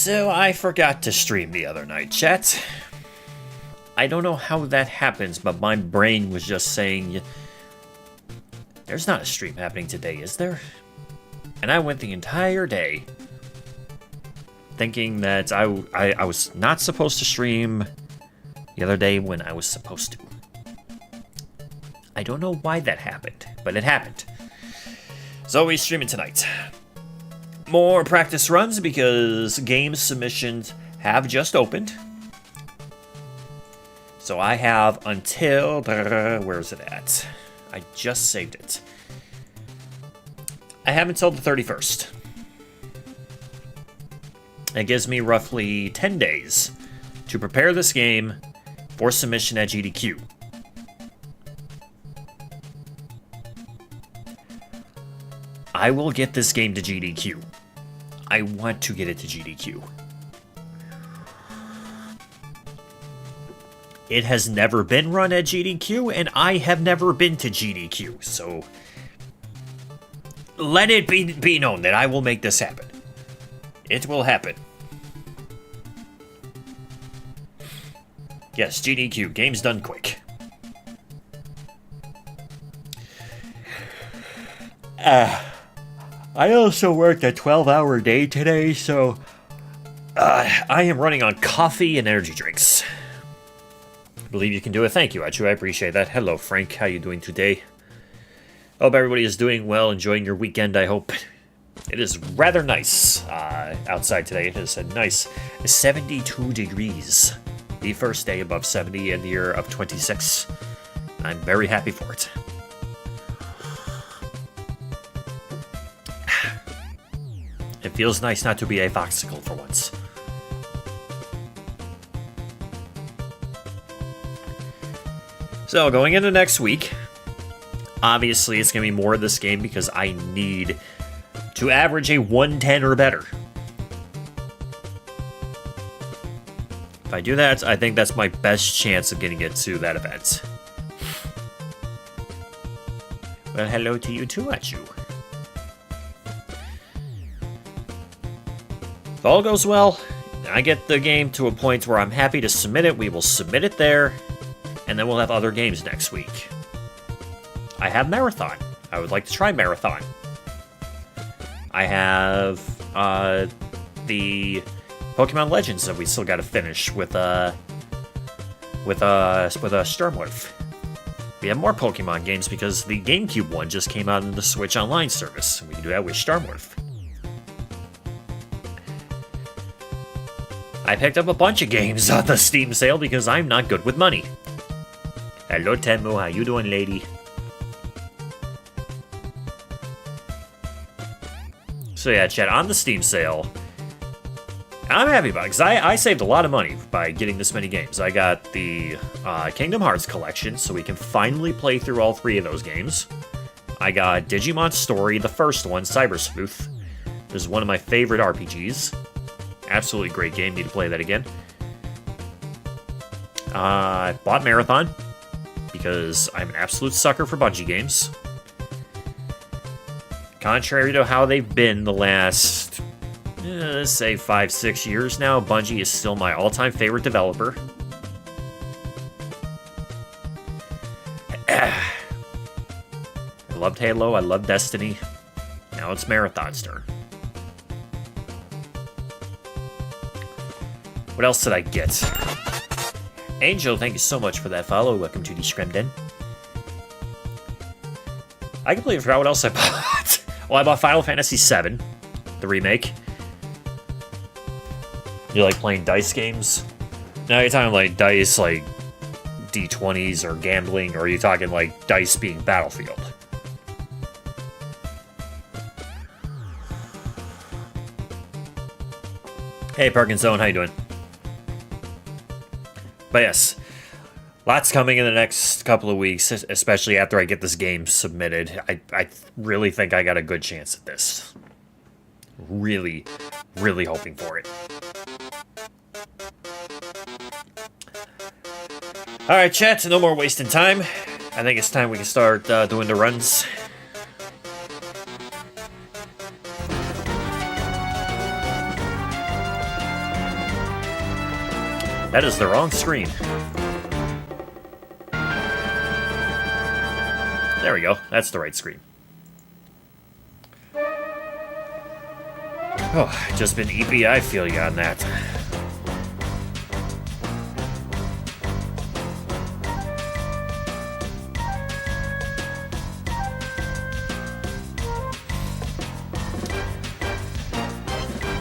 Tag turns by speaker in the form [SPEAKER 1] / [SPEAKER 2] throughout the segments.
[SPEAKER 1] So I forgot to stream the other night, chat. I don't know how that happens, but my brain was just saying, there's not a stream happening today, is there? And I went the entire day thinking that I was not supposed to stream the other day when I was supposed to. I don't know why that happened, but it happened. So we're streaming tonight. More practice runs because game submissions have just opened. So I have until... where's it at? I just saved it. I have until the 31st. It gives me roughly 10 days to prepare this game for submission at GDQ. I will get this game to GDQ. I want to get it to GDQ. It has never been run at GDQ, and I have never been to GDQ, so let it be known that I will make this happen. It will happen. Yes, GDQ, games done quick. I also worked a 12-hour day today, so I am running on coffee and energy drinks. I believe you can do it. Thank you, Achu. I appreciate that. Hello, Frank. How you doing today? Hope everybody is doing well, enjoying your weekend, I hope. It is rather nice outside today. It is a nice 72 degrees. The first day above 70 in the year of 26. I'm very happy for it. It feels nice not to be a voxicle for once. So, going into next week, obviously it's going to be more of this game because I need to average a 110 or better. If I do that, I think that's my best chance of getting it to that event. Well, hello to you too, Achu. If all goes well, I get the game to a point where I'm happy to submit it, we will submit it there, and then we'll have other games next week. I have Marathon. I would like to try Marathon. I have the Pokemon Legends that we still got to finish with Sturmwolf. We have more Pokemon games because the GameCube one just came out in the Switch Online service. We can do that with Sturmwolf. I picked up a bunch of games on the Steam sale because I'm not good with money. Hello, Tenmu. How you doing, lady? So yeah, chat, on the Steam sale, I'm happy about it because I saved a lot of money by getting this many games. I got the Kingdom Hearts collection, so we can finally play through all 3 of those games. I got Digimon Story, the first one, Cyber Sleuth. This is one of my favorite RPGs. Absolutely great game. Need to play that again. I bought Marathon because I'm an absolute sucker for Bungie games. Contrary to how they've been the last, let's say 5-6 years now, Bungie is still my all-time favorite developer. I loved Halo. I loved Destiny. Now it's Marathon's turn. What else did I get? Angel, thank you so much for that follow. Welcome to the Scremden. I completely forgot what else I bought. Well, I bought Final Fantasy VII, the remake. You like playing dice games? Now you're talking like dice, like D20s or gambling, or are you talking like dice being Battlefield? Hey, Parkinson, how you doing? But yes, lots coming in the next couple of weeks, especially after I get this game submitted. I really think I got a good chance at this. Really, really hoping for it. Alright, chat, no more wasting time. I think it's time we can start doing the runs. That is the wrong screen. There we go. That's the right screen. Oh, just been EP. I feel you on that.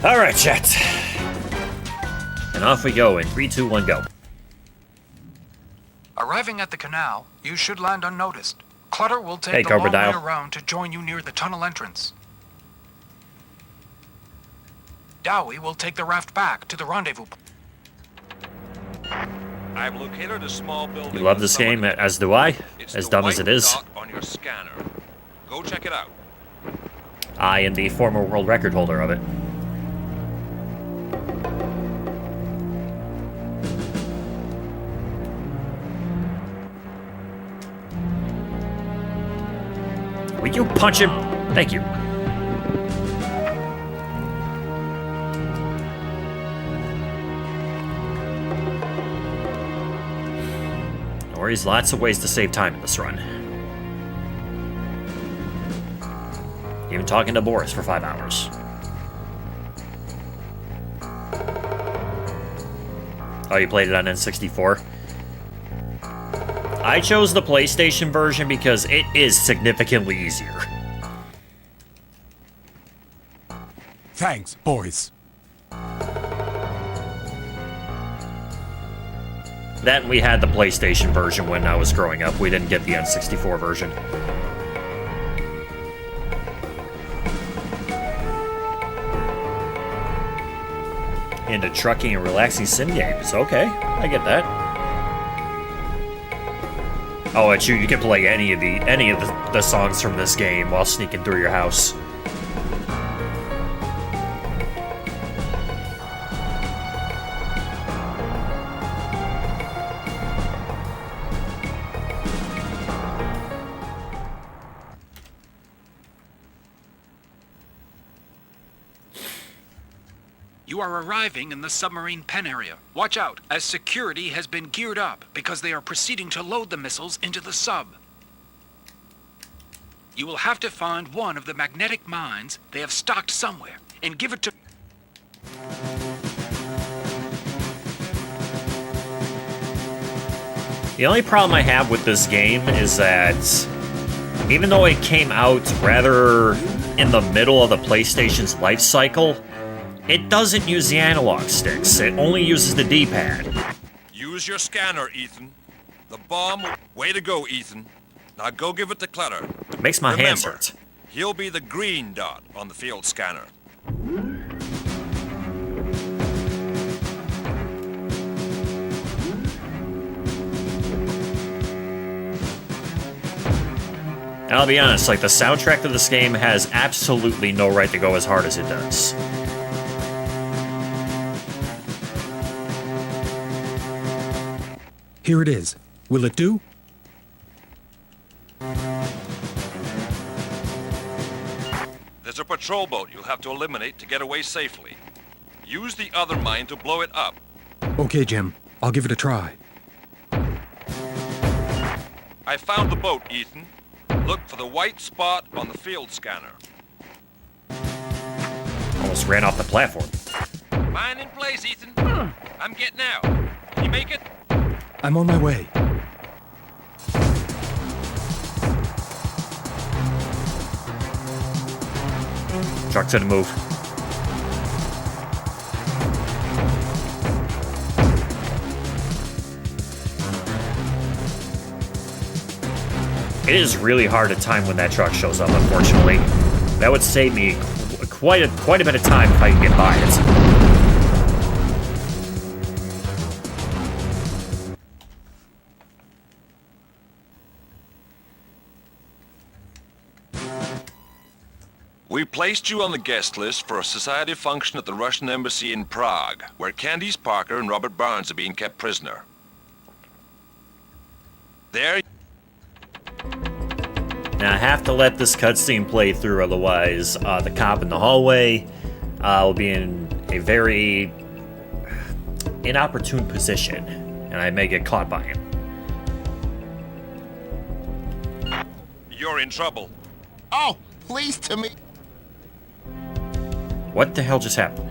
[SPEAKER 1] All right, chat. And off we go in 3, 2, 1, go.
[SPEAKER 2] Arriving at the canal, you should land unnoticed. Clutter will take the long way around to join you near the tunnel entrance. Dowie will take the raft back to the rendezvous.
[SPEAKER 3] I've located a small building.
[SPEAKER 1] You love this game, as do I, as dumb as it is.
[SPEAKER 3] On your scanner. Go check it out.
[SPEAKER 1] I am the former world record holder of it. Will you punch him? Thank you. No worries, lots of ways to save time in this run. Even talking to Boris for 5 hours. Oh, you played it on N64? I chose the PlayStation version because it is significantly easier.
[SPEAKER 4] Thanks, boys.
[SPEAKER 1] That and we had the PlayStation version when I was growing up. We didn't get the N64 version. Into trucking and relaxing sim games. Okay, I get that. Oh, and you can play any of the songs from this game while sneaking through your house.
[SPEAKER 2] You are arriving in the submarine pen area. Watch out, as security has been geared up because they are proceeding to load the missiles into the sub. You will have to find one of the magnetic mines they have stocked somewhere and give it to...
[SPEAKER 1] The only problem I have with this game is that even though it came out rather in the middle of the PlayStation's life cycle, it doesn't use the analog sticks. It only uses the D-pad.
[SPEAKER 3] Use your scanner, Ethan. The bomb... Way to go, Ethan. Now go give it to Clutter.
[SPEAKER 1] It makes my hands hurt.
[SPEAKER 3] He'll be the green dot on the field scanner.
[SPEAKER 1] I'll be honest, like, the soundtrack to this game has absolutely no right to go as hard as it does.
[SPEAKER 4] Here it is. Will it do?
[SPEAKER 3] There's a patrol boat you'll have to eliminate to get away safely. Use the other mine to blow it up.
[SPEAKER 4] Okay, Jim. I'll give it a try.
[SPEAKER 3] I found the boat, Ethan. Look for the white spot on the field scanner.
[SPEAKER 1] Almost ran off the platform.
[SPEAKER 3] Mine in place, Ethan. I'm getting out. Can you make it?
[SPEAKER 4] I'm on my way.
[SPEAKER 1] Truck's gonna move. It is really hard to time when that truck shows up, unfortunately. That would save me quite a bit of time if I can get by it.
[SPEAKER 3] We placed you on the guest list for a society function at the Russian Embassy in Prague, where Candice Parker and Robert Barnes are being kept prisoner. There...
[SPEAKER 1] Now I have to let this cutscene play through, otherwise the cop in the hallway will be in a very inopportune position, and I may get caught by him.
[SPEAKER 3] You're in trouble.
[SPEAKER 5] Oh, please to me.
[SPEAKER 1] What the hell just happened?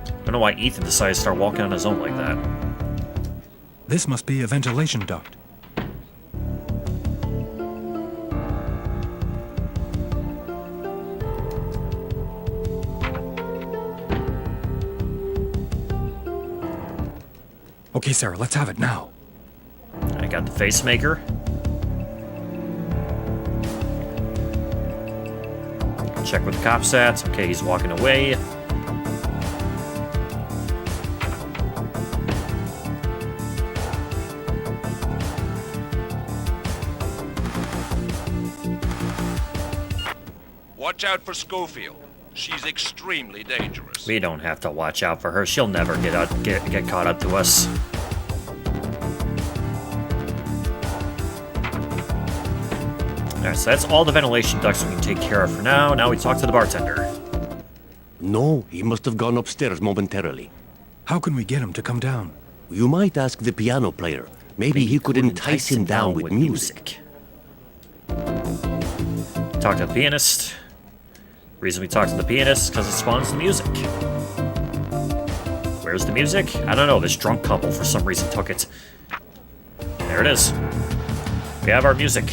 [SPEAKER 1] I don't know why Ethan decided to start walking on his own like that.
[SPEAKER 4] This must be a ventilation duct. Okay, Sarah, let's have it now.
[SPEAKER 1] I got the face maker. Check with the cop's at. Okay, he's walking away.
[SPEAKER 3] Watch out for Schofield. She's extremely dangerous.
[SPEAKER 1] We don't have to watch out for her. She'll never get caught up to us. Alright, so that's all the ventilation ducts we can take care of for now. Now we talk to the bartender.
[SPEAKER 6] No, he must have gone upstairs momentarily.
[SPEAKER 4] How can we get him to come down?
[SPEAKER 6] You might ask the piano player. Maybe he could entice him down with music.
[SPEAKER 1] Talk to the pianist. Reason we talk to the pianist because it spawns the music. Where's the music? I don't know. This drunk couple for some reason took it. There it is. We have our music.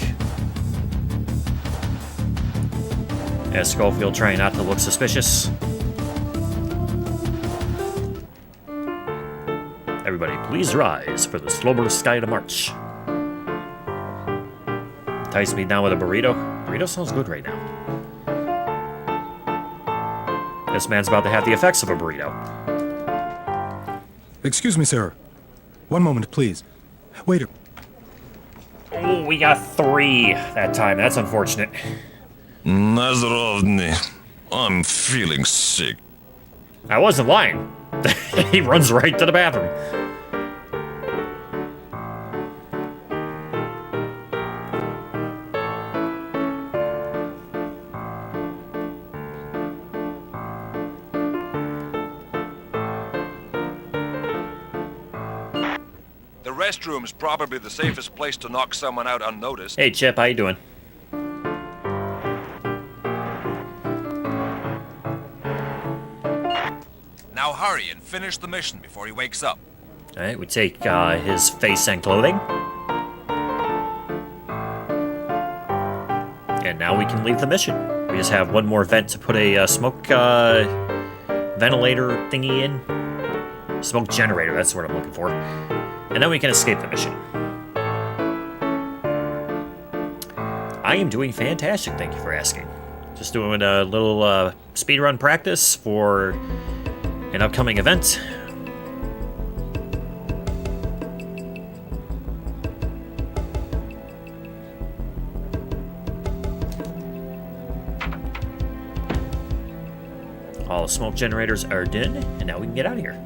[SPEAKER 1] As Schofield trying not to look suspicious. Everybody, please rise for the slumber sky to march. Entice me down with a burrito. Burrito sounds good right now. This man's about to have the effects of a burrito.
[SPEAKER 4] Excuse me, sir. One moment, please. Waiter.
[SPEAKER 1] Oh, we got 3 that time. That's unfortunate.
[SPEAKER 3] Nazarovny, I'm feeling sick.
[SPEAKER 1] I wasn't lying. He runs right to the bathroom.
[SPEAKER 3] The restroom's probably the safest place to knock someone out unnoticed.
[SPEAKER 1] Hey, Chip, how you doing?
[SPEAKER 3] Now hurry and finish the mission before he wakes up.
[SPEAKER 1] All right, we take his face and clothing. And now we can leave the mission. We just have one more vent to put a smoke ventilator thingy in. Smoke generator, that's what I'm looking for. And then we can escape the mission. I am doing fantastic, thank you for asking. Just doing a little speedrun practice for an upcoming event. All the smoke generators are done, and now we can get out of here.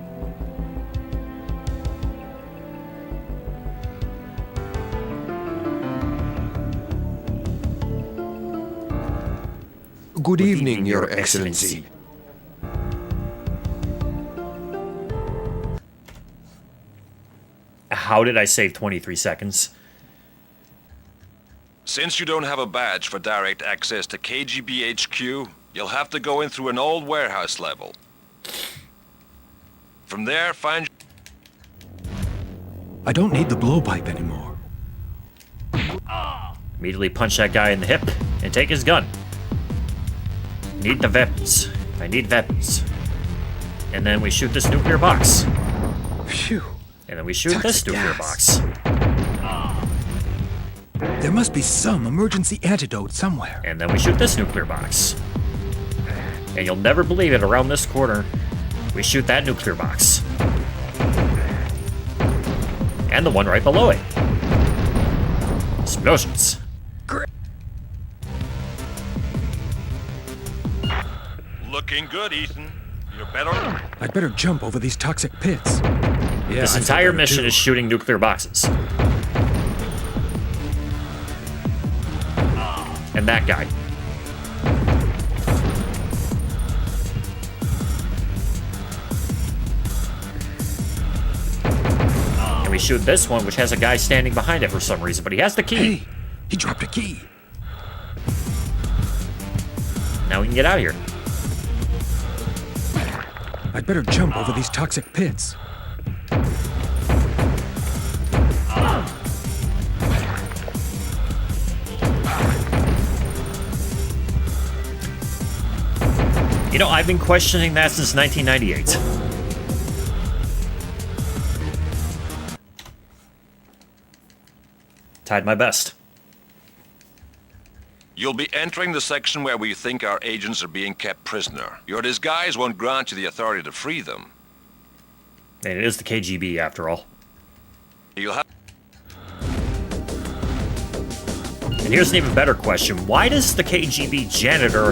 [SPEAKER 7] Good evening, Your Excellency.
[SPEAKER 1] How did I save 23 seconds?
[SPEAKER 3] Since you don't have a badge for direct access to KGB HQ, you'll have to go in through an old warehouse level. From there, find...
[SPEAKER 4] I don't need the blowpipe anymore.
[SPEAKER 1] Immediately punch that guy in the hip and take his gun. Need the weapons. I need weapons. And then we shoot this nuclear box.
[SPEAKER 4] Phew.
[SPEAKER 1] And then we shoot this
[SPEAKER 4] Toxic
[SPEAKER 1] nuclear
[SPEAKER 4] gas.
[SPEAKER 1] box.
[SPEAKER 4] There must be some emergency antidote somewhere.
[SPEAKER 1] And then we shoot this nuclear box. And you'll never believe it, around this corner, we shoot that nuclear box. And the one right below it. Explosions.
[SPEAKER 3] Looking good, Ethan. You're better...
[SPEAKER 4] I'd better jump over these toxic pits. Yeah,
[SPEAKER 1] This
[SPEAKER 4] I feel
[SPEAKER 1] entire
[SPEAKER 4] better
[SPEAKER 1] mission
[SPEAKER 4] too.
[SPEAKER 1] is shooting nuclear boxes. And that guy. shoot this one, which has a guy standing behind it for some reason, but he has the key.
[SPEAKER 4] Hey, he dropped a key.
[SPEAKER 1] Now we can get out of here.
[SPEAKER 4] I'd better jump over these toxic pits.
[SPEAKER 1] You know, I've been questioning that since 1998. Tried my best.
[SPEAKER 3] You'll be entering the section where we think our agents are being kept prisoner. Your disguise won't grant you the authority to free them.
[SPEAKER 1] And it is the KGB, after all.
[SPEAKER 3] You'll have...
[SPEAKER 1] And here's an even better question. Why does the KGB janitor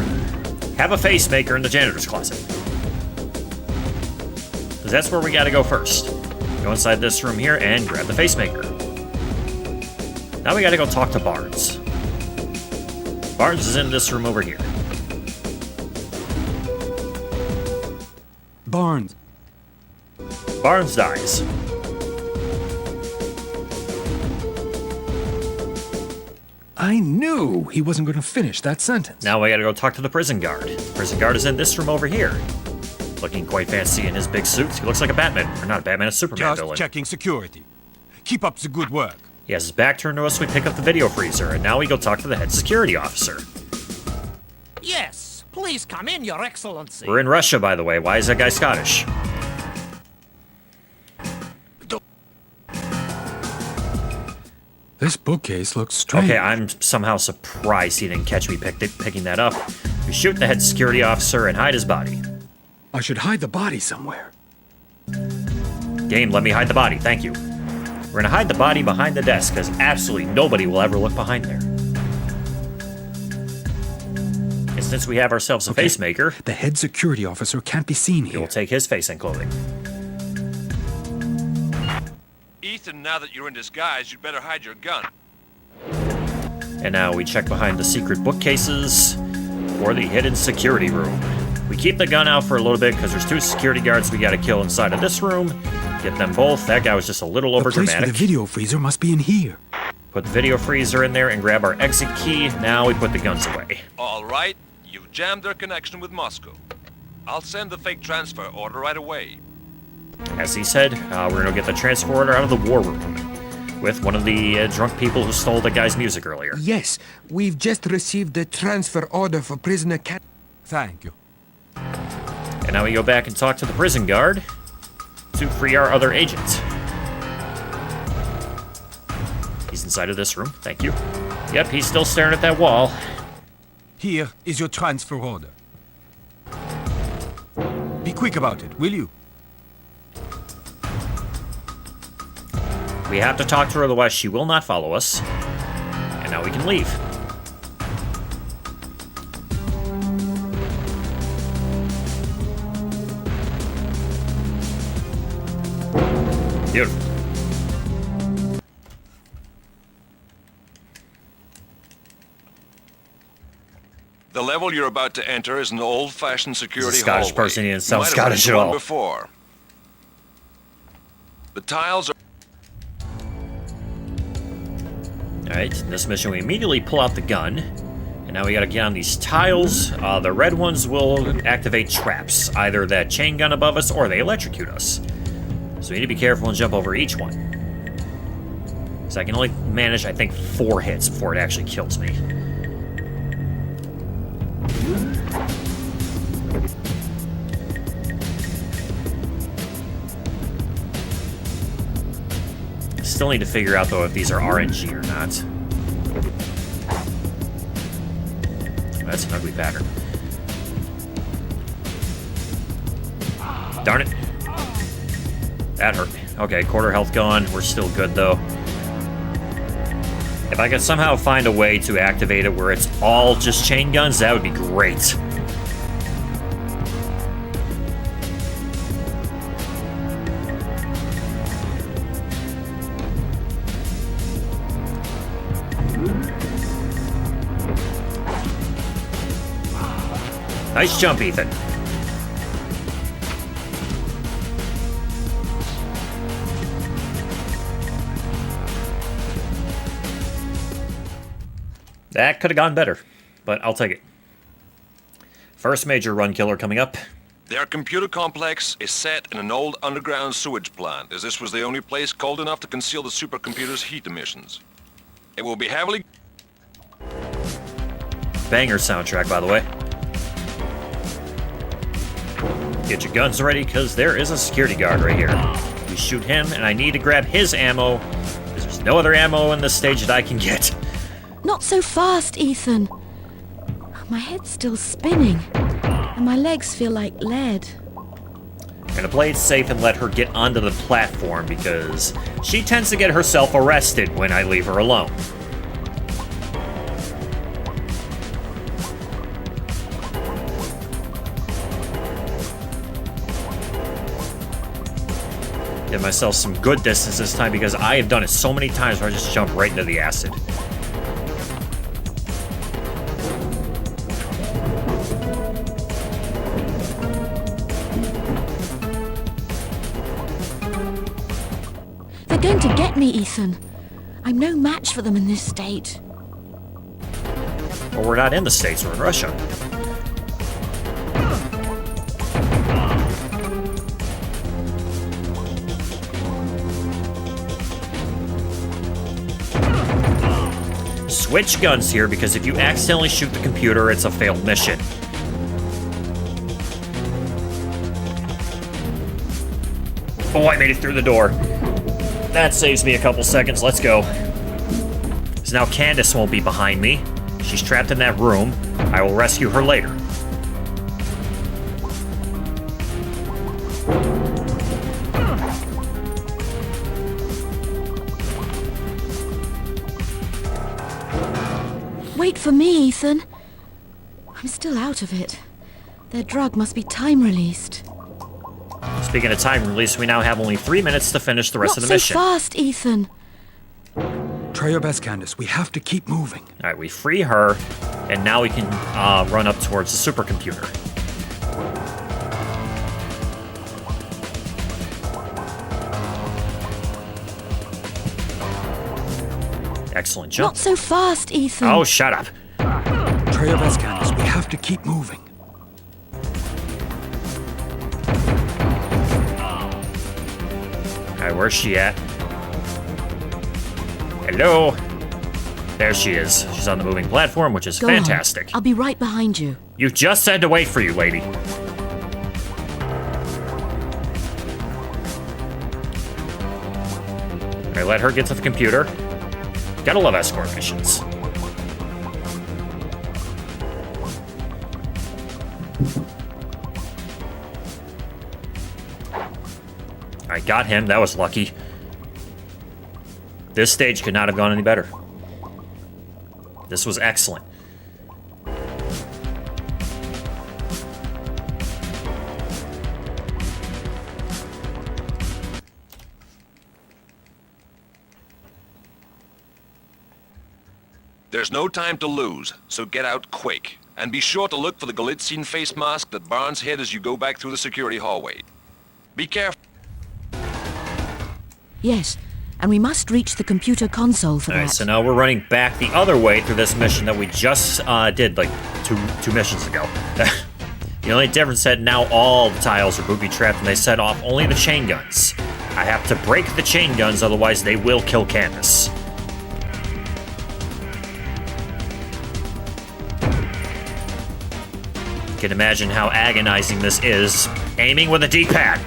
[SPEAKER 1] have a facemaker in the janitor's closet? Because that's where we gotta go first. Go inside this room here and grab the facemaker. Now we gotta go talk to Barnes. Barnes is in this room over here.
[SPEAKER 4] Barnes.
[SPEAKER 1] Barnes dies.
[SPEAKER 4] I knew he wasn't going to finish that sentence.
[SPEAKER 1] Now we gotta go talk to the prison guard. The prison guard is in this room over here. Looking quite fancy in his big suit. He looks like a Batman. Or not a Batman, a Superman
[SPEAKER 7] Just
[SPEAKER 1] villain.
[SPEAKER 7] checking security. Keep up the good work.
[SPEAKER 1] He has his back turned to us, we pick up the video freezer, and now we go talk to the head security officer.
[SPEAKER 8] Yes, please come in, Your Excellency.
[SPEAKER 1] We're in Russia, by the way. Why is that guy Scottish?
[SPEAKER 4] This bookcase looks strange.
[SPEAKER 1] Okay, I'm somehow surprised he didn't catch me picking that up. We shoot the head security officer and hide his body.
[SPEAKER 4] I should hide the body somewhere.
[SPEAKER 1] Game, let me hide the body, thank you. We're gonna hide the body behind the desk, because absolutely nobody will ever look behind there. And since we have ourselves a facemaker,
[SPEAKER 4] The head security officer can't be seen
[SPEAKER 1] we
[SPEAKER 4] here.
[SPEAKER 1] will take his face and clothing.
[SPEAKER 3] Ethan, now that you're in disguise, you'd better hide your gun.
[SPEAKER 1] And now we check behind the secret bookcases for the hidden security room. We keep the gun out for a little bit because there's 2 security guards we gotta kill inside of this room. Get them both. That guy was just a little
[SPEAKER 4] The place for
[SPEAKER 1] overdramatic.
[SPEAKER 4] the video freezer must be in here.
[SPEAKER 1] Put the video freezer in there and grab our exit key. Now we put the guns away.
[SPEAKER 3] All right, you've jammed their connection with Moscow. I'll send the fake transfer order right away.
[SPEAKER 1] As he said, we're gonna get the transfer order out of the war room with one of the drunk people who stole the guy's music earlier.
[SPEAKER 9] Yes, we've just received the transfer order for prisoner Cat.
[SPEAKER 7] Thank you.
[SPEAKER 1] And now we go back and talk to the prison guard to free our other agent. He's inside of this room. Thank you. Yep, he's still staring at that wall.
[SPEAKER 7] Here is your transfer order. Be quick about it, will you?
[SPEAKER 1] We have to talk to her, otherwise she will not follow us. And now we can leave. Beautiful.
[SPEAKER 3] The level you're about to enter is an old-fashioned security
[SPEAKER 1] He's a Scottish
[SPEAKER 3] hallway.
[SPEAKER 1] person, he didn't sound
[SPEAKER 3] You might have
[SPEAKER 1] Scottish
[SPEAKER 3] been
[SPEAKER 1] at
[SPEAKER 3] to one
[SPEAKER 1] all.
[SPEAKER 3] Before. The tiles are...
[SPEAKER 1] Alright, in this mission we immediately pull out the gun. And now we gotta get on these tiles. The red ones will activate traps. Either that chain gun above us or they electrocute us. So we need to be careful and jump over each one. Because I can only manage, I think, 4 hits before it actually kills me. Still need to figure out, though, if these are RNG or not. That's an ugly pattern. Darn it. That hurt me. Okay, quarter health gone. We're still good, though. If I could somehow find a way to activate it where it's all just chain guns, that would be great. Nice jump, Ethan. That could have gone better, but I'll take it. First major run killer coming up.
[SPEAKER 3] Their computer complex is set in an old underground sewage plant, as this was the only place cold enough to conceal the supercomputer's heat emissions. It will be heavily...
[SPEAKER 1] Banger soundtrack, by the way. Get your guns ready, because there is a security guard right here. We shoot him, and I need to grab his ammo, because there's no other ammo in this stage that I can get.
[SPEAKER 10] Not so fast, Ethan. My head's still spinning, and my legs feel like lead.
[SPEAKER 1] I'm gonna play it safe and let her get onto the platform, because she tends to get herself arrested when I leave her alone. Give myself some good distance this time, because I have done it so many times where I just jump right into the acid.
[SPEAKER 10] They're going to get me, Ethan. I'm no match for them in this state.
[SPEAKER 1] Well, we're not in the States, we're in Russia. Switch guns here, because if you accidentally shoot the computer, it's a failed mission. Oh, I made it through the door. That saves me a couple seconds. Let's go. So now Candace won't be behind me. She's trapped in that room. I will rescue her later.
[SPEAKER 10] Wait for me, Ethan. I'm still out of it. Their drug must be time-released.
[SPEAKER 1] Speaking of time release, we now have only 3 minutes to finish the rest of the mission.
[SPEAKER 10] Not so fast, Ethan.
[SPEAKER 4] Try your best, Candace. We have to keep moving.
[SPEAKER 1] All right, we free her, and now we can run up towards the supercomputer. Excellent jump.
[SPEAKER 10] Not so fast, Ethan.
[SPEAKER 1] Oh, shut up.
[SPEAKER 4] Try your best, Candace. We have to keep moving.
[SPEAKER 1] All right, where's she at? Hello? There she is. She's on the moving platform, which is
[SPEAKER 10] Go
[SPEAKER 1] fantastic.
[SPEAKER 10] on. I'll be right behind you.
[SPEAKER 1] You just said to wait for you, lady. All right, let her get to the computer. Gotta love escort missions. I got him. That was lucky. This stage could not have gone any better. This was excellent.
[SPEAKER 3] There's no time to lose, so get out quick. And be sure to look for the Galitzine face mask that Barnes hid as you go back through the security hallway. Be careful.
[SPEAKER 10] Yes, and we must reach the computer console for
[SPEAKER 1] All
[SPEAKER 10] that.
[SPEAKER 1] right, so now we're running back the other way through this mission that we just did like two missions ago. The only difference is that now all the tiles are booby-trapped and they set off only the chain guns. I have to break the chain guns, otherwise they will kill Candace. You can imagine how agonizing this is, aiming with a D-pad.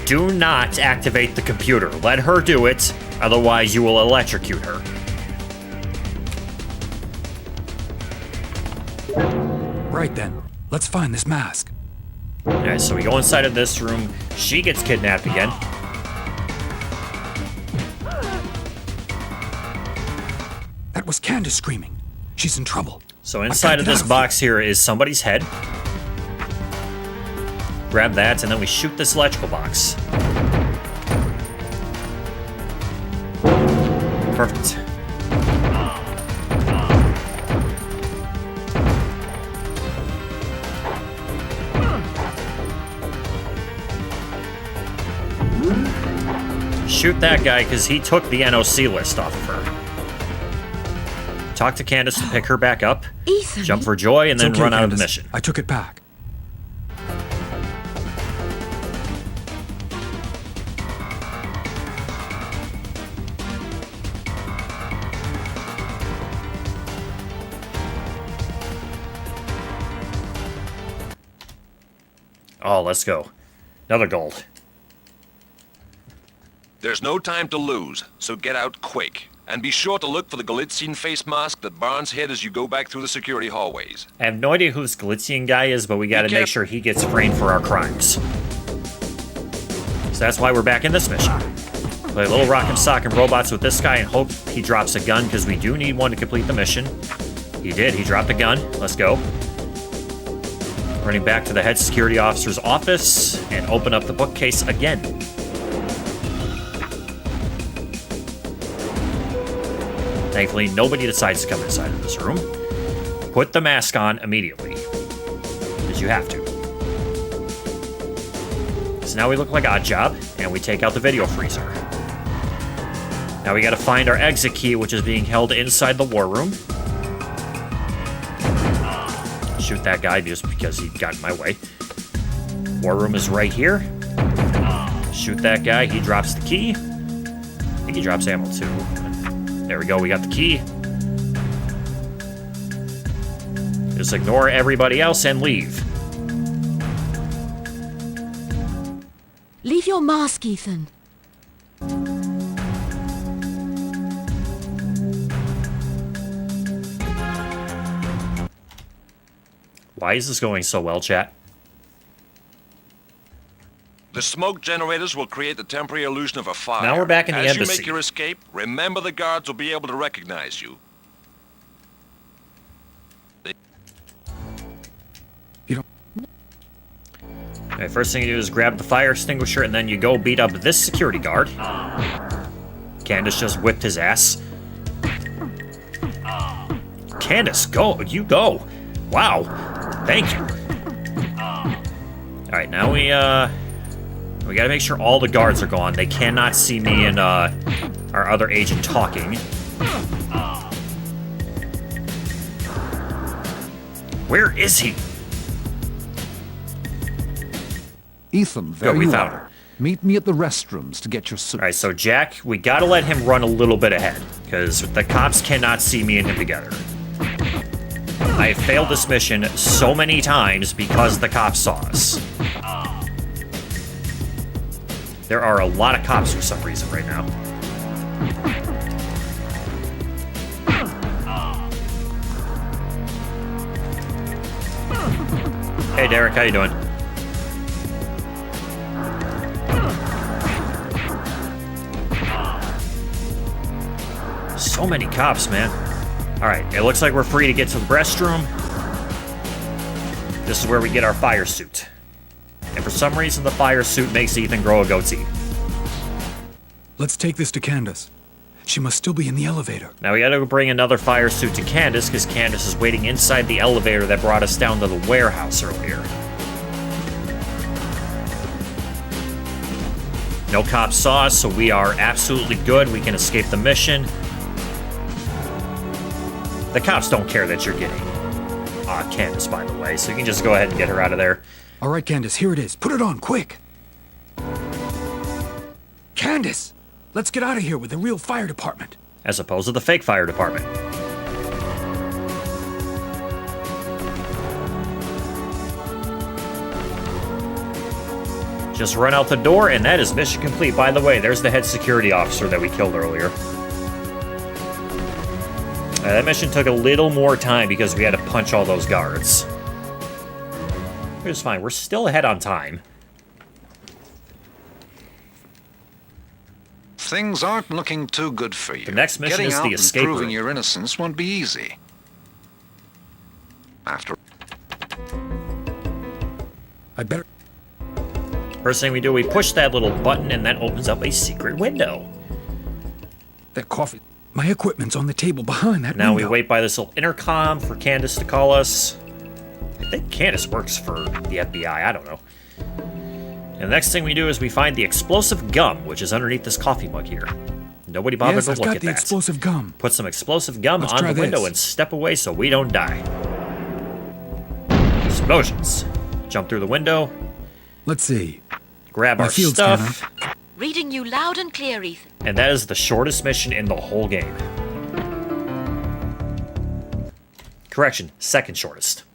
[SPEAKER 1] Do not activate the computer. Let her do it, otherwise you will electrocute her.
[SPEAKER 4] Right then. Let's find this mask.
[SPEAKER 1] Alright, so we go inside of this room. She gets kidnapped again.
[SPEAKER 4] That was Candace screaming. She's in trouble.
[SPEAKER 1] So inside of this box here is somebody's head. Grab that, and then we shoot this electrical box. Perfect. shoot that guy because he took the NOC list off of her. Talk to Candace to pick her back up.
[SPEAKER 10] Ethan.
[SPEAKER 1] Jump for joy, and then
[SPEAKER 4] It's okay,
[SPEAKER 1] run out of the
[SPEAKER 4] Candace.
[SPEAKER 1] mission.
[SPEAKER 4] I took it back.
[SPEAKER 1] Oh, let's go. Another gold.
[SPEAKER 3] There's no time to lose, so get out quick. And be sure to look for the Galizian face mask that Barnes hid as you go back through the security hallways.
[SPEAKER 1] I have no idea who this Galizian guy is, but we gotta make sure he gets framed for our crimes. So that's why we're back in this mission. Play a little rock and sock and robots with this guy and hope he drops a gun, because we do need one to complete the mission. He did. He dropped a gun. Let's go. Running back to the head security officer's office and open up the bookcase again. Thankfully, nobody decides to come inside of this room. Put the mask on immediately, because you have to. So now we look like Oddjob, and we take out the video freezer. Now we gotta find our exit key, which is being held inside the war room. Shoot that guy just because he got in my way. War room is right here. Shoot that guy, he drops the key. I think he drops ammo too. There we go, we got the key. Just ignore everybody else and leave.
[SPEAKER 10] Leave your mask, Ethan.
[SPEAKER 1] Why is this going so well, chat?
[SPEAKER 3] The smoke generators will create the temporary illusion of a fire.
[SPEAKER 1] Now we're back in the
[SPEAKER 3] As
[SPEAKER 1] embassy.
[SPEAKER 3] you make your escape, remember the guards will be able to recognize you.
[SPEAKER 1] Okay, first thing you do is grab the fire extinguisher, and then you go beat up this security guard. Candace just whipped his ass. Candace, go! You go! Wow! Thank you! Alright, now we gotta make sure all the guards are gone. They cannot see me and, our other agent talking. Where is he?
[SPEAKER 11] Ethan, there
[SPEAKER 1] we
[SPEAKER 11] you
[SPEAKER 1] found
[SPEAKER 11] are.
[SPEAKER 1] her.
[SPEAKER 11] Meet me at the restrooms to get your suit.
[SPEAKER 1] Alright, so Jack, we gotta let him run a little bit ahead, because the cops cannot see me and him together. I have failed this mission so many times because the cops saw us. There are a lot of cops for some reason right now. Hey Derek, how you doing? So many cops, man. Alright, it looks like we're free to get to the restroom. This is where we get our fire suit. And for some reason, the fire suit makes Ethan grow a goatee.
[SPEAKER 4] Let's take this to Candace. She must still be in the elevator.
[SPEAKER 1] Now we gotta go bring another fire suit to Candace, because Candace is waiting inside the elevator that brought us down to the warehouse earlier. No cops saw us, so we are absolutely good. We can escape the mission. The cops don't care that you're getting Candace, by the way, so you can just go ahead and get her out of there.
[SPEAKER 4] All right, Candace, here it is. Put it on, quick. Candace! Let's get out of here with the real fire department.
[SPEAKER 1] As opposed to the fake fire department. Just run out the door, and that is mission complete. By the way, there's the head security officer that we killed earlier. That mission took a little more time because we had to punch all those guards. It was fine. We're still ahead on time.
[SPEAKER 12] Things aren't looking too good for you.
[SPEAKER 1] The next mission
[SPEAKER 12] Getting
[SPEAKER 1] is
[SPEAKER 12] out
[SPEAKER 1] the
[SPEAKER 12] and
[SPEAKER 1] escape
[SPEAKER 12] proving
[SPEAKER 1] room.
[SPEAKER 12] your innocence won't be easy. After
[SPEAKER 4] I better...
[SPEAKER 1] First thing we do, we push that little button, and that opens up a secret window.
[SPEAKER 4] That coffee... My equipment's on the table behind that
[SPEAKER 1] Now we
[SPEAKER 4] window.
[SPEAKER 1] wait by this little intercom for Candace to call us. I think Candace works for the FBI, I don't know. And the next thing we do is we find the explosive gum, which is underneath this coffee mug here. Nobody bothered
[SPEAKER 4] Yes,
[SPEAKER 1] to
[SPEAKER 4] I've
[SPEAKER 1] look
[SPEAKER 4] got
[SPEAKER 1] at
[SPEAKER 4] the
[SPEAKER 1] that.
[SPEAKER 4] explosive gum.
[SPEAKER 1] Put some explosive gum
[SPEAKER 4] Let's
[SPEAKER 1] on
[SPEAKER 4] try
[SPEAKER 1] the window
[SPEAKER 4] this.
[SPEAKER 1] and step away so we don't die. Explosions. Jump through the window,
[SPEAKER 4] Let's see.
[SPEAKER 1] grab
[SPEAKER 4] My
[SPEAKER 1] our
[SPEAKER 4] field
[SPEAKER 1] stuff,
[SPEAKER 4] scanner.
[SPEAKER 10] Reading you loud and clear, Ethan.
[SPEAKER 1] and that is the shortest mission in the whole game. Correction, second shortest.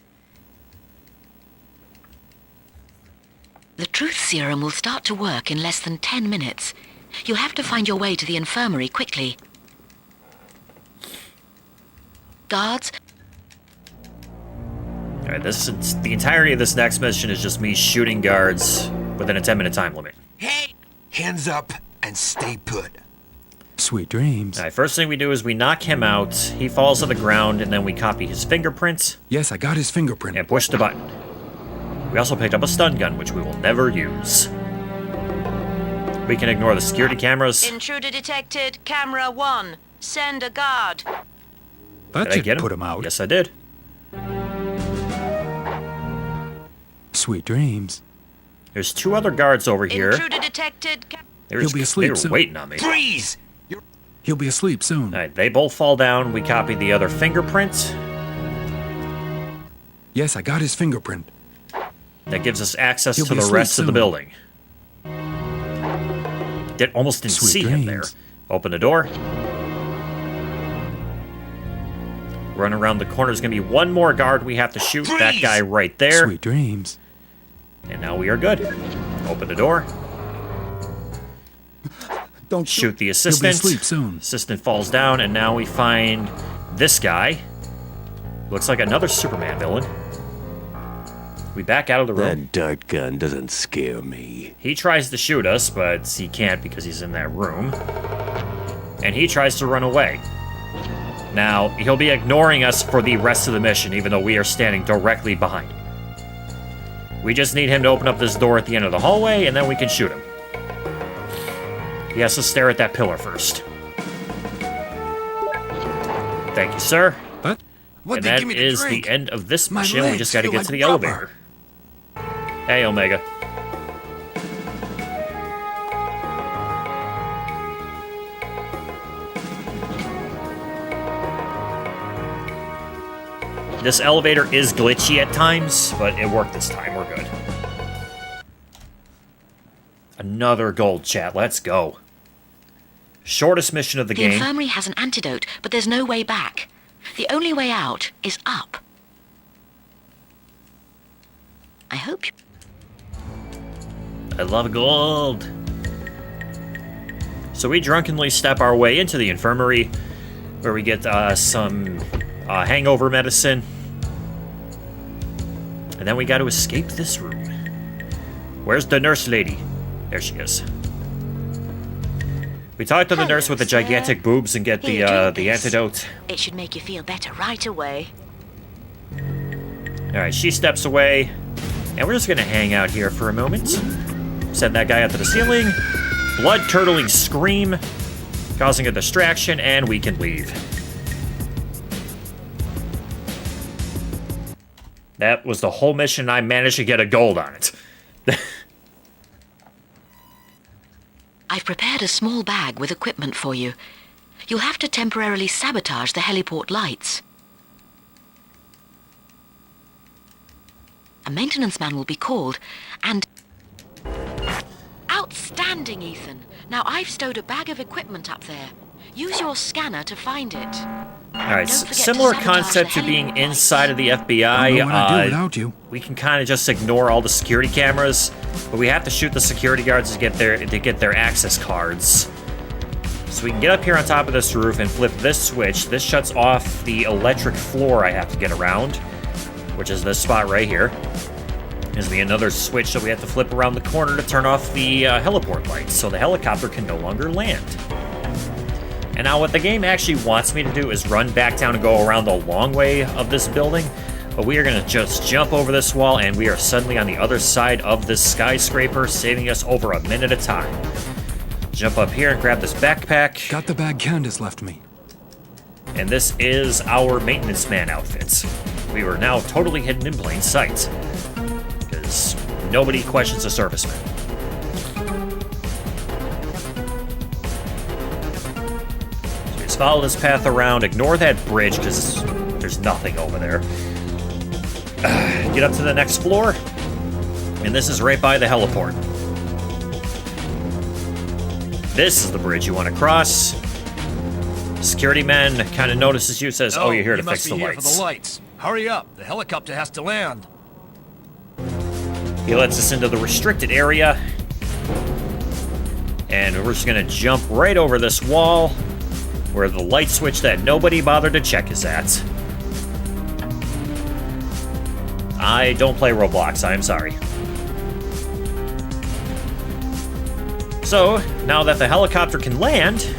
[SPEAKER 10] The truth serum will start to work in less than 10 minutes. You'll have to find your way to the infirmary quickly. Guards,
[SPEAKER 1] Alright, this is the entirety of this next mission is just me shooting guards within a 10-minute time limit.
[SPEAKER 5] Hey! Hands up and stay put.
[SPEAKER 4] Sweet dreams.
[SPEAKER 1] Alright, first thing we do is we knock him out, he falls to the ground, and then we copy his fingerprints
[SPEAKER 4] Yes, I got his fingerprint.
[SPEAKER 1] and push the button. We also picked up a stun gun, which we will never use. We can ignore the security cameras.
[SPEAKER 10] intruder detected. Camera 1. Send a guard.
[SPEAKER 4] That
[SPEAKER 1] Did I
[SPEAKER 4] should
[SPEAKER 1] get him?
[SPEAKER 4] put him out.
[SPEAKER 1] Yes, I did.
[SPEAKER 4] Sweet dreams.
[SPEAKER 1] There's two other guards over here.
[SPEAKER 10] Intruder detected.
[SPEAKER 4] He'll be asleep
[SPEAKER 1] They were
[SPEAKER 4] soon.
[SPEAKER 1] waiting on me.
[SPEAKER 5] Freeze!
[SPEAKER 4] He'll be asleep soon.
[SPEAKER 1] Alright, they both fall down. We copy the other fingerprint.
[SPEAKER 4] Yes, I got his fingerprint.
[SPEAKER 1] That gives us access
[SPEAKER 4] He'll
[SPEAKER 1] to
[SPEAKER 4] be
[SPEAKER 1] the
[SPEAKER 4] asleep
[SPEAKER 1] rest of the
[SPEAKER 4] soon.
[SPEAKER 1] building. Almost didn't
[SPEAKER 4] Sweet
[SPEAKER 1] see him there.
[SPEAKER 4] dreams.
[SPEAKER 1] Open the door. Run around the corner. There's going to be one more guard we have to shoot. That
[SPEAKER 5] Freeze!
[SPEAKER 1] guy right there.
[SPEAKER 4] Sweet dreams.
[SPEAKER 1] And now we are good. Open the door.
[SPEAKER 4] Don't
[SPEAKER 1] Shoot the
[SPEAKER 4] He'll be
[SPEAKER 1] assistant.
[SPEAKER 4] asleep soon.
[SPEAKER 1] Assistant falls down, and now we find this guy. Looks like another Superman villain. We back out of the room.
[SPEAKER 6] That dart gun doesn't scare me.
[SPEAKER 1] He tries to shoot us, but he can't because he's in that room. And he tries to run away. Now, he'll be ignoring us for the rest of the mission, even though we are standing directly behind him. We just need him to open up this door at the end of the hallway, and then we can shoot him. He has to stare at that pillar first. Thank you, sir.
[SPEAKER 5] What'd
[SPEAKER 1] And
[SPEAKER 5] they
[SPEAKER 1] that
[SPEAKER 5] give me to
[SPEAKER 1] is
[SPEAKER 5] drink?
[SPEAKER 1] the end of this
[SPEAKER 5] My
[SPEAKER 1] mission. We
[SPEAKER 5] legs
[SPEAKER 1] just gotta
[SPEAKER 5] feel
[SPEAKER 1] get
[SPEAKER 5] like
[SPEAKER 1] to the
[SPEAKER 5] rubber.
[SPEAKER 1] elevator. Hey, Omega. This elevator is glitchy at times, but it worked this time. We're good. Another gold, chat. Let's go. Shortest mission of the
[SPEAKER 10] The
[SPEAKER 1] game.
[SPEAKER 10] infirmary has an antidote, but there's no way back. The only way out is up. I hope you...
[SPEAKER 1] I love gold. So we drunkenly step our way into the infirmary, where we get some hangover medicine. And then we got to escape this room. Where's the nurse lady? There she is. We talk to the nurse with the
[SPEAKER 10] Hello,
[SPEAKER 1] gigantic
[SPEAKER 10] sir.
[SPEAKER 1] boobs and get
[SPEAKER 10] Here,
[SPEAKER 1] the
[SPEAKER 10] drink this.
[SPEAKER 1] antidote.
[SPEAKER 10] It should make you feel better right away.
[SPEAKER 1] Alright, she steps away. And we're just gonna hang out here for a moment. Send that guy up to the ceiling. Blood-curdling scream, causing a distraction, and we can leave. That was the whole mission. I managed to get a gold on it.
[SPEAKER 10] I've prepared a small bag with equipment for you. You'll have to temporarily sabotage the heliport lights. A maintenance man will be called, and... Outstanding, Ethan! Now I've stowed a bag of equipment up there. Use your scanner to find it.
[SPEAKER 1] Alright,
[SPEAKER 10] Don't forget to
[SPEAKER 1] similar
[SPEAKER 10] sabotage
[SPEAKER 1] concept
[SPEAKER 10] the
[SPEAKER 1] to being
[SPEAKER 10] heliport
[SPEAKER 1] inside of the
[SPEAKER 4] I don't
[SPEAKER 1] FBI.
[SPEAKER 4] know what I'd do without you.
[SPEAKER 1] We can kind of just ignore all the security cameras, but we have to shoot the security guards to get their access cards. So we can get up here on top of this roof and flip this switch. This shuts off the electric floor I have to get around, which is this spot right here. There's be another switch that we have to flip around the corner to turn off the heliport lights, so the helicopter can no longer land. And now what the game actually wants me to do is run back down and go around the long way of this building, but we are going to just jump over this wall, and we are suddenly on the other side of this skyscraper, saving us over a minute at a time. Jump up here and grab this backpack.
[SPEAKER 4] Got the bag Candace left me.
[SPEAKER 1] And this is our maintenance man outfit. We were now totally hidden in plain sight, because nobody questions a serviceman. follow this path around. Ignore that bridge, because there's nothing over there. Get up to the next floor. And this is right by the heliport. This is the bridge you want to cross. Security man kind of notices you, says, "Oh, you're here to fix the lights."
[SPEAKER 8] For the lights. Hurry up, the helicopter has to land.
[SPEAKER 1] He lets us into the restricted area. And we're just gonna jump right over this wall where the light switch that nobody bothered to check is at. I don't play Roblox, I'm sorry. So, now that the helicopter can land,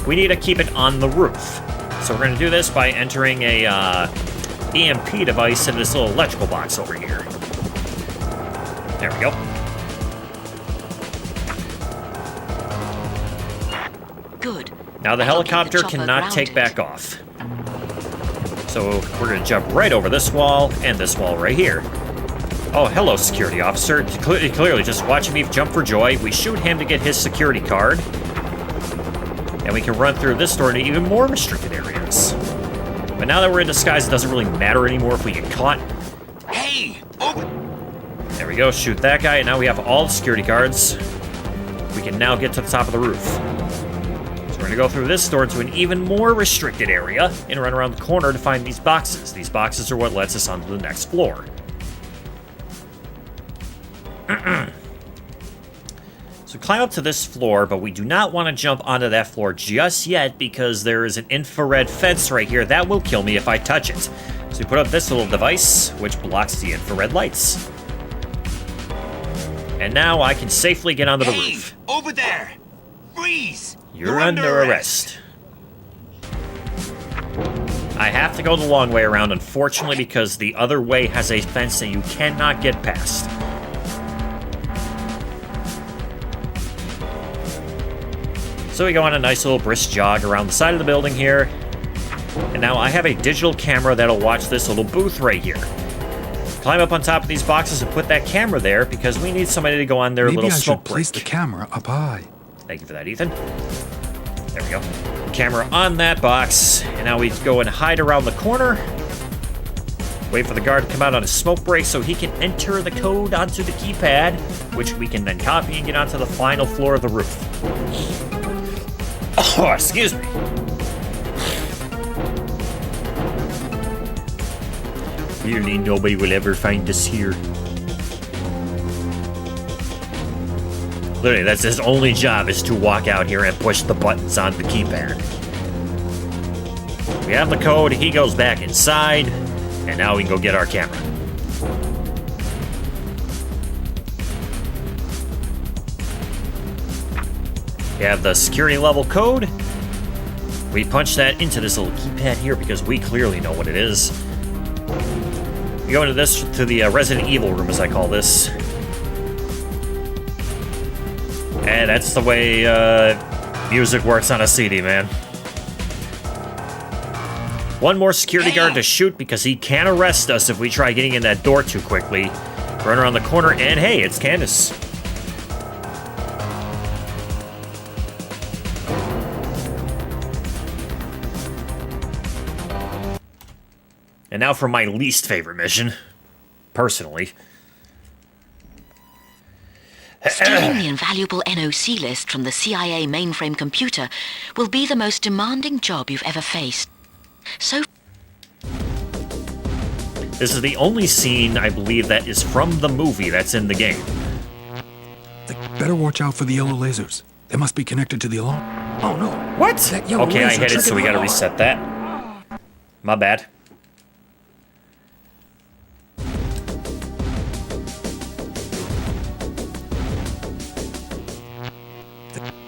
[SPEAKER 1] we need to keep it on the roof. So we're going to do this by entering a EMP device in this little electrical box over here. There we go.
[SPEAKER 10] Good.
[SPEAKER 1] Now the helicopter cannot take back off. So we're going to jump right over this wall and this wall right here. Oh, hello, security officer. Clearly just watching me jump for joy. We shoot him to get his security card. And we can run through this door into even more restricted areas. But now that we're in disguise, it doesn't really matter anymore if we get caught.
[SPEAKER 5] Hey! Over!
[SPEAKER 1] There we go, shoot that guy, and now we have all the security guards. We can now get to the top of the roof. So we're gonna go through this door to an even more restricted area and run around the corner to find these boxes. These boxes are what lets us onto the next floor. So climb up to this floor, but we do not want to jump onto that floor just yet because there is an infrared fence right here that will kill me if I touch it. So we put up this little device, which blocks the infrared lights. And now I can safely get onto the roof.
[SPEAKER 5] Over there! Freeze!
[SPEAKER 1] You're under arrest. I have to go the long way around, unfortunately, because the other way has a fence that you cannot get past. So we go on a nice little brisk jog around the side of the building here. And now I have a digital camera that'll watch this little booth right here. Climb up on top of these boxes and put that camera there because we need somebody to go on their little smoke break.
[SPEAKER 4] Maybe I should place the camera up high.
[SPEAKER 1] Thank you for that, Ethan. There we go. Camera on that box. And now we go and hide around the corner. Wait for the guard to come out on a smoke break so he can enter the code onto the keypad, which we can then copy and get onto the final floor of the roof. Oh, excuse me. Clearly nobody will ever find us here. Literally, that's his only job, is to walk out here and push the buttons on the keypad. We have the code, he goes back inside, and now we can go get our camera. We have the security level code. We punch that into this little keypad here because we clearly know what it is. We go into this, to the Resident Evil room, as I call this. And that's the way music works on a CD, man. One more security guard to shoot because he can arrest us if we try getting in that door too quickly. Run around the corner, and hey, it's Candace. And now for my least favorite mission, personally.
[SPEAKER 10] Stealing the invaluable NOC list from the CIA mainframe computer will be the most demanding job you've ever faced. So...
[SPEAKER 1] This is the only scene, I believe, that is from the movie that's in the game.
[SPEAKER 4] Better watch out for the yellow lasers. They must be connected to the alarm.
[SPEAKER 9] Oh no.
[SPEAKER 1] What?
[SPEAKER 9] That yellow
[SPEAKER 1] Okay, I
[SPEAKER 9] laser
[SPEAKER 1] hit it, so we gotta
[SPEAKER 9] triggered the
[SPEAKER 1] reset that. My bad.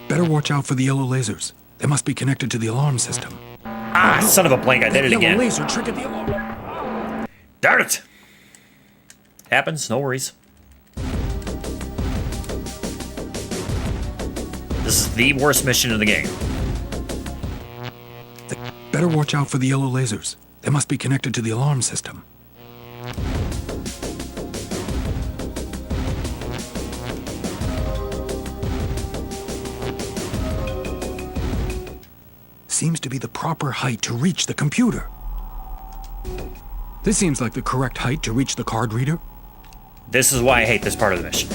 [SPEAKER 4] Better watch out for the yellow lasers. They must be connected to the alarm system.
[SPEAKER 1] Ah, son of a blank, I did it
[SPEAKER 9] yellow
[SPEAKER 1] again.
[SPEAKER 9] laser triggered the alarm.
[SPEAKER 1] Darn it! Happens, no worries. This is the worst mission in the game.
[SPEAKER 4] Better watch out for the yellow lasers. They must be connected to the alarm system. seems to be the proper height to reach the computer. This seems like the correct height to reach the card reader.
[SPEAKER 1] This is why I hate this part of the mission.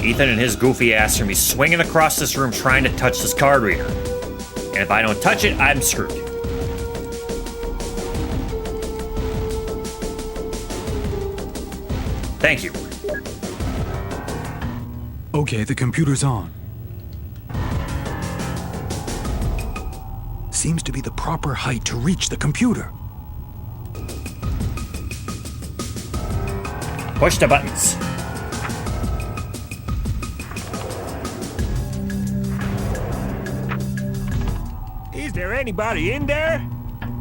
[SPEAKER 1] Ethan and his goofy ass are gonna be swinging across this room trying to touch this card reader. And if I don't touch it, I'm screwed. Thank you.
[SPEAKER 4] Okay, the computer's on. Seems to be the proper height to reach the computer.
[SPEAKER 1] Push the buttons.
[SPEAKER 8] Is there anybody in there?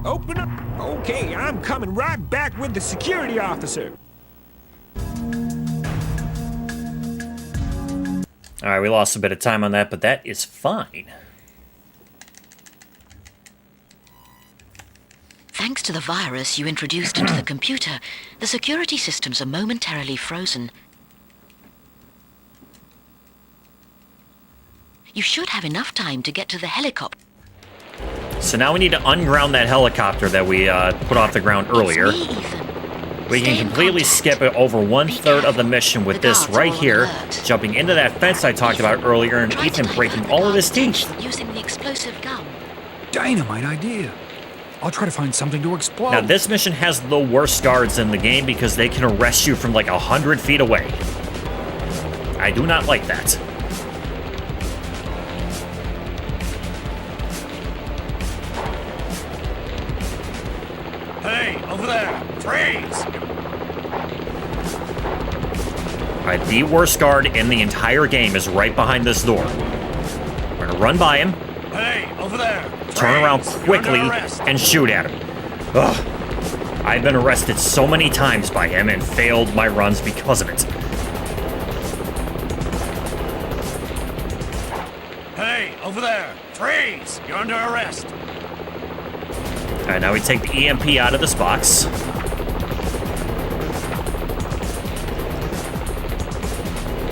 [SPEAKER 8] Open up. Okay, I'm coming right back with the security officer.
[SPEAKER 1] Alright, we lost a bit of time on that, but that is fine.
[SPEAKER 10] Thanks to the virus you introduced into the computer, the security systems are momentarily frozen. You should have enough time to get to the helicopter.
[SPEAKER 1] So now we need to unground that helicopter that we put off the ground earlier.
[SPEAKER 10] It's me, Ethan.
[SPEAKER 1] We can completely skip it over 1/3 of the mission with this right here, jumping into that fence I talked about earlier, and Ethan breaking all of his teeth.
[SPEAKER 10] Using the explosive gun.
[SPEAKER 4] Dynamite idea. I'll try to find something to explode.
[SPEAKER 1] Now this mission has the worst guards in the game because they can arrest you from like 100 feet away. I do not like that.
[SPEAKER 8] Hey, over there. Freeze!
[SPEAKER 1] Alright, the worst guard in the entire game is right behind this door. We're gonna run by him,
[SPEAKER 8] Hey, over there.
[SPEAKER 1] turn around
[SPEAKER 8] Freeze. You're
[SPEAKER 1] quickly,
[SPEAKER 8] under arrest.
[SPEAKER 1] and shoot at him. Ugh. I've been arrested so many times by him and failed my runs because of it.
[SPEAKER 8] Hey, over there. Freeze! You're under arrest.
[SPEAKER 1] Alright, now we take the EMP out of this box.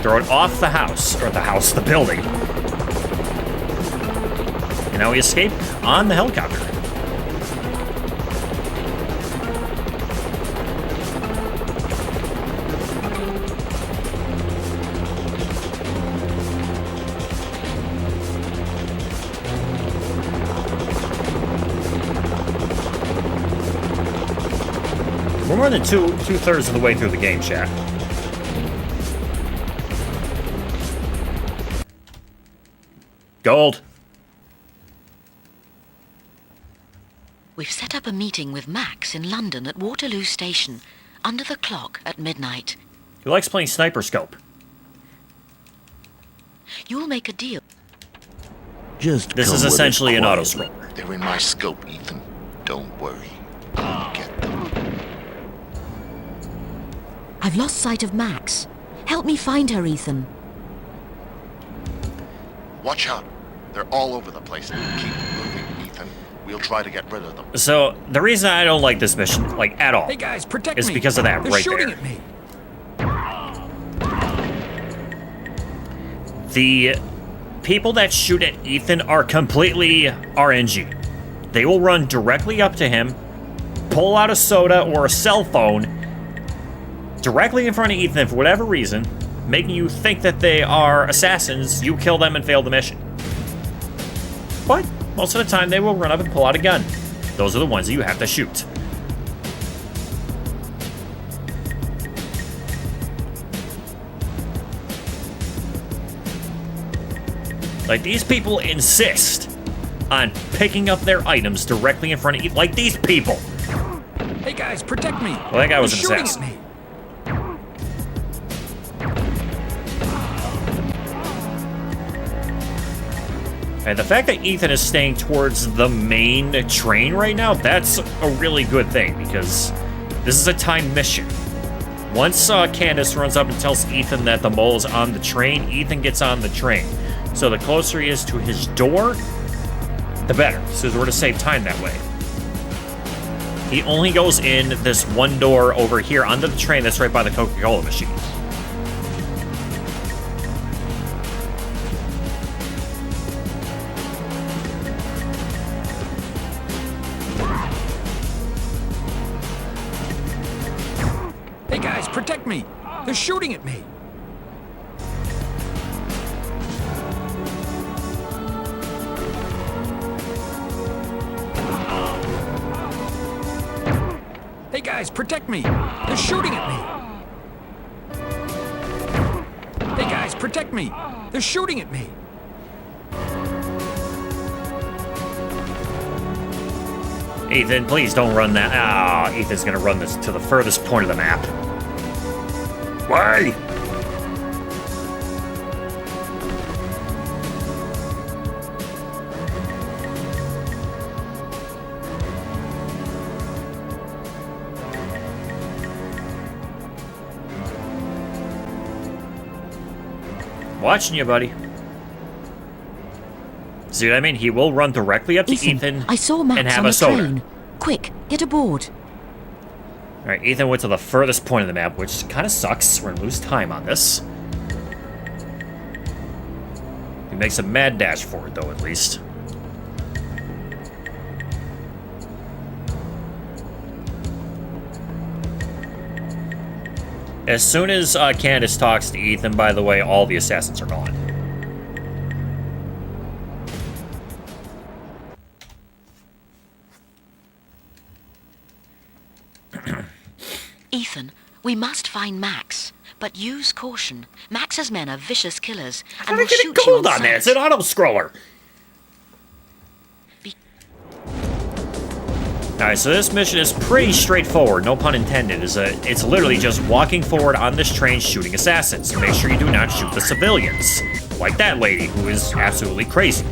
[SPEAKER 1] Throw it off the house, or the building. And now we escape on the helicopter. We're more than two-thirds of the way through the game, chat. Gold.
[SPEAKER 10] We've set up a meeting with Max in London at Waterloo Station, under the clock at midnight.
[SPEAKER 1] He likes playing Sniper Scope.
[SPEAKER 10] You'll make a deal.
[SPEAKER 6] Just
[SPEAKER 1] This
[SPEAKER 6] come
[SPEAKER 1] is
[SPEAKER 6] with us
[SPEAKER 1] essentially an
[SPEAKER 6] quietly.
[SPEAKER 1] auto-scroller.
[SPEAKER 12] They're in my scope, Ethan. Don't worry. I'll get them.
[SPEAKER 10] I've lost sight of Max. Help me find her, Ethan.
[SPEAKER 12] Watch out. They're all over the place. Keep moving, Ethan. We'll try to get rid of them.
[SPEAKER 1] So, the reason I don't like this mission, like, at all,
[SPEAKER 8] Hey guys, protect
[SPEAKER 1] is
[SPEAKER 8] me.
[SPEAKER 1] because of that
[SPEAKER 8] They're
[SPEAKER 1] right
[SPEAKER 8] shooting
[SPEAKER 1] there.
[SPEAKER 8] at me.
[SPEAKER 1] The people that shoot at Ethan are completely RNG. They will run directly up to him, pull out a soda or a cell phone, directly in front of Ethan for whatever reason, making you think that they are assassins. You kill them and fail the mission. But most of the time they will run up and pull out a gun. Those are the ones that you have to shoot. Like, these people insist on picking up their items directly in front of you. Like, these people.
[SPEAKER 8] Hey guys, protect me.
[SPEAKER 1] Well, that guy was an
[SPEAKER 8] They're shooting
[SPEAKER 1] assassin.
[SPEAKER 8] at me.
[SPEAKER 1] And the fact that Ethan is staying towards the main train right now, that's a really good thing, because this is a timed mission. Once Candace runs up and tells Ethan that the mole is on the train, Ethan gets on the train. So the closer he is to his door, the better. So we're to save time that way. He only goes in this one door over here under the train that's right by the Coca-Cola machine.
[SPEAKER 4] guys, protect me! They're shooting at me! Hey guys, protect me! They're shooting at me! Hey guys, protect me! They're shooting at me!
[SPEAKER 1] Ethan, please don't run that. Ah, Ethan's gonna run this to the furthest point of the map. Why? Watching you, buddy. See what I mean? He will run directly up to Ethan
[SPEAKER 10] I saw Max
[SPEAKER 1] and have
[SPEAKER 10] on
[SPEAKER 1] a
[SPEAKER 10] the
[SPEAKER 1] soda.
[SPEAKER 10] train. Quick, get aboard.
[SPEAKER 1] Alright, Ethan went to the furthest point of the map, which kind of sucks. We're gonna lose time on this. He makes a mad dash for it, though, at least. As soon as Candace talks to Ethan, by the way, all the assassins are gone.
[SPEAKER 10] Ethan, we must find Max, but use caution. Max's men are vicious killers and
[SPEAKER 1] How
[SPEAKER 10] will
[SPEAKER 1] did I get
[SPEAKER 10] shoot
[SPEAKER 1] a
[SPEAKER 10] you
[SPEAKER 1] gold
[SPEAKER 10] on
[SPEAKER 1] on there?
[SPEAKER 10] sight.
[SPEAKER 1] It's an auto-scroller. Alright, so this mission is pretty straightforward, no pun intended. It's literally just walking forward on this train shooting assassins. Make sure you do not shoot the civilians. Like that lady, who is absolutely crazy.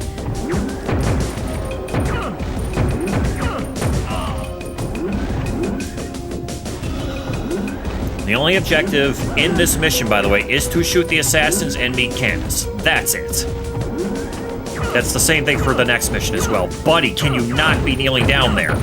[SPEAKER 1] The only objective in this mission, by the way, is to shoot the assassins and meet Candace. That's it. That's the same thing for the next mission as well. Buddy, can you not be kneeling down there?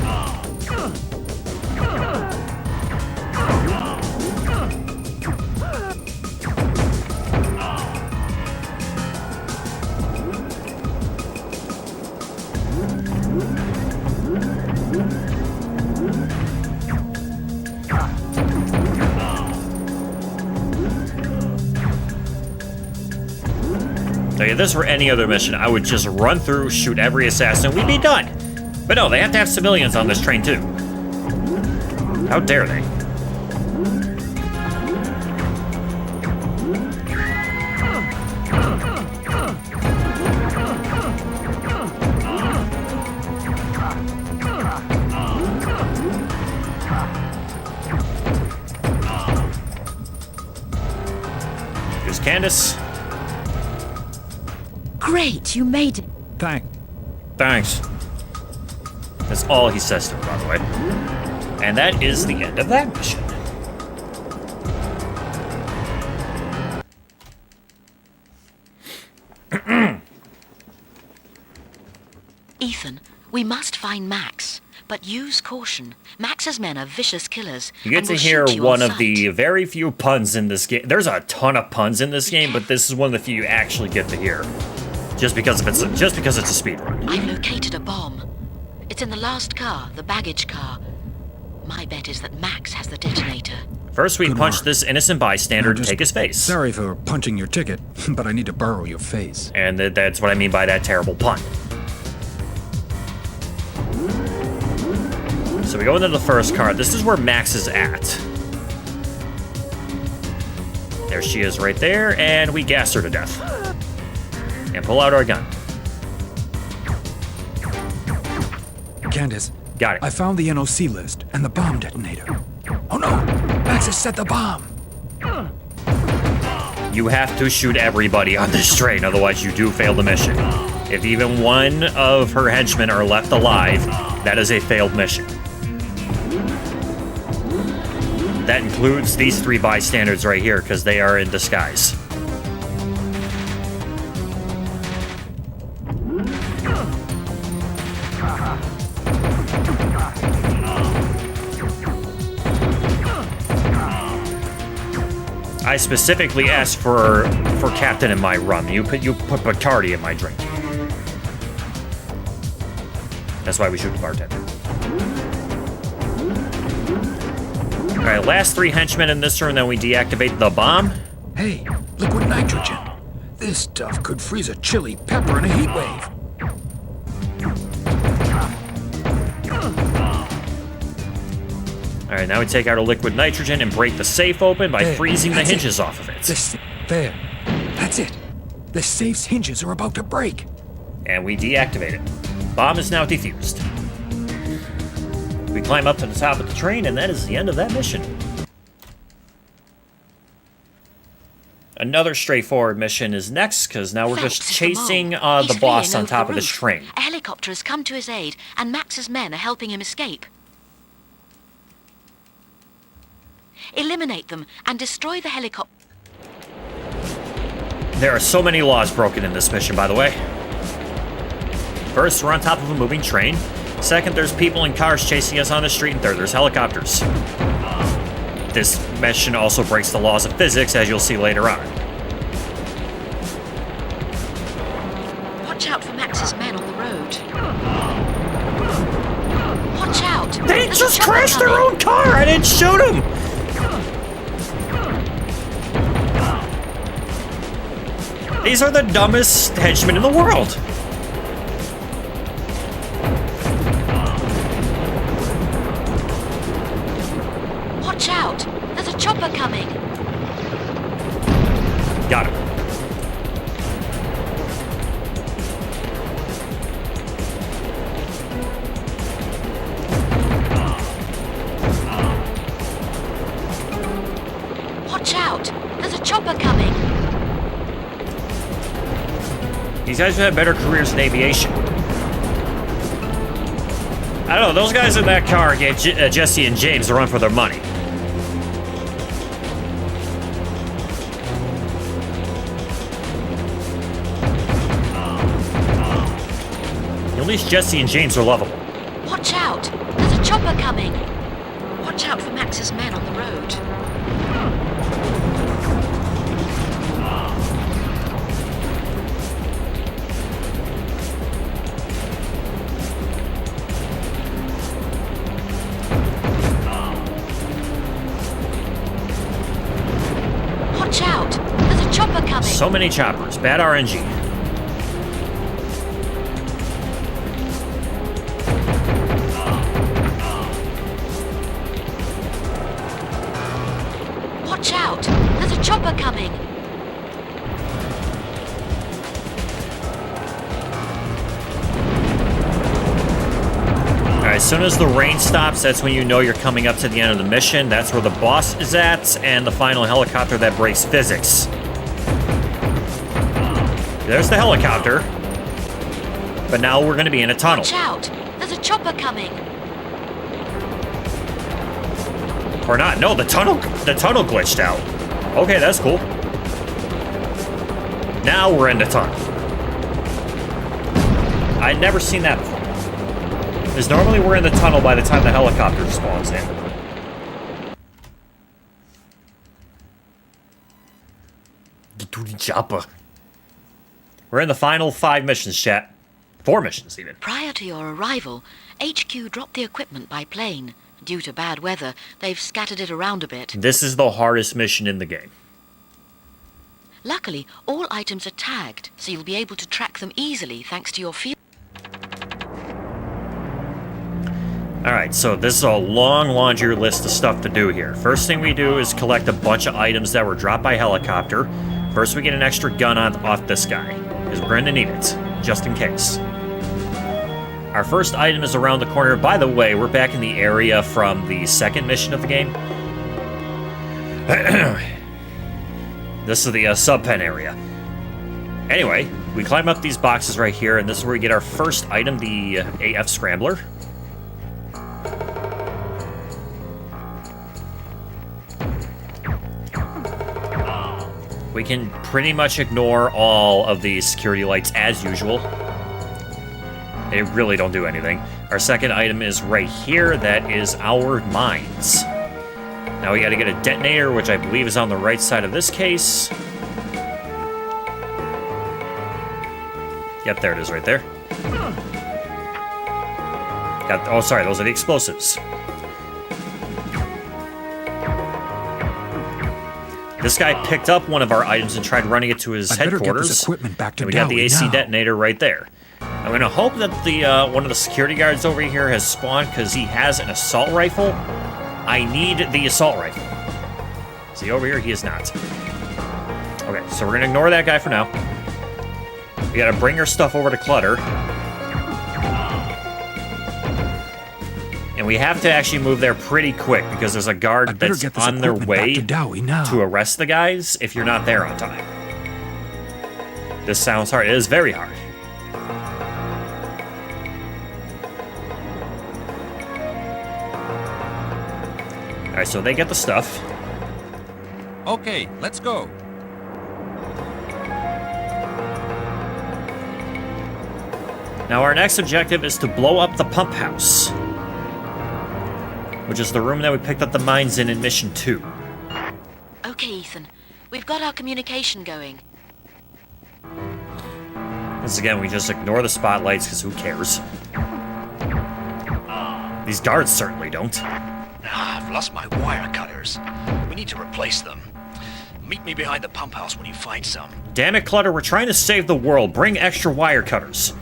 [SPEAKER 1] Now, if this were any other mission, I would just run through, shoot every assassin, we'd be done. But no, they have to have civilians on this train too. How dare they? Here's Candace.
[SPEAKER 10] Great, you made it.
[SPEAKER 1] Thanks. That's all he says to her, by the way. And that is the end of that mission.
[SPEAKER 10] Ethan, we must find Max, but use caution. Max's men are vicious killers.
[SPEAKER 1] You get
[SPEAKER 10] and
[SPEAKER 1] to
[SPEAKER 10] will
[SPEAKER 1] hear
[SPEAKER 10] shoot you
[SPEAKER 1] one
[SPEAKER 10] on
[SPEAKER 1] of the very few puns in this game. There's a ton of puns in this game, but this is one of the few you actually get to hear. Just because it's a speedrun.
[SPEAKER 10] I've located a bomb. It's in the last car, the baggage car. My bet is that Max has the detonator.
[SPEAKER 1] First, we
[SPEAKER 4] Good
[SPEAKER 1] punch
[SPEAKER 4] work.
[SPEAKER 1] this innocent bystander
[SPEAKER 4] Now
[SPEAKER 1] to
[SPEAKER 4] just-
[SPEAKER 1] take his face.
[SPEAKER 4] Sorry for punching your ticket, but I need to borrow your face.
[SPEAKER 1] And that's what I mean by that terrible pun. So we go into the first car. This is where Max is at. There she is right there, and we gas her to death. And pull out our gun.
[SPEAKER 4] Candace.
[SPEAKER 1] Got it.
[SPEAKER 4] I found the NOC list and the bomb detonator. Oh no! Max has set the bomb!
[SPEAKER 1] You have to shoot everybody on this train, otherwise you do fail the mission. If even one of her henchmen are left alive, that is a failed mission. That includes these three bystanders right here, because they are in disguise. I specifically asked for Captain in my rum. You put Bacardi in my drink. That's why we shoot the bartender. All Alright, last 3 henchmen in this room, then we deactivate the bomb.
[SPEAKER 4] Hey, liquid nitrogen. This stuff could freeze a chili pepper in a heat wave.
[SPEAKER 1] Alright, now we take out a liquid nitrogen and break the safe open by freezing the hinges off of it.
[SPEAKER 4] There. That's it. The safe's hinges are about to break.
[SPEAKER 1] And we deactivate it. Bomb is now defused. We climb up to the top of the train, and that is the end of that mission. Another straightforward mission is next, because now we're just chasing the boss on top of this train.
[SPEAKER 10] A helicopter has come to his aid, and Max's men are helping him escape. Eliminate them and destroy the helicopter.
[SPEAKER 1] There are so many laws broken in this mission, by the way. First, we're on top of a moving train. Second, there's people in cars chasing us on the street. And third, there's helicopters. This mission also breaks the laws of physics, as you'll see later on.
[SPEAKER 10] Watch out for Max's men on the road. Watch out!
[SPEAKER 1] They just crashed their own car! I didn't shoot them! These are the dumbest henchmen in the world.
[SPEAKER 10] Watch out! There's a chopper coming.
[SPEAKER 1] Got him.
[SPEAKER 10] Watch out! There's a chopper coming.
[SPEAKER 1] These guys have had better careers in aviation. I don't know, those guys in that car get Jesse and James a run for their money. At least Jesse and James are lovable.
[SPEAKER 10] Watch out! There's a chopper coming. Watch out for Max's men on the road. Watch out! There's a chopper coming.
[SPEAKER 1] So many choppers. Bad RNG.
[SPEAKER 10] Watch out! There's a chopper coming.
[SPEAKER 1] Alright, as soon as the rain stops, that's when you know you're coming up to the end of the mission. That's where the boss is at, and the final helicopter that breaks physics. There's the helicopter. But now we're going to be in a tunnel.
[SPEAKER 10] Watch out! There's a chopper coming.
[SPEAKER 1] Or not. No, the tunnel glitched out. Okay, that's cool. Now we're in the tunnel. I'd never seen that before. Because normally we're in the tunnel by the time the helicopter spawns in. Chopper. We're in the final 5 missions, chat. 4 missions, even.
[SPEAKER 10] Prior to your arrival, HQ dropped the equipment by plane. Due to bad weather, they've scattered it around a bit.
[SPEAKER 1] This is the hardest mission in the game.
[SPEAKER 10] Luckily, all items are tagged, so you'll be able to track them easily thanks to your field.
[SPEAKER 1] Alright, so this is a long laundry list of stuff to do here. First thing we do is collect a bunch of items that were dropped by helicopter. First we get an extra gun off this guy, because we're going to need it, just in case. Our first item is around the corner. By the way, we're back in the area from the second mission of the game. This is the sub-pen area. Anyway, we climb up these boxes right here, and this is where we get our first item, the AF Scrambler. We can pretty much ignore all of these security lights as usual. They really don't do anything. Our second item is right here. That is our mines. Now we gotta get a detonator, which I believe is on the right side of this case. Yep, there it is right there. Oh, sorry, those are the explosives. This guy picked up one of our items and tried running it to his
[SPEAKER 4] I better get
[SPEAKER 1] headquarters.
[SPEAKER 4] this equipment back to
[SPEAKER 1] and we got the
[SPEAKER 4] Dowie
[SPEAKER 1] AC
[SPEAKER 4] now.
[SPEAKER 1] detonator right there. I'm going to hope that the one of the security guards over here has spawned because he has an assault rifle. I need the assault rifle. Is he over here? He is not. Okay, so we're going to ignore that guy for now. We got to bring our stuff over to Clutter. And we have to actually move there pretty quick because there's a guard that's on their way to arrest the guys if you're not there on time. This sounds hard. It is very hard. Alright, so they get the stuff.
[SPEAKER 7] Okay, let's go.
[SPEAKER 1] Now our next objective is to blow up the pump house, which is the room that we picked up the mines in Mission 2.
[SPEAKER 10] Okay, Ethan. We've got our communication going.
[SPEAKER 1] Once again, we just ignore the spotlights because who cares? These guards certainly don't.
[SPEAKER 5] I've lost my wire cutters. We need to replace them. Meet me behind the pump house when you find some.
[SPEAKER 1] Damn it, Clutter, we're trying to save the world. Bring extra wire cutters.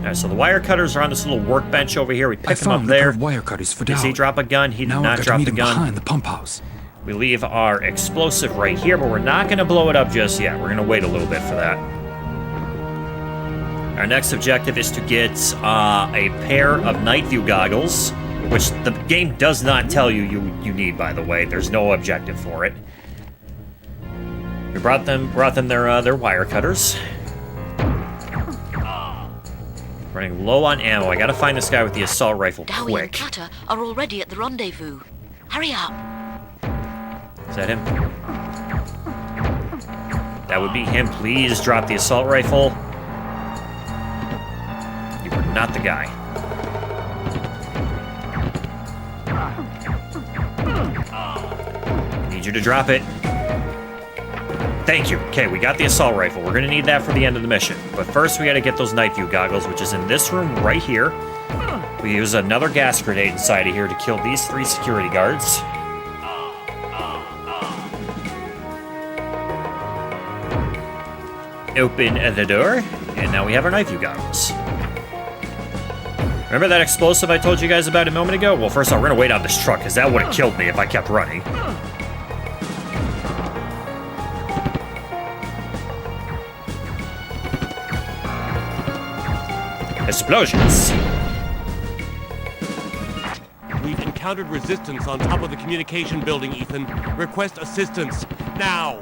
[SPEAKER 1] Alright, so the wire cutters are on this little workbench over here. We pick them up there.
[SPEAKER 4] Wire cutters for
[SPEAKER 1] Does he drop a gun? He did not drop the gun.
[SPEAKER 4] Behind the pump house.
[SPEAKER 1] We leave our explosive right here, but we're not going to blow it up just yet. We're going to wait a little bit for that. Our next objective is to get a pair of night view goggles, which the game does not tell you you need, by the way. There's no objective for it. We brought them their wire cutters. Running low on ammo. I gotta find this guy with the assault rifle
[SPEAKER 10] Dowie
[SPEAKER 1] quick.
[SPEAKER 10] and Clutter are already at the rendezvous. Hurry up.
[SPEAKER 1] Is that him? That would be him. Please drop the assault rifle. You are not the guy. I need you to drop it. Thank you. Okay, we got the assault rifle. We're gonna need that for the end of the mission. But first we gotta get those night view goggles, which is in this room right here. We use another gas grenade inside of here to kill these 3 security guards. Open the door, and now we have our night view goggles. Remember that explosive I told you guys about a moment ago? Well, first off, we're gonna wait on this truck, because that would have killed me if I kept running. Explosions.
[SPEAKER 6] We've encountered resistance on top of the communication building, Ethan. Request assistance, now!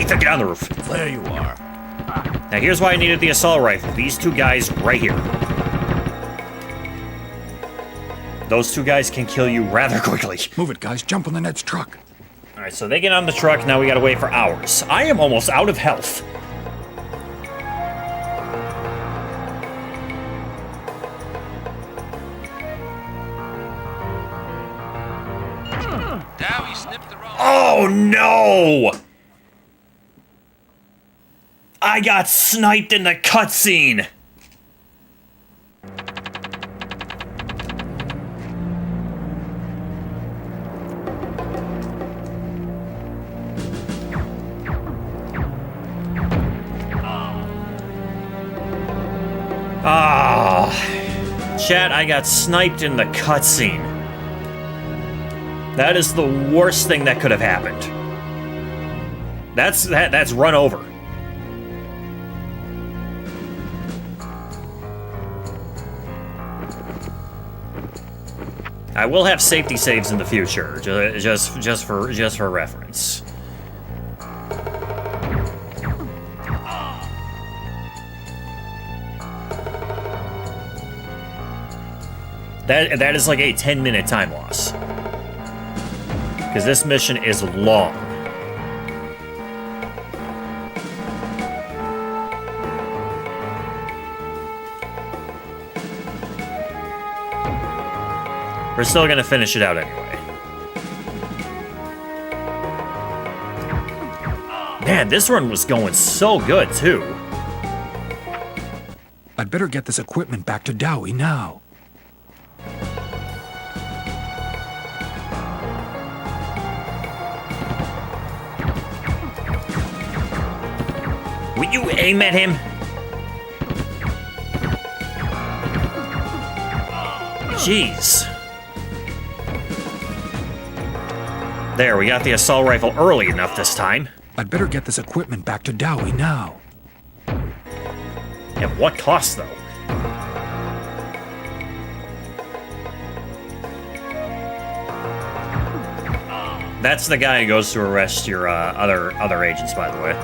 [SPEAKER 1] Ethan, get on the roof.
[SPEAKER 5] There you are.
[SPEAKER 1] Now here's why I needed the assault rifle. These 2 guys right here. Those 2 guys can kill you rather quickly.
[SPEAKER 4] Move it, guys. Jump on the next truck.
[SPEAKER 1] Alright, so they get on the truck. Now we gotta wait for hours. I am almost out of health.
[SPEAKER 2] Dowie snipped the wrong.
[SPEAKER 1] Oh no! I got sniped in the cutscene! Ah, chat, I got sniped in the cutscene. That is the worst thing that could have happened. That's run over. I will have safety saves in the future, just for reference. That is like a 10-minute time loss. Because this mission is long. We're still gonna finish it out anyway. Man, this run was going so good, too.
[SPEAKER 4] I'd better get this equipment back to Dowie now.
[SPEAKER 1] Will you aim at him? Jeez. There, we got the assault rifle early enough this time.
[SPEAKER 4] I'd better get this equipment back to Dowie now.
[SPEAKER 1] At what cost, though? That's the guy who goes to arrest your other agents, by the way.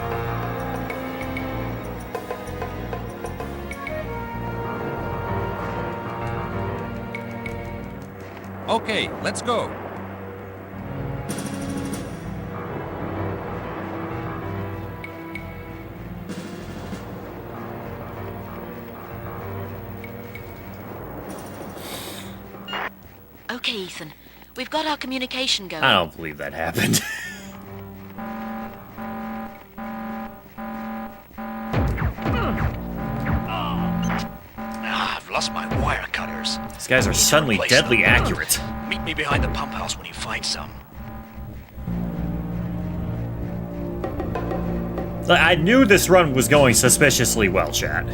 [SPEAKER 7] Okay, let's go.
[SPEAKER 10] Okay, Ethan. We've got our communication going.
[SPEAKER 1] I don't believe that happened.
[SPEAKER 5] I've lost my wire cutters.
[SPEAKER 1] These guys are suddenly deadly accurate.
[SPEAKER 5] Meet me behind the pump house when you find some.
[SPEAKER 1] I knew this run was going suspiciously well, chat.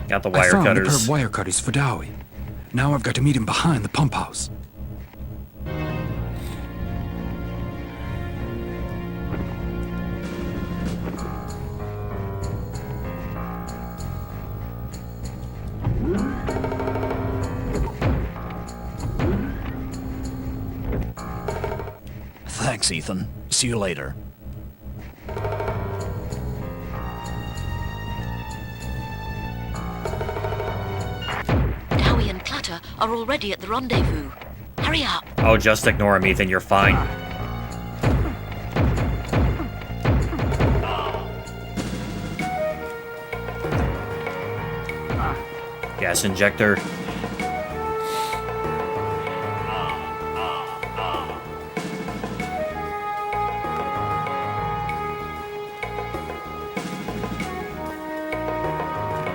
[SPEAKER 1] Got the wire
[SPEAKER 4] I found
[SPEAKER 1] cutters.
[SPEAKER 4] a pair of wire cutters for Dowie. Now I've got to meet him behind the pump house.
[SPEAKER 5] Thanks, Ethan. See you later.
[SPEAKER 10] Dowie and Clutter are already at the rendezvous. Hurry up.
[SPEAKER 1] Oh, just ignore him, Ethan. You're fine. Gas injector.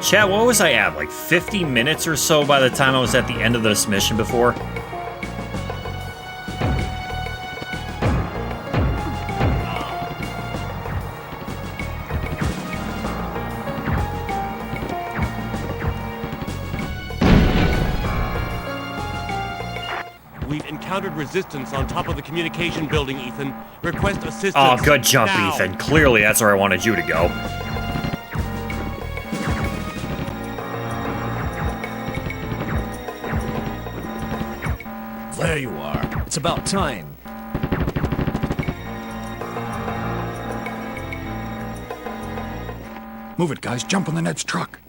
[SPEAKER 1] Chat, what was I at? Like 50 minutes or so by the time I was at the end of this mission before?
[SPEAKER 6] We've encountered resistance on top of the communication building, Ethan. Request assistance.
[SPEAKER 1] Oh, good jump,
[SPEAKER 6] now.
[SPEAKER 1] Ethan. Clearly that's where I wanted you to go.
[SPEAKER 13] There you are. It's about time.
[SPEAKER 4] Move it, guys. Jump on the next truck.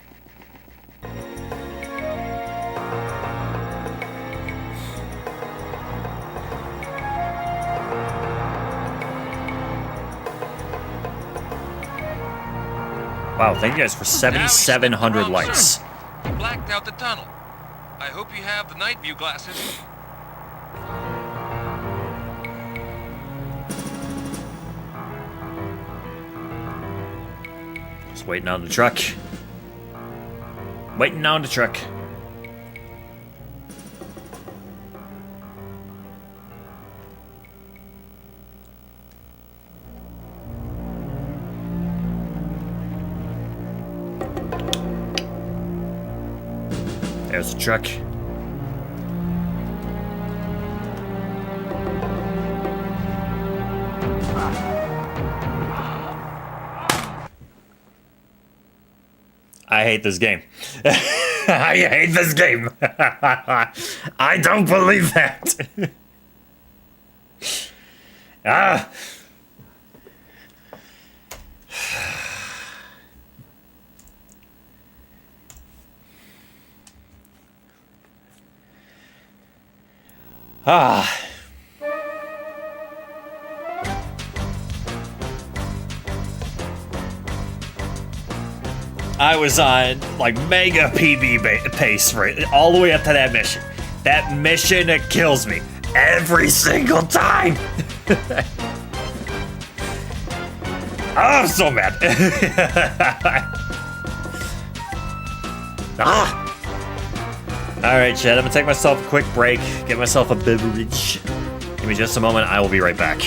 [SPEAKER 1] Wow, thank you guys for 7,700 likes.
[SPEAKER 3] Blacked out the tunnel. I hope you have the night view glasses.
[SPEAKER 1] Just waiting on the truck. Waiting on the truck. There's the truck. I hate this game. I hate this game. I don't believe that. Ah. Ah. I was on like mega PB pace for it, all the way up to that mission. That mission, it kills me every single time. Oh, I'm so mad. All right, Chad, I'm gonna take myself a quick break, get myself a beverage. Give me just a moment, I will be right back.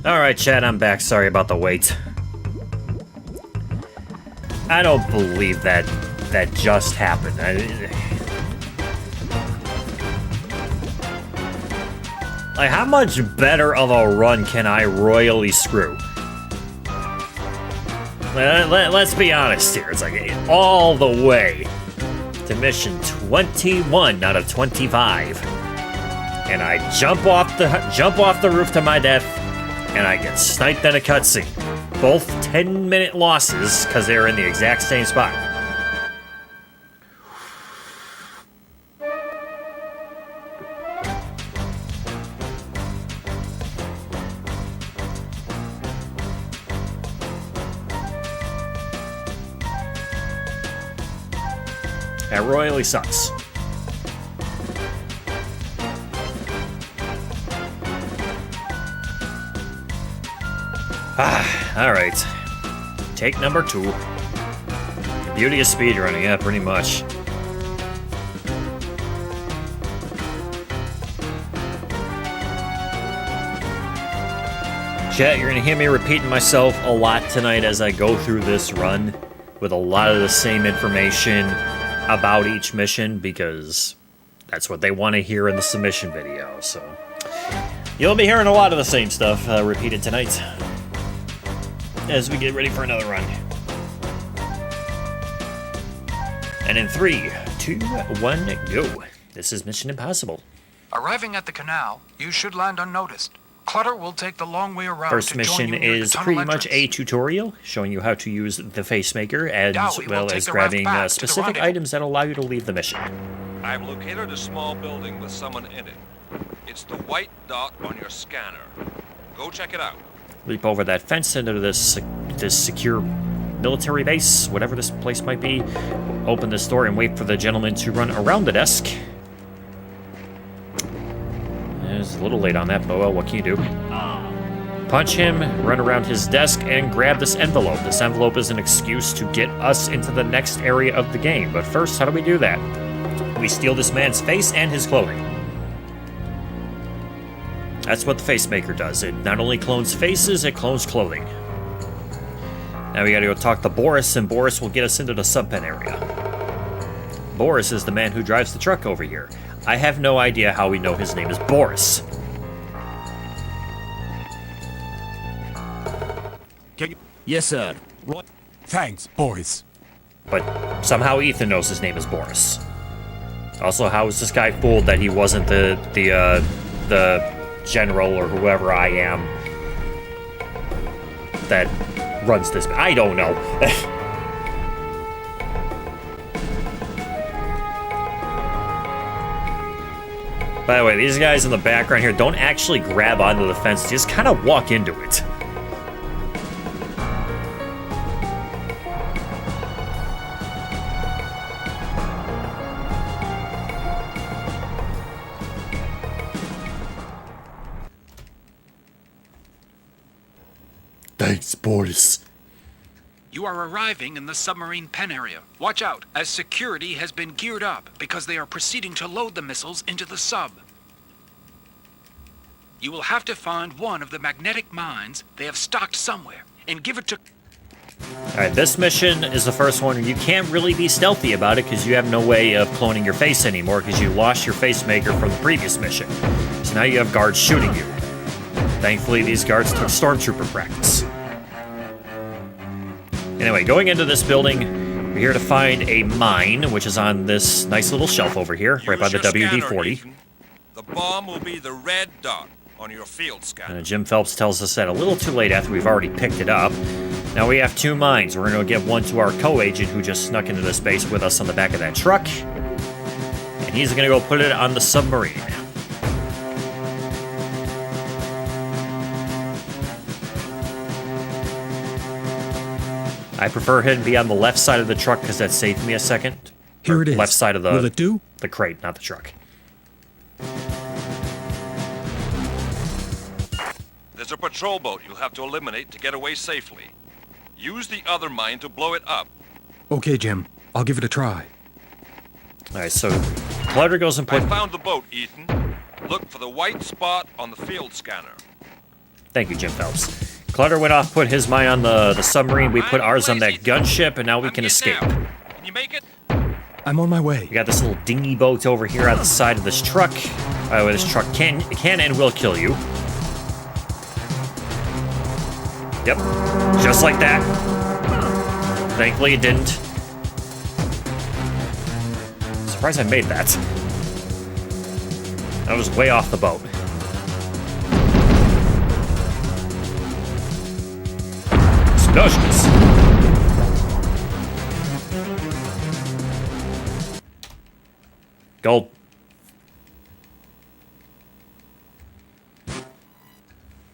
[SPEAKER 1] Alright, Chad, I'm back. Sorry about the wait. I don't believe that just happened. Like, how much better of a run can I royally screw? Let's be honest here. It's like all the way to mission 21 out of 25. And I jump off the roof to my death, and I get sniped in a cutscene. Both 10-minute losses because they were in the exact same spot. That royally sucks. Alright. Take number 2. The beauty of speedrunning, yeah, pretty much. Chat, you're gonna hear me repeating myself a lot tonight as I go through this run with a lot of the same information about each mission, because that's what they want to hear in the submission video, so you'll be hearing a lot of the same stuff repeated tonight as we get ready for another run. And in 3, 2, 1, go. This is Mission Impossible.
[SPEAKER 2] Arriving at the canal, you should land unnoticed. Clutter will take the long way around.
[SPEAKER 1] First
[SPEAKER 2] to
[SPEAKER 1] mission
[SPEAKER 2] join you near
[SPEAKER 1] is
[SPEAKER 2] the
[SPEAKER 1] pretty
[SPEAKER 2] tunnel
[SPEAKER 1] much
[SPEAKER 2] entrance.
[SPEAKER 1] a tutorial showing you how to use the facemaker, as
[SPEAKER 2] Now we will
[SPEAKER 1] well
[SPEAKER 2] take
[SPEAKER 1] as
[SPEAKER 2] the raft
[SPEAKER 1] grabbing
[SPEAKER 2] back to the
[SPEAKER 1] specific
[SPEAKER 2] rendezvous.
[SPEAKER 1] items that allow you to leave the mission.
[SPEAKER 3] I've located a small building with someone in it. It's the white dot on your scanner. Go check it out.
[SPEAKER 1] Leap over that fence into this secure military base, whatever this place might be. Open this door and wait for the gentleman to run around the desk. It's a little late on that, but well, what can you do? Punch him, run around his desk, and grab this envelope. This envelope is an excuse to get us into the next area of the game. But first, how do we do that? We steal this man's face and his clothing. That's what the facemaker does. It not only clones faces, it clones clothing. Now we gotta go talk to Boris, and Boris will get us into the subpen area. Boris is the man who drives the truck over here. I have no idea how we know his name is Boris.
[SPEAKER 13] Yes, sir.
[SPEAKER 6] Thanks, Boris.
[SPEAKER 1] But somehow Ethan knows his name is Boris. Also, how is this guy fooled that he wasn't the general or whoever I am that runs this? I don't know. By the way, these guys in the background here don't actually grab onto the fence, just kind of walk into it. Thanks, Boris.
[SPEAKER 2] You are arriving in the submarine pen area. Watch out, as security has been geared up because they are proceeding to load the missiles into the sub. You will have to find one of the magnetic mines they have stocked somewhere and give it to...
[SPEAKER 1] Alright, this mission is the first one. You can't really be stealthy about it because you have no way of cloning your face anymore because you lost your facemaker from the previous mission. So now you have guards shooting you. Thankfully, these guards took stormtrooper practice. Anyway, going into this building, we're here to find a mine, which is on this nice little shelf over here, right by the WD-40.
[SPEAKER 3] The bomb will be the red dot on your field scanner.
[SPEAKER 1] And Jim Phelps tells us that a little too late after we've already picked it up. Now we have 2 mines. We're going to give one to our co-agent who just snuck into this base with us on the back of that truck. And he's going to go put it on the submarine. I prefer him to be on the left side of the truck because that saved me a second.
[SPEAKER 4] Here it is.
[SPEAKER 1] Left side of the...
[SPEAKER 4] Will it do?
[SPEAKER 1] The crate, not the truck.
[SPEAKER 3] There's a patrol boat you'll have to eliminate to get away safely. Use the other mine to blow it up.
[SPEAKER 4] Okay, Jim. I'll give it a try.
[SPEAKER 1] Alright, so Clutter goes and
[SPEAKER 3] I
[SPEAKER 1] put...
[SPEAKER 3] found the boat, Ethan. Look for the white spot on the field scanner.
[SPEAKER 1] Thank you, Jim Phelps. Clutter went off, put his mine on the submarine. We put ours on that gunship, and now we can escape.
[SPEAKER 2] Can you make it?
[SPEAKER 4] I'm on my way.
[SPEAKER 1] We got this little dinghy boat over here on the side of this truck. This truck can and will kill you. Yep, just like that. Thankfully, it didn't. Surprised I made that. I was way off the boat. Explosions. Gold.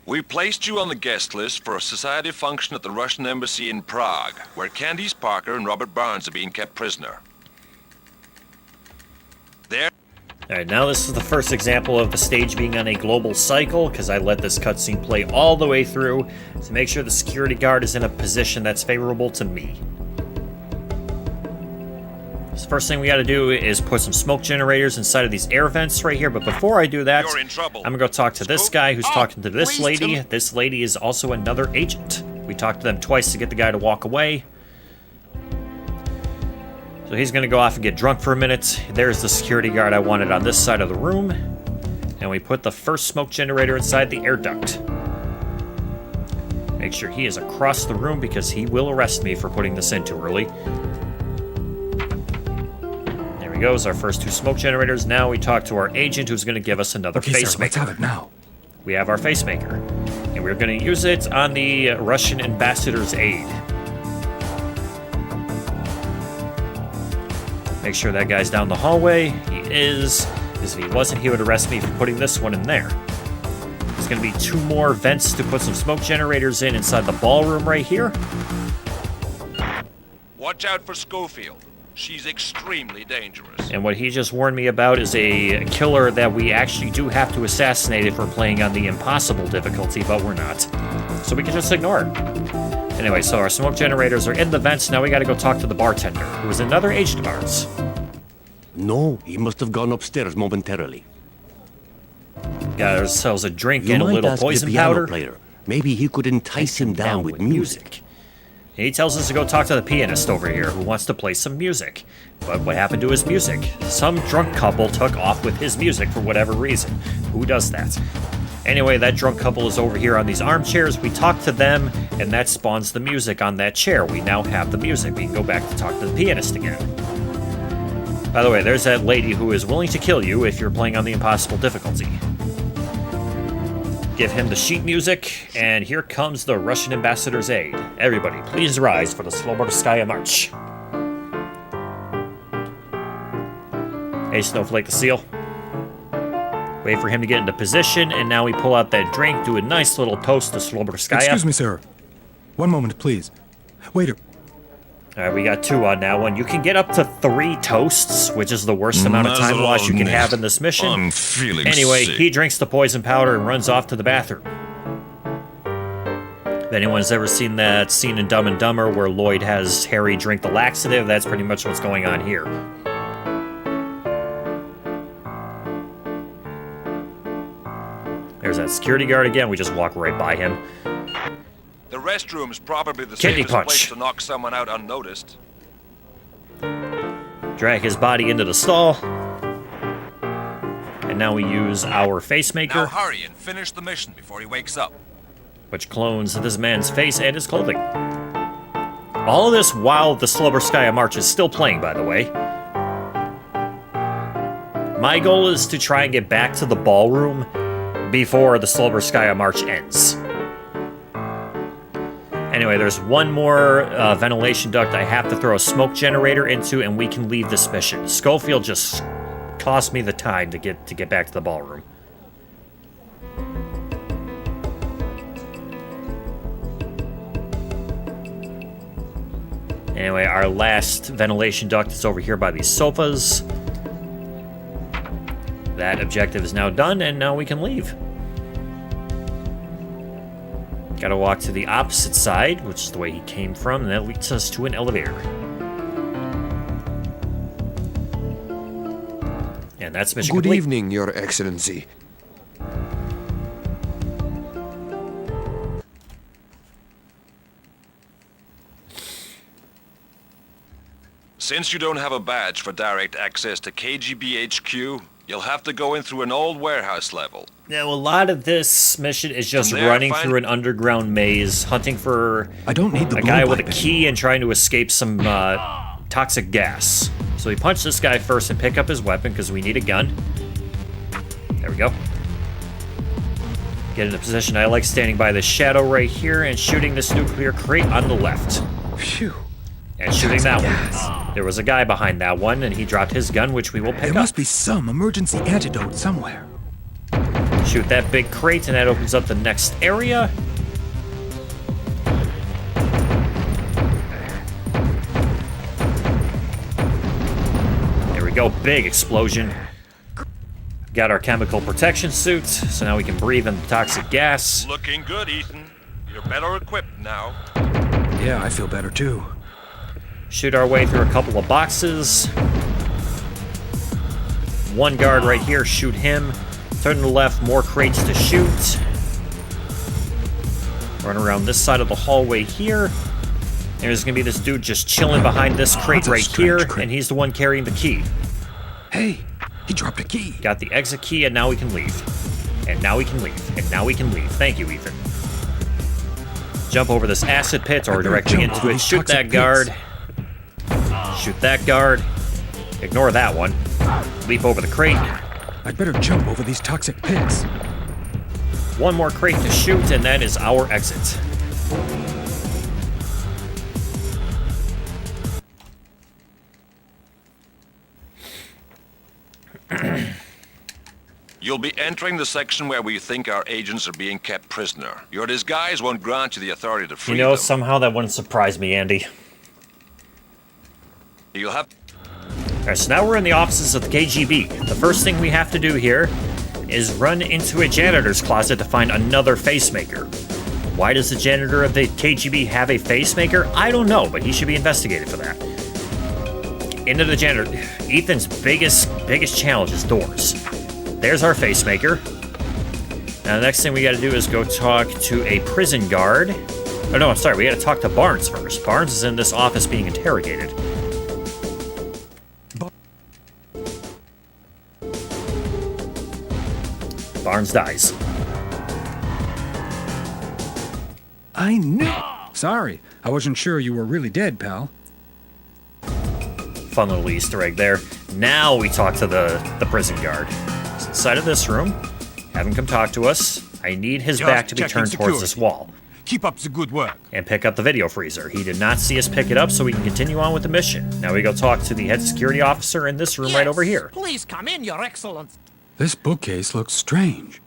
[SPEAKER 3] We placed you on the guest list for a society function at the Russian embassy in Prague, where Candice Parker and Robert Barnes are being kept prisoner. There.
[SPEAKER 1] Alright, now this is the first example of the stage being on a global cycle, because I let this cutscene play all the way through to make sure the security guard is in a position that's favorable to me. So the first thing we gotta do is put some smoke generators inside of these air vents right here, but before I do that,
[SPEAKER 3] You're in trouble.
[SPEAKER 1] I'm gonna go talk to this guy who's talking to this lady. This lady is also another agent. We talked to them twice to get the guy to walk away. So he's gonna go off and get drunk for a minute. There's the security guard I wanted on this side of the room. And we put the first smoke generator inside the air duct. Make sure he is across the room because he will arrest me for putting this in too early. There we go, our first two smoke generators. Now we talk to our agent who's gonna give us another
[SPEAKER 4] Okay,
[SPEAKER 1] facemaker.
[SPEAKER 4] sir, let's have it now.
[SPEAKER 1] We have our facemaker. And we're gonna use it on the Russian ambassador's aide. Make sure that guy's down the hallway. He is. Because if he wasn't, he would arrest me for putting this one in there. There's going to be two more vents to put some smoke generators in inside the ballroom right here.
[SPEAKER 3] Watch out for Schofield. She's extremely dangerous.
[SPEAKER 1] And what he just warned me about is a killer that we actually do have to assassinate if we're playing on the impossible difficulty, but we're not. So we can just ignore it. Anyway, so our smoke generators are in the vents. Now we gotta go talk to the bartender, who is another agent of ours.
[SPEAKER 6] No, he must have gone upstairs momentarily.
[SPEAKER 1] Got ourselves a drink
[SPEAKER 6] You
[SPEAKER 1] and a
[SPEAKER 6] might
[SPEAKER 1] little
[SPEAKER 6] ask
[SPEAKER 1] poison
[SPEAKER 6] the piano
[SPEAKER 1] powder.
[SPEAKER 6] player. Maybe he could entice him down with music.
[SPEAKER 1] He tells us to go talk to the pianist over here who wants to play some music. But what happened to his music? Some drunk couple took off with his music for whatever reason. Who does that? Anyway, that drunk couple is over here on these armchairs. We talk to them, and that spawns the music on that chair. We now have the music. We can go back to talk to the pianist again. By the way, there's that lady who is willing to kill you if you're playing on the impossible difficulty. Give him the sheet music, and here comes the Russian ambassador's aide. Everybody, please rise for the Slobodskaya March. Hey, Snowflake the Seal. Wait for him to get into position, and now we pull out that drink, do a nice little toast to Slobodskaya.
[SPEAKER 4] Excuse me, sir. One moment, please. Waiter.
[SPEAKER 1] Alright, we got two on that one. You can get up to 3 toasts, which is the worst amount of time loss you can have in this mission.
[SPEAKER 3] I'm feeling
[SPEAKER 1] Anyway,
[SPEAKER 3] sick.
[SPEAKER 1] he drinks the poison powder and runs off to the bathroom. If anyone's ever seen that scene in Dumb and Dumber where Lloyd has Harry drink the laxative, that's pretty much what's going on here. There's that security guard again. We just walk right by him.
[SPEAKER 3] The restroom's probably the
[SPEAKER 1] Kidney
[SPEAKER 3] safest
[SPEAKER 1] punch.
[SPEAKER 3] place to knock someone out unnoticed.
[SPEAKER 1] Drag his body into the stall. And now we use our facemaker,
[SPEAKER 7] Now hurry and finish the mission before he wakes up.
[SPEAKER 1] which clones this man's face and his clothing. All of this while the Slobodskaya March is still playing, by the way. My goal is to try and get back to the ballroom before the Slobodskaya March ends. Anyway, there's one more ventilation duct I have to throw a smoke generator into, and we can leave this mission. Schofield just cost me the time to get back to the ballroom. Anyway, our last ventilation duct is over here by these sofas. That objective is now done, and now we can leave. Gotta walk to the opposite side, which is the way he came from, and that leads us to an elevator. And that's mission
[SPEAKER 9] Good
[SPEAKER 1] complete.
[SPEAKER 9] evening, Your Excellency.
[SPEAKER 3] Since you don't have a badge for direct access to KGB HQ, you'll have to go in through an old warehouse level.
[SPEAKER 1] Now, a lot of this mission is just
[SPEAKER 3] From there,
[SPEAKER 1] running
[SPEAKER 3] find-
[SPEAKER 1] through an underground maze, hunting for
[SPEAKER 4] I don't need the
[SPEAKER 1] a guy with a
[SPEAKER 4] blowpipe
[SPEAKER 1] key and trying to escape some toxic gas. So we punch this guy first and pick up his weapon because we need a gun. There we go. Get into position. I like standing by the shadow right here and shooting this nuclear crate on the left.
[SPEAKER 4] Phew.
[SPEAKER 1] And shooting that
[SPEAKER 4] Gas.
[SPEAKER 1] one. There was a guy behind that one, and he dropped his gun, which we will pick
[SPEAKER 4] There
[SPEAKER 1] up.
[SPEAKER 4] must be some emergency antidote somewhere.
[SPEAKER 1] Shoot that big crate, and that opens up the next area. There we go, big explosion. Got our chemical protection suits, so now we can breathe in the toxic gas.
[SPEAKER 3] Looking good, Ethan. You're better equipped now.
[SPEAKER 4] Yeah, I feel better too.
[SPEAKER 1] Shoot our way through a couple of boxes. One guard right here, shoot him. Turn to the left, more crates to shoot. Run around this side of the hallway here. There's gonna be this dude just chilling behind this crate
[SPEAKER 4] That's a
[SPEAKER 1] right
[SPEAKER 4] strange
[SPEAKER 1] here,
[SPEAKER 4] crate.
[SPEAKER 1] and he's the one carrying the key.
[SPEAKER 4] Hey, he dropped a key.
[SPEAKER 1] Got the exit key, and now we can leave. And now we can leave. And now we can leave. Thank you, Ethan. Jump over this acid pit or
[SPEAKER 4] better
[SPEAKER 1] directly
[SPEAKER 4] jump
[SPEAKER 1] into
[SPEAKER 4] over
[SPEAKER 1] it.
[SPEAKER 4] these
[SPEAKER 1] Shoot
[SPEAKER 4] toxic
[SPEAKER 1] that
[SPEAKER 4] pits.
[SPEAKER 1] guard. Shoot that guard. Ignore that one. Leap over the crate.
[SPEAKER 4] I'd better jump over these toxic pits.
[SPEAKER 1] One more crate to shoot, and that is our exit.
[SPEAKER 3] You'll be entering the section where we think our agents are being kept prisoner. Your disguise won't grant you the authority to free
[SPEAKER 1] You know,
[SPEAKER 3] them.
[SPEAKER 1] somehow that wouldn't surprise me, Andy.
[SPEAKER 3] You'll have...
[SPEAKER 1] Alright, so now we're in the offices of the KGB. The first thing we have to do here is run into a janitor's closet to find another facemaker. Why does the janitor of the KGB have a facemaker? I don't know, but he should be investigated for that. Into the janitor. Ethan's biggest challenge is doors. There's our facemaker. Now the next thing we gotta do is go talk to a prison guard. Oh no, I'm sorry, we gotta talk to Barnes first. Barnes is in this office being interrogated. Barnes dies.
[SPEAKER 4] I knew. Sorry, I wasn't sure you were really dead, pal.
[SPEAKER 1] Fun little Easter egg there. Now we talk to the prison guard. He's inside of this room. Have him come talk to us. I need his
[SPEAKER 8] Just
[SPEAKER 1] back to be
[SPEAKER 8] checking
[SPEAKER 1] turned towards
[SPEAKER 8] security.
[SPEAKER 1] this wall.
[SPEAKER 8] Keep up the good work.
[SPEAKER 1] And pick up the video freezer. He did not see us pick it up, so we can continue on with the mission. Now we go talk to the head security officer in this room right over here.
[SPEAKER 13] Please come in, Your Excellency.
[SPEAKER 4] This bookcase looks strange.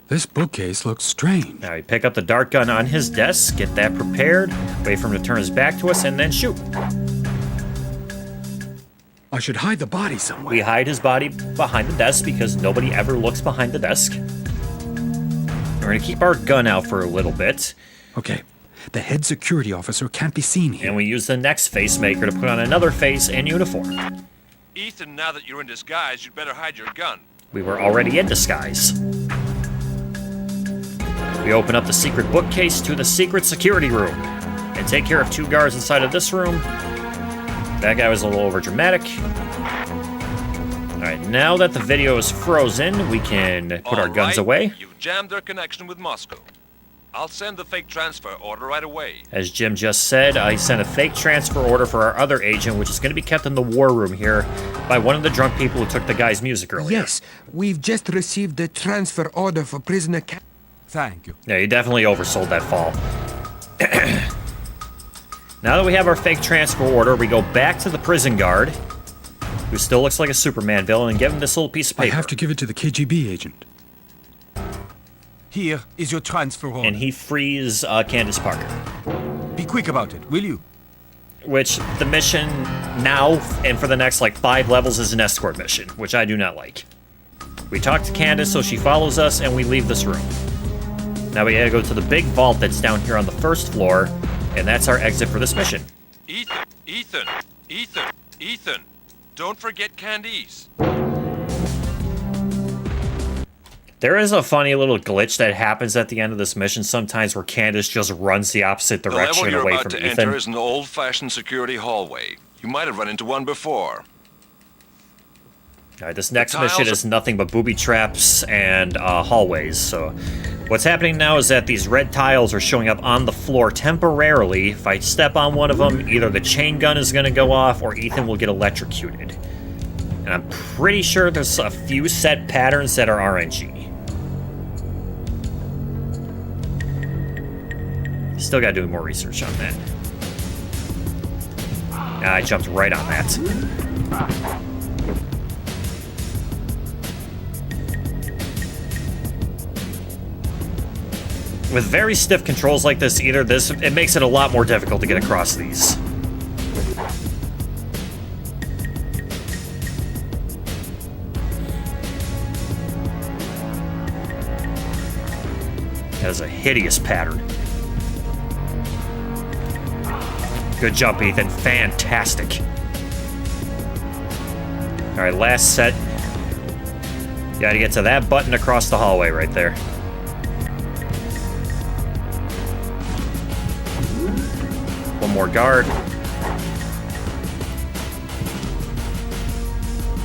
[SPEAKER 4] This bookcase looks strange.
[SPEAKER 1] Now we pick up the dart gun on his desk, get that prepared, wait for him to turn his back to us, and then shoot.
[SPEAKER 4] I should hide the body somewhere.
[SPEAKER 1] We hide his body behind the desk because nobody ever looks behind the desk. We're gonna keep our gun out for a little bit.
[SPEAKER 4] Okay, the head security officer can't be seen here.
[SPEAKER 1] And we use the next facemaker to put on another face and uniform.
[SPEAKER 3] Ethan, now that you're in disguise, you'd better hide your gun.
[SPEAKER 1] We were already in disguise. We open up the secret bookcase to the secret security room and take care of two guards inside of this room. That guy was a little over dramatic. Alright, now that the video is frozen, we can put our guns
[SPEAKER 3] All right,
[SPEAKER 1] away.
[SPEAKER 3] You've jammed their connection with Moscow. I'll send the fake transfer order right away.
[SPEAKER 1] As Jim just said, I sent a fake transfer order for our other agent, which is going to be kept in the war room here by one of the drunk people who took the guy's music earlier.
[SPEAKER 9] Yes, we've just received the transfer order for prisoner.
[SPEAKER 8] Thank you.
[SPEAKER 1] Yeah, he definitely oversold that fall. Now that we have our fake transfer order, we go back to the prison guard, who still looks like a Superman villain, and give him this little piece of
[SPEAKER 4] I
[SPEAKER 1] paper.
[SPEAKER 4] have to give it to the KGB agent.
[SPEAKER 8] Here is your transfer order.
[SPEAKER 1] And he frees Candace Parker.
[SPEAKER 8] Be quick about it, will you?
[SPEAKER 1] Which the mission now and for the next like 5 levels is an escort mission, which I do not like. We talk to Candace so she follows us and we leave this room. Now we gotta go to the big vault that's down here on the first floor, and that's our exit for this mission.
[SPEAKER 3] Ethan, don't forget Candice.
[SPEAKER 1] There is a funny little glitch that happens at the end of this mission sometimes where Candace just runs the opposite
[SPEAKER 3] The
[SPEAKER 1] direction
[SPEAKER 3] level you're
[SPEAKER 1] away
[SPEAKER 3] about
[SPEAKER 1] from
[SPEAKER 3] to
[SPEAKER 1] Ethan.
[SPEAKER 3] enter is an old-fashioned security hallway. You might have run into one before.
[SPEAKER 1] Alright, this next
[SPEAKER 3] The
[SPEAKER 1] mission
[SPEAKER 3] tiles
[SPEAKER 1] is nothing but booby traps and hallways, so... What's happening now is that these red tiles are showing up on the floor temporarily. If I step on one of them, either the chain gun is going to go off or Ethan will get electrocuted. And I'm pretty sure there's a few set patterns that are RNG. Still gotta do more research on that. I jumped right on that. With very stiff controls like this, it makes it a lot more difficult to get across these. That is a hideous pattern. Good jump, Ethan. Fantastic. Alright, last set. Gotta get to that button across the hallway right there. One more guard.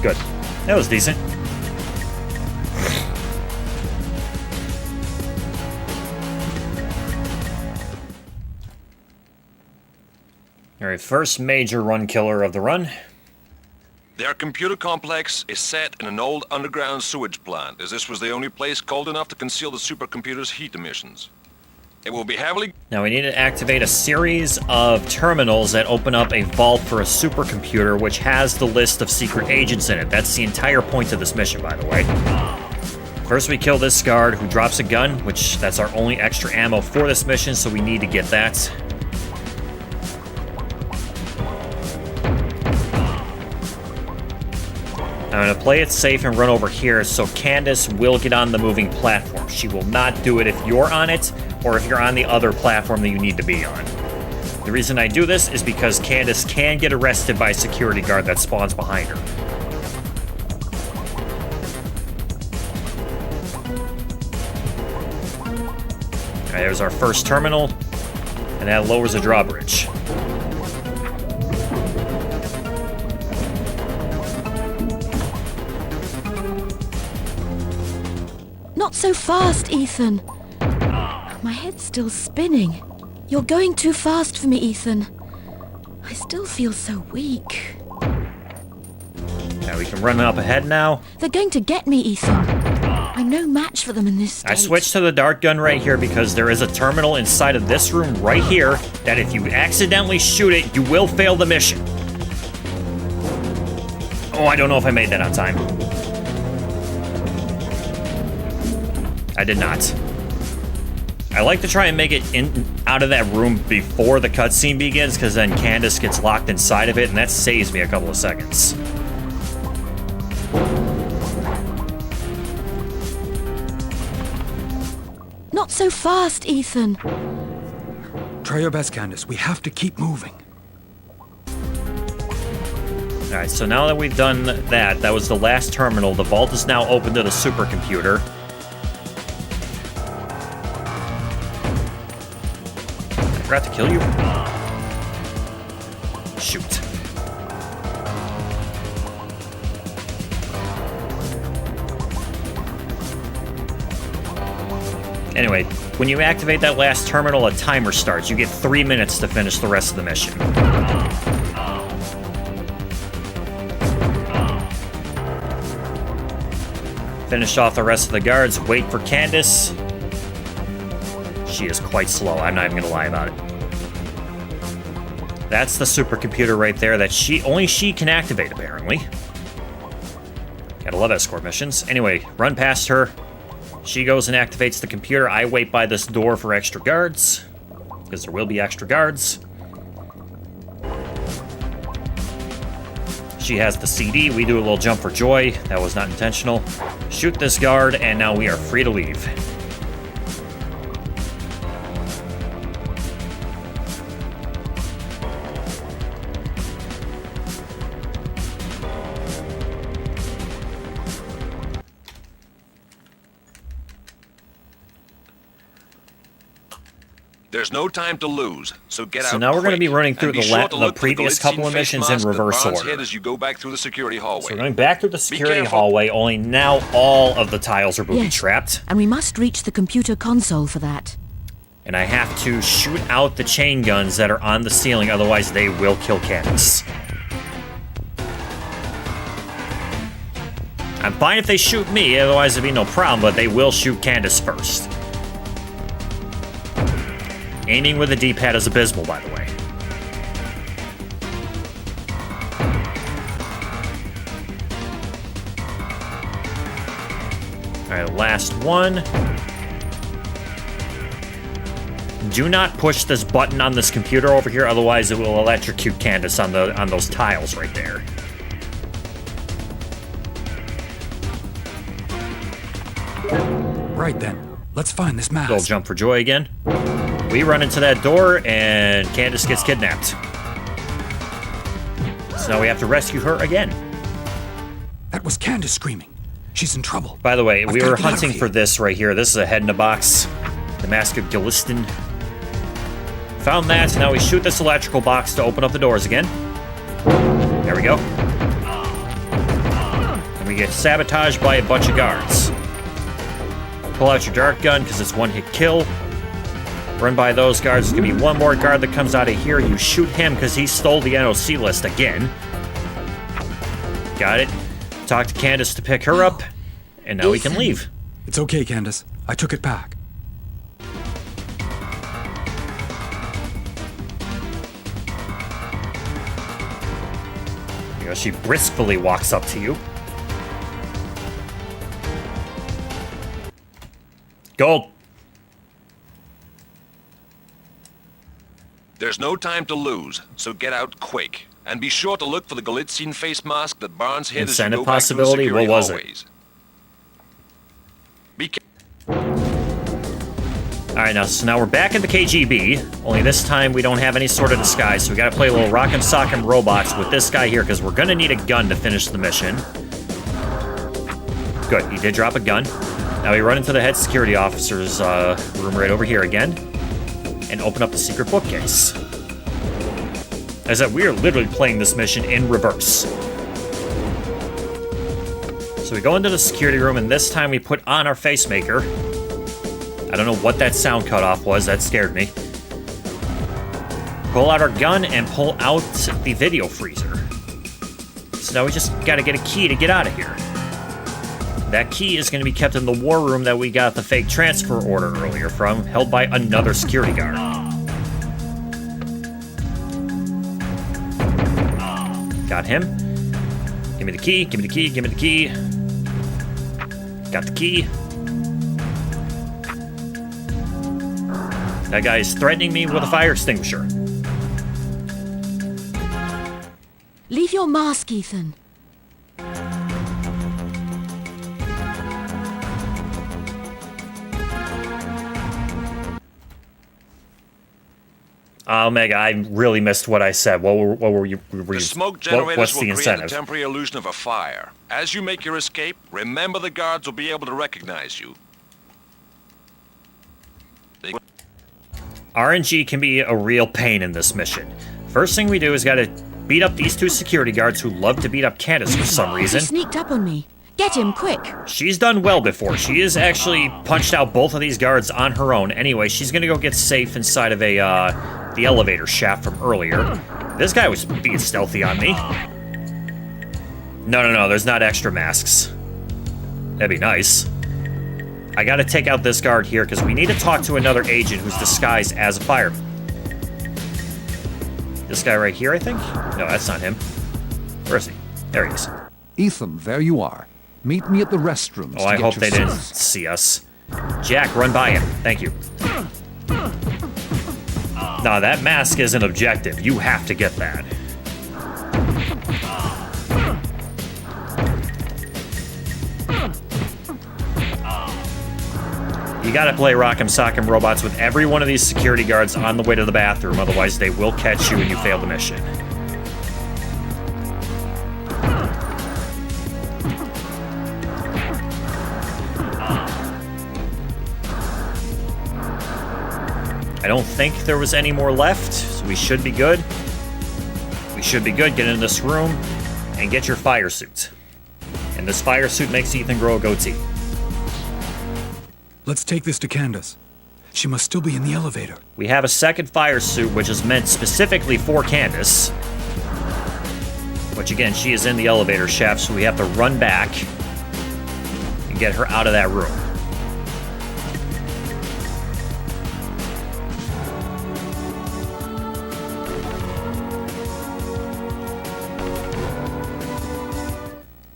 [SPEAKER 1] Good. That was decent. Alright, first major run killer of the run.
[SPEAKER 3] Their computer complex is set in an old underground sewage plant, as this was the only place cold enough to conceal the supercomputer's heat emissions. It will be heavily...
[SPEAKER 1] Now we need to activate a series of terminals that open up a vault for a supercomputer, which has the list of secret agents in it. That's the entire point of this mission, by the way. First we kill this guard, who drops a gun, which that's our only extra ammo for this mission, so we need to get that. I'm going to play it safe and run over here, so Candace will get on the moving platform. She will not do it if you're on it, or if you're on the other platform that you need to be on. The reason I do this is because Candace can get arrested by a security guard that spawns behind her. Alright, there's our first terminal, and that lowers the drawbridge.
[SPEAKER 14] Not so fast, Ethan. My head's still spinning. You're going too fast for me, Ethan. I still feel so weak.
[SPEAKER 1] Now we can run up ahead now.
[SPEAKER 14] They're going to get me, Ethan. I'm no match for them in this state.
[SPEAKER 1] I switched to the dart gun right here because there is a terminal inside of this room right here that if you accidentally shoot it, you will fail the mission. Oh, I don't know if I made that on time. I did not. I like to try and make it out of that room before the cutscene begins, because then Candace gets locked inside of it, and that saves me a couple of seconds.
[SPEAKER 14] Not so fast, Ethan.
[SPEAKER 4] Try your best, Candace. We have to keep moving.
[SPEAKER 1] Alright, so now that we've done that was the last terminal. The vault is now open to the supercomputer. I forgot to kill you? Shoot. Anyway, when you activate that last terminal, a timer starts. You get 3 minutes to finish the rest of the mission. Finish off the rest of the guards, wait for Candace. She is quite slow, I'm not even gonna lie about it. That's the supercomputer right there that only she can activate, apparently. Gotta love escort missions. Anyway, run past her. She goes and activates the computer. I wait by this door for extra guards, because there will be extra guards. She has the CD. We do a little jump for joy. That was not intentional. Shoot this guard, and now we are free to leave.
[SPEAKER 3] There's no time to lose, so get out.
[SPEAKER 1] So now we're going to be
[SPEAKER 3] quick,
[SPEAKER 1] running through
[SPEAKER 3] and be
[SPEAKER 1] the,
[SPEAKER 3] sure to
[SPEAKER 1] the
[SPEAKER 3] look for the
[SPEAKER 1] previous
[SPEAKER 3] glitzy
[SPEAKER 1] couple of
[SPEAKER 3] face
[SPEAKER 1] missions in
[SPEAKER 3] mask that
[SPEAKER 1] reverse
[SPEAKER 3] Barnes
[SPEAKER 1] order.
[SPEAKER 3] hid as you go back through the security hallway.
[SPEAKER 1] So we're going back through the security
[SPEAKER 3] careful.
[SPEAKER 1] hallway, only now all of the tiles are
[SPEAKER 14] Yes.
[SPEAKER 1] booby-trapped.
[SPEAKER 14] And we must reach the computer console for that.
[SPEAKER 1] And I have to shoot out the chain guns that are on the ceiling, otherwise they will kill Candace. I'm fine if they shoot me, otherwise it'd be no problem, but they will shoot Candace first. Aiming with the D-pad is abysmal, by the way. Alright, last one. Do not push this button on this computer over here, otherwise it will electrocute Candace on those tiles right there.
[SPEAKER 4] Right then. Let's find this mask.
[SPEAKER 1] Go jump for joy again. We run into that door, and Candace gets kidnapped. So now we have to rescue her again.
[SPEAKER 4] That was Candace screaming. She's in trouble.
[SPEAKER 1] By the way,
[SPEAKER 4] I've
[SPEAKER 1] we
[SPEAKER 4] gotta
[SPEAKER 1] were
[SPEAKER 4] get out of
[SPEAKER 1] hunting
[SPEAKER 4] here.
[SPEAKER 1] for this right here. This is a head in a box. The Mask of Gilliston. Found that, now we shoot this electrical box to open up the doors again. There we go. And we get sabotaged by a bunch of guards. Pull out your dart gun, because it's one-hit kill. Run by those guards. There's going to be one more guard that comes out of here. You shoot him, because he stole the NOC list again. Got it. Talk to Candace to pick her up. And now we can leave.
[SPEAKER 4] It's okay, Candace. I took it back.
[SPEAKER 1] You know, she briskly walks up to you. Gold.
[SPEAKER 3] There's no time to lose, so get out quick. And be sure to look for the Galitzine face mask that Barnes hid as you
[SPEAKER 1] Incentive
[SPEAKER 3] go back through the
[SPEAKER 1] possibility?
[SPEAKER 3] security
[SPEAKER 1] What was it?
[SPEAKER 3] hallways. Be careful.
[SPEAKER 1] Alright, now we're back in the KGB, only this time we don't have any sort of disguise, so we gotta play a little Rock'em Sock'em Robots with this guy here, because we're gonna need a gun to finish the mission. Good, he did drop a gun. Now we run into the head security officer's room right over here again, and open up the secret bookcase. As that we are literally playing this mission in reverse. So we go into the security room, and this time we put on our face maker. I don't know what that sound cutoff was, that scared me. Pull out our gun and pull out the video freezer. So now we just gotta get a key to get out of here. That key is gonna be kept in the war room that we got the fake transfer order earlier from, held by another security guard. Got him. Give me the key, give me the key, give me the key. Got the key. That guy is threatening me with a fire extinguisher.
[SPEAKER 14] Leave your mask, Ethan.
[SPEAKER 1] Omega, I really missed what I said. What were you?
[SPEAKER 3] The smoke generators
[SPEAKER 1] what's
[SPEAKER 3] will
[SPEAKER 1] the
[SPEAKER 3] create
[SPEAKER 1] incentive?
[SPEAKER 3] the temporary illusion of a fire. As you make your escape, remember the guards will be able to recognize you.
[SPEAKER 1] RNG can be a real pain in this mission. First thing we do is gotta beat up these two security guards who love to beat up Candace for some
[SPEAKER 14] He
[SPEAKER 1] reason.
[SPEAKER 14] sneaked up on me. Get him, quick.
[SPEAKER 1] She's done well before. She has actually punched out both of these guards on her own. Anyway, she's gonna go get safe inside of the elevator shaft from earlier. This guy was being stealthy on me. No, there's not extra masks. That'd be nice. I gotta take out this guard here, because we need to talk to another agent who's disguised as a fireman. This guy right here, I think? No, that's not him. Where is he? There he is.
[SPEAKER 11] Ethan, there you are. Meet me at the restrooms.
[SPEAKER 1] Oh, I hope they didn't see us. Jack, run by him. Thank you. No, that mask is an objective. You have to get that. You gotta play Rock'em Sock'em Robots with every one of these security guards on the way to the bathroom, otherwise they will catch you and you fail the mission. I don't think there was any more left, so we should be good. We should be good. Get in this room and get your fire suit. And this fire suit makes Ethan grow a goatee.
[SPEAKER 4] Let's take this to Candace. She must still be in the elevator.
[SPEAKER 1] We have a second fire suit, which is meant specifically for Candace. Which again, she is in the elevator shaft, so we have to run back and get her out of that room.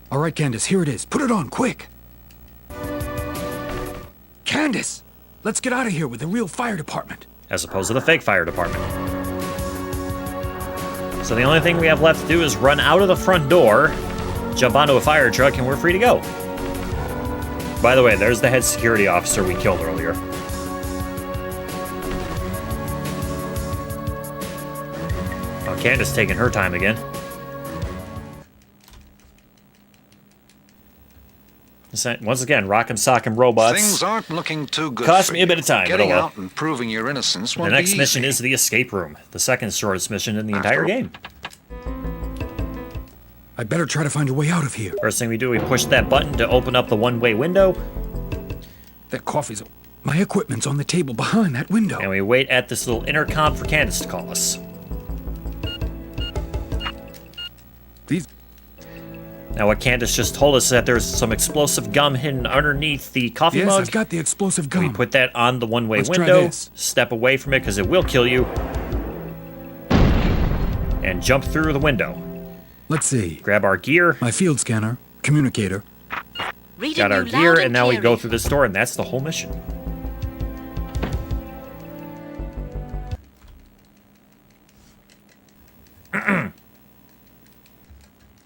[SPEAKER 4] All right, Candace, here it is. Put it on, quick. Candace, let's get out of here with the real fire department.
[SPEAKER 1] As opposed to the fake fire department. So the only thing we have left to do is run out of the front door, jump onto a fire truck, and we're free to go. By the way, there's the head security officer we killed earlier. Oh, Candace taking her time again. Once again, rock'em sock'em robots.
[SPEAKER 15] Things aren't looking too good.
[SPEAKER 1] Cost me a bit of time.
[SPEAKER 15] Getting out and proving your innocence won't
[SPEAKER 1] The next
[SPEAKER 15] be
[SPEAKER 1] mission
[SPEAKER 15] easy.
[SPEAKER 1] is the escape room, the second shortest mission in the entire game.
[SPEAKER 4] I better try to find a way out of here.
[SPEAKER 1] First thing we do, we push that button to open up the one-way window.
[SPEAKER 4] That coffee's... My equipment's on the table behind that window.
[SPEAKER 1] And we wait at this little intercom for Candace to call us.
[SPEAKER 4] These...
[SPEAKER 1] Now, what Candace just told us is that there's some explosive gum hidden underneath the coffee mug.
[SPEAKER 4] Yes, I've got the explosive gum.
[SPEAKER 1] We put that on the one-way
[SPEAKER 4] Let's try
[SPEAKER 1] window,
[SPEAKER 4] this.
[SPEAKER 1] step away from it because it will kill you, and jump through the window.
[SPEAKER 4] Let's see.
[SPEAKER 1] Grab our gear.
[SPEAKER 4] My field scanner, communicator.
[SPEAKER 1] Got our gear, and now we go through this door, and that's the whole mission.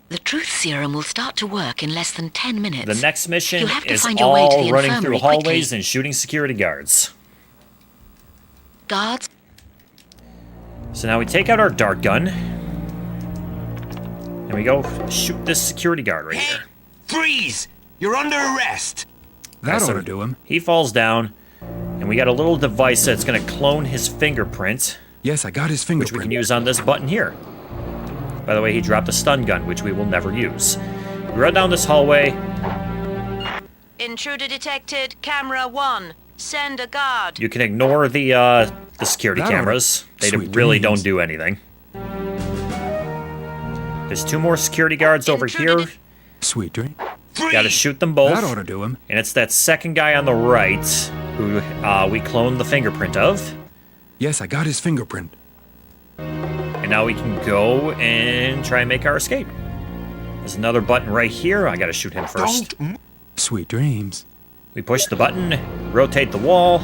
[SPEAKER 10] The truth serum will start to work in less than 10 minutes.
[SPEAKER 1] The next mission
[SPEAKER 10] You have to
[SPEAKER 1] is
[SPEAKER 10] find your way to
[SPEAKER 1] all
[SPEAKER 10] the
[SPEAKER 1] running through
[SPEAKER 10] infirmary
[SPEAKER 1] hallways
[SPEAKER 10] quickly.
[SPEAKER 1] and shooting security guards.
[SPEAKER 10] Guards?
[SPEAKER 1] So now we take out our dart gun, and we go shoot this security guard right here.
[SPEAKER 8] Freeze! You're under arrest!
[SPEAKER 4] That ought to do him.
[SPEAKER 1] He falls down, and we got a little device that's going to clone his fingerprint.
[SPEAKER 4] Yes, I got his
[SPEAKER 1] Which
[SPEAKER 4] fingerprint.
[SPEAKER 1] we can use on this button here. By the way, he dropped a stun gun, which we will never use. We run down this hallway.
[SPEAKER 16] Intruder detected. Camera 1. Send a guard.
[SPEAKER 1] You can ignore the security
[SPEAKER 4] That
[SPEAKER 1] cameras. They
[SPEAKER 4] Sweet
[SPEAKER 1] really
[SPEAKER 4] dreams.
[SPEAKER 1] don't do anything. There's 2 more security guards over here.
[SPEAKER 4] Sweet dream.
[SPEAKER 1] Gotta shoot them both.
[SPEAKER 4] That ought to do him.
[SPEAKER 1] And it's that second guy on the right who we cloned the fingerprint of.
[SPEAKER 4] Yes, I got his fingerprint.
[SPEAKER 1] And now we can go and try and make our escape. There's another button right here. I gotta shoot him first.
[SPEAKER 4] Sweet dreams.
[SPEAKER 1] We push the button, rotate the wall.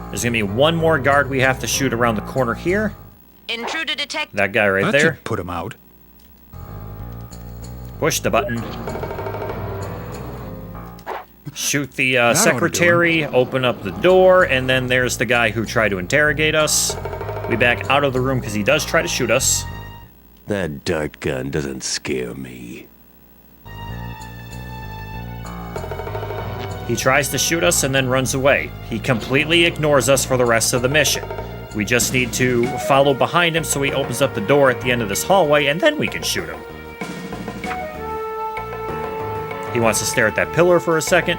[SPEAKER 1] There's gonna be one more guard we have to shoot around the corner here.
[SPEAKER 16] Intruder detected.
[SPEAKER 1] That guy right
[SPEAKER 4] That
[SPEAKER 1] there.
[SPEAKER 4] should put him out.
[SPEAKER 1] Push the button. Shoot the
[SPEAKER 4] ought to do
[SPEAKER 1] secretary, open up the door, and then there's the guy who tried to interrogate us. We back out of the room because he does try to shoot us.
[SPEAKER 6] That dart gun doesn't scare me.
[SPEAKER 1] He tries to shoot us and then runs away. He completely ignores us for the rest of the mission. We just need to follow behind him so he opens up the door at the end of this hallway, and then we can shoot him. He wants to stare at that pillar for a second.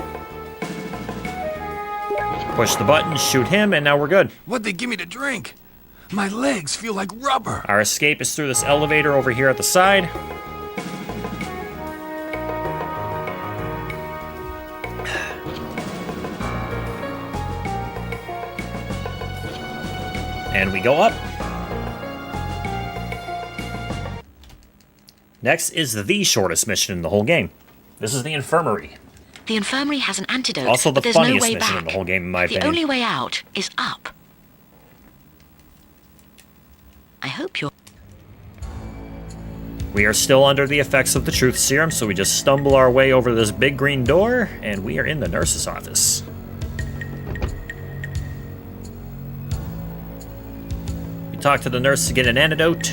[SPEAKER 1] Push the button, shoot him, and now we're good.
[SPEAKER 4] What'd they give me to drink? My legs feel like rubber.
[SPEAKER 1] Our escape is through this elevator over here at the side. And we go up. Next is the shortest mission in the whole game. This is the infirmary.
[SPEAKER 10] The infirmary has an antidote,
[SPEAKER 1] Also the
[SPEAKER 10] but there's no
[SPEAKER 1] funniest
[SPEAKER 10] way
[SPEAKER 1] mission
[SPEAKER 10] back.
[SPEAKER 1] in the whole game, in my
[SPEAKER 10] The
[SPEAKER 1] opinion.
[SPEAKER 10] only way out is up. I hope you're...
[SPEAKER 1] We are still under the effects of the truth serum, so we just stumble our way over this big green door, and we are in the nurse's office. We talk to the nurse to get an antidote.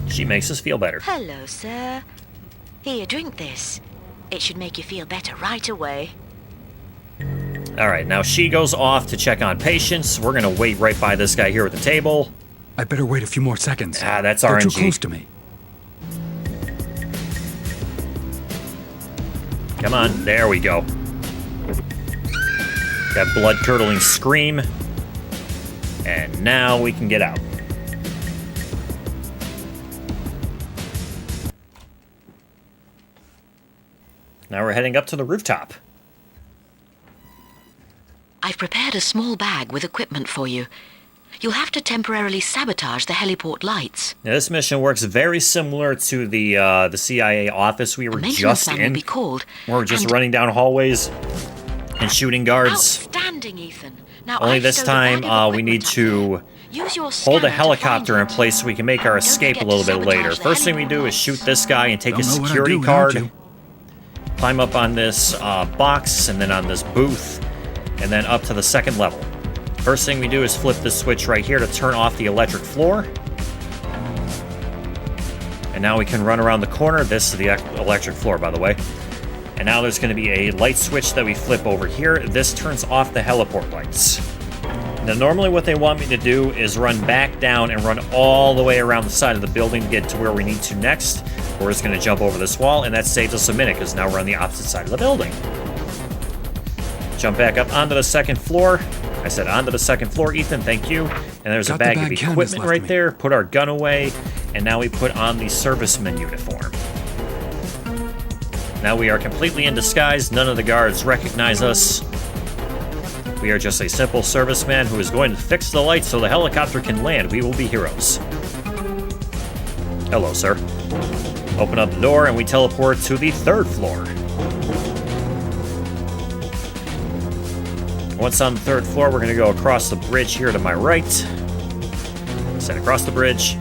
[SPEAKER 1] She makes us feel better.
[SPEAKER 16] Hello, sir. Here, drink this. It should make you feel better right away.
[SPEAKER 1] Alright, now she goes off to check on patients. We're gonna wait right by this guy here at the table.
[SPEAKER 4] I better wait a few more seconds.
[SPEAKER 1] Ah, that's
[SPEAKER 4] They're
[SPEAKER 1] RNG.
[SPEAKER 4] too close to me.
[SPEAKER 1] Come on, there we go. That blood-curdling scream. And now we can get out. Now we're heading up to the rooftop.
[SPEAKER 10] I've prepared a small bag with equipment for you. You'll have to temporarily sabotage the heliport lights.
[SPEAKER 1] Now, this mission works very similar to the CIA office we were just
[SPEAKER 10] man
[SPEAKER 1] in.
[SPEAKER 10] will be called,
[SPEAKER 1] We're just running down hallways and shooting guards.
[SPEAKER 10] Outstanding, Ethan. Now,
[SPEAKER 1] Only
[SPEAKER 10] I've
[SPEAKER 1] this
[SPEAKER 10] stowed a bag
[SPEAKER 1] time
[SPEAKER 10] of
[SPEAKER 1] we need to
[SPEAKER 10] Use your
[SPEAKER 1] hold a
[SPEAKER 10] scanner to
[SPEAKER 1] helicopter in
[SPEAKER 10] find
[SPEAKER 1] place so we can make our escape a
[SPEAKER 10] forget
[SPEAKER 1] little
[SPEAKER 10] to
[SPEAKER 1] bit later.
[SPEAKER 10] sabotage the
[SPEAKER 1] First thing we
[SPEAKER 10] heliport
[SPEAKER 1] do is shoot this guy and take
[SPEAKER 4] Don't
[SPEAKER 1] his
[SPEAKER 4] know what I'd
[SPEAKER 1] security
[SPEAKER 4] do without
[SPEAKER 1] card.
[SPEAKER 4] you.
[SPEAKER 1] Climb up on this box and then on this booth and then up to the second level. First thing we do is flip this switch right here to turn off the electric floor. And now we can run around the corner. This is the electric floor, by the way. And now there's going to be a light switch that we flip over here. This turns off the heliport lights. Now, normally what they want me to do is run back down and run all the way around the side of the building to get to where we need to next. We're just going to jump over this wall, and that saves us a minute because now we're on the opposite side of the building. Jump back up onto the second floor. I said onto the second floor, Ethan, thank you. And there's a bag of equipment right there. Put our gun away, and now we put on the serviceman uniform. Now we are completely in disguise. None of the guards recognize us. We are just a simple serviceman who is going to fix the lights so the helicopter can land. We will be heroes. Hello, sir. Open up the door, and we teleport to the third floor. Once on the third floor, we're going to go across the bridge here to my right. Set across the bridge.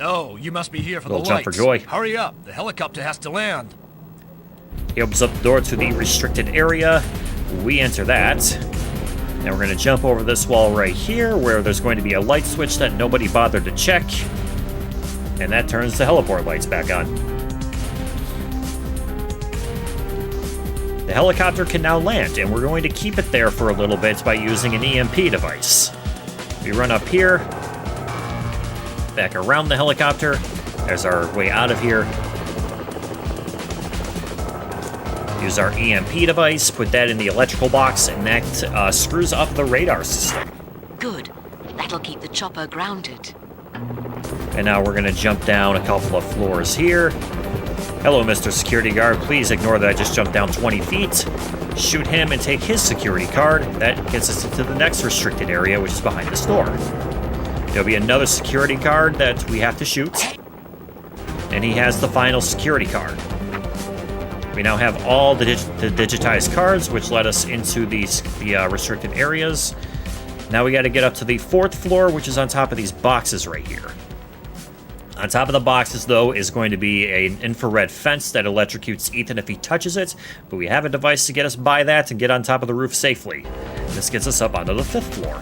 [SPEAKER 5] Oh, you must be here for the
[SPEAKER 1] Little jump
[SPEAKER 5] lights.
[SPEAKER 1] for joy.
[SPEAKER 5] Hurry up, the helicopter has to land.
[SPEAKER 1] He opens up the door to the restricted area. We enter that. Now we're going to jump over this wall right here where there's going to be a light switch that nobody bothered to check. And that turns the heliport lights back on. The helicopter can now land, and we're going to keep it there for a little bit by using an EMP device. We run up here, back around the helicopter. There's our way out of here. Use our EMP device, put that in the electrical box, and that screws up the radar system.
[SPEAKER 10] Good. That'll keep the chopper grounded.
[SPEAKER 1] And now we're going to jump down a couple of floors here. Hello, Mr. Security Guard. Please ignore that I just jumped down 20 feet. Shoot him and take his security card. That gets us into the next restricted area, which is behind this door. There'll be another security guard that we have to shoot. And he has the final security card. We now have all the digitized cards, which led us into the restricted areas. Now we got to get up to the fourth floor, which is on top of these boxes right here. On top of the boxes, though, is going to be an infrared fence that electrocutes Ethan if he touches it, but we have a device to get us by that and get on top of the roof safely. This gets us up onto the fifth floor.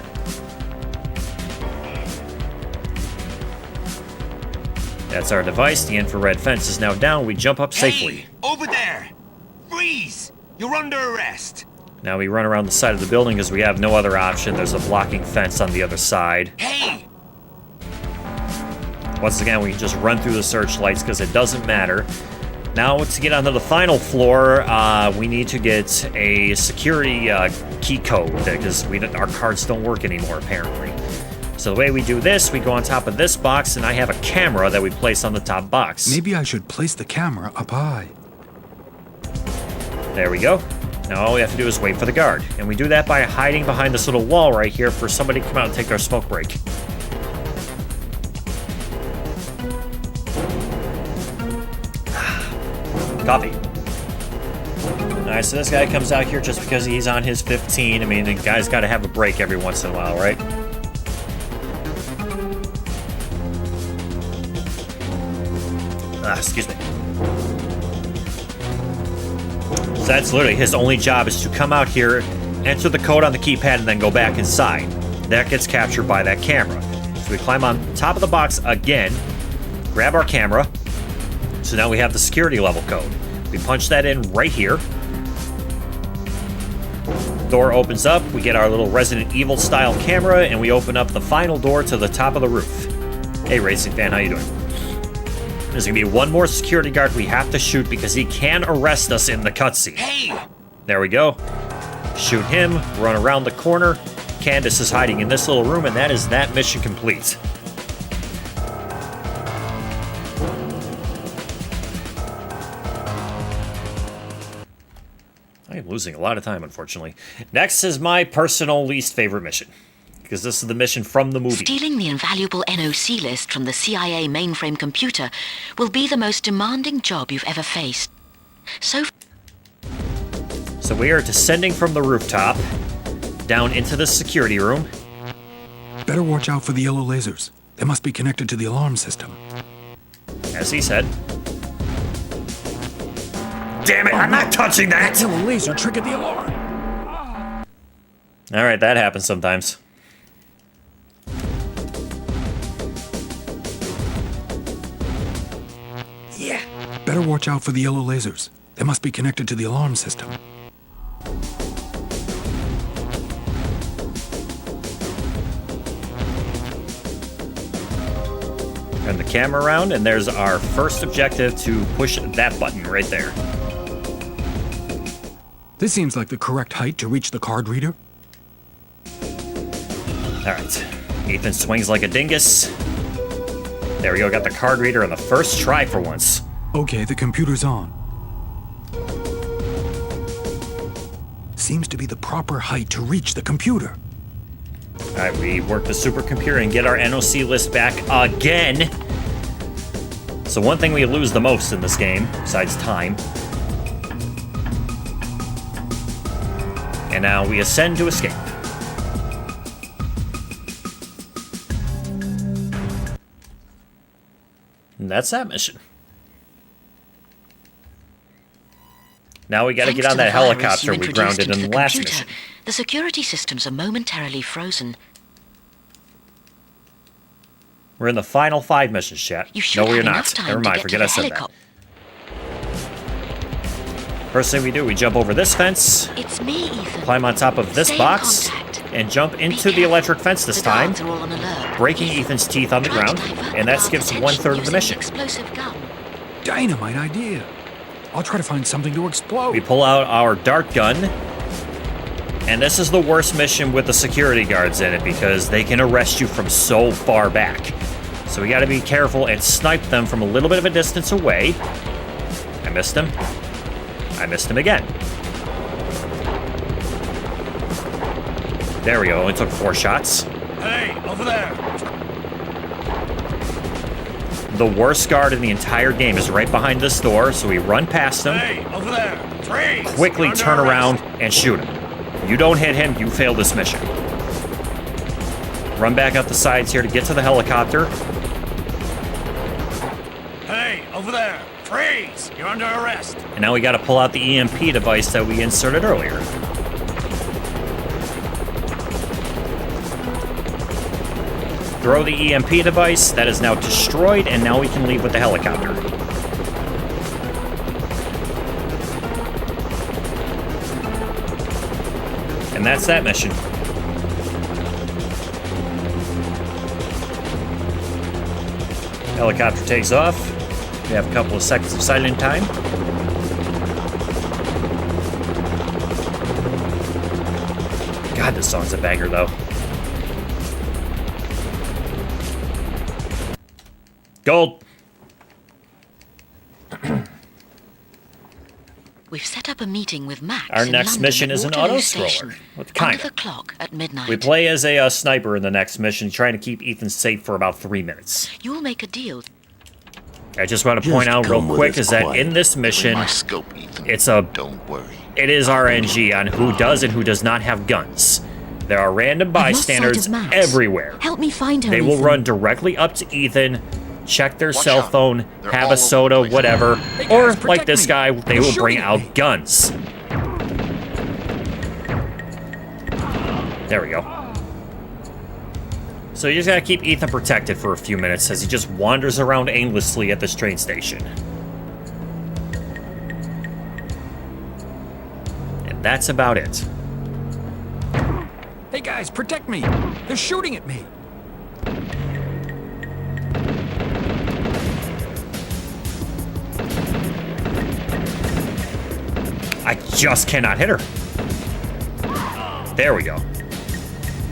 [SPEAKER 1] That's our device. The infrared fence is now down. We jump up safely.
[SPEAKER 8] Hey, over there! Freeze! You're under arrest!
[SPEAKER 1] Now we run around the side of the building because we have no other option. There's a blocking fence on the other side.
[SPEAKER 8] Hey!
[SPEAKER 1] Once again, we can just run through the searchlights because it doesn't matter. Now, to get onto the final floor, we need to get a security key code because our cards don't work anymore, apparently. So the way we do this, we go on top of this box, and I have a camera that we place on the top box.
[SPEAKER 4] Maybe I should place the camera up high.
[SPEAKER 1] There we go. Now all we have to do is wait for the guard. And we do that by hiding behind this little wall right here for somebody to come out and take our smoke break. Coffee. Alright, so this guy comes out here just because he's on his 15. I mean, the guy's got to have a break every once in a while, right? Excuse me. So that's literally his only job is to come out here, enter the code on the keypad, and then go back inside. That gets captured by that camera. So we climb on top of the box again, grab our camera. So now we have the security level code. We punch that in right here. Door opens up, we get our little Resident Evil style camera, and we open up the final door to the top of the roof. Hey Racing Fan, how you doing? There's gonna be one more security guard we have to shoot because he can arrest us in the cutscene.
[SPEAKER 5] Hey!
[SPEAKER 1] There we go. Shoot him, run around the corner. Candace is hiding in this little room, and that is that mission complete. I am losing a lot of time, unfortunately. Next is my personal least favorite mission, because this is the mission from the movie.
[SPEAKER 10] Stealing the invaluable NOC list from the CIA mainframe computer will be the most demanding job you've ever faced. So
[SPEAKER 1] we are descending from the rooftop down into the security room.
[SPEAKER 4] Better watch out for the yellow lasers. They must be connected to the alarm system.
[SPEAKER 1] As he said. Damn it, I'm not touching that!
[SPEAKER 4] That yellow laser triggered the alarm.
[SPEAKER 1] Alright, that happens sometimes.
[SPEAKER 4] Yeah. Better watch out for the yellow lasers. They must be connected to the alarm system.
[SPEAKER 1] Turn the camera around, and there's our first objective to push that button right there.
[SPEAKER 4] This seems like the correct height to reach the card reader.
[SPEAKER 1] Alright. Ethan swings like a dingus. There we go, got the card reader on the first try for once.
[SPEAKER 4] Okay, the computer's on. Seems to be the proper height to reach the computer.
[SPEAKER 1] Alright, we work the supercomputer and get our NOC list back again. So one thing we lose the most in this game, besides time. And now we ascend to escape. And that's that mission. Now we gotta get on that helicopter we grounded in the last mission.
[SPEAKER 10] The security systems are momentarily frozen.
[SPEAKER 1] We're in the final 5 missions, chat. No, we're not. Never mind, forget I said that. First thing we do, we jump over this fence.
[SPEAKER 10] It's me, Ethan.
[SPEAKER 1] Climb on top of this box. And jump into the electric fence this time. Breaking Ethan's teeth on the ground. And that skips 1/3 of the mission.
[SPEAKER 4] Dynamite idea. I'll try to find something to explode.
[SPEAKER 1] We pull out our dart gun. And this is the worst mission with the security guards in it because they can arrest you from so far back. So we gotta be careful and snipe them from a little bit of a distance away. I missed him. I missed him again. There we go, only took 4 shots.
[SPEAKER 5] Hey, over there!
[SPEAKER 1] The worst guard in the entire game is right behind this door, so we run past him.
[SPEAKER 5] Hey, over there! Freeze!
[SPEAKER 1] Quickly turn around and shoot him. You don't hit him, you fail this mission. Run back up the sides here to get to the helicopter.
[SPEAKER 5] Hey, over there! Freeze! You're under arrest!
[SPEAKER 1] And now we gotta pull out the EMP device that we inserted earlier. Throw the EMP device, that is now destroyed, and now we can leave with the helicopter. And that's that mission. Helicopter takes off. We have a couple of seconds of silent time. God, this song's a banger, though. Gold.
[SPEAKER 10] We've set up a meeting with Max.
[SPEAKER 1] Our next mission is an auto-scroller. What kind
[SPEAKER 10] of? Clock at midnight.
[SPEAKER 1] We play as a sniper in the next mission, trying to keep Ethan safe for about 3 minutes.
[SPEAKER 10] You'll make a deal.
[SPEAKER 1] I just want to point out real quick is that in this mission, it's a...
[SPEAKER 12] Don't worry.
[SPEAKER 1] It is RNG on who does and who does not have guns. There are random bystanders everywhere.
[SPEAKER 14] Help me find her.
[SPEAKER 1] They will run directly up to Ethan, check their cell phone, have a soda, whatever, or like this guy, they will bring out guns. There we go. So you just gotta keep Ethan protected for a few minutes as he just wanders around aimlessly at this train station. That's about it.
[SPEAKER 4] Hey guys, protect me! They're shooting at me!
[SPEAKER 1] I just cannot hit her. There we go.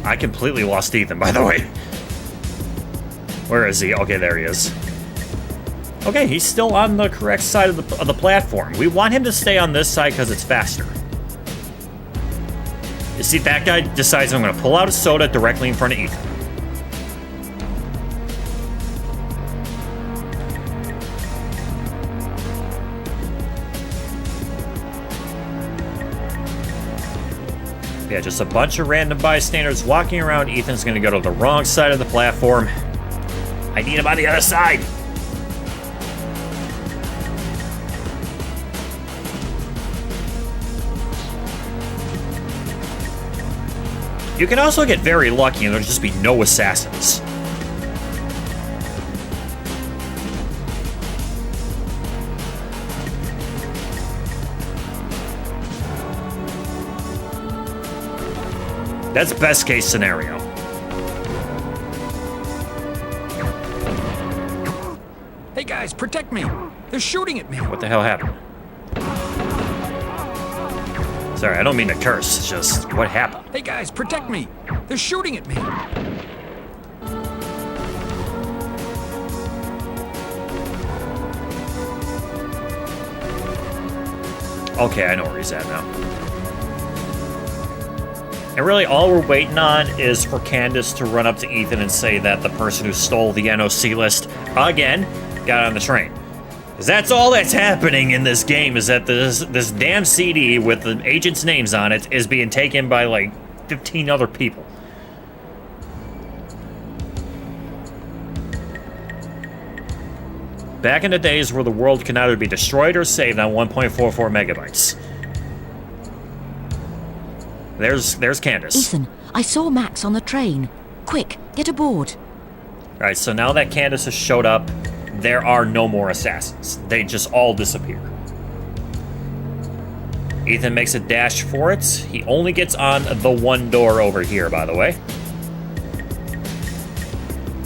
[SPEAKER 1] I completely lost Ethan, by the way. Where is he? Okay, there he is. Okay, he's still on the correct side of the platform. We want him to stay on this side because it's faster. You see, that guy decides I'm going to pull out a soda directly in front of Ethan. Yeah, just a bunch of random bystanders walking around. Ethan's going to go to the wrong side of the platform. I need him on the other side. You can also get very lucky and there'll just be no assassins. That's best case scenario.
[SPEAKER 4] Hey guys, protect me! They're shooting at me!
[SPEAKER 1] What the hell happened? Sorry, I don't mean to curse, it's just what happened?
[SPEAKER 4] Hey guys, protect me! They're shooting at me!
[SPEAKER 1] Okay, I know where he's at now. And really, all we're waiting on is for Candace to run up to Ethan and say that the person who stole the NOC list, again, got on the train. Because that's all that's happening in this game, is that this damn CD with the agents' names on it is being taken by, like, 15 other people. Back in the days where the world can either be destroyed or saved on 1.44 megabytes. There's Candace.
[SPEAKER 10] Ethan, I saw Max on the train. Quick, get aboard.
[SPEAKER 1] Alright, so now that Candace has showed up, there are no more assassins. They just all disappear. Ethan makes a dash for it. He only gets on the one door over here, by the way.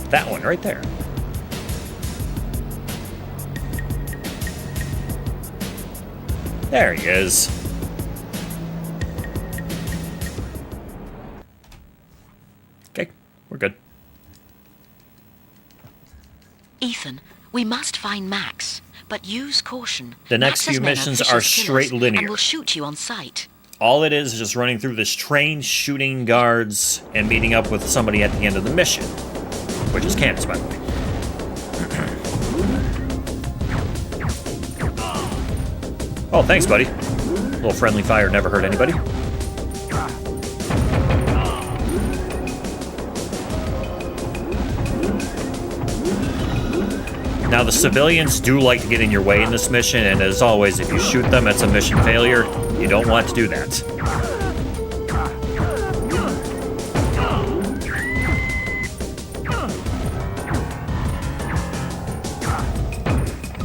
[SPEAKER 1] That one right there. There he is. Okay, we're good.
[SPEAKER 10] Ethan, we must find Max, but use caution.
[SPEAKER 1] The next few missions are straight linear.
[SPEAKER 10] And will shoot you on sight.
[SPEAKER 1] All it is just running through this train, shooting guards, and meeting up with somebody at the end of the mission. Which is Candace, by the way. Oh, thanks, buddy. A little friendly fire never hurt anybody. Now, the civilians do like to get in your way in this mission, and as always, if you shoot them, it's a mission failure. You don't want to do that.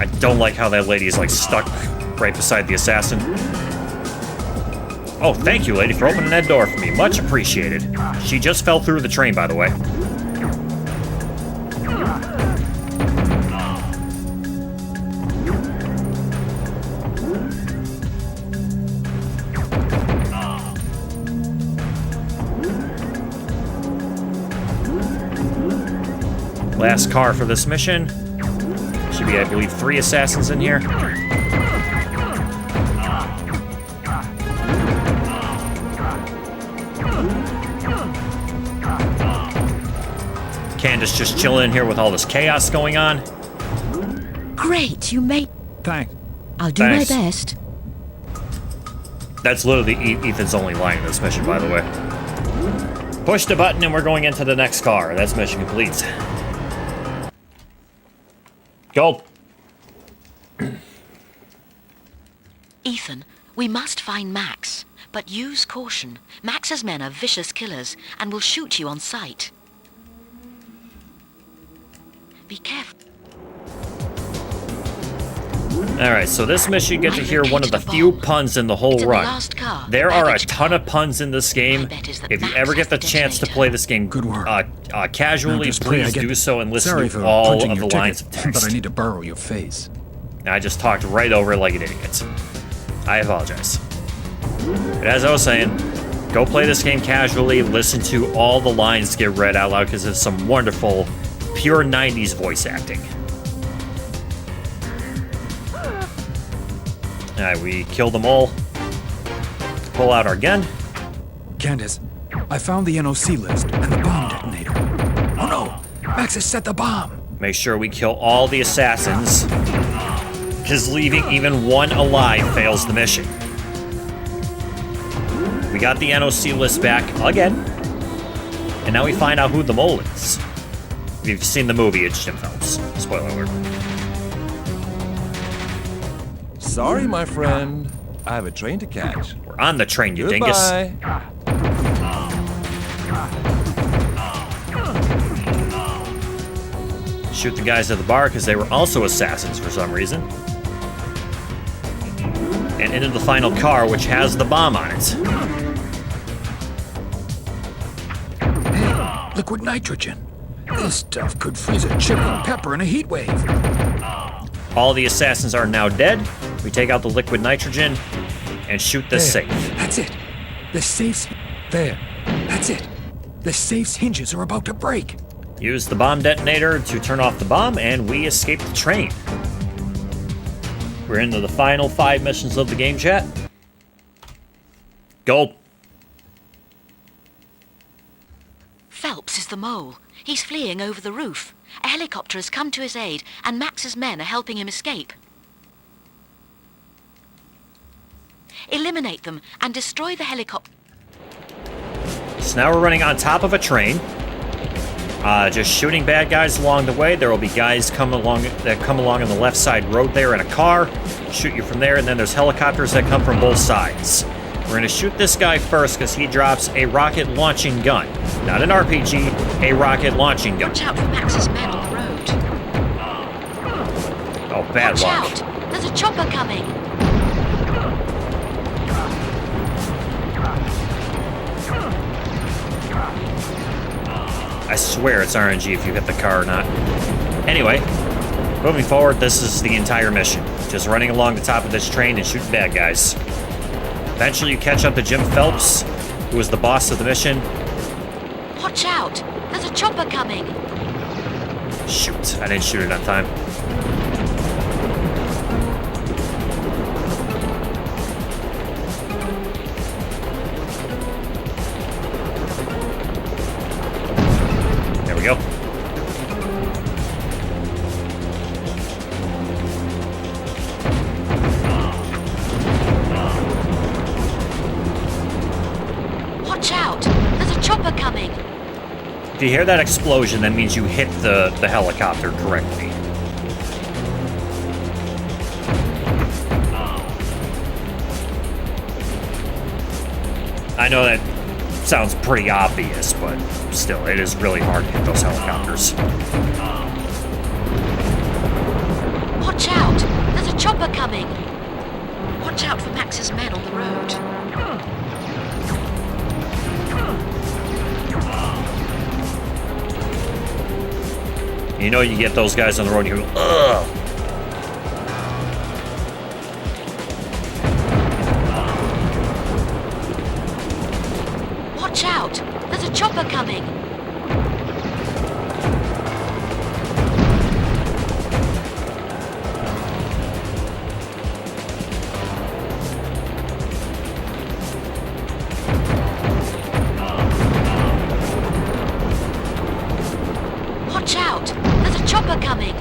[SPEAKER 1] I don't like how that lady is, like, stuck right beside the assassin. Oh, thank you, lady, for opening that door for me. Much appreciated. She just fell through the train, by the way. Last car for this mission. Should be, I believe, 3 assassins in here. Candace just chilling in here with all this chaos going on.
[SPEAKER 10] Great, you made...
[SPEAKER 4] Thanks.
[SPEAKER 10] I'll do my best.
[SPEAKER 1] That's literally Ethan's only line in this mission, by the way. Push the button and we're going into the next car. That's mission complete. Go.
[SPEAKER 10] Ethan, we must find Max, but use caution. Max's men are vicious killers and will shoot you on sight. Be careful.
[SPEAKER 1] Alright, so this mission, you get to hear one of the few puns in the whole run. There are a ton of puns in this game. If you ever get the chance to play this game casually, please do so and listen to all of the lines of text.
[SPEAKER 4] But I need to borrow your face.
[SPEAKER 1] I just talked right over it like an idiot. I apologize. But as I was saying, go play this game casually, listen to all the lines get read out loud because it's some wonderful, pure 90s voice acting. Alright, we killed them all. Pull out our gun.
[SPEAKER 4] Candace, I found the NOC list and the bomb detonator. Oh no! Max has set the bomb!
[SPEAKER 1] Make sure we kill all the assassins, because leaving even one alive fails the mission. We got the NOC list back again, and now we find out who the mole is. If you've seen the movie, it's Jim Phelps. Spoiler alert.
[SPEAKER 7] Sorry, my friend. I have a train to catch.
[SPEAKER 1] We're on the train, you dingus. Shoot the guys at the bar because they were also assassins for some reason. And into the final car, which has the bomb on it.
[SPEAKER 4] Hey, liquid nitrogen. This stuff could freeze a chili pepper in a heat wave.
[SPEAKER 1] All the assassins are now dead. We take out the liquid nitrogen and shoot the safe.
[SPEAKER 4] That's it. The safe's there. That's it. The safe's hinges are about to break.
[SPEAKER 1] Use the bomb detonator to turn off the bomb, and we escape the train. We're into the final 5 missions of the game, chat. Go.
[SPEAKER 10] Phelps is the mole. He's fleeing over the roof. A helicopter has come to his aid, and Max's men are helping him escape. Eliminate them and destroy the helicopter.
[SPEAKER 1] So now we're running on top of a train. Just shooting bad guys along the way. There will be guys come along on the left side road there in a car. Shoot you from there, and then there's helicopters that come from both sides. We're going to shoot this guy first because he drops a rocket launching gun. Not an RPG, a rocket launching gun.
[SPEAKER 10] Watch out for Max's men on the road.
[SPEAKER 1] Oh, bad luck.
[SPEAKER 10] Watch out! There's a chopper coming.
[SPEAKER 1] I swear it's RNG if you hit the car or not. Anyway, moving forward, this is the entire mission. Just running along the top of this train and shooting bad guys. Eventually you catch up to Jim Phelps, who is the boss of the mission.
[SPEAKER 10] Watch out! There's a chopper coming.
[SPEAKER 1] Shoot, I didn't shoot it on time. There we go.
[SPEAKER 10] Watch out! There's a chopper coming.
[SPEAKER 1] If you hear that explosion, that means you hit the helicopter correctly. I know that sounds pretty obvious, but still, it is really hard to hit those helicopters.
[SPEAKER 10] Watch out! There's a chopper coming. Watch out for Max's men on the road.
[SPEAKER 1] You know you get those guys on the road and you go, ugh!
[SPEAKER 10] Watch out! There's a chopper coming. Watch out! There's a chopper coming.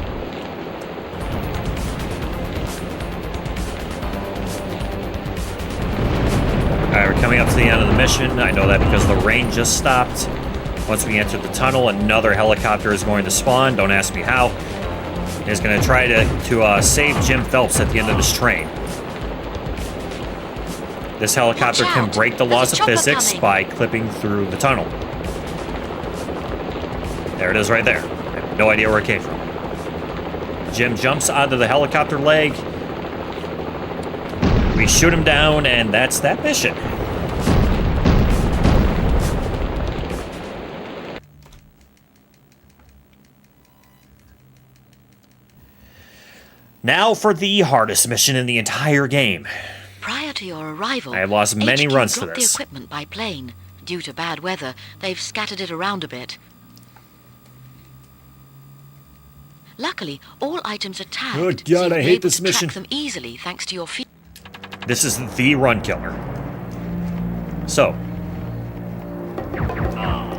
[SPEAKER 1] Alright, we're coming up to the end of the mission. I know that because the rain just stopped. Once we enter the tunnel, another helicopter is going to spawn. Don't ask me how. It's going to try to save Jim Phelps at the end of this train. This helicopter can break the laws of physics by clipping through the tunnel. There it is right there. I have no idea where it came from. Jim jumps onto the helicopter leg, We shoot him down, and that's that mission. Now for the hardest mission in the entire game.
[SPEAKER 10] Prior to your arrival,
[SPEAKER 1] I have lost many
[SPEAKER 10] HQ
[SPEAKER 1] runs to
[SPEAKER 10] dropped
[SPEAKER 1] this.
[SPEAKER 10] the equipment by plane. Due to bad weather, they've scattered it around a bit. Luckily, all items are tagged.
[SPEAKER 1] Oh,
[SPEAKER 10] so you'll
[SPEAKER 1] God, I
[SPEAKER 10] be
[SPEAKER 1] hate
[SPEAKER 10] able
[SPEAKER 1] this
[SPEAKER 10] to
[SPEAKER 1] mission.
[SPEAKER 10] track them easily thanks to your feet.
[SPEAKER 1] This is the run killer. So,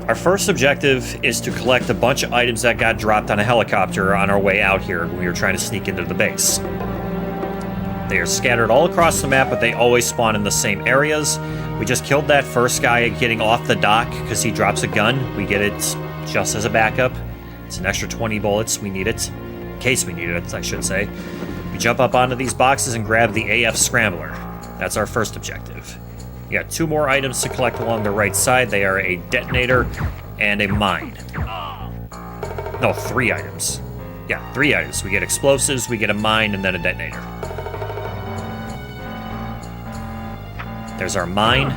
[SPEAKER 1] our first objective is to collect a bunch of items that got dropped on a helicopter on our way out here when we were trying to sneak into the base. They are scattered all across the map, but they always spawn in the same areas. We just killed that first guy getting off the dock because he drops a gun. We get it just as a backup. It's an extra 20 bullets. We need it. In case we need it, I should say. We jump up onto these boxes and grab the AF Scrambler. That's our first objective. We got 2 more items to collect along the right side. They are a detonator and a mine. No, 3 items. Yeah, 3 items. We get explosives, we get a mine, and then a detonator. There's our mine.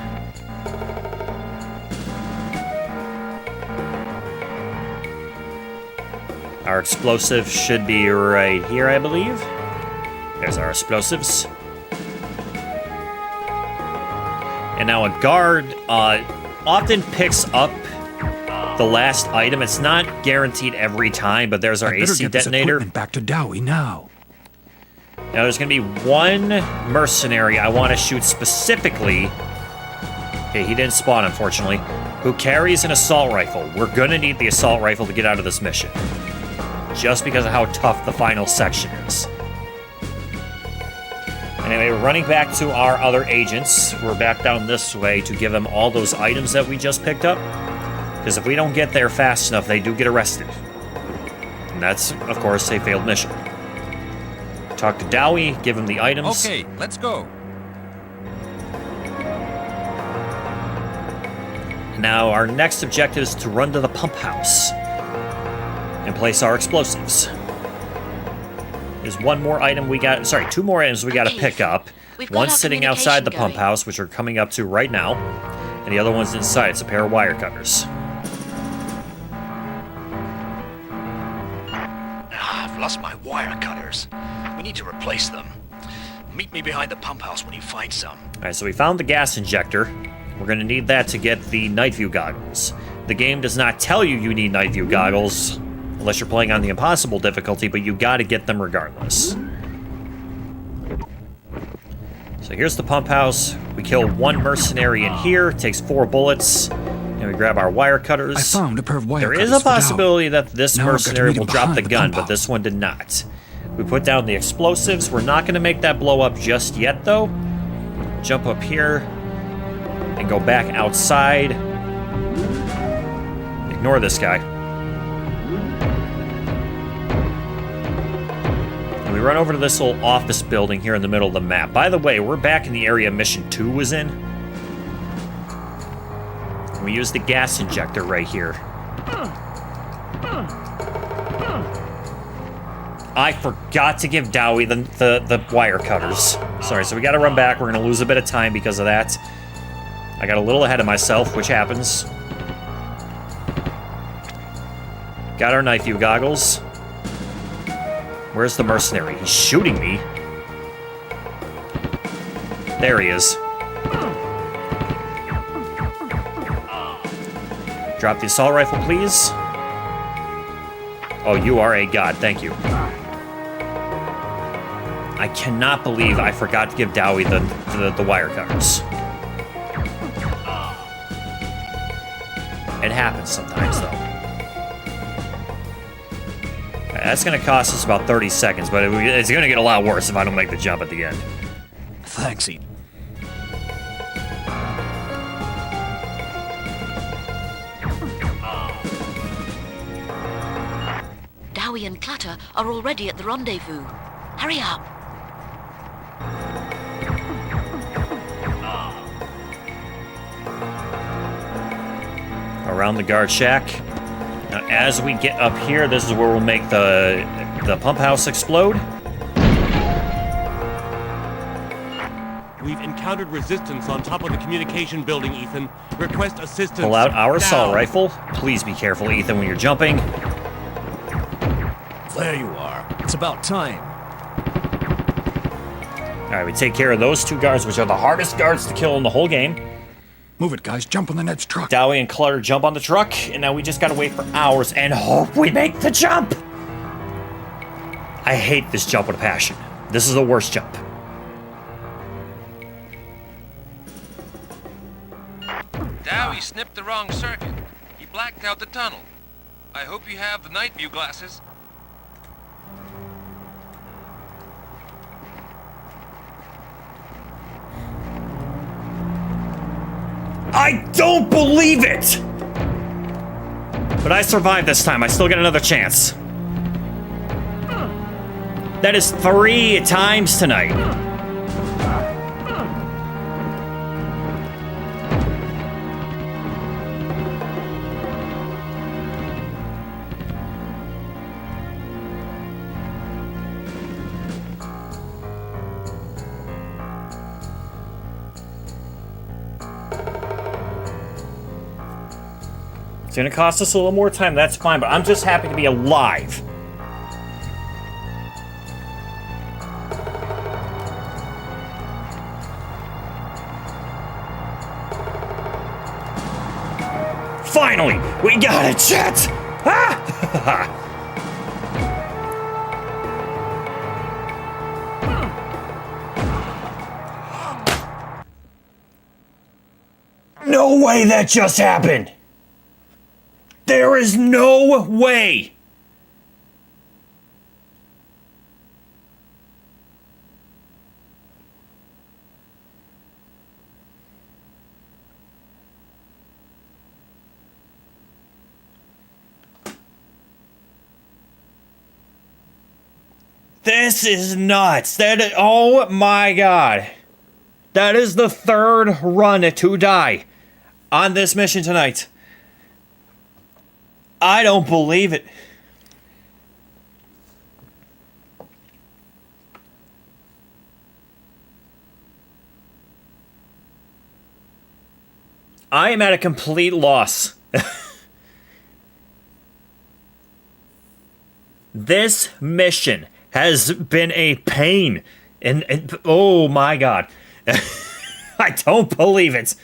[SPEAKER 1] Our explosive should be right here, I believe. There's our explosives. And now a guard often picks up the last item. It's not guaranteed every time, but there's our
[SPEAKER 4] I better
[SPEAKER 1] AC
[SPEAKER 4] get this
[SPEAKER 1] detonator.
[SPEAKER 4] equipment back to Dowie now.
[SPEAKER 1] Now there's going to be one mercenary I want to shoot specifically. Okay, he didn't spawn, unfortunately. Who carries an assault rifle. We're going to need the assault rifle to get out of this mission. Just because of how tough the final section is. Anyway, we're running back to our other agents. We're back down this way to give them all those items that we just picked up. Because if we don't get there fast enough, they do get arrested. And that's, of course, a failed mission. Talk to Dowie, give him the items.
[SPEAKER 7] Okay, let's go.
[SPEAKER 1] Now, our next objective is to run to the pump house and place our explosives. There's one more item we got, sorry, 2 more items we got to pick up. One sitting outside the pump house, which we're coming up to right now, and the other one's inside. It's a pair of wire cutters.
[SPEAKER 5] I've lost my wire cutters. We need to replace them. Meet me behind the pump house when you find some.
[SPEAKER 1] Alright, so we found the gas injector. We're going to need that to get the night view goggles. The game does not tell you you need night view goggles, unless you're playing on the impossible difficulty, but you got to get them regardless. So here's the pump house. We kill one mercenary in here, takes 4 bullets, and we grab our wire cutters.
[SPEAKER 4] I found a pair of wire
[SPEAKER 1] There
[SPEAKER 4] cutters
[SPEAKER 1] is a
[SPEAKER 4] for Dowie.
[SPEAKER 1] possibility that this
[SPEAKER 4] Now I've got to
[SPEAKER 1] mercenary
[SPEAKER 4] meet
[SPEAKER 1] will
[SPEAKER 4] him
[SPEAKER 1] drop the
[SPEAKER 4] behind the
[SPEAKER 1] gun,
[SPEAKER 4] pump
[SPEAKER 1] but
[SPEAKER 4] house.
[SPEAKER 1] this one did not. We put down the explosives. We're not going to make that blow up just yet, though. Jump up here and go back outside. Ignore this guy. And we run over to this little office building here in the middle of the map. By the way, we're back in the area Mission 2 was in. And we use the gas injector right here. I forgot to give Dowie the wire cutters. Sorry, so we gotta run back. We're gonna lose a bit of time because of that. I got a little ahead of myself, which happens. Got our night view goggles. Where's the mercenary? He's shooting me. There he is. Drop the assault rifle, please. Oh, you are a god. Thank you. I cannot believe I forgot to give Dowie the wire cutters. It happens sometimes, though. That's going to cost us about 30 seconds, but it's going to get a lot worse if I don't make the jump at the end.
[SPEAKER 5] Thanks, Ethan.
[SPEAKER 10] Dowie and Clutter are already at the rendezvous. Hurry up.
[SPEAKER 1] Around the guard shack. Now, as we get up here, this is where we'll make the pump house explode.
[SPEAKER 6] We've encountered resistance on top of the communication building, Ethan. Request assistance.
[SPEAKER 1] Pull out our assault
[SPEAKER 6] now.
[SPEAKER 1] rifle. Please be careful, Ethan, when you're jumping.
[SPEAKER 13] There you are. It's about time.
[SPEAKER 1] Alright, we take care of those two guards, which are the hardest guards to kill in the whole game.
[SPEAKER 4] Move it, guys. Jump on the next truck.
[SPEAKER 1] Dowie and Clutter jump on the truck, and now we just gotta wait for hours and hope we make the jump! I hate this jump with a passion. This is the worst jump.
[SPEAKER 3] Dowie snipped the wrong circuit. He blacked out the tunnel. I hope you have the night view glasses.
[SPEAKER 1] I don't believe it! But I survived this time. I still get another chance. That is 3 times tonight. It's gonna cost us a little more time, that's fine, but I'm just happy to be alive. Finally! We got it, chat! Ah! No way that just happened! There is no way! This is nuts. Oh my god. That is the 3rd run to die on this mission tonight. I don't believe it. I am at a complete loss. This mission has been a pain. And oh my god. I don't believe it.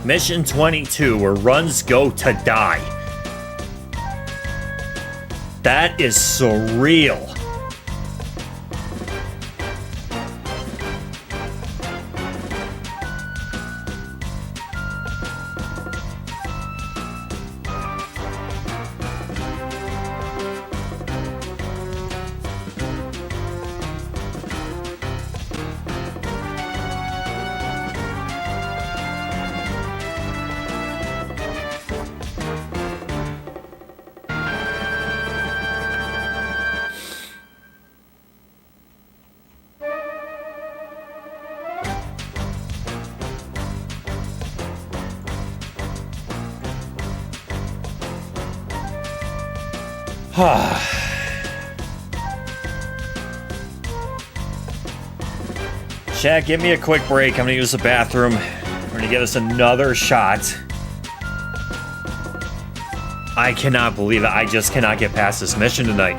[SPEAKER 1] Mission 22, where runs go to die. That is surreal. Chat, give me a quick break. I'm gonna use the bathroom. We're gonna give us another shot. I cannot believe it. I just cannot get past this mission tonight.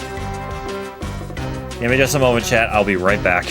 [SPEAKER 1] Give me just a moment, chat. I'll be right back.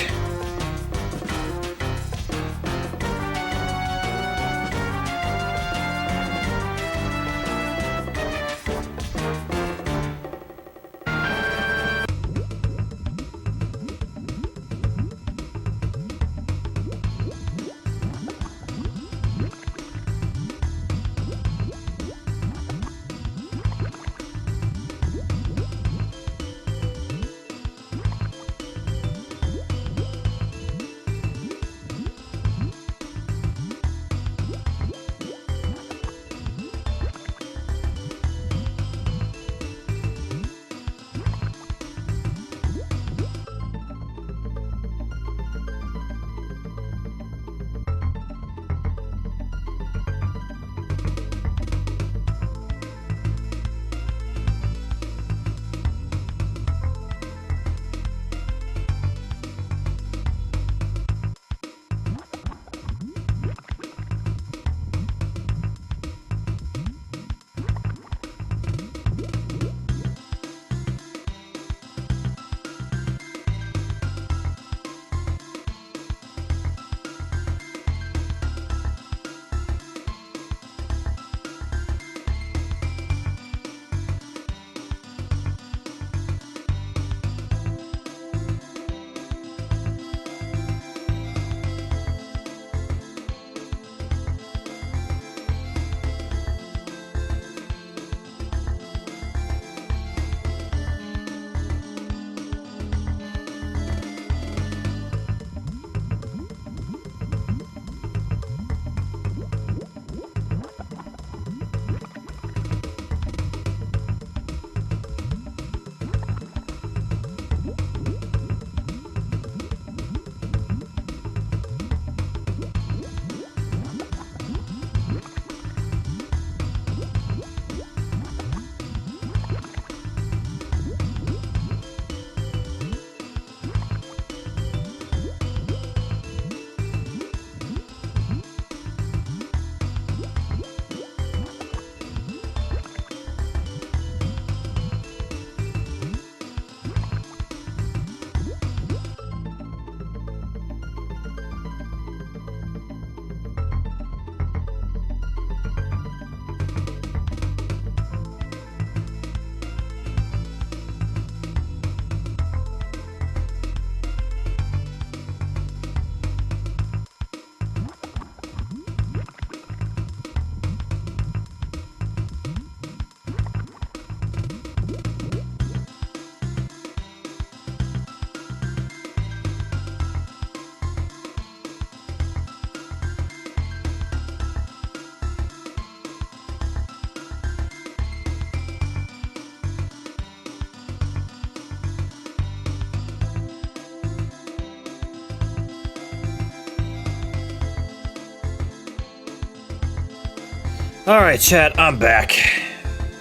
[SPEAKER 1] Alright, chat, I'm back.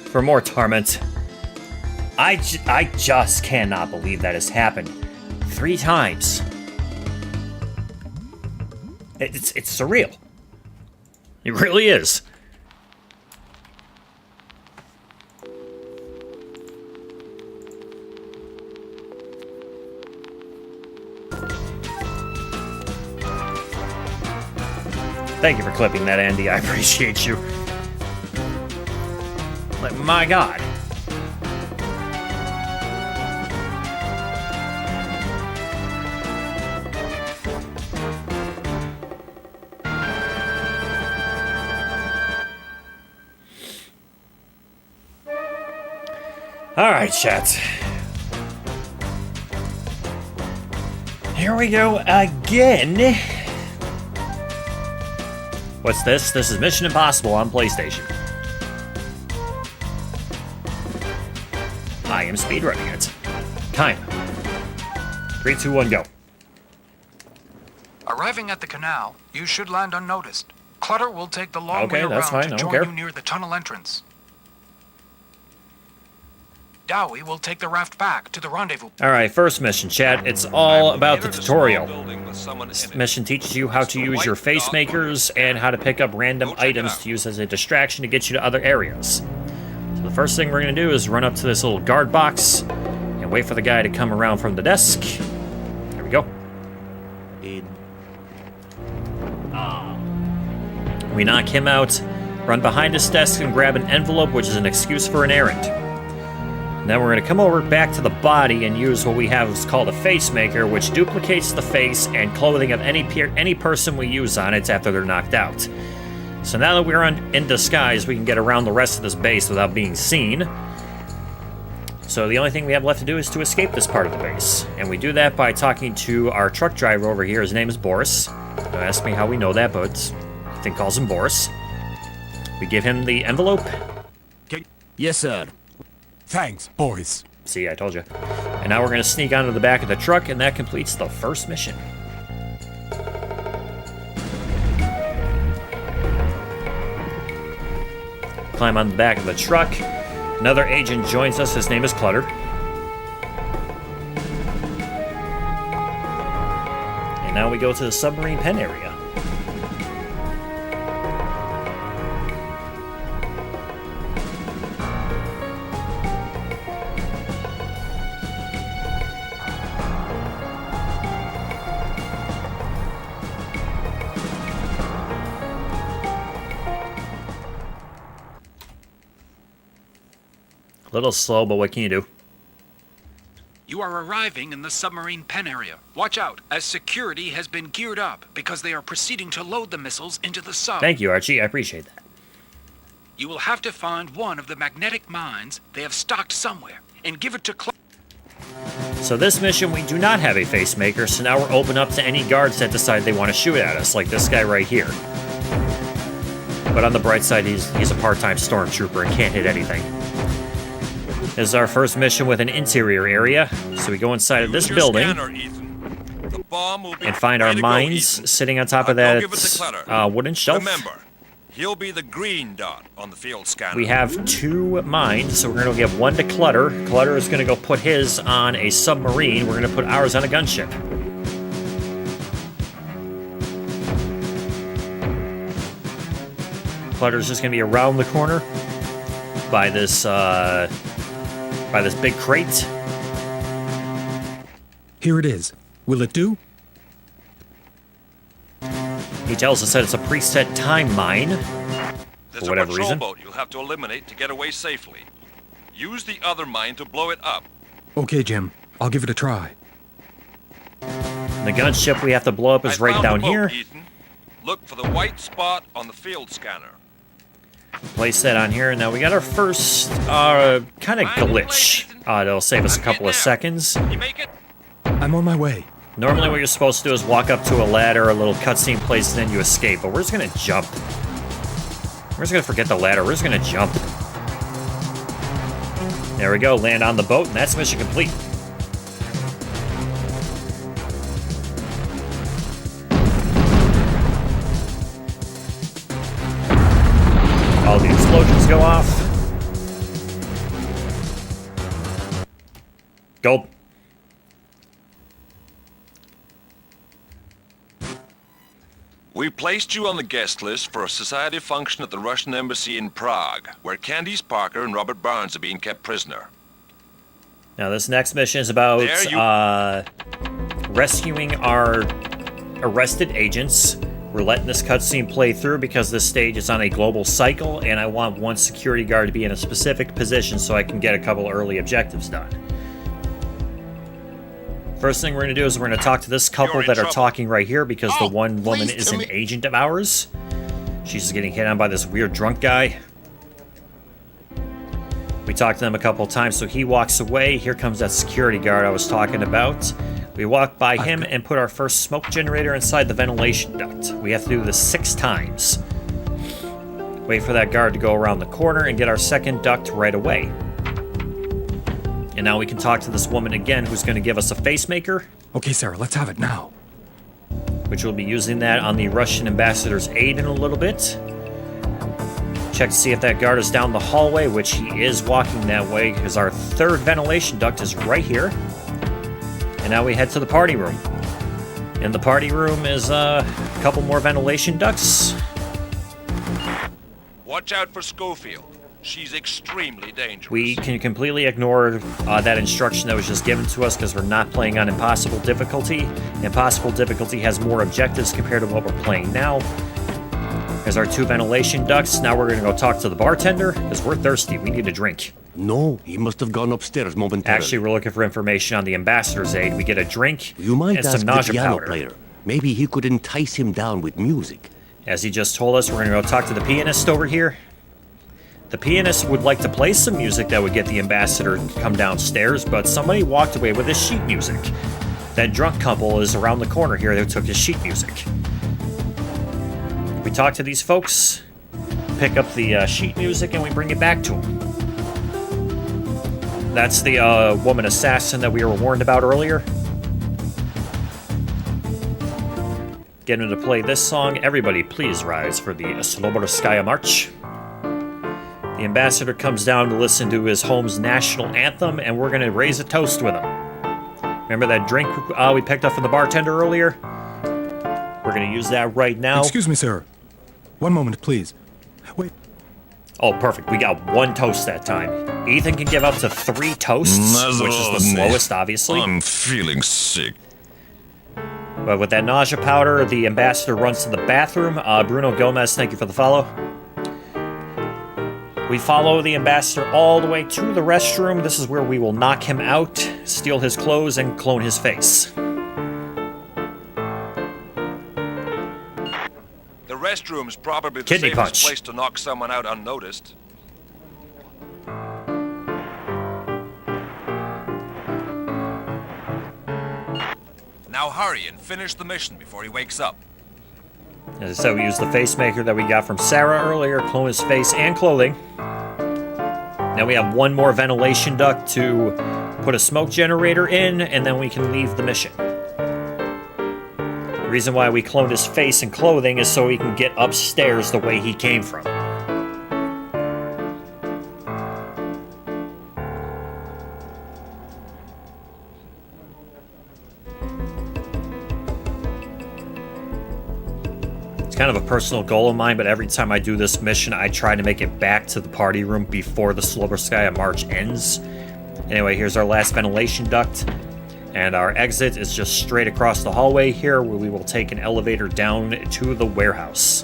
[SPEAKER 1] For more torment. I just cannot believe that has happened 3 times. It's surreal. It really is. Thank you for clipping that, Andy. I appreciate you. Like, my God. All right, chat. Here we go again. What's this? This is Mission Impossible on PlayStation. I am speedrunning it. Time. 3, 2, 1, go.
[SPEAKER 2] Arriving at the canal, you should land unnoticed. Clutter will take the long way
[SPEAKER 1] that's
[SPEAKER 2] around
[SPEAKER 1] fine.
[SPEAKER 2] to
[SPEAKER 1] I don't
[SPEAKER 2] join
[SPEAKER 1] care.
[SPEAKER 2] you near the tunnel entrance. Dowie will take the raft back to the rendezvous.
[SPEAKER 1] Alright, first mission, chat. It's all about the tutorial. This mission teaches you how to use your face makers and how to pick up random items to use as a distraction to get you to other areas. So the first thing we're going to do is run up to this little guard box and wait for the guy to come around from the desk. There we go. We knock him out, run behind his desk and grab an envelope, which is an excuse for an errand. Then we're going to come over back to the body and use what we have is called a face maker, which duplicates the face and clothing of any person we use on it after they're knocked out. So now that we're in disguise, we can get around the rest of this base without being seen. So the only thing we have left to do is to escape this part of the base. And we do that by talking to our truck driver over here. His name is Boris. Don't ask me how we know that, but I think calls him Boris. We give him the envelope.
[SPEAKER 13] Yes, sir.
[SPEAKER 8] Thanks, boys.
[SPEAKER 1] See, I told you. And now we're going to sneak onto the back of the truck, and that completes the first mission. Climb on the back of the truck. Another agent joins us. His name is Clutter. And now we go to the submarine pen area. A little slow, but what can you do?
[SPEAKER 2] You are arriving in the submarine pen area. Watch out, as security has been geared up because they are proceeding to load the missiles into the sub.
[SPEAKER 1] Thank you, Archie. I appreciate that.
[SPEAKER 2] You will have to find one of the magnetic mines they have stocked somewhere and give it to
[SPEAKER 1] So this mission, we do not have a face maker, so now we're open up to any guards that decide they want to shoot at us, like this guy right here. But on the bright side, he's a part-time stormtrooper and can't hit anything. This is our first mission with an interior area, so we go inside of this building and find our mines sitting on top of that wooden shelf.
[SPEAKER 3] Remember, he'll be the green dot on the field scanner.
[SPEAKER 1] We have 2 mines, so we're going to give 1 to Clutter. Clutter is going to go put his on a submarine. We're going to put ours on a gunship. Clutter's just going to be around the corner by this big crate.
[SPEAKER 4] Here it is. Will it do?
[SPEAKER 1] He tells us that it's a preset time mine.
[SPEAKER 3] There's
[SPEAKER 1] For whatever
[SPEAKER 3] a patrol
[SPEAKER 1] reason.
[SPEAKER 3] boat you'll have to eliminate to get away safely. Use the other mine to blow it up.
[SPEAKER 4] Okay, Jim. I'll give it a try.
[SPEAKER 1] The gunship we have to blow up is right down here.
[SPEAKER 3] Ethan. Look for the white spot on the field scanner.
[SPEAKER 1] Place that on here, and now we got our first kind of glitch. It'll save us a couple of seconds.
[SPEAKER 4] I'm on my way.
[SPEAKER 1] Normally what you're supposed to do is walk up to a ladder, a little cutscene place, and then you escape, but we're just gonna jump. We're just gonna forget the ladder, we're just gonna jump. There we go, land on the boat, and that's mission complete. go off. Gold.
[SPEAKER 3] We placed you on the guest list for a society function at the Russian embassy in Prague, where Candice Parker and Robert Barnes are being kept prisoner.
[SPEAKER 1] Now, this next mission is about rescuing our arrested agents. We're letting this cutscene play through because this stage is on a global cycle, and I want one security guard to be in a specific position so I can get a couple early objectives done. First thing we're going to do is we're going to talk to this couple that are talking right here because the one woman is an agent of ours. She's just getting hit on by this weird drunk guy. We talked to them a couple of times, so he walks away. Here comes that security guard I was talking about. We walk by him and put our first smoke generator inside the ventilation duct. We have to do this 6 times. Wait for that guard to go around the corner and get our second duct right away. And now we can talk to this woman again who's going to give us a facemaker.
[SPEAKER 4] Okay, Sarah, let's have it now.
[SPEAKER 1] Which we'll be using that on the Russian ambassador's aide in a little bit. Check to see if that guard is down the hallway, which he is walking that way because our third ventilation duct is right here. And now we head to the party room. In the party room is a couple more ventilation ducts.
[SPEAKER 3] Watch out for Schofield. She's extremely dangerous.
[SPEAKER 1] We can completely ignore that instruction that was just given to us because we're not playing on Impossible difficulty. Impossible difficulty has more objectives compared to what we're playing now. There's our 2 ventilation ducts. Now we're going to go talk to the bartender because we're thirsty. We need a drink.
[SPEAKER 6] No, he must have gone upstairs momentarily.
[SPEAKER 1] Actually, we're looking for information on the ambassador's aide. We get a drink
[SPEAKER 6] You might
[SPEAKER 1] and
[SPEAKER 6] ask
[SPEAKER 1] some
[SPEAKER 6] the
[SPEAKER 1] nausea
[SPEAKER 6] piano
[SPEAKER 1] powder.
[SPEAKER 6] player. Maybe he could entice him down with music.
[SPEAKER 1] As he just told us, we're going to go talk to the pianist over here. The pianist would like to play some music that would get the ambassador to come downstairs, but somebody walked away with his sheet music. That drunk couple is around the corner here that took his sheet music. We talk to these folks, pick up the sheet music, and we bring it back to them. That's the woman assassin that we were warned about earlier. Get him to play this song. Everybody please rise for the Slobodarskaya March. The ambassador comes down to listen to his home's national anthem, and we're going to raise a toast with him. Remember that drink we picked up from the bartender earlier? We're going to use that right now.
[SPEAKER 4] Excuse me, sir. One moment, please. Wait.
[SPEAKER 1] Oh, perfect. We got 1 toast that time. Ethan can give up to 3 toasts, which is the slowest, obviously.
[SPEAKER 3] I'm feeling sick.
[SPEAKER 1] But with that nausea powder, the ambassador runs to the bathroom. Bruno Gomez, thank you for the follow. We follow the ambassador all the way to the restroom. This is where we will knock him out, steal his clothes, and clone his face.
[SPEAKER 3] The restroom's probably the
[SPEAKER 1] Kidney
[SPEAKER 3] safest
[SPEAKER 1] punch.
[SPEAKER 3] place to knock someone out unnoticed. Now hurry and finish the mission before he wakes up.
[SPEAKER 1] As I said, we use the facemaker that we got from Sarah earlier, clone his face and clothing. Now we have 1 more ventilation duct to put a smoke generator in, and then we can leave the mission. The reason why we cloned his face and clothing is so he can get upstairs the way he came from. Kind of a personal goal of mine, but every time I do this mission, I try to make it back to the party room before the Slobodarskaya March ends. Anyway, here's our last ventilation duct, and our exit is just straight across the hallway here, where we will take an elevator down to the warehouse.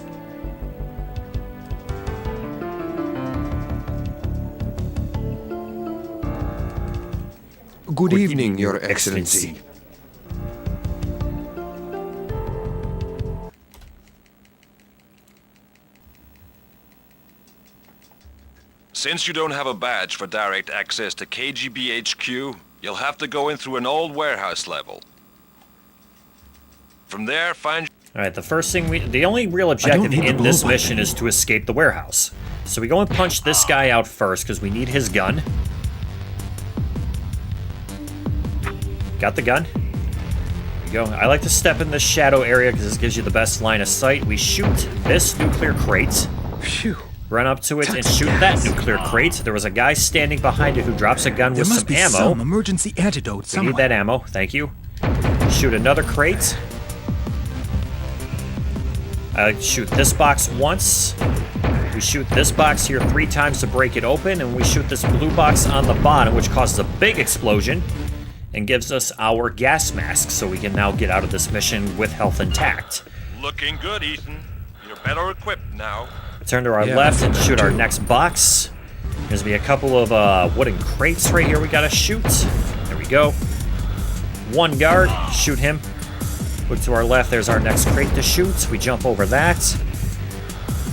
[SPEAKER 9] Good evening, Your Excellency.
[SPEAKER 3] Since you don't have a badge for direct access to KGB HQ, you'll have to go in through an old warehouse level. From there, find...
[SPEAKER 1] Alright, the only real objective in this mission is to escape the warehouse. So we go and punch this guy out first, because we need his gun. Got the gun. There you go. I like to step in this shadow area, because this gives you the best line of sight. We shoot this nuclear crate.
[SPEAKER 9] Phew.
[SPEAKER 1] Run up to it and shoot that nuclear crate. There was a guy standing behind it who drops a gun with some ammo.
[SPEAKER 4] Some emergency antidote somewhere.
[SPEAKER 1] We need that ammo. Thank you. Shoot another crate. Shoot this box once. We shoot this box here 3 times to break it open, and we shoot this blue box on the bottom, which causes a big explosion and gives us our gas mask, so we can now get out of this mission with health intact.
[SPEAKER 3] Looking good, Ethan. You're better equipped now.
[SPEAKER 1] Turn to our left and shoot our next box. There's gonna be a couple of wooden crates right here we gotta shoot. There we go. One guard, shoot him. Look to our left, there's our next crate to shoot. We jump over that.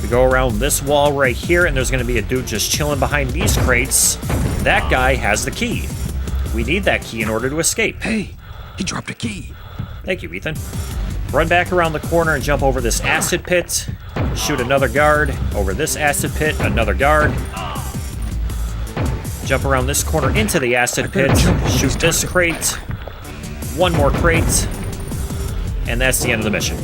[SPEAKER 1] We go around this wall right here, and there's gonna be a dude just chilling behind these crates. That guy has the key. We need that key in order to escape.
[SPEAKER 4] Hey, he dropped a key.
[SPEAKER 1] Thank you, Ethan. Run back around the corner and jump over this acid pit. Shoot another guard. Over this acid pit, another guard. Jump around this corner into the acid pit. Shoot this crate. One more crate. And that's the end of the mission.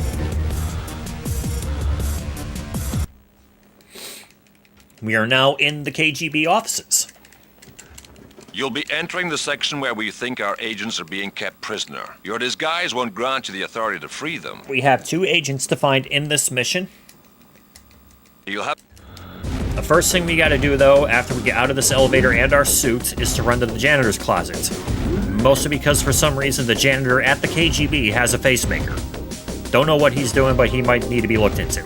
[SPEAKER 1] We are now in the KGB offices.
[SPEAKER 3] You'll be entering the section where we think our agents are being kept prisoner. Your disguise won't grant you the authority to free them.
[SPEAKER 1] We have 2 agents to find in this mission.
[SPEAKER 3] You'll have...
[SPEAKER 1] The first thing we gotta do, though, after we get out of this elevator and our suit, is to run to the janitor's closet. Mostly because, for some reason, the janitor at the KGB has a facemaker. Don't know what he's doing, but he might need to be looked into.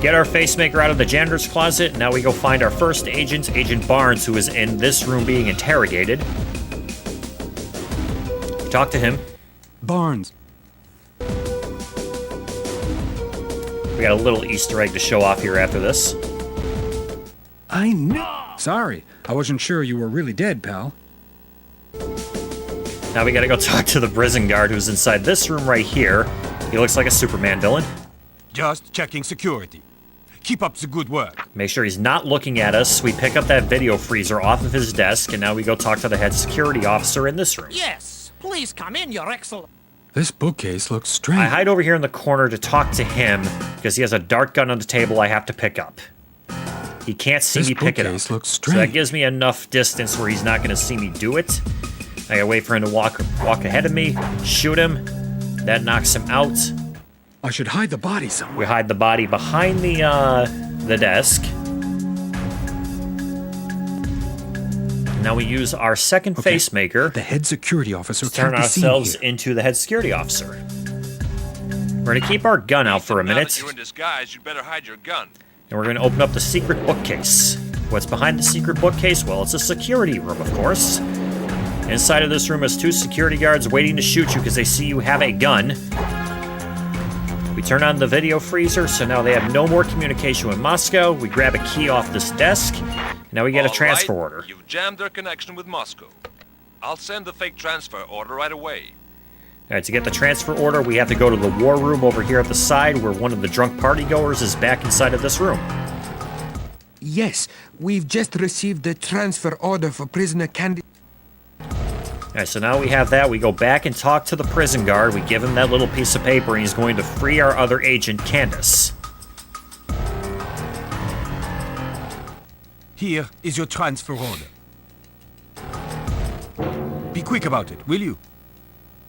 [SPEAKER 1] Get our facemaker out of the janitor's closet. Now we go find our first agent, Agent Barnes, who is in this room being interrogated. Talk to him.
[SPEAKER 4] Barnes.
[SPEAKER 1] We got a little Easter egg to show off here after this.
[SPEAKER 4] I knew. Sorry, I wasn't sure you were really dead, pal.
[SPEAKER 1] Now we gotta go talk to the prison guard who's inside this room right here. He looks like a Superman villain.
[SPEAKER 8] Just checking security. Keep up the good work.
[SPEAKER 1] Make sure he's not looking at us. We pick up that video freezer off of his desk, and now we go talk to the head security officer in this room.
[SPEAKER 17] Yes, please come in, Your Excellency.
[SPEAKER 4] This bookcase looks strange.
[SPEAKER 1] I hide over here in the corner to talk to him, because he has a dart gun on the table I have to pick up. He can't see me pick it up.
[SPEAKER 4] This bookcase looks
[SPEAKER 1] So
[SPEAKER 4] strange.
[SPEAKER 1] that gives me enough distance where he's not going to see me do it. I gotta wait for him to walk ahead of me, shoot him. That knocks him out.
[SPEAKER 4] I should hide the body somewhere.
[SPEAKER 1] We hide the body behind the desk. Now we use our second facemaker.
[SPEAKER 4] The head security officer
[SPEAKER 1] to turn
[SPEAKER 4] can't be seen
[SPEAKER 1] ourselves
[SPEAKER 4] here.
[SPEAKER 1] into the head security officer. We're gonna keep our gun out for a
[SPEAKER 3] Now
[SPEAKER 1] minute,
[SPEAKER 3] that you're in disguise, you'd better hide your gun.
[SPEAKER 1] and we're gonna open up the secret bookcase. What's behind the secret bookcase? Well, it's a security room, of course. Inside of this room is 2 security guards waiting to shoot you because they see you have a gun. We turn on the video freezer, so now they have no more communication with Moscow. We grab a key off this desk. Now we get a transfer order.
[SPEAKER 3] You've jammed their connection with Moscow. I'll send the fake transfer order right away.
[SPEAKER 1] All right, to get the transfer order, we have to go to the war room over here at the side where one of the drunk partygoers is back inside of this room.
[SPEAKER 9] Yes, we've just received the transfer order for prisoner Candy.
[SPEAKER 1] All right, so now we have that. We go back and talk to the prison guard. We give him that little piece of paper, and he's going to free our other agent, Candace.
[SPEAKER 8] Here is your transfer order. Be quick about it, will you?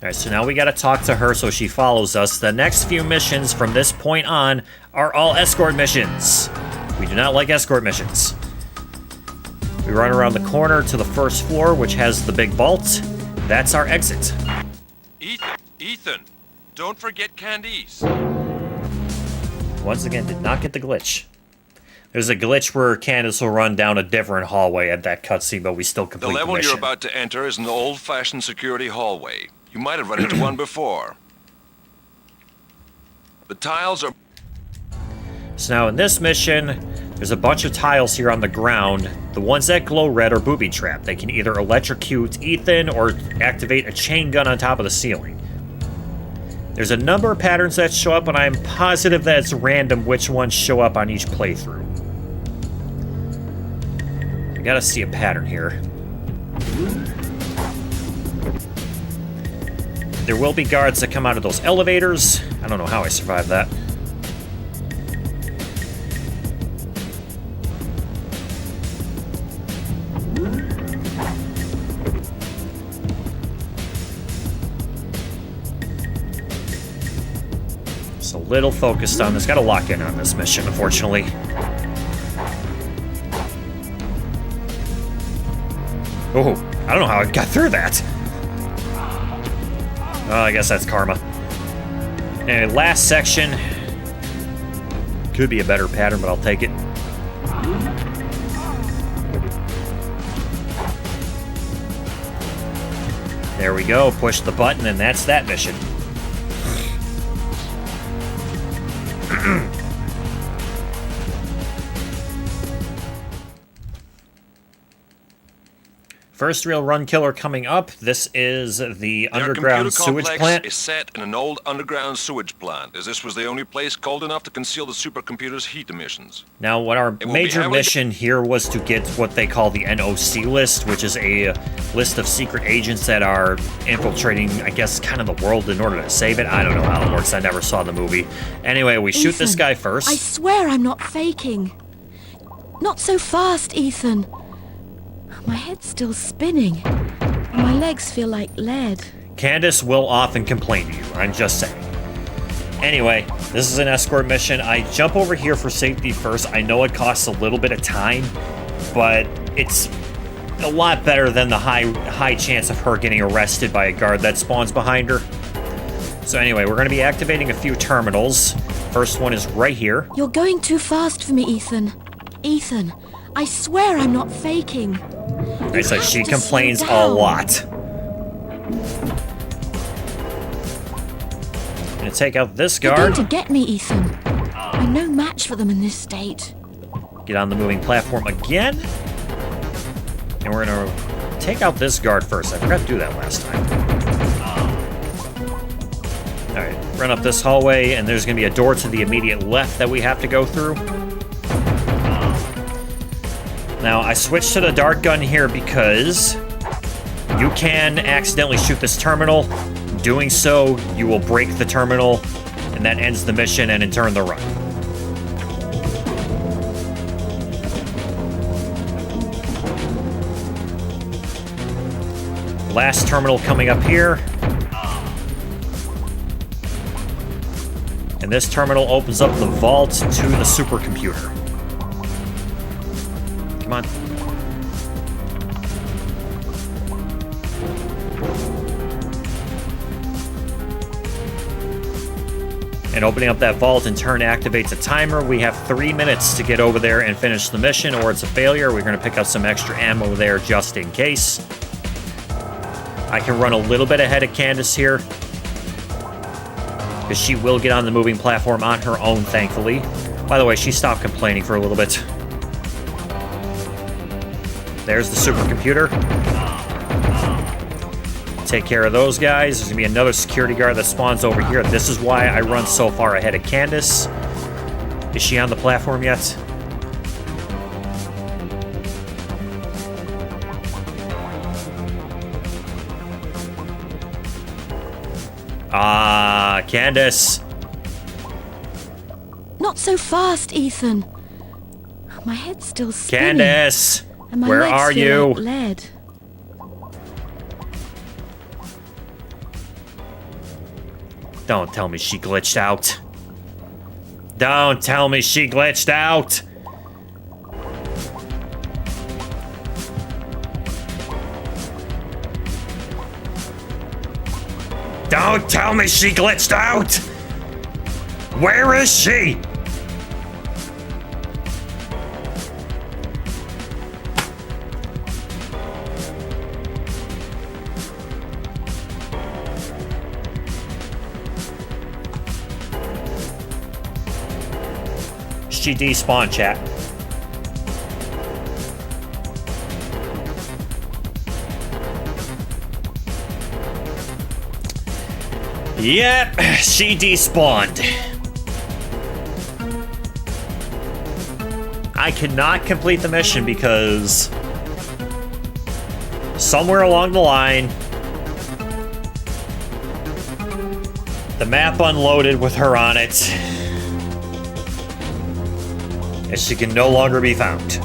[SPEAKER 1] All right, so now we got to talk to her so she follows us. The next few missions from this point on are all escort missions. We do not like escort missions. We run around the corner to the first floor, which has the big vault. That's our exit.
[SPEAKER 3] Ethan, don't forget Candice.
[SPEAKER 1] Once again, did not get the glitch. There's a glitch where Candace will run down a different hallway at that cutscene, but we still complete
[SPEAKER 3] The level
[SPEAKER 1] mission.
[SPEAKER 3] you're about to enter is an old-fashioned security hallway. You might have run into one before. The tiles are...
[SPEAKER 1] So now in this mission, there's a bunch of tiles here on the ground. The ones that glow red are booby trapped. They can either electrocute Ethan or activate a chain gun on top of the ceiling. There's a number of patterns that show up, and I'm positive that it's random which ones show up on each playthrough. I gotta see a pattern here. There will be guards that come out of those elevators. I don't know how I survived that. little focused on this. Gotta lock in on this mission, unfortunately. Oh, I don't know how I got through that. Oh, I guess that's karma. Anyway, last section. Could be a better pattern, but I'll take it. There we go. Push the button, and that's that mission. First real run killer coming up. This is the underground sewage plant.
[SPEAKER 3] Is set in an old underground sewage plant, as this was the only place cold enough to conceal the supercomputer's heat emissions.
[SPEAKER 1] Now, what our major mission here was to get what they call the NOC list, which is a list of secret agents that are infiltrating, I guess, kind of the world in order to save it. I don't know how it works. I never saw the movie. Anyway, we shoot this guy first.
[SPEAKER 14] I swear I'm not faking. Not so fast, Ethan. My head's still spinning, and my legs feel like lead.
[SPEAKER 1] Candace will often complain to you, I'm just saying. Anyway, this is an escort mission. I jump over here for safety first. I know it costs a little bit of time, but it's a lot better than the high chance of her getting arrested by a guard that spawns behind her. So anyway, we're going to be activating a few terminals. First one is right here.
[SPEAKER 14] You're going too fast for me, Ethan. Ethan, I swear I'm not faking.
[SPEAKER 1] I said she complains a lot. I'm gonna take out this guard.
[SPEAKER 14] They're going to get me, Ethan. I'm no match for them in this state.
[SPEAKER 1] Get on the moving platform again. And we're gonna take out this guard first. I forgot to do that last time. Alright, run up this hallway, and there's gonna be a door to the immediate left that we have to go through. Now, I switched to the dart gun here because you can accidentally shoot this terminal. Doing so, you will break the terminal, and that ends the mission and in turn the run. Last terminal coming up here. And this terminal opens up the vault to the supercomputer. Come on. And opening up that vault in turn activates a timer. We have 3 minutes to get over there and finish the mission, or it's a failure. We're going to pick up some extra ammo there just in case. I can run a little bit ahead of Candace here, because she will get on the moving platform on her own, thankfully. By the way, she stopped complaining for a little bit. There's the supercomputer. Take care of those guys. There's gonna be another security guard that spawns over here. This is why I run so far ahead of Candace. Is she on the platform yet? Candace.
[SPEAKER 14] Not so fast, Ethan. My head's still spinning.
[SPEAKER 1] Candace.
[SPEAKER 14] And my
[SPEAKER 1] where
[SPEAKER 14] legs
[SPEAKER 1] are
[SPEAKER 14] feel
[SPEAKER 1] you?
[SPEAKER 14] like lead.
[SPEAKER 1] Don't tell me she glitched out. Don't tell me she glitched out. Don't tell me she glitched out. Where is she? She despawned, chat. Yep, she despawned. I cannot complete the mission because somewhere along the line, the map unloaded with her on it, and she can no longer be found.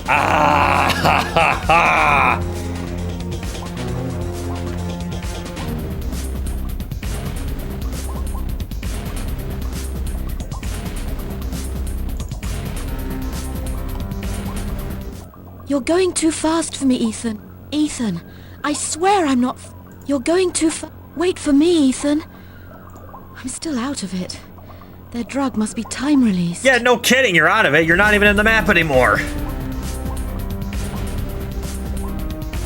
[SPEAKER 1] Ah ha ha ha!
[SPEAKER 14] You're going too fast for me, Ethan. Ethan, I swear I'm not... You're going too far. Wait for me, Ethan. I'm still out of it. Their drug must be time-released.
[SPEAKER 1] Yeah, no kidding, you're out of it. You're not even in the map anymore.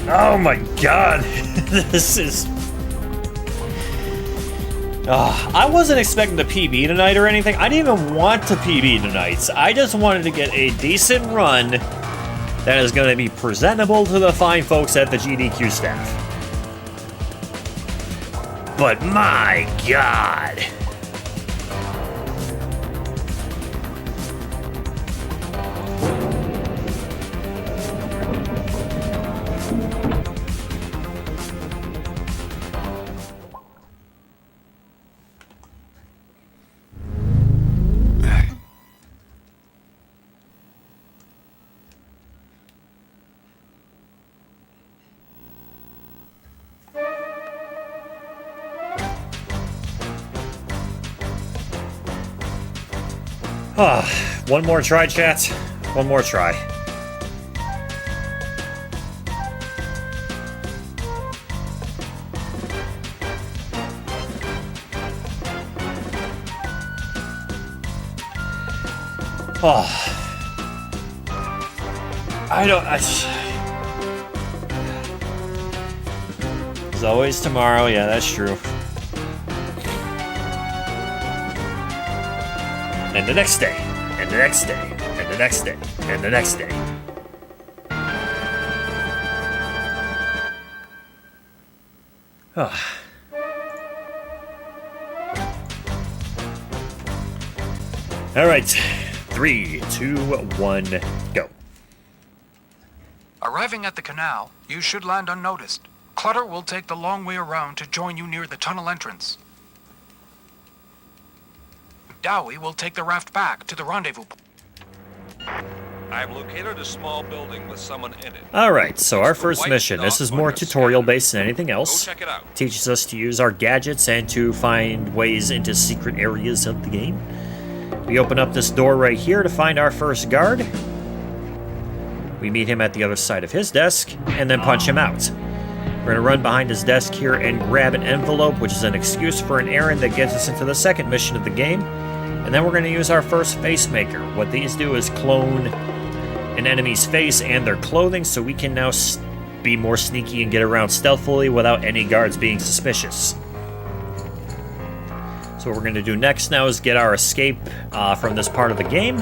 [SPEAKER 1] Oh my god. This is... I wasn't expecting to PB tonight or anything. I didn't even want to PB tonight. I just wanted to get a decent run that is going to be presentable to the fine folks at the GDQ staff. But my god. One more try, chat. One more try. There's always tomorrow. Yeah, that's true. And the next day, and the next day, and the next day, and the next day. All right, 3, 2, 1, go.
[SPEAKER 2] Arriving at the canal, you should land unnoticed. Clutter will take the long way around to join you near the tunnel entrance. Dowie will take the raft back to the rendezvous point.
[SPEAKER 3] I've located a small building with someone in it.
[SPEAKER 1] Alright, so our first mission. This is more tutorial based than anything else.
[SPEAKER 3] Go check it out.
[SPEAKER 1] Teaches us to use our gadgets and to find ways into secret areas of the game. We open up this door right here to find our first guard. We meet him at the other side of his desk, and then punch him out. We're going to run behind his desk here and grab an envelope, which is an excuse for an errand that gets us into the second mission of the game. And then we're going to use our first face maker. What these do is clone an enemy's face and their clothing, so we can now be more sneaky and get around stealthily without any guards being suspicious. So what we're going to do next now is get our escape from this part of the game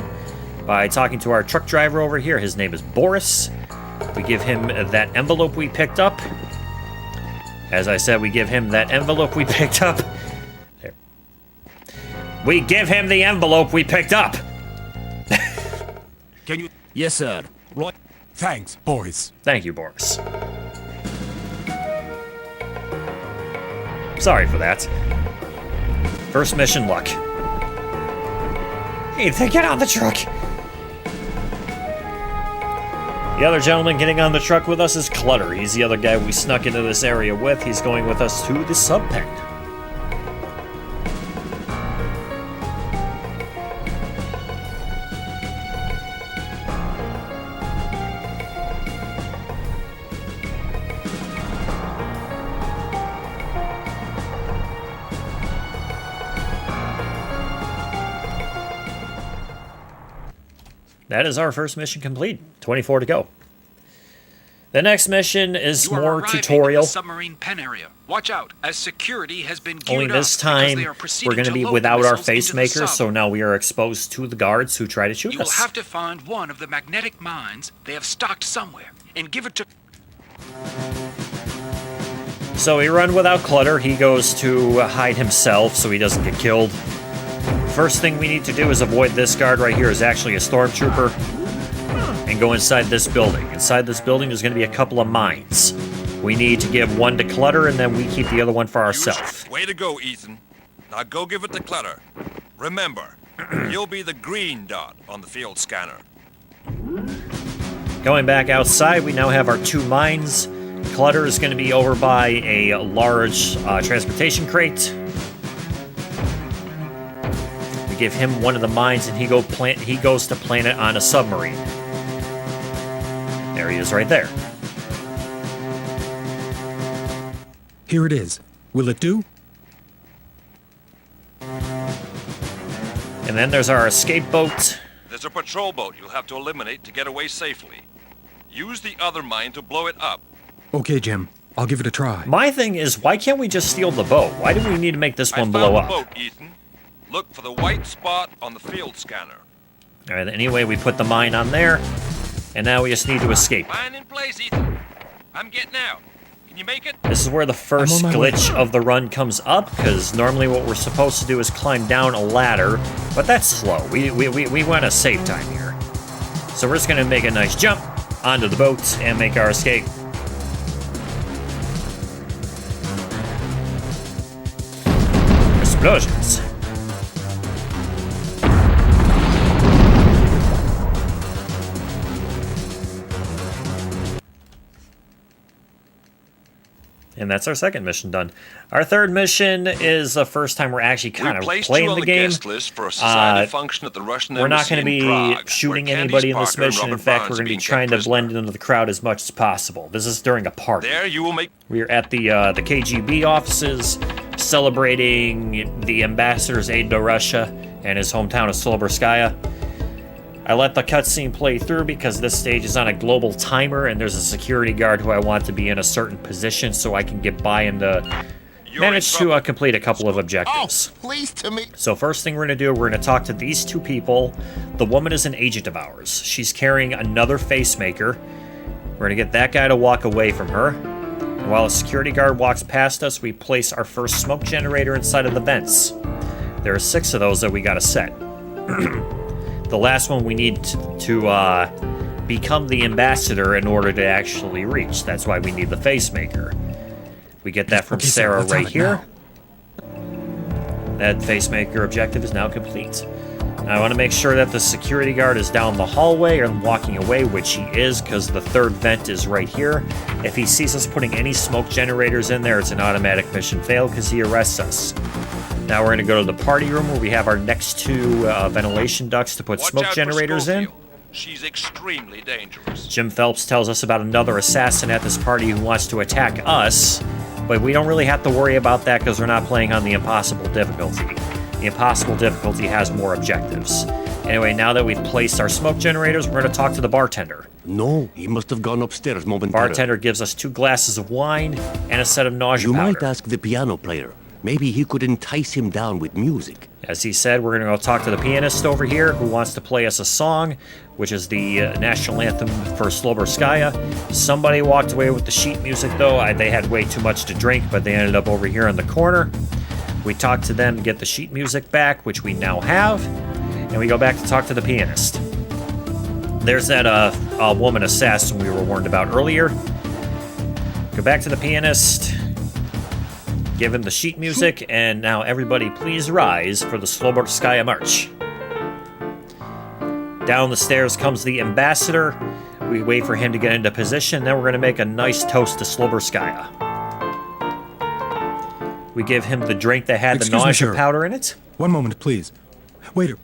[SPEAKER 1] by talking to our truck driver over here. His name is Boris. We give him that envelope we picked up. As I said, we give him that envelope we picked up. There. We give him the envelope we picked up.
[SPEAKER 13] Can you? Yes, sir. Right.
[SPEAKER 4] Thanks, boys.
[SPEAKER 1] Thank you, Boris. Sorry for that. First mission luck. Ethan, get on the truck! The other gentleman getting on the truck with us is Clutter. He's the other guy we snuck into this area with. He's going with us to the sub-pen. That is our first mission complete. 24 to go. The next mission is more tutorial.
[SPEAKER 2] In the submarine pen area. Watch out, as security has been geared
[SPEAKER 1] Only this time we're going to be without our face maker, so now we are exposed to the guards who try to shoot us.
[SPEAKER 2] You will have to find one of the magnetic mines they have stocked somewhere and give it to...
[SPEAKER 1] So we run without Clutter. He goes to hide himself so he doesn't get killed. First thing we need to do is avoid this guard right here. Is actually a stormtrooper, and go inside this building. Inside this building there's going to be a couple of mines. We need to give one to Clutter, and then we keep the other one for ourselves.
[SPEAKER 3] Way to go, Ethan. Now go give it to Clutter. Remember, you'll be the green dot on the field scanner.
[SPEAKER 1] Going back outside, we now have our two mines. Clutter is going to be over by a large transportation crate. We give him one of the mines, and he goes to plant it on a submarine. There There he is right there.
[SPEAKER 4] Here it is. Will it do?
[SPEAKER 1] And then there's our escape boat.
[SPEAKER 3] There's a patrol boat you'll have to eliminate to get away safely. Use the other mine to blow it up.
[SPEAKER 4] Okay, Jim. I'll give it a try.
[SPEAKER 1] My thing is, why can't we just steal the boat? Why do we need to make this one blow up?
[SPEAKER 3] I found the boat, Ethan. Look for the white spot on the field scanner.
[SPEAKER 1] All right, anyway, we put the mine on there, and now we just need to escape.
[SPEAKER 3] Mine in place, Ethan. I'm getting out. Can you make it?
[SPEAKER 1] This is where the first glitch of the run comes up, because normally what we're supposed to do is climb down a ladder, but that's slow. We want to save time here. So we're just going to make a nice jump onto the boat and make our escape. Explosions. And that's our second mission done. Our third mission is the first time we're actually kind of playing the game. We're not going to be shooting anybody in this mission. In fact, we're going to be trying to blend into the crowd as much as possible. This is during a party.
[SPEAKER 3] There you will make.
[SPEAKER 1] We're at the KGB offices celebrating the ambassador's aid to Russia and his hometown of Sloborskaya. I let the cutscene play through because this stage is on a global timer and there's a security guard who I want to be in a certain position so I can get by and manage to complete a couple of objectives.
[SPEAKER 12] Oh, pleased to meet.
[SPEAKER 1] So first thing we're going to do, we're going to talk to these two people. The woman is an agent of ours. She's carrying another facemaker. We're going to get that guy to walk away from her. And while a security guard walks past us, we place our first smoke generator inside of the vents. There are 6 of those that we got to set. The last one we need to become the ambassador in order to actually reach. That's why we need the facemaker. We get that from Sarah right here. That facemaker objective is now complete. Now I want to make sure that the security guard is down the hallway and walking away, which he is, because the third vent is right here. If he sees us putting any smoke generators in there, it's an automatic mission fail because he arrests us. Now we're going to go to the party room where we have our next 2 ventilation ducts to put smoke generators in.
[SPEAKER 3] She's extremely dangerous.
[SPEAKER 1] Jim Phelps tells us about another assassin at this party who wants to attack us, but we don't really have to worry about that because we're not playing on the impossible difficulty. The impossible difficulty has more objectives. Anyway, now that we've placed our smoke generators, we're going to talk to the bartender.
[SPEAKER 18] No, he must have gone upstairs momentarily.
[SPEAKER 1] Bartender gives us 2 glasses of wine and a set of nausea powder.
[SPEAKER 18] You might ask the piano player. Maybe he could entice him down with music.
[SPEAKER 1] As he said, we're going to go talk to the pianist over here who wants to play us a song, which is the national anthem for Sloborskaya. Somebody walked away with the sheet music, though. They had way too much to drink, but they ended up over here in the corner. We talked to them to get the sheet music back, which we now have, and we go back to talk to the pianist. There's that woman assassin we were warned about earlier. Go back to the pianist. Give him the sheet music, and now everybody please rise for the Sloborskaya March. Down the stairs comes the ambassador. We wait for him to get into position, then we're going to make a nice toast to Sloborskaya. We give him the drink that had the nausea powder in it.
[SPEAKER 4] One moment, please. Waiter.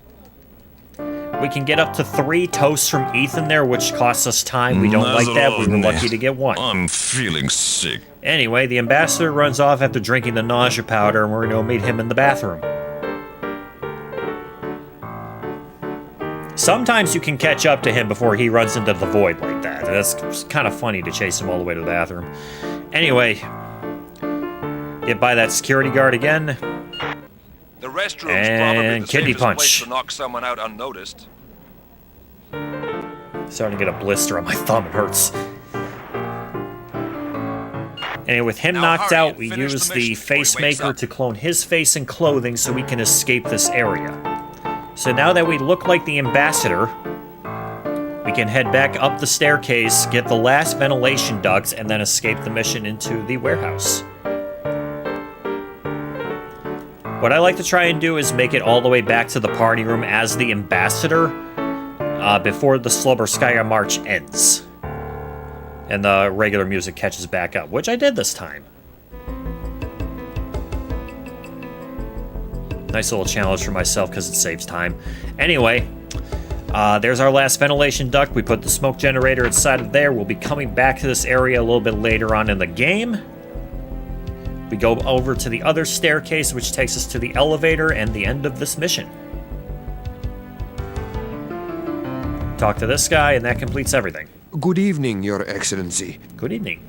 [SPEAKER 1] We can get up to 3 toasts from Ethan there, which costs us time. We don't like that. We were lucky to get 1.
[SPEAKER 3] I'm feeling sick.
[SPEAKER 1] Anyway, the ambassador runs off after drinking the nausea powder, and we're going to meet him in the bathroom. Sometimes you can catch up to him before he runs into the void like that. That's kind of funny to chase him all the way to the bathroom. Anyway, get by that security guard again.
[SPEAKER 3] The restroom's
[SPEAKER 1] and
[SPEAKER 3] probably the
[SPEAKER 1] kidney
[SPEAKER 3] safest
[SPEAKER 1] punch.
[SPEAKER 3] place to knock someone out unnoticed.
[SPEAKER 1] Starting to get a blister on my thumb. It hurts. Anyway, with him knocked out, we use the facemaker to clone his face and clothing so we can escape this area. So now that we look like the ambassador, we can head back up the staircase, get the last ventilation ducts, and then escape the mission into the warehouse. What I like to try and do is make it all the way back to the party room as the ambassador before the Sloborskaya March ends. And the regular music catches back up, which I did this time. Nice little challenge for myself because it saves time. Anyway, There's our last ventilation duct. We put the smoke generator inside of there. We'll be coming back to this area a little bit later on in the game. We go over to the other staircase, which takes us to the elevator and the end of this mission. Talk to this guy, and that completes everything.
[SPEAKER 9] Good evening, Your Excellency.
[SPEAKER 1] Good evening.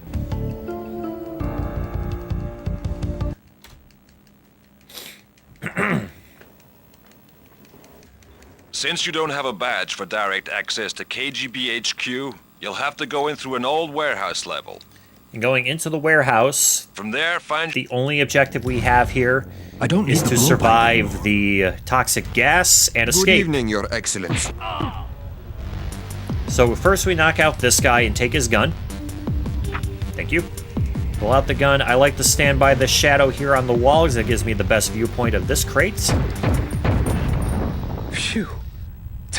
[SPEAKER 3] Since you don't have a badge for direct access to KGB HQ, you'll have to go in through an old warehouse level.
[SPEAKER 1] And going into the warehouse,
[SPEAKER 3] from there, find
[SPEAKER 1] the only objective we have here
[SPEAKER 4] need
[SPEAKER 1] is
[SPEAKER 4] the
[SPEAKER 1] to
[SPEAKER 4] blowpipe
[SPEAKER 1] survive the toxic gas and escape.
[SPEAKER 9] Good evening, Your Excellency.
[SPEAKER 1] So first we knock out this guy and take his gun. Thank you. Pull out the gun. I like to stand by the shadow here on the wall because it gives me the best viewpoint of this crate.
[SPEAKER 4] Phew.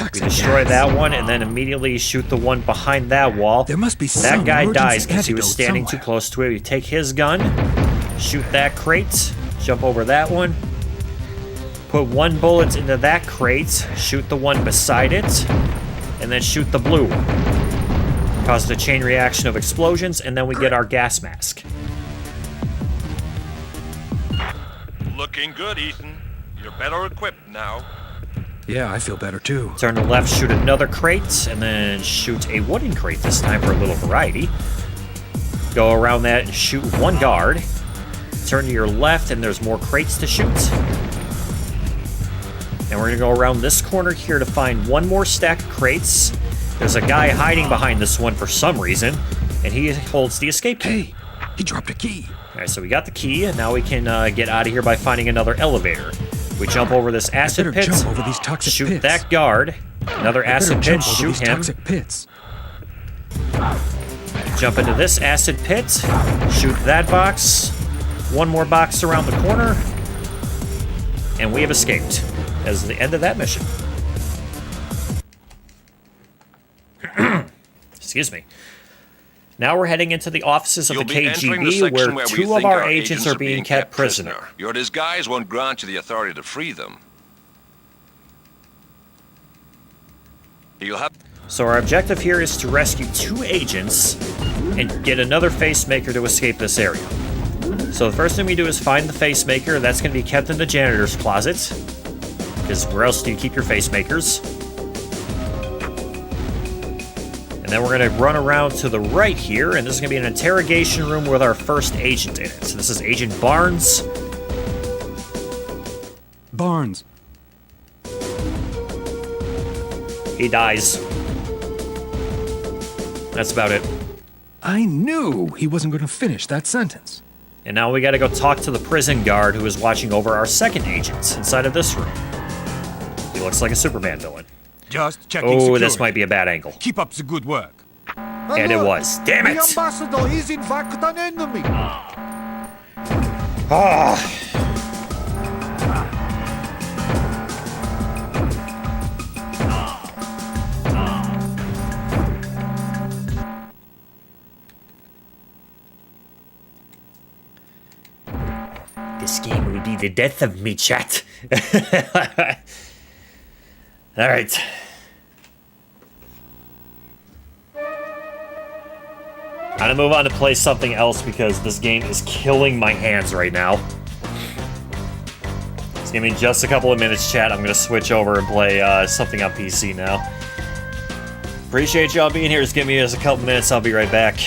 [SPEAKER 1] We destroy that one and then immediately shoot the one behind that wall.
[SPEAKER 4] There must be
[SPEAKER 1] that guy dies because he was
[SPEAKER 4] antidote
[SPEAKER 1] standing too close to it. We take his gun, shoot that crate, jump over that one, put one bullet into that crate, shoot the one beside it, and then shoot the blue. Causes a chain reaction of explosions, and then we get our gas mask.
[SPEAKER 3] Looking good, Ethan. You're better equipped now.
[SPEAKER 4] Yeah, I feel better too.
[SPEAKER 1] Turn to left, shoot another crate, and then shoot a wooden crate this time for a little variety. Go around that and shoot one guard. Turn to your left, and there's more crates to shoot. And we're gonna go around this corner here to find one more stack of crates. There's a guy hiding behind this one for some reason, and he holds the escape key.
[SPEAKER 4] Hey, he dropped a key.
[SPEAKER 1] All right, so we got the key, and now we can get out of here by finding another elevator. We jump over this acid pit,
[SPEAKER 4] jump over these toxic
[SPEAKER 1] shoot
[SPEAKER 4] pits.
[SPEAKER 1] that guard, another acid pit, shoot him.
[SPEAKER 4] Toxic pits.
[SPEAKER 1] Jump into this acid pit, shoot that box, one more box around the corner, and we have escaped. As the end of that mission. Excuse me. Now we're heading into the offices of the KGB, where two of our agents are being kept prisoner.
[SPEAKER 3] Your disguise won't grant you the authority to free them. You'll have...
[SPEAKER 1] So our objective here is to rescue two agents and get another facemaker to escape this area. So the first thing we do is find the facemaker. That's going to be kept in the janitor's closet. Because where else do you keep your facemakers? And then we're going to run around to the right here, and this is going to be an interrogation room with our first agent in it. So this is Agent Barnes.
[SPEAKER 4] Barnes.
[SPEAKER 1] He dies. That's about it.
[SPEAKER 4] I knew he wasn't going to finish that sentence.
[SPEAKER 1] And now we got to go talk to the prison guard who is watching over our second agent inside of this room. He looks like a Superman villain.
[SPEAKER 8] Just checking
[SPEAKER 1] Oh,
[SPEAKER 8] security.
[SPEAKER 1] this might be a bad angle.
[SPEAKER 8] Keep up the good work.
[SPEAKER 1] And it was. Damn it!
[SPEAKER 17] The ambassador is in fact an enemy.
[SPEAKER 1] Ah. This game will be the death of me, chat. All right. I'm gonna move on to play something else because this game is killing my hands right now. Just give me just a couple of minutes, chat. I'm gonna switch over and play something on PC now. Appreciate y'all being here. Just give me just a couple minutes. I'll be right back.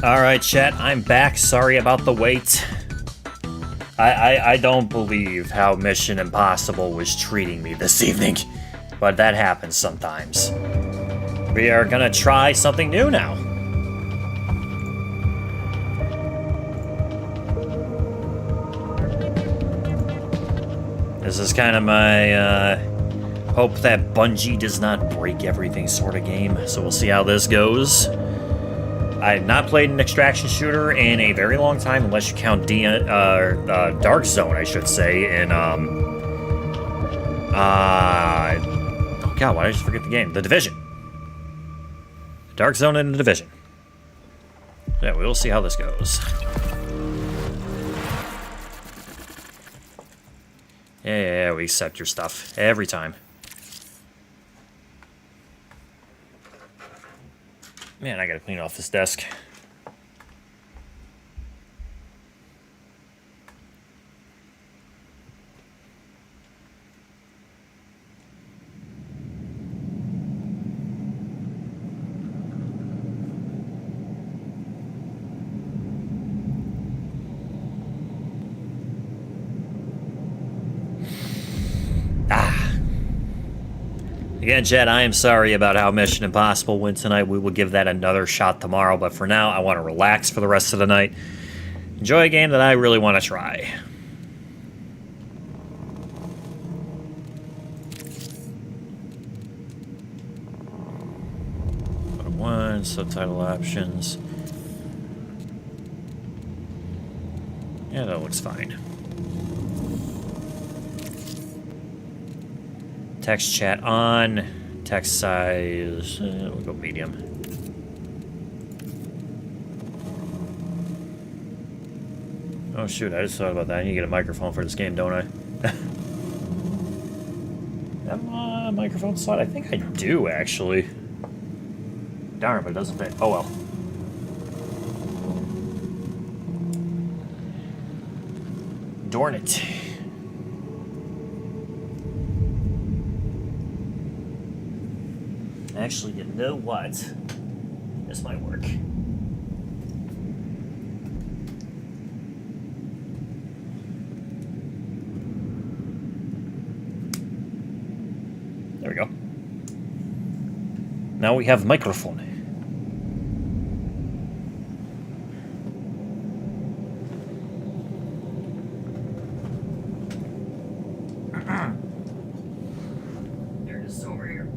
[SPEAKER 1] Alright, chat, I'm back. Sorry about the wait. I don't believe how Mission Impossible was treating me this evening. But that happens sometimes. We are gonna try something new now. This is kind of my, hope that Bungie does not break everything sort of game. So we'll see how this goes. I have not played an extraction shooter in a very long time, unless you count Dark Zone, I should say, in, oh god, why did I just forget the game? The Division. Dark Zone and The Division. Yeah, we'll see how this goes. Yeah, we accept your stuff every time. Man, I gotta clean off this desk. Again, Chad, I am sorry about how Mission Impossible went tonight. We will give that another shot tomorrow, but for now, I want to relax for the rest of the night. Enjoy a game that I really want to try. Bottom one, subtitle options. Yeah, that looks fine. Text chat on. Text size. We'll go medium. Oh shoot, I just thought about that. I need to get a microphone for this game, don't I? Have a microphone slot? I think I do, actually. Darn, but it doesn't fit. Oh well. Darn it. Actually, you know what? This might work. There we go. Now we have microphone. There it is over here.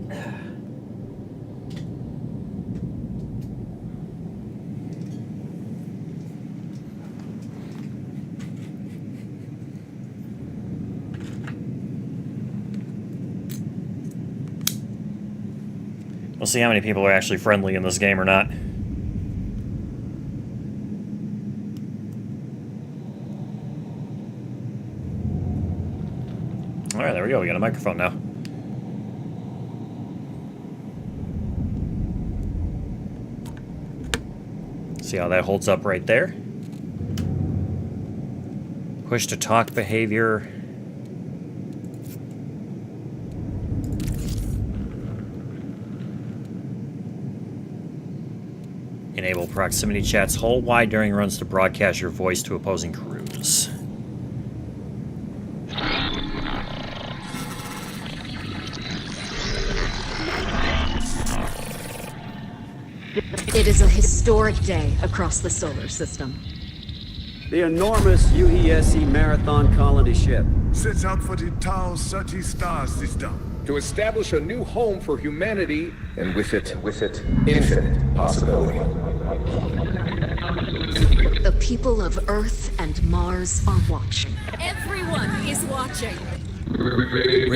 [SPEAKER 1] We'll see how many people are actually friendly in this game or not. Alright, there we go. We got a microphone now. See how that holds up right there. Push to talk behavior. Enable proximity chats. Hold Y during runs to broadcast your voice to opposing crews.
[SPEAKER 19] It is a historic day across the solar system.
[SPEAKER 20] The enormous UESC Marathon Colony ship
[SPEAKER 17] sets out for the Tau 30 star system
[SPEAKER 21] to establish a new home for humanity, and with it, infinite possibility.
[SPEAKER 19] The people of Earth and Mars are watching.
[SPEAKER 22] Everyone is watching.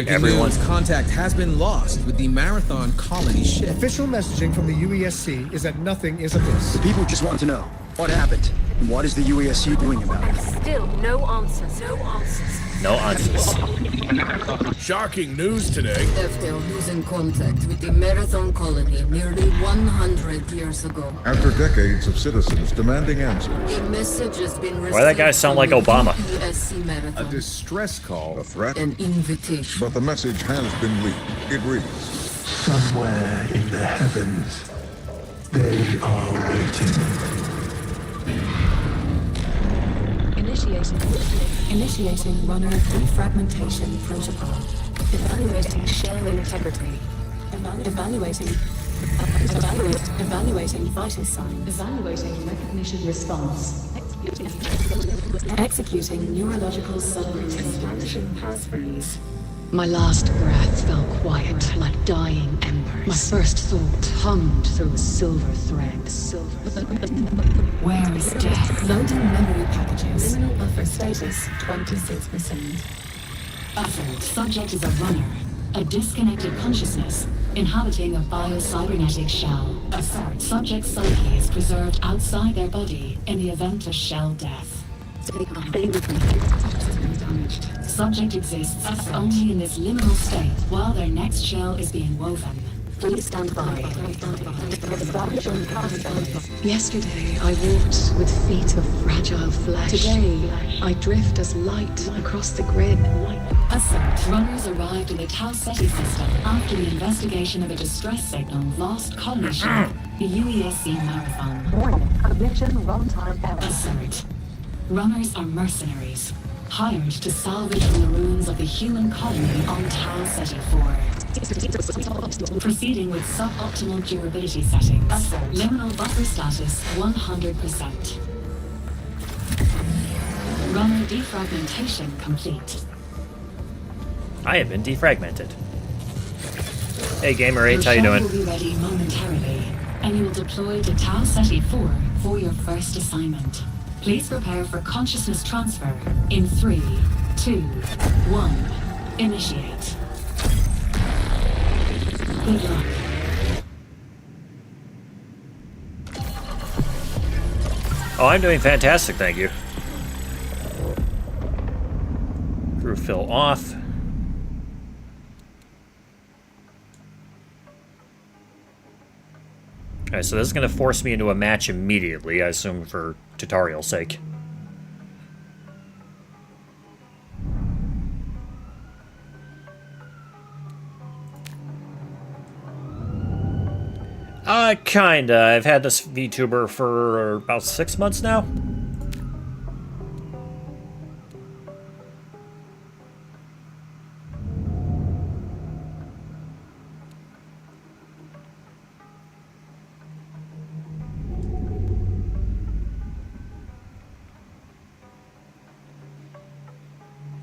[SPEAKER 4] Everyone's contact has been lost with the Marathon Colony ship.
[SPEAKER 23] Official messaging from the UESC is that nothing is amiss.
[SPEAKER 24] The people just want to know what happened and what is the UESC doing about it.
[SPEAKER 22] Still no answers. No answers.
[SPEAKER 1] No answers.
[SPEAKER 21] Shocking news today.
[SPEAKER 22] FTL losing contact with the Marathon Colony nearly 100 years ago.
[SPEAKER 17] After decades of citizens demanding answers,
[SPEAKER 22] A message has been received.
[SPEAKER 1] Why that guy sound like Obama?
[SPEAKER 22] UESC Marathon.
[SPEAKER 17] a distress call, a threat,
[SPEAKER 22] An invitation.
[SPEAKER 17] but the message has been leaked. It reads,
[SPEAKER 25] somewhere in the heavens, they are waiting.
[SPEAKER 22] Initiating runner defragmentation protocol. Evaluating shell integrity. Evaluating vital signs. Evaluating recognition response. Executing neurological subroutine. Establishing passphrase. My last breath fell quiet like dying embers. My first thought hummed through a silver thread. Where is death? Loading memory packages. Liminal buffer status 26%. Buffered. Subject is a runner. A disconnected consciousness inhabiting a bio-cybernetic shell. Assert. Subject's psyche is preserved outside their body in the event of shell death. Subject exists only in this liminal state while their next shell is being woven. Please stand by. Yesterday, I walked with feet of fragile flesh. Today, I drift as light across the grid. Assert. Runners arrived in the Tau Ceti system after the investigation of a distress signal lost colony ship, the UESC Marathon. Warning. Ignition runtime error. Assert. Runners are mercenaries, hired to salvage from the ruins of the human colony on Tau Ceti 4. Proceeding with suboptimal durability settings. Liminal buffer status 100%. Runner defragmentation complete.
[SPEAKER 1] I have been defragmented. Hey Gamer H, how you doing?
[SPEAKER 22] Your shell will be ready momentarily, and you will deploy to Tau Ceti 4 for your first assignment. Please prepare for consciousness transfer in 3, 2, 1. Initiate. Good luck.
[SPEAKER 1] Oh, I'm doing fantastic, thank you. Crew fill off. Alright, so this is going to force me into a match immediately, I assume for tutorial's sake. Kinda. I've had this Vtuber for about 6 months now.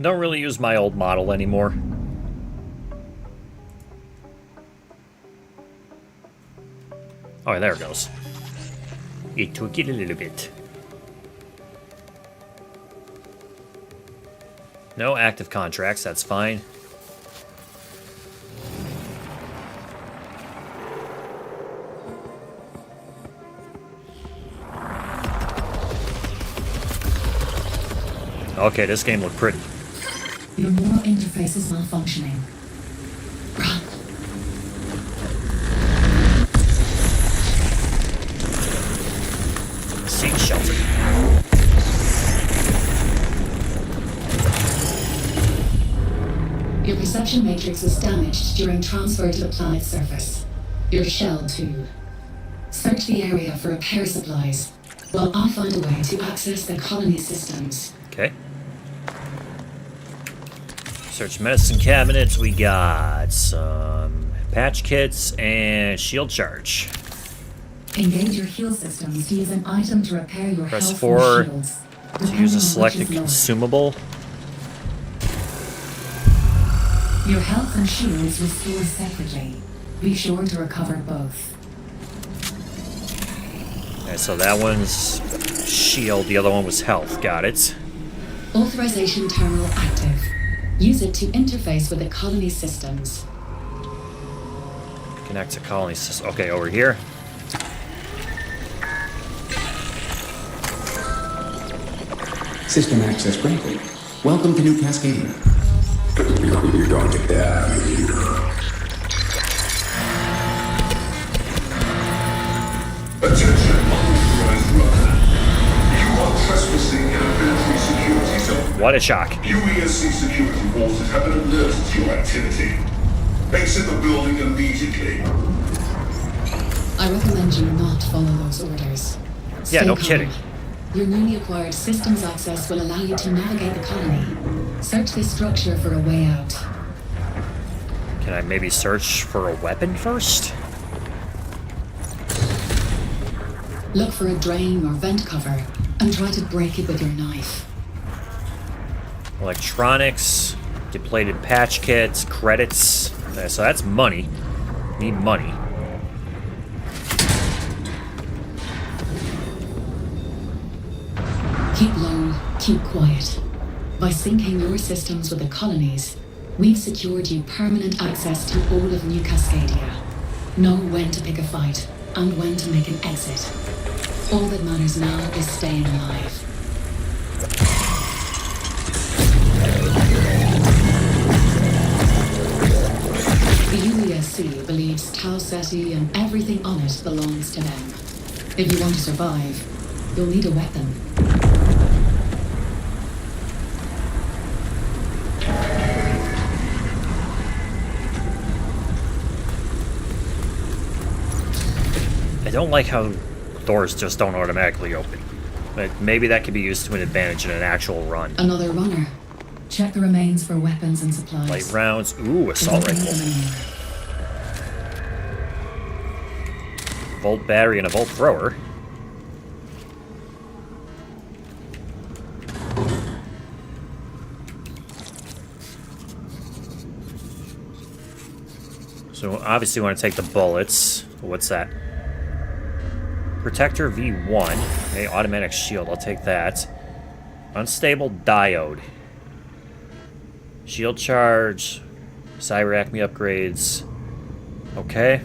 [SPEAKER 1] Don't really use my old model anymore. Oh, there it goes. It took it a little bit. No active contracts, that's fine. Okay, this game looked pretty.
[SPEAKER 22] Your neural interface is malfunctioning. Run.
[SPEAKER 1] Seek shelter.
[SPEAKER 22] Your perception matrix was damaged during transfer to the planet's surface. Your shell, too. Search the area for repair supplies, while I find a way to access the colony systems.
[SPEAKER 1] Okay. Search medicine cabinets. We got some patch kits and shield charge.
[SPEAKER 22] Engage your heal systems to use an item to repair your
[SPEAKER 1] Press
[SPEAKER 22] health
[SPEAKER 1] 4
[SPEAKER 22] and shields.
[SPEAKER 1] to use a selected consumable.
[SPEAKER 22] Your health and shields restore separately. Be sure to recover both.
[SPEAKER 1] Okay, so that one's shield, the other one was health. Got it.
[SPEAKER 22] Authorization terminal active. Use it to interface with the colony systems.
[SPEAKER 1] Connect to colony system. Okay, over here.
[SPEAKER 7] System access granted. Welcome to New Cascadia.
[SPEAKER 17] You're going to die here. Attention, unauthorized runner. You are trespassing in a military security zone.
[SPEAKER 1] What a shock.
[SPEAKER 17] UESC security forces have been alerted to your activity. Exit the building immediately.
[SPEAKER 22] I recommend you not follow those orders.
[SPEAKER 1] Yeah,
[SPEAKER 22] Stay
[SPEAKER 1] no
[SPEAKER 22] calm.
[SPEAKER 1] kidding.
[SPEAKER 22] Your newly acquired systems access will allow you to navigate the colony. Search this structure for a way out.
[SPEAKER 1] Can I maybe search for a weapon first?
[SPEAKER 22] Look for a drain or vent cover and try to break it with your knife.
[SPEAKER 1] Electronics, depleted patch kits, credits. Okay, so that's money. Need money.
[SPEAKER 22] Keep low, keep quiet. By syncing your systems with the colonies, we've secured you permanent access to all of New Cascadia. Know when to pick a fight and when to make an exit. All that matters now is staying alive. The UESC believes Tau Ceti and everything on it belongs to them. If you want to survive, you'll need a weapon.
[SPEAKER 1] I don't like how doors just don't automatically open. But maybe that could be used to an advantage in an actual run.
[SPEAKER 22] Another runner. Check the remains for weapons and supplies.
[SPEAKER 1] Light rounds. Ooh, assault rifle. Volt battery and a volt thrower. So obviously we want to take the bullets. What's that? Protector V1. Okay, automatic shield. I'll take that. Unstable diode. Shield charge. Cyber Acme upgrades. Okay.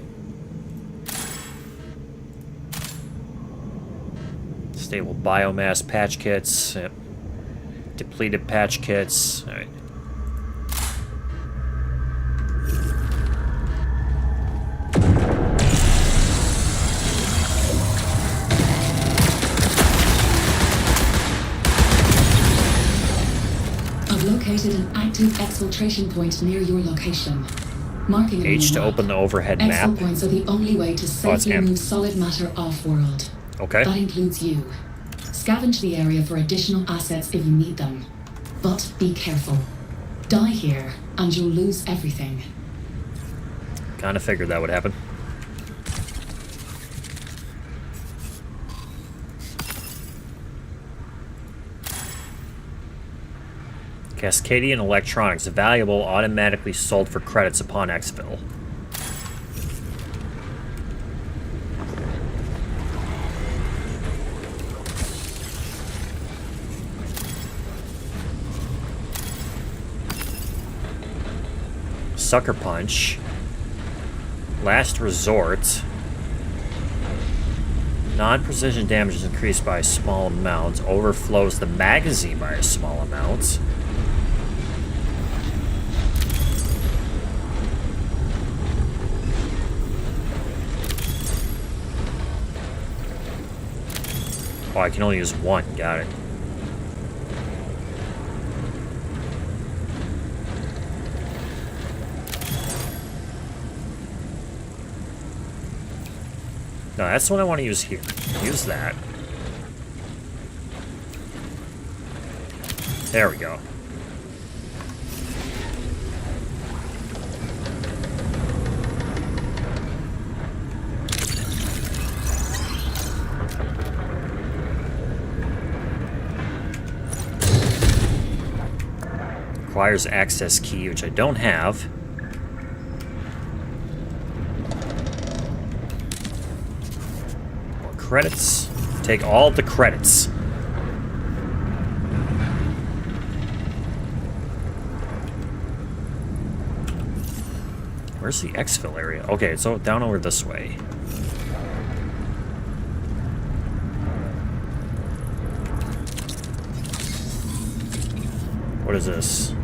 [SPEAKER 1] Stable biomass patch kits. Yep. Depleted patch kits. Alright.
[SPEAKER 22] Located an active exfiltration point near your location. Marking
[SPEAKER 1] H to open the overhead map.
[SPEAKER 22] Exfil points are the only way to safely move solid matter off-world.
[SPEAKER 1] Okay.
[SPEAKER 22] That includes you. Scavenge the area for additional assets if you need them. But be careful. Die here, and you'll lose everything.
[SPEAKER 1] Kinda figured that would happen. Cascadian electronics, valuable, automatically sold for credits upon exfil. Sucker Punch. Last Resort. Non-precision damage is increased by a small amount. Overflows the magazine by a small amount. Oh, I can only use one. Got it. No, that's the one I want to use here. Use that. There we go. Requires access key, which I don't have. More credits. Take all of the credits. Where's the exfil area? Okay, so down over this way. What is this?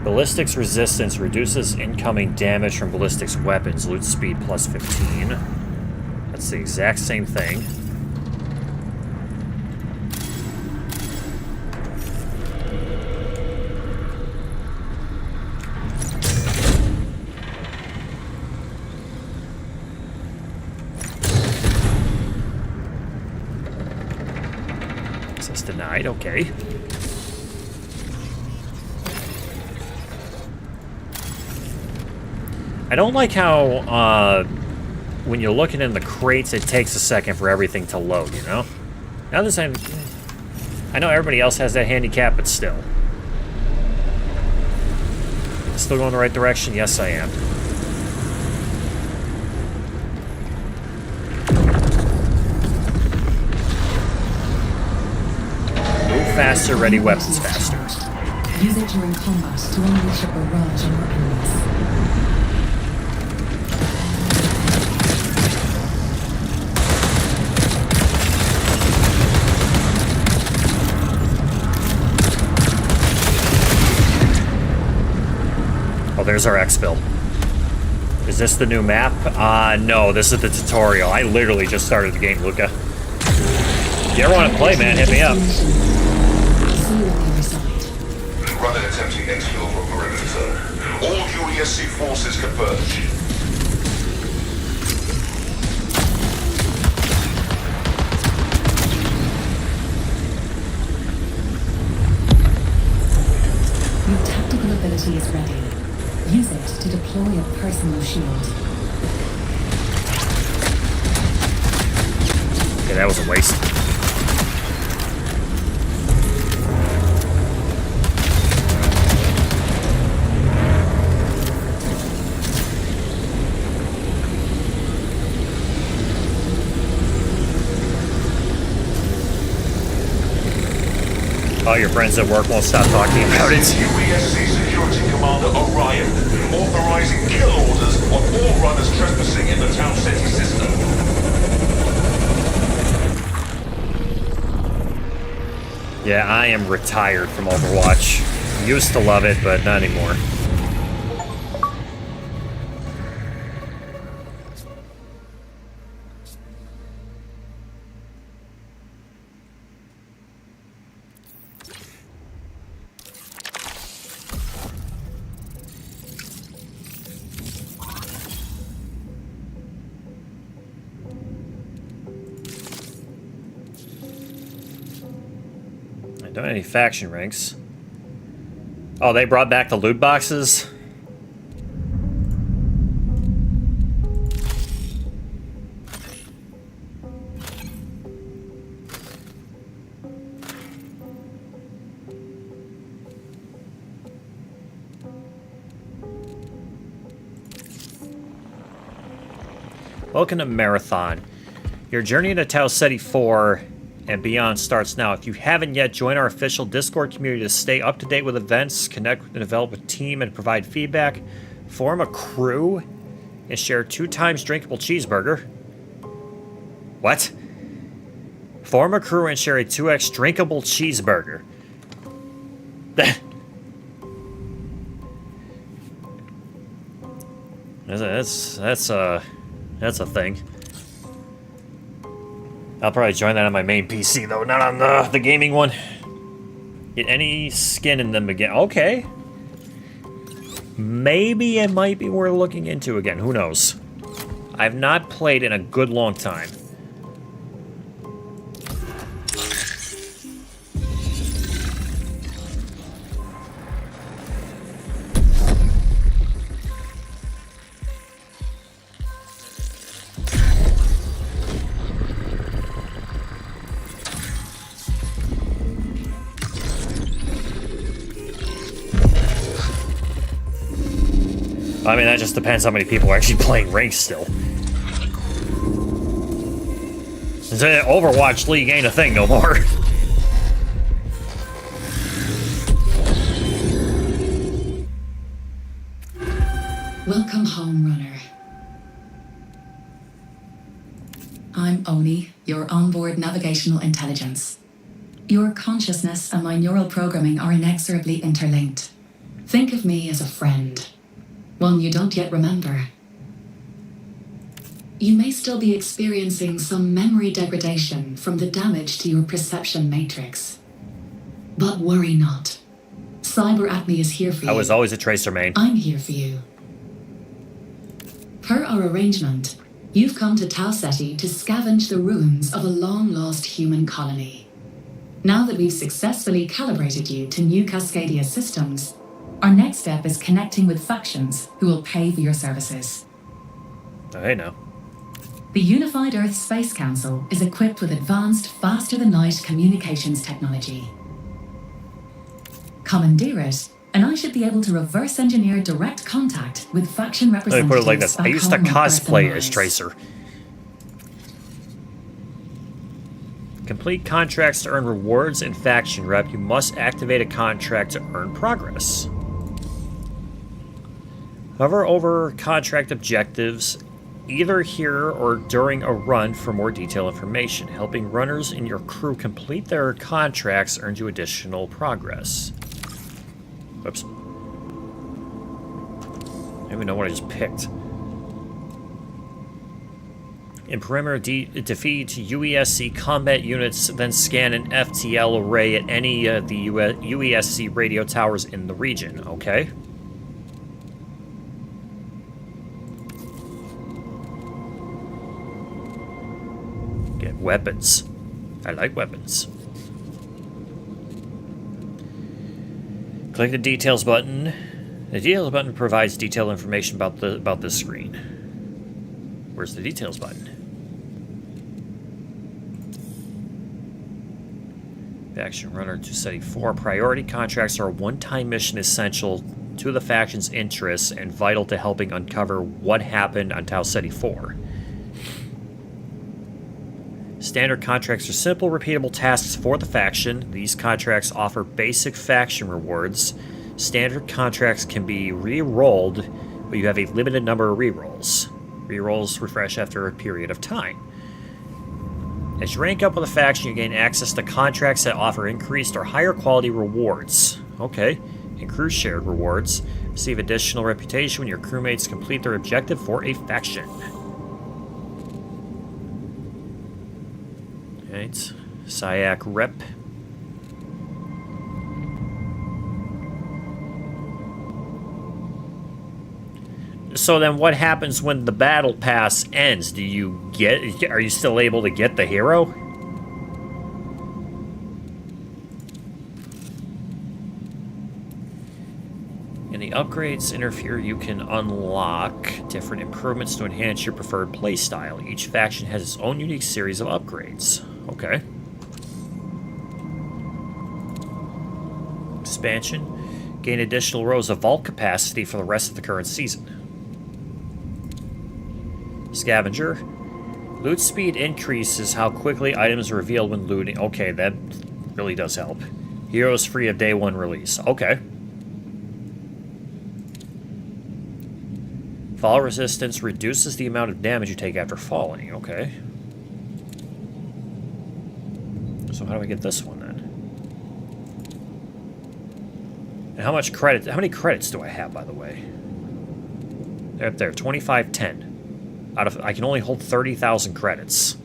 [SPEAKER 1] Ballistics resistance reduces incoming damage from ballistics weapons. Loot speed plus 15. That's the exact same thing. denied, okay. I don't like how, when you're looking in the crates, it takes a second for everything to load, you know? Now this time, I know everybody else has that handicap, but still. Still going the right direction? Yes, I am. Move faster, ready weapons faster.
[SPEAKER 22] Use it during combat to unleash a barrage on your enemies.
[SPEAKER 1] Oh, there's our exfil. Is this the new map? No, this is the tutorial. I literally just started the game, Luca. If you ever want to play, man, hit me up.
[SPEAKER 17] Running attempting exfil from perimeter zone. All UESC forces converge.
[SPEAKER 22] Your tactical ability is ready. Use it to deploy a personal shield.
[SPEAKER 1] Okay, that was a waste. Oh, your friends at work won't stop talking about it.
[SPEAKER 17] UESC Security Commander Orion, authorizing kill orders on all runners trespassing in the Town City system.
[SPEAKER 1] Yeah, I am retired from Overwatch. Used to love it, but not anymore. Don't have any faction ranks. Oh, they brought back the loot boxes? Welcome to Marathon. Your journey to Tau Ceti 4 and beyond starts now. If you haven't yet, join our official Discord community to stay up to date with events, connect and develop a team, and provide feedback. Form a crew and share 2 times drinkable cheeseburger. What? Form a crew and share a 2x drinkable cheeseburger. That's a thing. I'll probably join that on my main PC, though, not on the gaming one. Get any skin in them again. Okay. Maybe it might be worth looking into again. Who knows? I've not played in a good long time. I mean, that just depends how many people are actually playing ranked still. Overwatch League ain't a thing no more.
[SPEAKER 22] Welcome home, runner. I'm Oni, your onboard navigational intelligence. Your consciousness and my neural programming are inexorably interlinked. Think of me as a friend. One you don't yet remember. You may still be experiencing some memory degradation from the damage to your perception matrix. But worry not. Cyber Acme is here for you.
[SPEAKER 1] I was always a Tracer main.
[SPEAKER 22] I'm here for you. Per our arrangement, you've come to Tau Ceti to scavenge the ruins of a long-lost human colony. Now that we've successfully calibrated you to new Cascadia systems, our next step is connecting with factions who will pay for your services.
[SPEAKER 1] Oh, hey now.
[SPEAKER 22] The Unified Earth Space Council is equipped with advanced, faster-than-light communications technology. Commandeer it, and I should be able to reverse engineer direct contact with faction
[SPEAKER 1] Let me
[SPEAKER 22] representatives.
[SPEAKER 1] put it like this. I used to cosplay as Tracer. Complete contracts to earn rewards in faction rep. You must activate a contract to earn progress. Hover over contract objectives either here or during a run for more detailed information. Helping runners in your crew complete their contracts earns you additional progress. Whoops. I don't even know what I just picked. In perimeter, defeat UESC combat units, then scan an FTL array at any of the UESC radio towers in the region. Okay. Get weapons. I like weapons. Click the details button. The details button provides detailed information about this screen. Where's the details button? Faction Runner to Study 4. Priority contracts are a one-time mission essential to the faction's interests and vital to helping uncover what happened on Tau Ceti 4. Standard contracts are simple, repeatable tasks for the faction. These contracts offer basic faction rewards. Standard contracts can be re-rolled, but you have a limited number of re-rolls. Re-rolls refresh after a period of time. As you rank up with a faction, you gain access to contracts that offer increased or higher quality rewards. Okay. And crew shared rewards. Receive additional reputation when your crewmates complete their objective for a faction. Alright. SIAC rep. So then what happens when the battle pass ends? Are you still able to get the hero? In the upgrades interfere, you can unlock different improvements to enhance your preferred playstyle. Each faction has its own unique series of upgrades. Okay. Expansion. Gain additional rows of vault capacity for the rest of the current season. Scavenger. Loot speed increases how quickly items are revealed when looting. Okay, that really does help. Heroes free of day one release. Okay. Fall resistance reduces the amount of damage you take after falling. Okay. So how do I get this one then? And how much credit? How many credits do I have, by the way? They're up there. 2510. I can only hold 30,000 credits.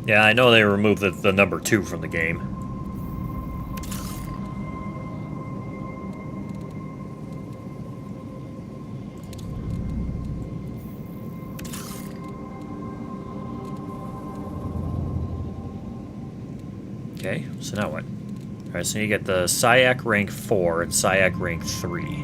[SPEAKER 1] Yeah, I know they removed the number 2 from the game. Okay, so now what? Alright, so you get the SIAC rank 4 and SIAC rank 3.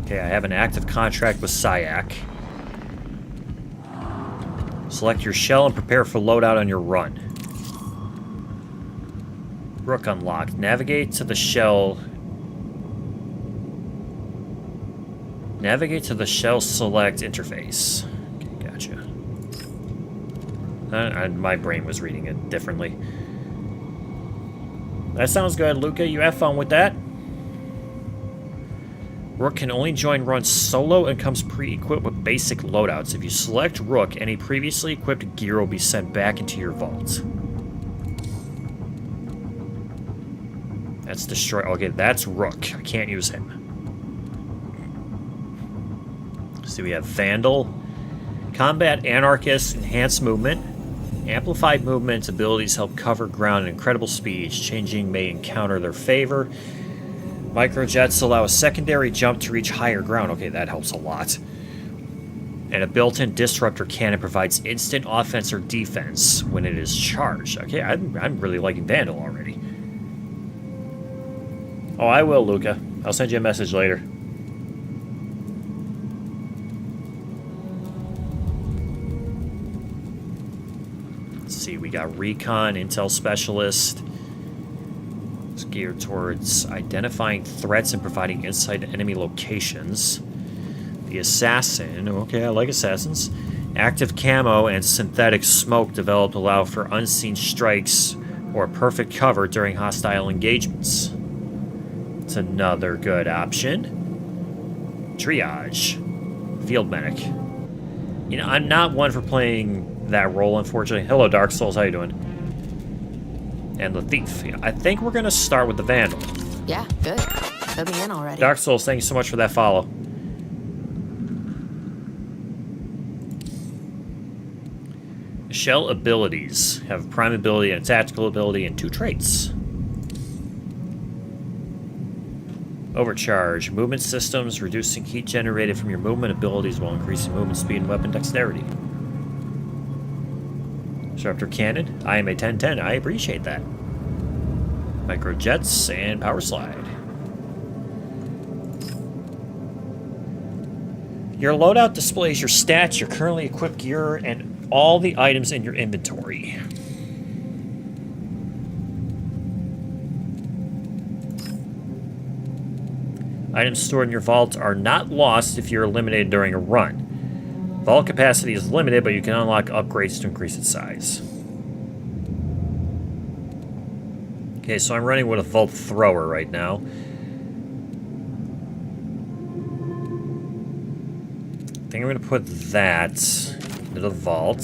[SPEAKER 1] Okay, I have an active contract with SIAC. Select your shell and prepare for loadout on your run. Rook unlocked. Navigate to the shell. Navigate to the shell select interface. Okay, gotcha. My brain was reading it differently. That sounds good, Luca. You have fun with that. Rook can only join runs solo and comes pre-equipped with basic loadouts. If you select Rook, any previously equipped gear will be sent back into your vault. That's destroy. Okay, that's Rook. I can't use him. So we have Vandal, Combat Anarchist, Enhanced Movement, Amplified Movement abilities help cover ground at incredible speeds. Changing may encounter their favor. Microjets allow a secondary jump to reach higher ground. Okay, that helps a lot. And a built-in disruptor cannon provides instant offense or defense when it is charged. Okay, I'm really liking Vandal already. Oh, I will, Luca. I'll send you a message later. Let's see, we got Recon, Intel Specialist. It's geared towards identifying threats and providing insight to enemy locations. The Assassin, okay, I like Assassins. Active camo and synthetic smoke developed allow for unseen strikes or perfect cover during hostile engagements. It's another good option. Triage. Field Medic. You know, I'm not one for playing that role, unfortunately. Hello, Dark Souls, how you doing? And the Thief. I think we're going to start with the Vandal.
[SPEAKER 5] Yeah, good. Fill me in already.
[SPEAKER 1] Dark Souls, thank you so much for that follow. Shell abilities have prime ability and tactical ability and 2 traits. Overcharge. Movement systems, reducing heat generated from your movement abilities while increasing movement speed and weapon dexterity. Disruptor Cannon. I am a 10-10. I appreciate that. Microjets and Power Slide. Your loadout displays your stats, your currently equipped gear, and all the items in your inventory. Items stored in your vault are not lost if you're eliminated during a run. Vault capacity is limited, but you can unlock upgrades to increase its size. Okay, so I'm running with a Vault Thrower right now. I think I'm going to put that into the vault.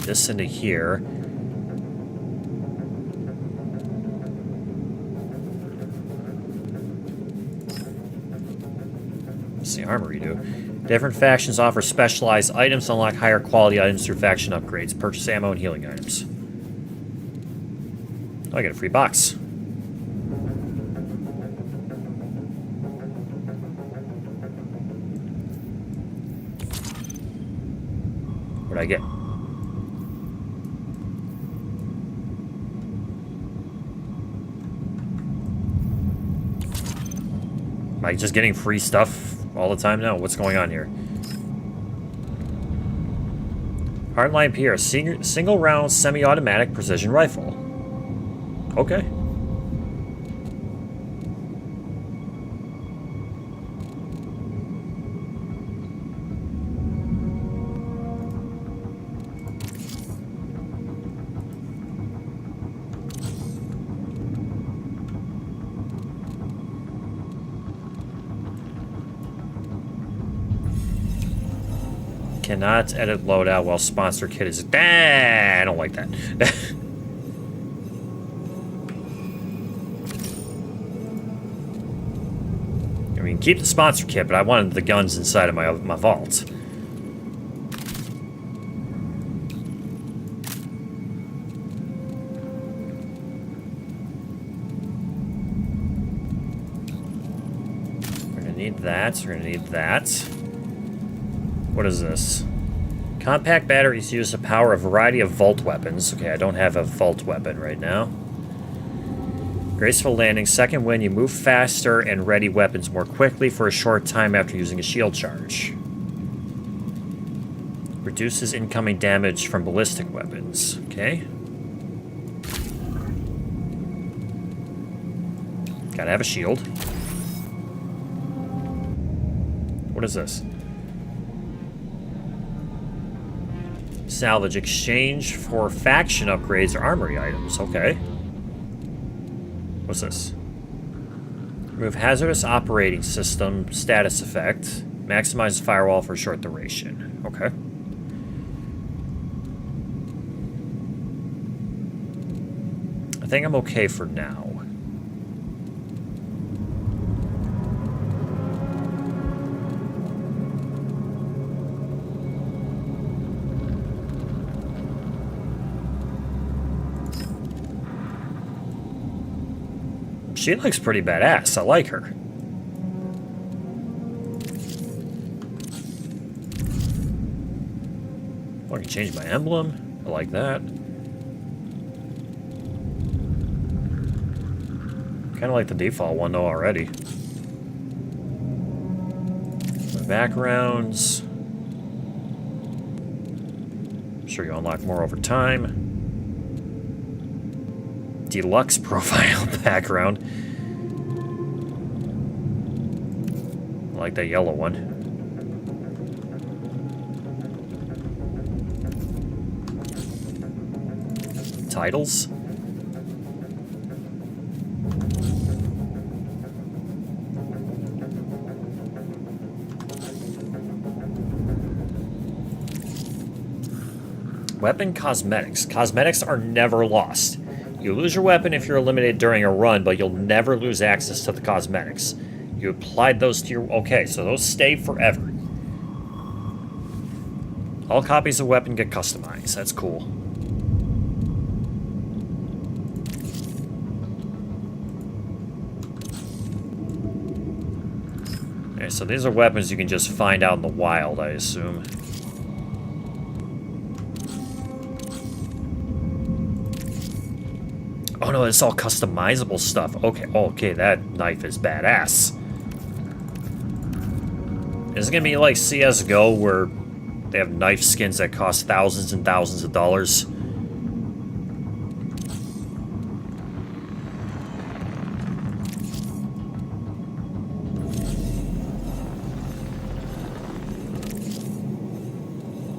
[SPEAKER 1] This into here. What's the armory do? Different factions offer specialized items to unlock higher quality items through faction upgrades. Purchase ammo and healing items. Oh, I get a free box. What'd I get? Am I just getting free stuff all the time now? What's going on here? Hardline Pierre, single round semi-automatic precision rifle. Okay. Cannot edit loadout while sponsor kit is... I don't like that. I mean, keep the sponsor kit, but I wanted the guns inside of my vault. We're gonna need that. We're gonna need that. What is this? Compact batteries use to power a variety of vault weapons. Okay, I don't have a vault weapon right now. Graceful landing. Second wind, you move faster and ready weapons more quickly for a short time after using a shield charge. Reduces incoming damage from ballistic weapons. Okay. Gotta have a shield. What is this? Salvage. Exchange for faction upgrades or armory items. Okay. What's this? Remove hazardous operating system status effect. Maximize firewall for short duration. Okay. I think I'm okay for now. She looks pretty badass. I like her. Oh, I can change my emblem. I like that. Kind of like the default one though already. My backgrounds. I'm sure you unlock more over time. Deluxe profile background. I like that yellow one. Titles. Weapon cosmetics. Cosmetics are never lost. You lose your weapon if you're eliminated during a run, but you'll never lose access to the cosmetics. You applied those to your... Okay, so those stay forever. All copies of weapon get customized. That's cool. Okay, so these are weapons you can just find out in the wild, I assume. Oh no, it's all customizable stuff. Okay, okay, that knife is badass. Is it gonna be like CSGO where they have knife skins that cost thousands and thousands of dollars?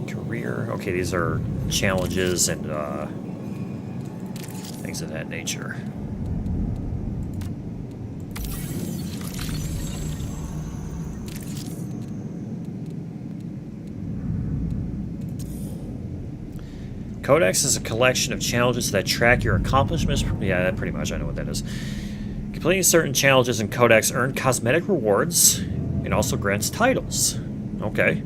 [SPEAKER 1] Career. Okay, these are challenges and things of that nature. Codex is a collection of challenges that track your accomplishments. Yeah, pretty much. I know what that is. Completing certain challenges in Codex earn cosmetic rewards and also grants titles. Okay.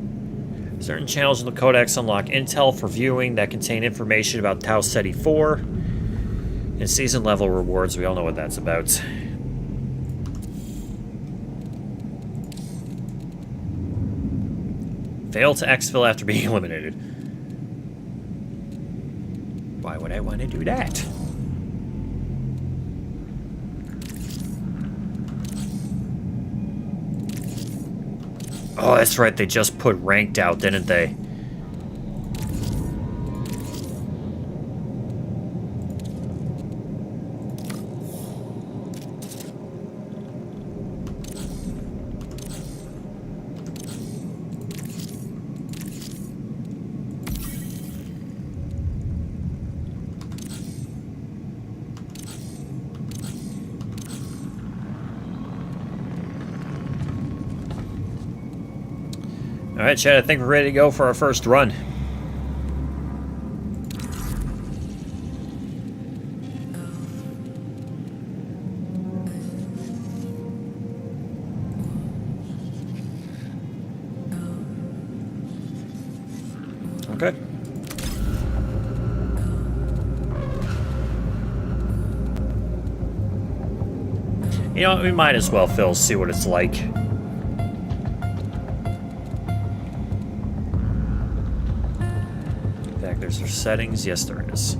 [SPEAKER 1] Certain challenges in the Codex unlock intel for viewing that contain information about Tau Ceti 4. And season level rewards, we all know what that's about. Fail to exfil after being eliminated. Why would I want to do that? Oh, that's right, they just put ranked out, didn't they? Alright, Chad, I think we're ready to go for our first run. Okay. You know, we might as well, Phil, see what it's like. There's their settings. Yes, there is.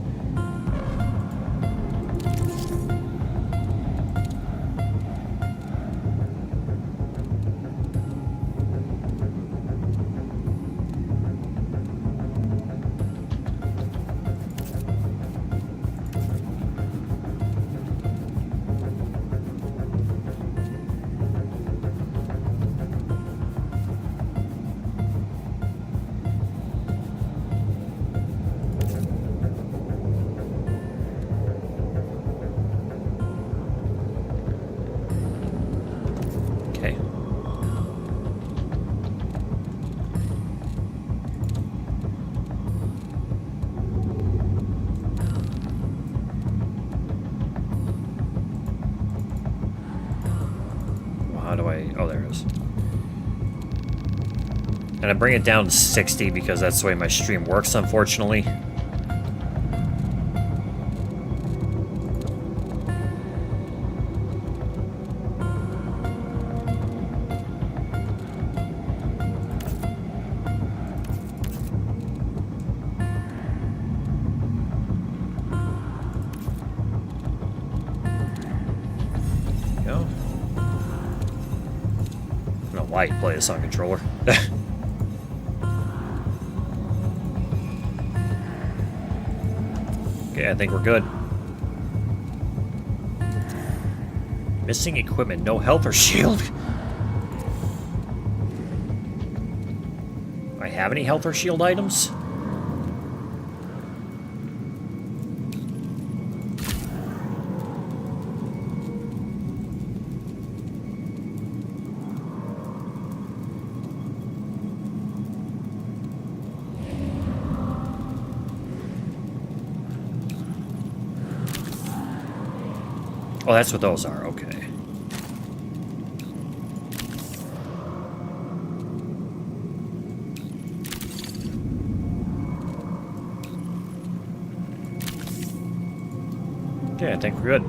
[SPEAKER 1] How do I... Oh, there it is. And I bring it down to 60 because that's the way my stream works, unfortunately. why you play this on controller. Okay, I think we're good. Missing equipment, no health or shield. Do I have any health or shield items? Oh, that's what those are, okay. Okay, I think we're good.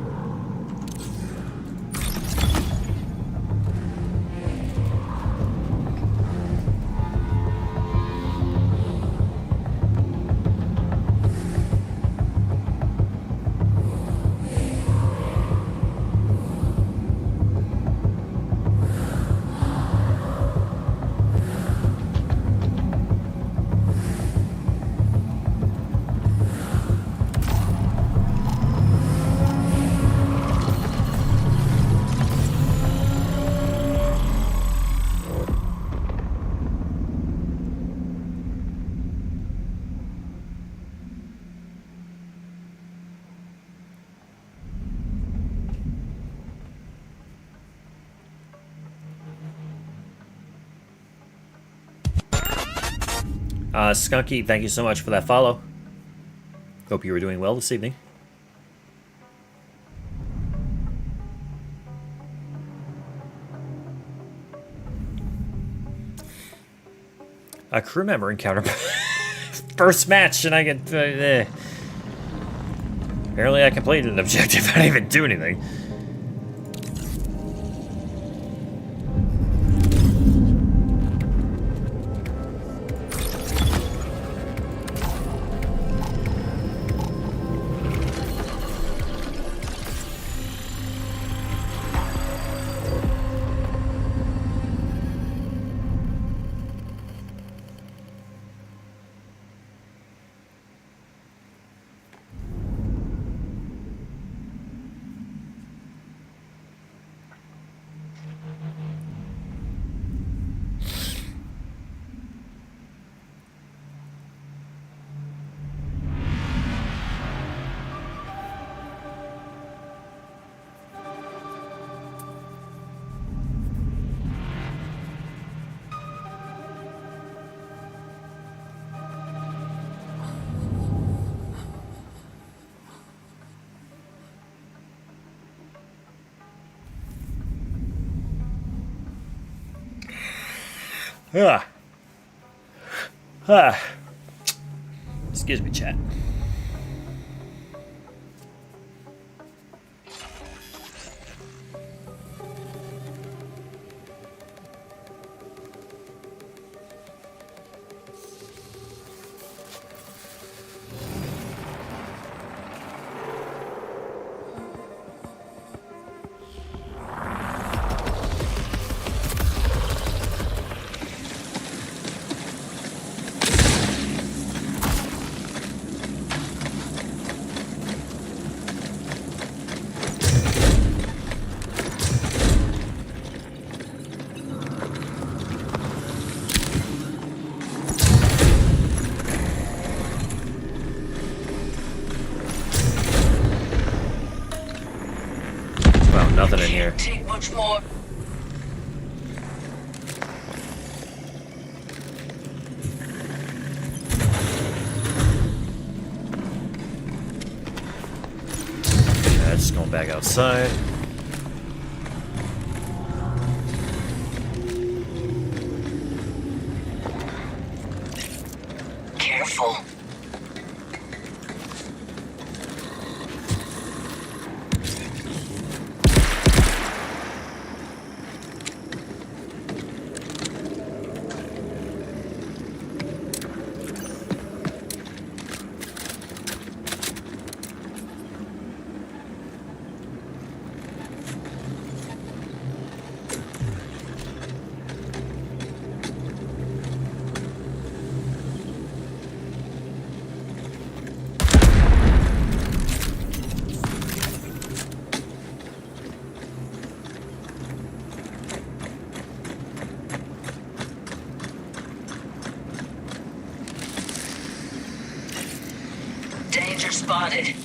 [SPEAKER 1] Skunky, thank you so much for that follow. Hope you were doing well this evening. A crew member encounter. First match, and I get... Apparently I completed an objective. I didn't even do anything. Excuse me, chat. Nothing in here.
[SPEAKER 10] Take much more.
[SPEAKER 1] That's going back outside.
[SPEAKER 10] Careful. spotted.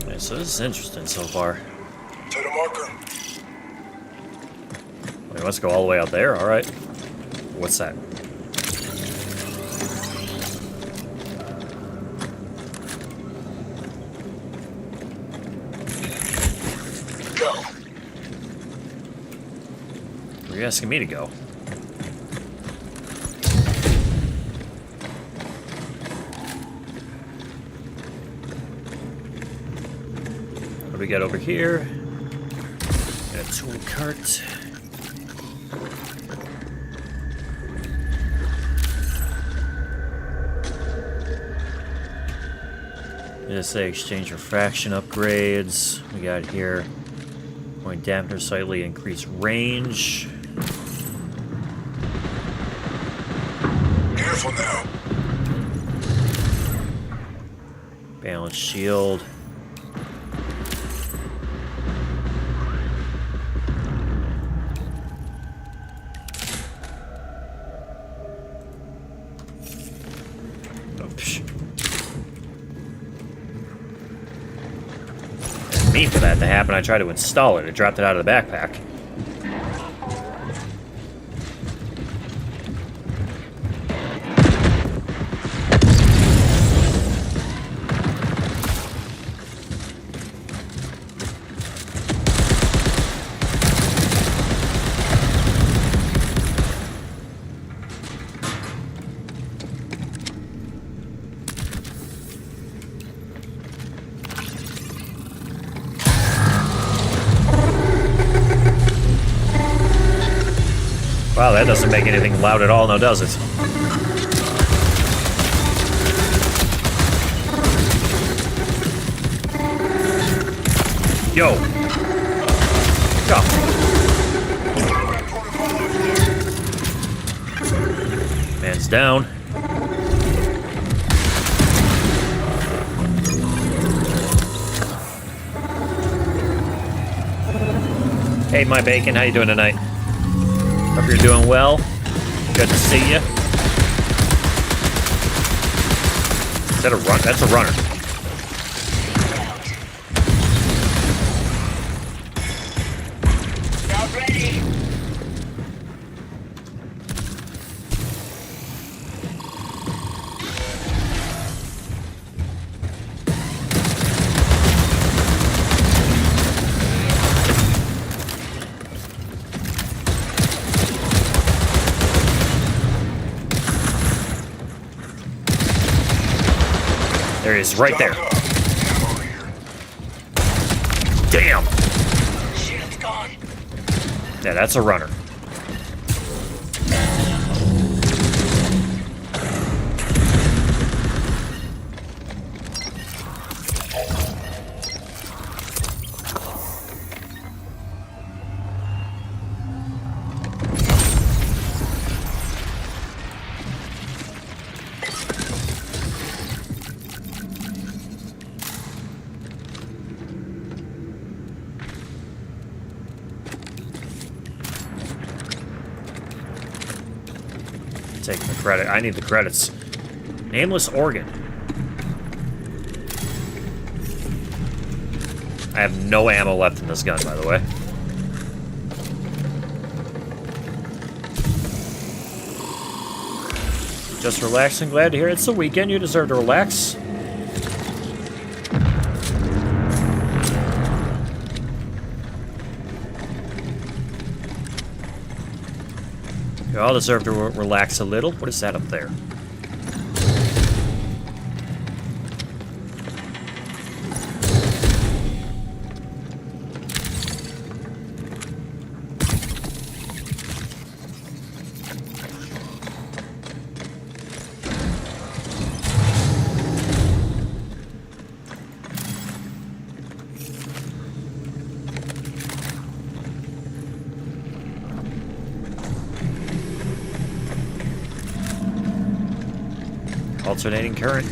[SPEAKER 1] Yeah, so this is interesting so far.
[SPEAKER 17] To the marker.
[SPEAKER 1] Wait, let's go all the way out there. All right. What's that?
[SPEAKER 10] Go.
[SPEAKER 1] Where are you asking me to go? What do we got over here? Got a tool cart. Say exchange refraction upgrades. We got here point dampener, slightly increased range.
[SPEAKER 17] Careful now.
[SPEAKER 1] Balance shield. For that to happen, I tried to install it. It dropped it out of the backpack. Wow, that doesn't make anything loud at all, now does it? Yo! Go! Man's down. Hey, my bacon, how you doing tonight? Hope you're doing well. Good to see you. Is that a run? That's a runner.
[SPEAKER 10] Not ready.
[SPEAKER 1] There he is, right there. Damn!
[SPEAKER 10] Shield's gone.
[SPEAKER 1] Yeah, that's a runner. Taking the credit. I need the credits. Nameless organ. I have no ammo left in this gun, by the way. Just relaxing. Glad to hear it's the weekend. You deserve to relax. You all deserve to relax a little. What is that up there? Alternating current.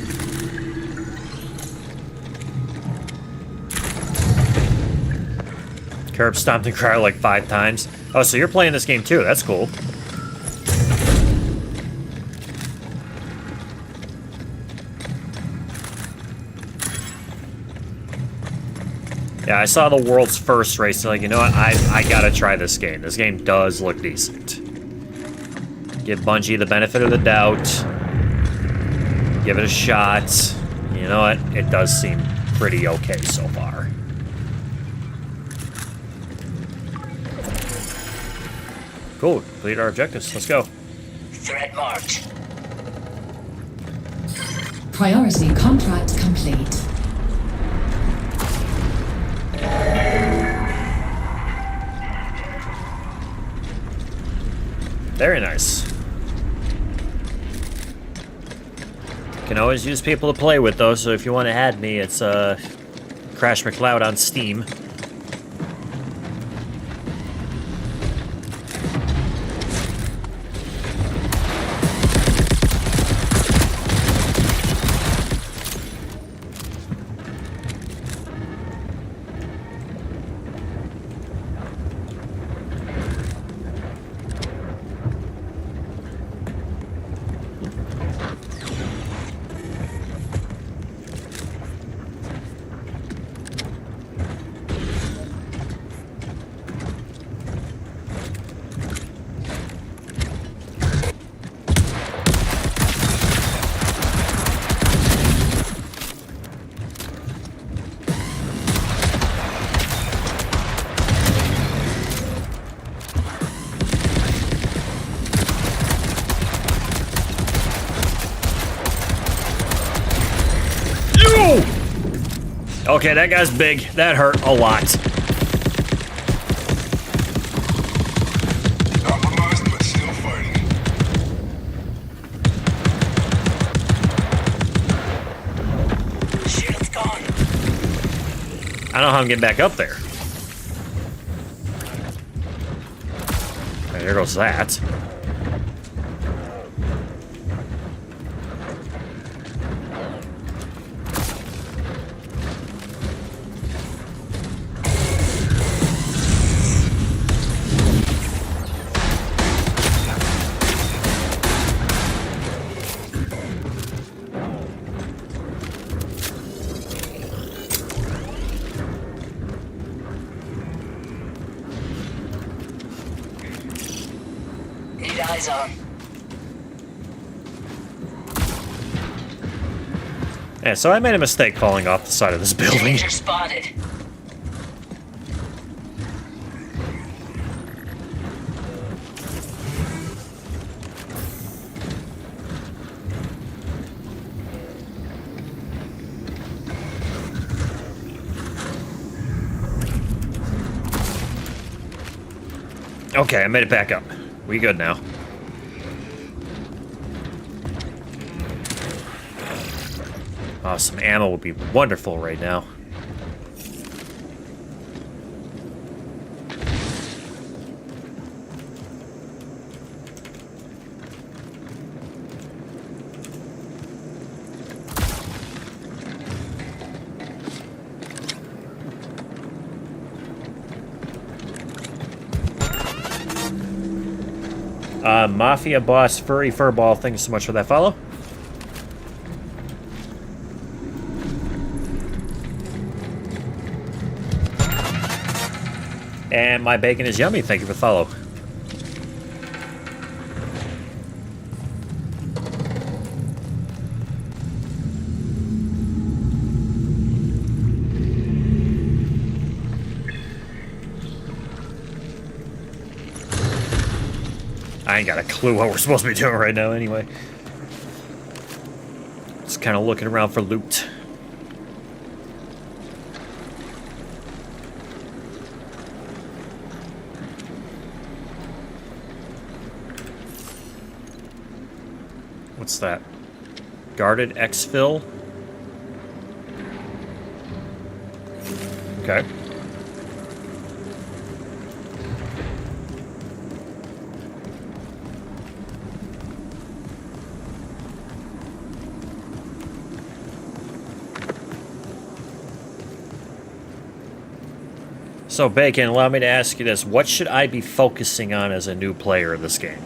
[SPEAKER 1] Curb stomped and cried like 5 times. Oh, so you're playing this game too. That's cool. Yeah, I saw the world's first race. Like, you know what? I gotta try this game. This game does look decent. Give Bungie the benefit of the doubt. Give it a shot. You know what? It does seem pretty okay so far. Cool. Complete our objectives. Let's go.
[SPEAKER 10] Threat marked.
[SPEAKER 22] Priority contract complete.
[SPEAKER 1] Very nice. Can always use people to play with, though, so if you want to add me, it's Crash McCloud on Steam. Okay, that guy's big. That hurt a lot.
[SPEAKER 17] Compromised, but still fighting.
[SPEAKER 10] Shield's gone.
[SPEAKER 1] I don't know how I'm getting back up there. Okay, there goes that.
[SPEAKER 10] Need eyes on.
[SPEAKER 1] Yeah, so I made a mistake falling off the side of this building.
[SPEAKER 10] Danger spotted.
[SPEAKER 1] Okay, I made it back up. We good now. Oh, some ammo would be wonderful right now. Mafia boss Furry Furball, thank you so much for that follow. And my bacon is yummy, thank you for the follow. I ain't got a clue what we're supposed to be doing right now anyway. Just kind of looking around for loot. What's that? Guarded exfil? Okay. So, Bacon, allow me to ask you this. What should I be focusing on as a new player of this game?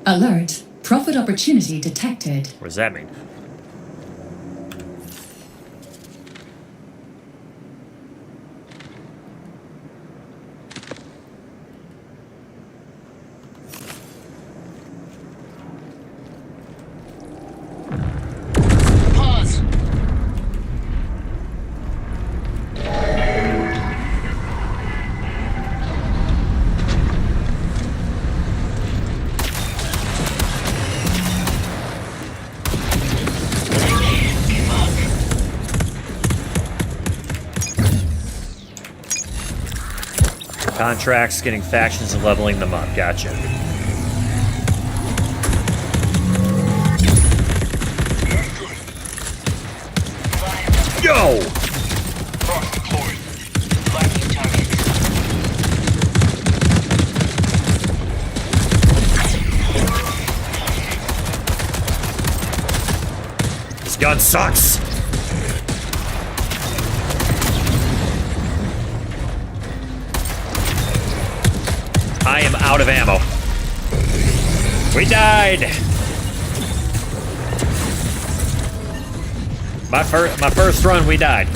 [SPEAKER 22] Alert. Profit opportunity detected.
[SPEAKER 1] What does that mean?
[SPEAKER 10] Pause.
[SPEAKER 1] Contracts, getting factions and leveling them up. Gotcha. Yo! This gun sucks! I am out of ammo. We died! My first run, we died.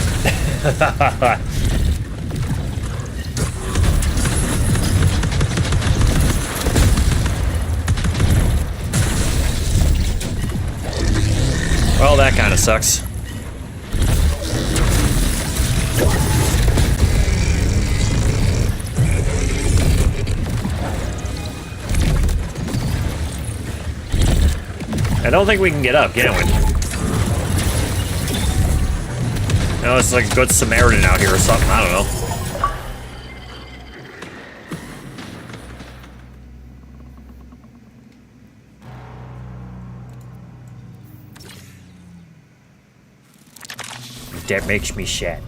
[SPEAKER 1] Well, that kind of sucks. I don't think we can get up, can we? No, it's like a good Samaritan out here or something, I don't know. That makes me sad.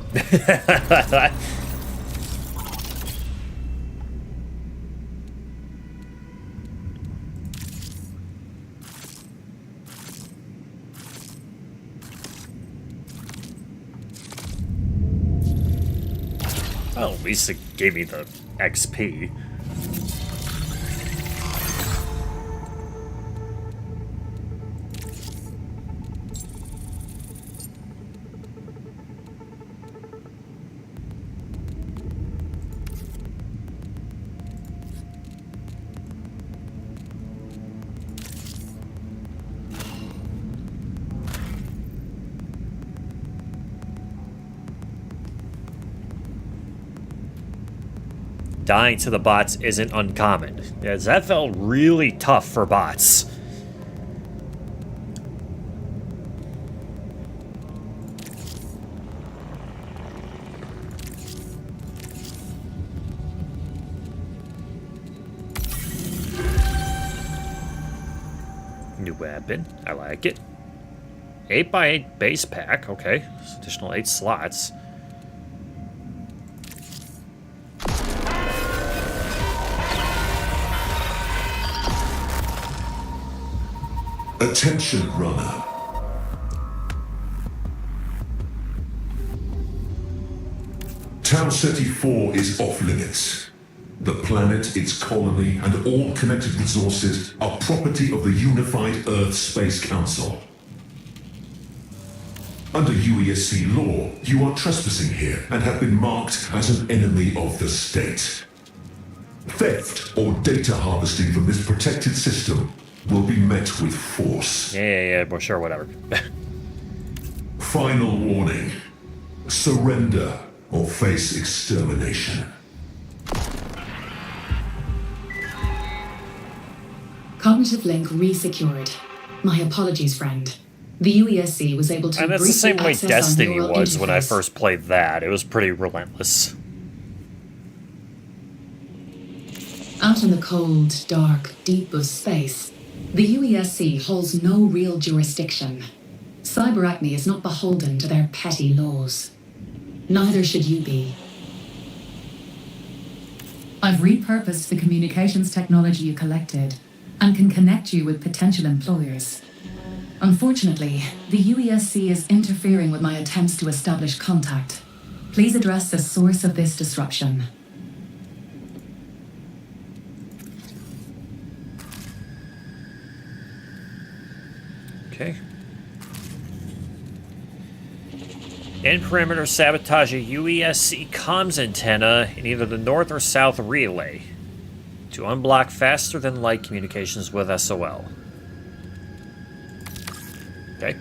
[SPEAKER 1] Well, at least it gave me the XP. Dying to the bots isn't uncommon. Yeah, that felt really tough for bots. New weapon. I like it. 8x8 base pack. Okay. Additional 8 slots.
[SPEAKER 17] Attention, runner. Tau Ceti 4 is off limits. The planet, its colony, and all connected resources are property of the Unified Earth Space Council. Under UESC law, you are trespassing here and have been marked as an enemy of the state. Theft or data harvesting from this protected system will be met with force.
[SPEAKER 1] Yeah, well, sure, whatever.
[SPEAKER 17] Final warning. Surrender or face extermination.
[SPEAKER 22] Cognitive link re-secured. My apologies, friend. The UESC was able to
[SPEAKER 1] And that's the same way
[SPEAKER 22] access
[SPEAKER 1] Destiny
[SPEAKER 22] our neural
[SPEAKER 1] was when I
[SPEAKER 22] interface.
[SPEAKER 1] first played that. It was pretty relentless.
[SPEAKER 22] Out in the cold, dark, deep of space, the UESC holds no real jurisdiction. Cyberacne is not beholden to their petty laws. Neither should you be. I've repurposed the communications technology you collected and can connect you with potential employers. Unfortunately, the UESC is interfering with my attempts to establish contact. Please address the source of this disruption.
[SPEAKER 1] In perimeter, sabotage a UESC comms antenna in either the north or south relay to unblock faster than light communications with SOL. Okay.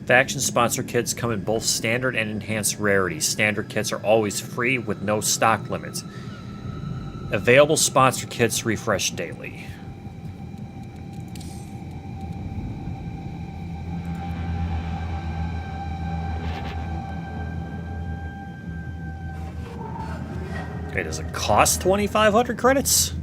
[SPEAKER 1] Faction sponsor kits come in both standard and enhanced rarities. Standard kits are always free with no stock limit. Available sponsor kits refresh daily. Okay, does it cost 2,500 credits?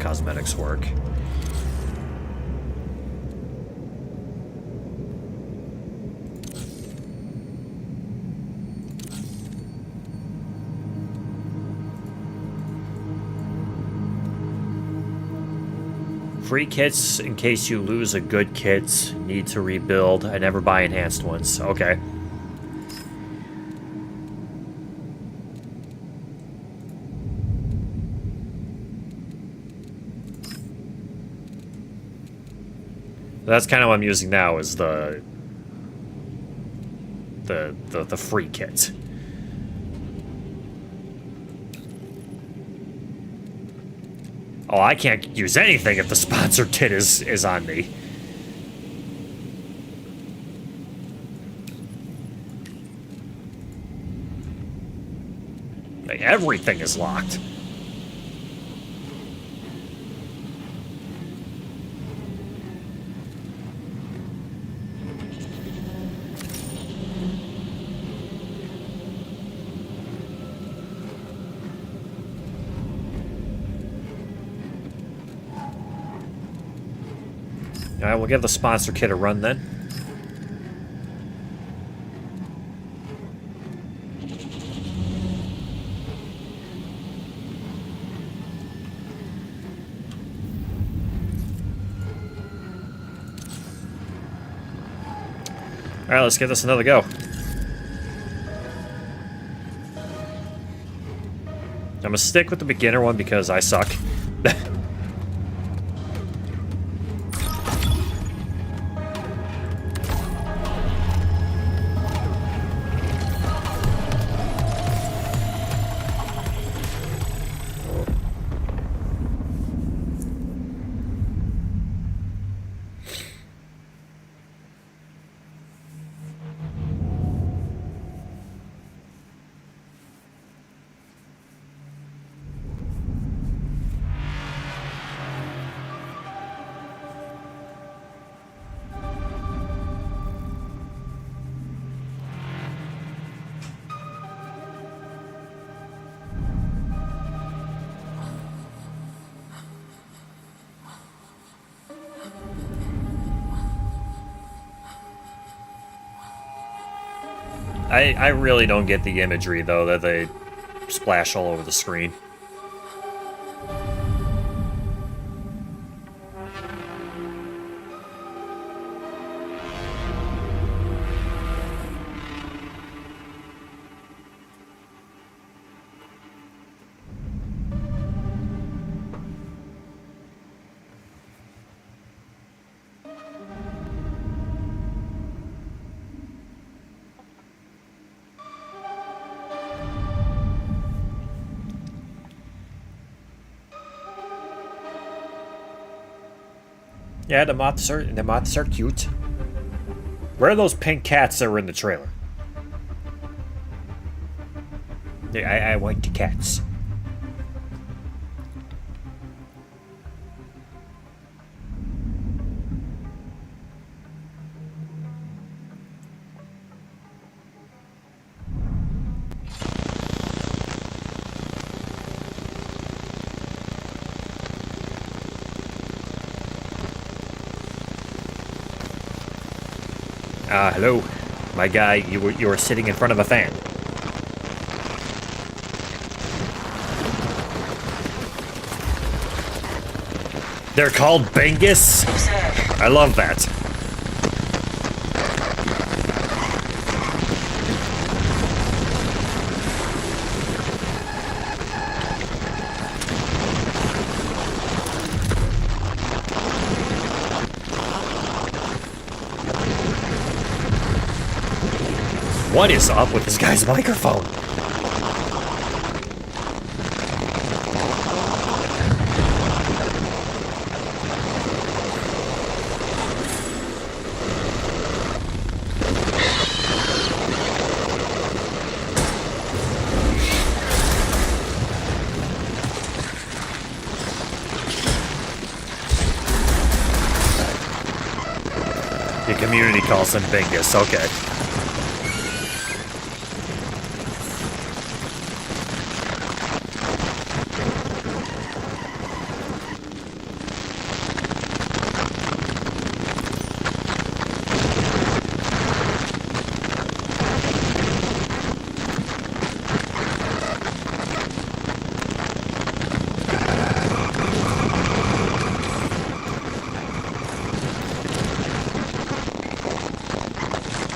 [SPEAKER 1] Cosmetics work. Free kits in case you lose a good kit. Need to rebuild. I never buy enhanced ones. Okay. That's kind of what I'm using now, is the free kit. Oh, I can't use anything if the sponsor kit is on me. Like, everything is locked. Alright, we'll give the sponsor kit a run then. Alright, let's give this another go. I'm gonna stick with the beginner one because I suck. I really don't get the imagery, though, that they splash all over the screen. Yeah, the moths are cute. Where are those pink cats that were in the trailer? I want the cats. Hello. My guy, you were sitting in front of a fan. They're called Bengus? I love that. What is up with this guy's microphone? The community calls him Bingus, okay.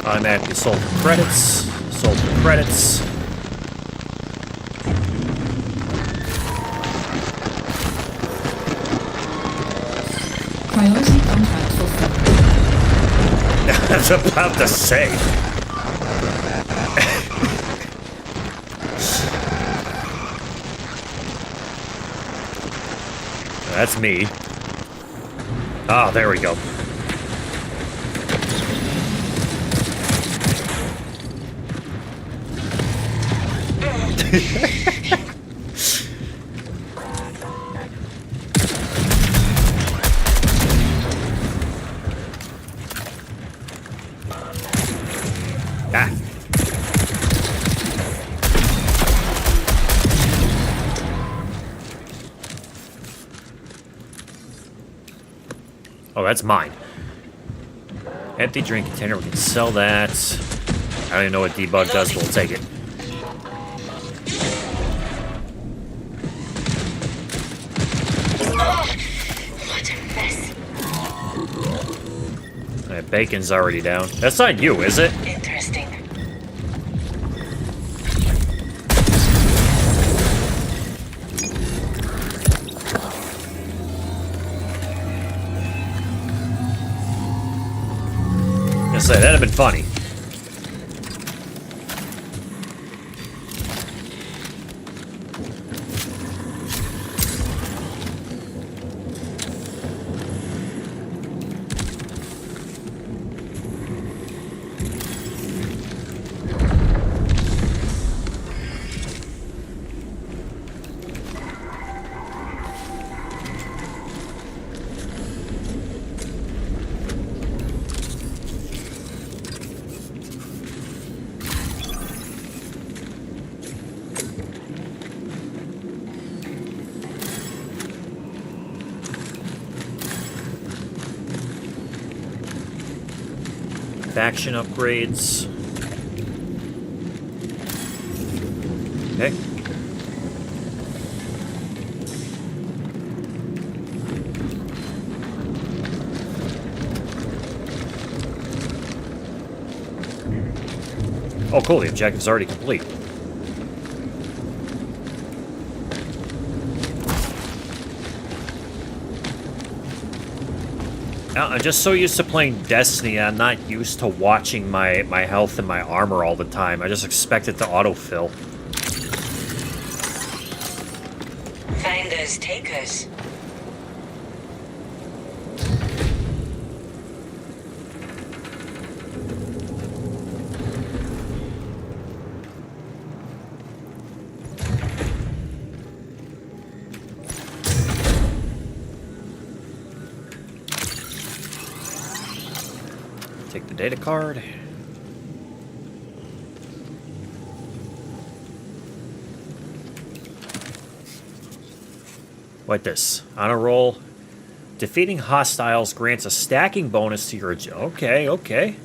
[SPEAKER 1] Automatically sold for credits. Sold for credits.
[SPEAKER 22] Priority contract fulfilled.
[SPEAKER 1] I was about to say. That's me. Ah, there we go. Ah. Oh, that's mine. Empty drink container, we can sell that. I don't even know what debug does, but we'll take it. Bacon's already down. That's not you, is it?
[SPEAKER 10] Interesting.
[SPEAKER 1] I say that'd have been funny. Faction upgrades. Okay. Oh, cool, the objective's already complete. I'm just so used to playing Destiny, I'm not used to watching my health and my armor all the time. I just expect it to autofill.
[SPEAKER 10] Finders takers.
[SPEAKER 1] the data card. What this? On a roll. Defeating hostiles grants a stacking bonus to your... Okay, okay.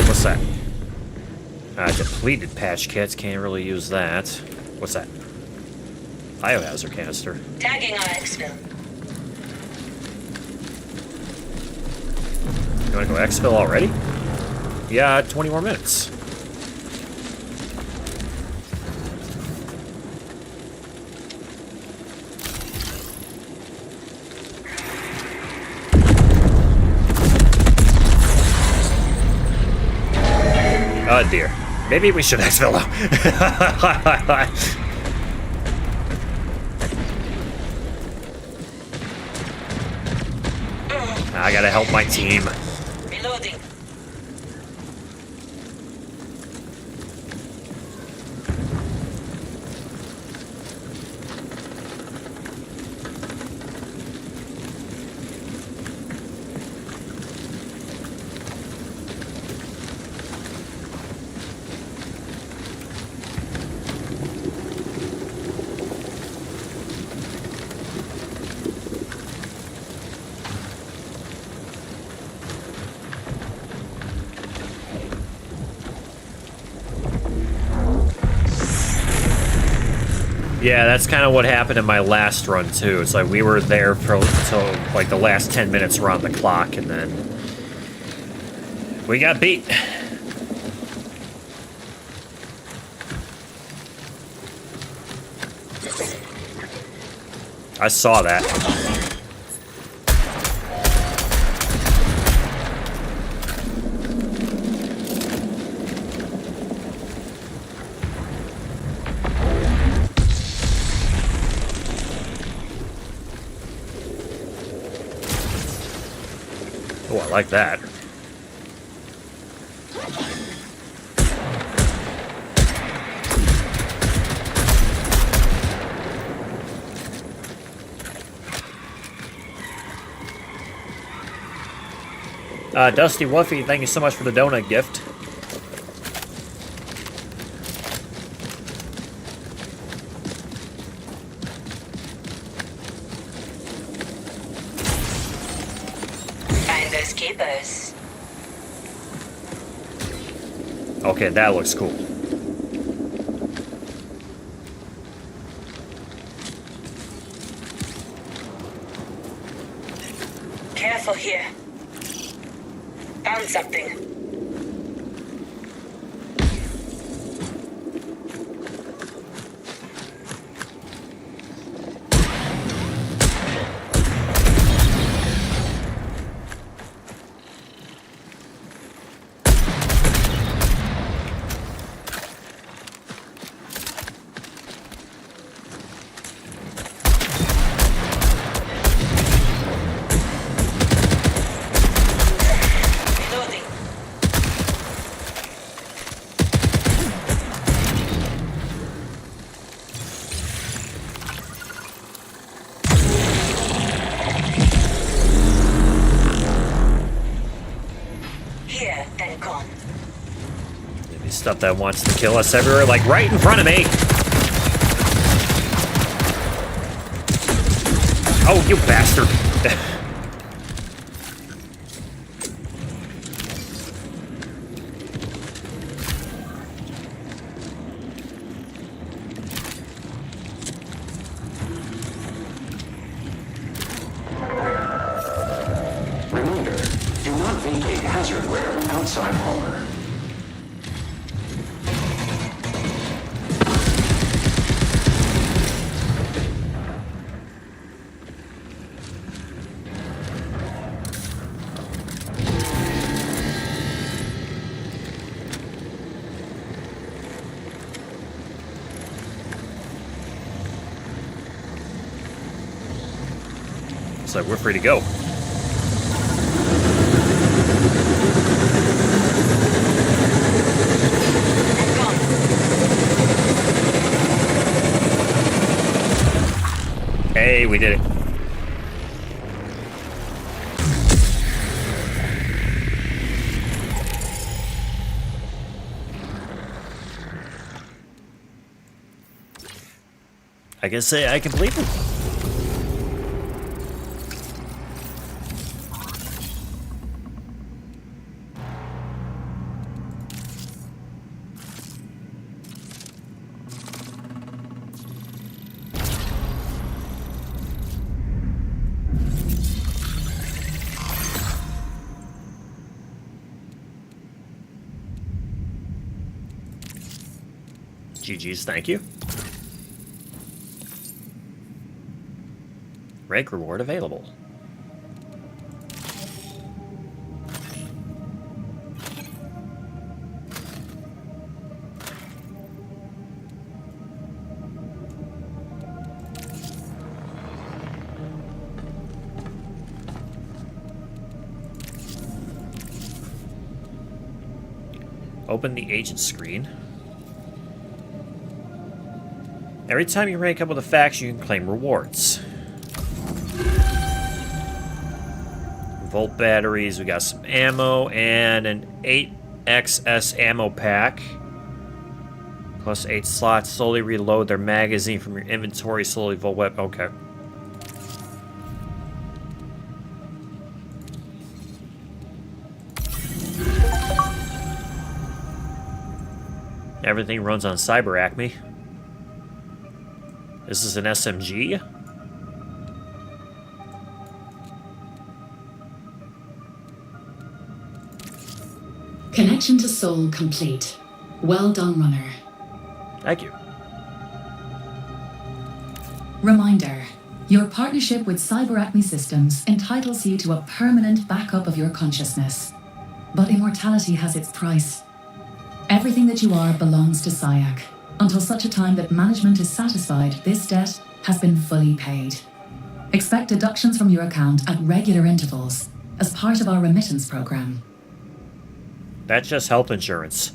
[SPEAKER 1] What's that? Depleted patch kits, can't really use that. What's that? Biohazard canister.
[SPEAKER 10] Tagging our exfil.
[SPEAKER 1] You wanna go exfil already? Yeah, 20 more minutes. Oh dear. Maybe we should exfil now. I gotta help my team.
[SPEAKER 10] Reloading.
[SPEAKER 1] Yeah, that's kind of what happened in my last run, too. It's like we were there for until like the last 10 minutes were on the clock, and then we got beat. I saw that. Oh, I like that. Dusty Woofy, thank you so much for the donut gift.
[SPEAKER 10] Finders keepers.
[SPEAKER 1] Okay, that looks cool.
[SPEAKER 10] Careful here. Found something.
[SPEAKER 1] Stuff that wants to kill us everywhere, like right in front of me. Oh, you bastard.
[SPEAKER 21] Reminder, do not vacate hazardware outside hauler.
[SPEAKER 1] So we're free to go. Hey, we did it. I can say I completed it. GG's, thank you. Rank reward available. Open the agent screen. Every time you rank up with a faction, you can claim rewards. Volt batteries, we got some ammo, and an 8XS ammo pack. Plus 8 slots. Slowly reload their magazine from your inventory. Slowly volt weapon. Okay. Everything runs on Cyber Acme. This is an SMG.
[SPEAKER 22] Connection to Soul complete. Well done, runner.
[SPEAKER 1] Thank you.
[SPEAKER 22] Reminder. Your partnership with Cyber Acme Systems entitles you to a permanent backup of your consciousness. But immortality has its price. Everything that you are belongs to SCIAC. Until such a time that management is satisfied this debt has been fully paid. Expect deductions from your account at regular intervals as part of our remittance program.
[SPEAKER 1] That's just health insurance.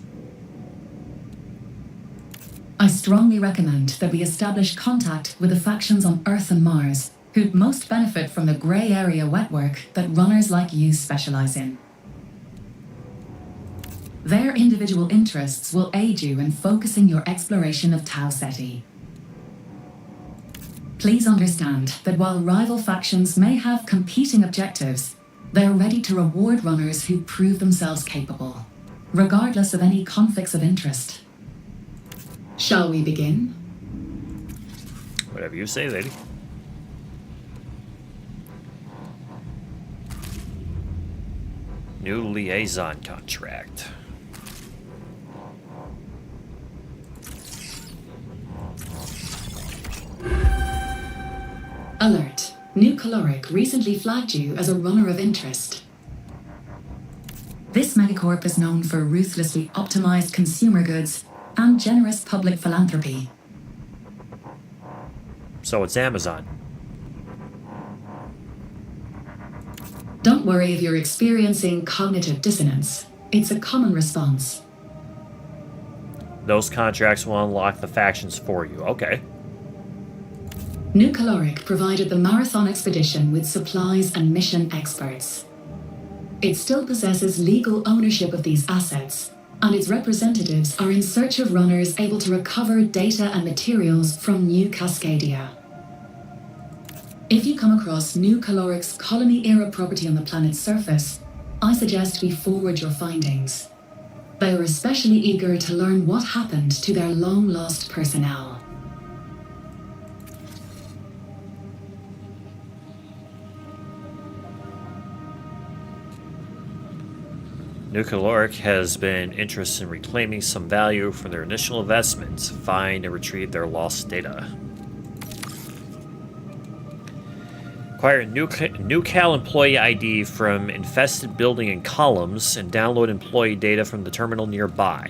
[SPEAKER 22] I strongly recommend that we establish contact with the factions on Earth and Mars who'd most benefit from the grey area wet work that runners like you specialize in. Their individual interests will aid you in focusing your exploration of Tau Ceti. Please understand that while rival factions may have competing objectives, they're ready to reward runners who prove themselves capable, regardless of any conflicts of interest. Shall we begin?
[SPEAKER 1] Whatever you say, lady. New liaison contract.
[SPEAKER 22] Alert. New Caloric recently flagged you as a runner of interest. This megacorp is known for ruthlessly optimized consumer goods and generous public philanthropy.
[SPEAKER 1] So it's Amazon.
[SPEAKER 22] Don't worry if you're experiencing cognitive dissonance. It's a common response.
[SPEAKER 1] Those contracts will unlock the factions for you. Okay.
[SPEAKER 22] New Caloric provided the Marathon expedition with supplies and mission experts. It still possesses legal ownership of these assets, and its representatives are in search of runners able to recover data and materials from New Cascadia. If you come across New Caloric's colony-era property on the planet's surface, I suggest we forward your findings. They are especially eager to learn what happened to their long-lost personnel.
[SPEAKER 1] New Caloric has been interested in reclaiming some value from their initial investment, find and retrieve their lost data. Acquire new Cal employee ID from infested building and columns, and download employee data from the terminal nearby.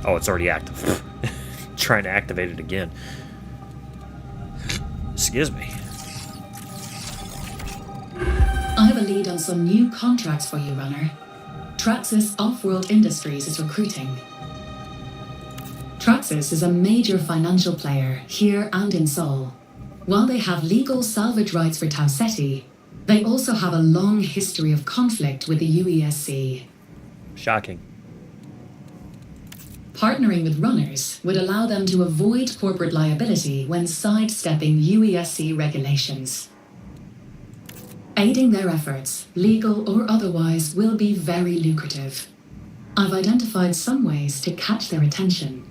[SPEAKER 1] Oh, it's already active. Trying to activate it again. Excuse me.
[SPEAKER 22] I have a lead on some new contracts for you, Runner. Traxxas Off-World Industries is recruiting. Traxxas is a major financial player here and in Seoul. While they have legal salvage rights for Tau Ceti, they also have a long history of conflict with the UESC.
[SPEAKER 1] Shocking.
[SPEAKER 22] Partnering with runners would allow them to avoid corporate liability when sidestepping UESC regulations. Aiding their efforts, legal or otherwise, will be very lucrative. I've identified some ways to catch their attention.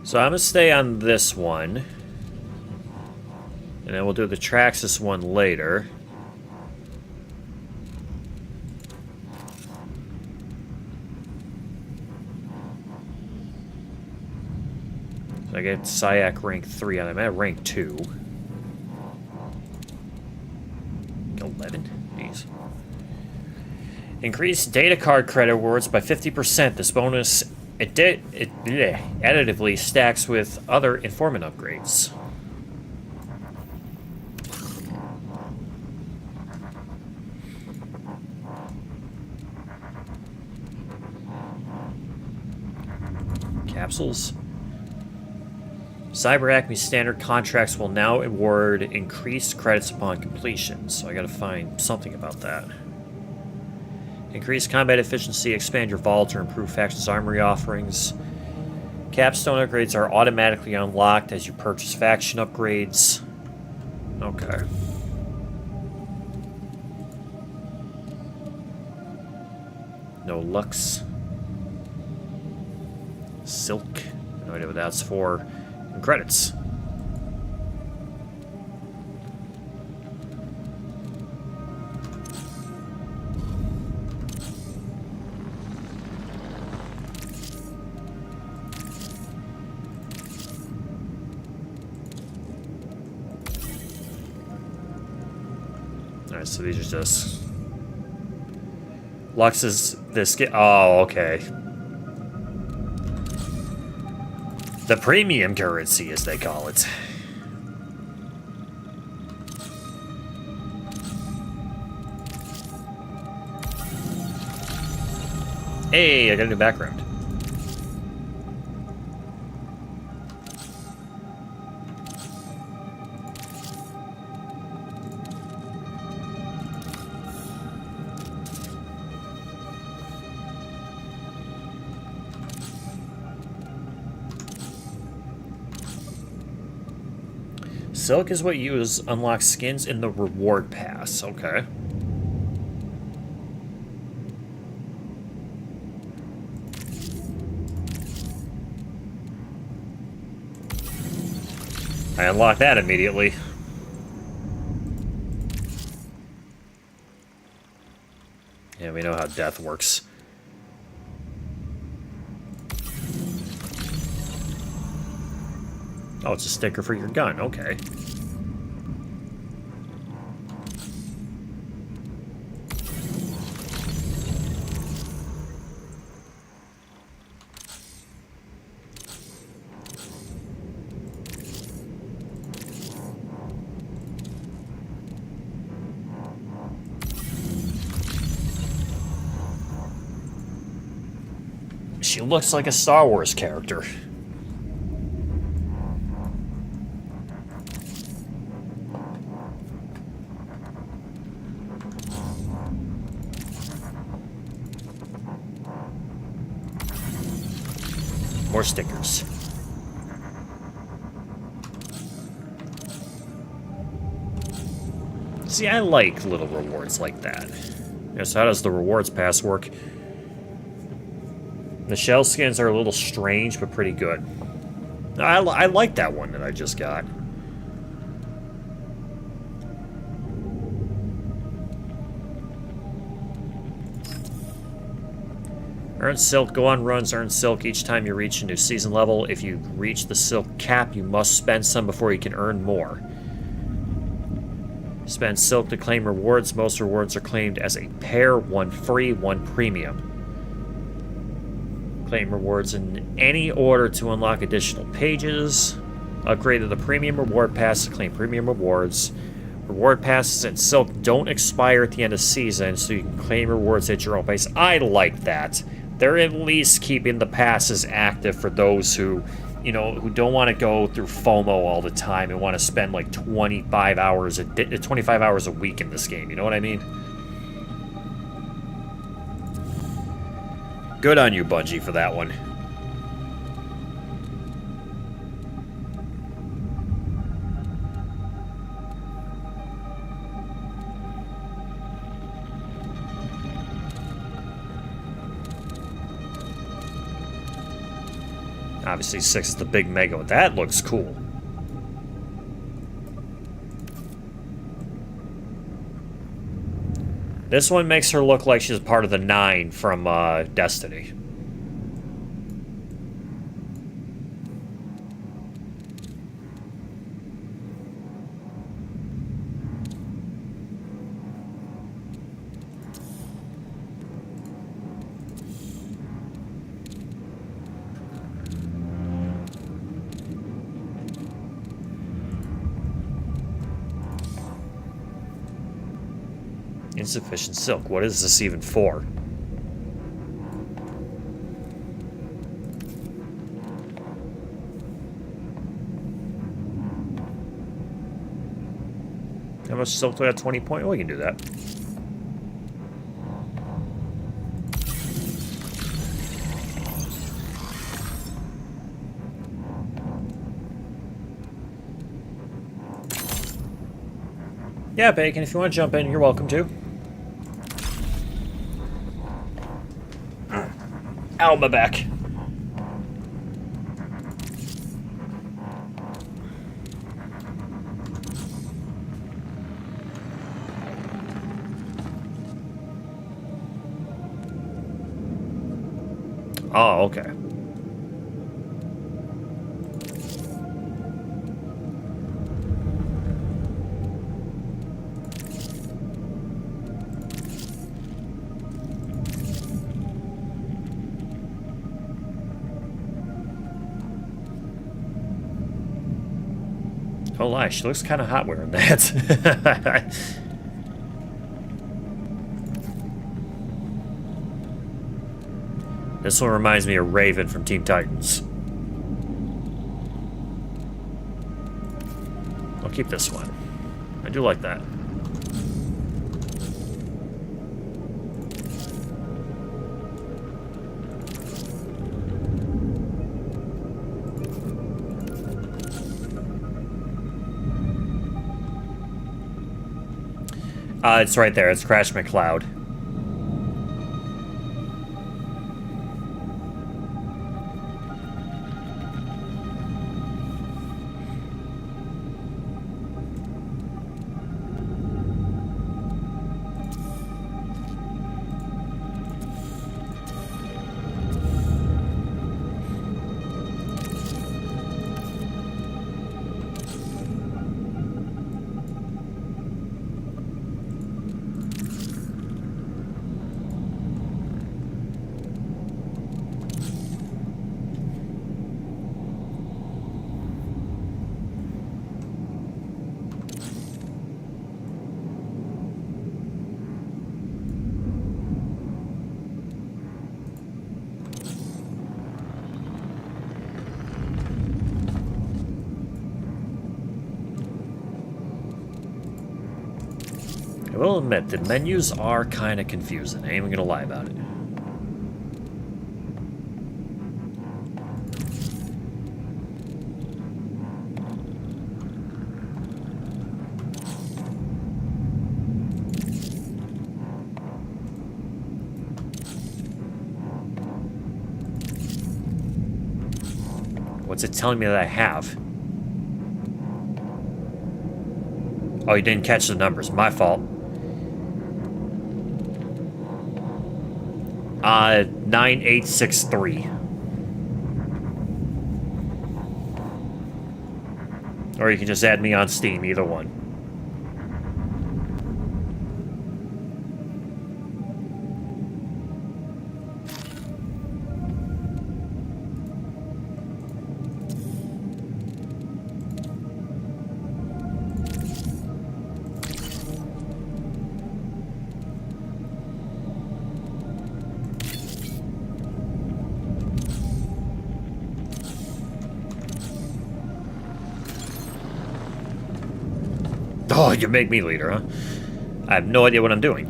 [SPEAKER 1] So I'm going to stay on this one. And then we'll do the Traxxas one later. So I get SIAC rank 3 and I'm at rank 2. 11? Jeez. Increase data card credit awards by 50%. This bonus additively stacks with other informant upgrades. Capsules. Cyber Acme standard contracts will now award increased credits upon completion, so I gotta find something about that. Increase combat efficiency, expand your vault, or improve factions armory offerings. Capstone upgrades are automatically unlocked as you purchase faction upgrades. Okay. No Lux. Silk. No idea what that's for. And credits. Alright, so these are just... Lux is this... Oh, okay. The premium currency, as they call it. Hey, I got a new background. Silk is what you use unlock skins in the reward pass. Okay. I unlock that immediately. Yeah, we know how death works. Oh, it's a sticker for your gun. Okay. She looks like a Star Wars character. More stickers. See, I like little rewards like that. Yeah, so how does the rewards pass work? The shell skins are a little strange, but pretty good. I like that one that I just got. Earn silk, go on runs, earn silk each time you reach a new season level. If you reach the silk cap, you must spend some before you can earn more. Spend Silk to claim rewards. Most rewards are claimed as a pair, 1 free, 1 premium. Claim rewards in any order to unlock additional pages. Upgrade to the premium reward pass to claim premium rewards. Reward passes in Silk don't expire at the end of season, so you can claim rewards at your own pace. I like that. They're at least keeping the passes active for those who, you know, who don't want to go through FOMO all the time and want to spend like 25 hours a week in this game. You know what I mean? Good on you, Bungie, for that one. Obviously, 6 is the big mega. That looks cool. This one makes her look like she's part of the 9 from Destiny. Insufficient silk. What is this even for? How much silk do I have? 20 point? We can do that. Yeah, Bacon, if you want to jump in, you're welcome to. Ow, my back. Oh, okay. Don't lie, she looks kind of hot wearing that. This one reminds me of Raven from Teen Titans. I'll keep this one. I do like that. It's right there. It's Crash McCloud. I will admit, the menus are kind of confusing. I ain't even gonna lie about it. What's it telling me that I have? Oh, you didn't catch the numbers. My fault. 9863. Or you can just add me on Steam, either one. Oh, you make me leader, huh? I have no idea what I'm doing.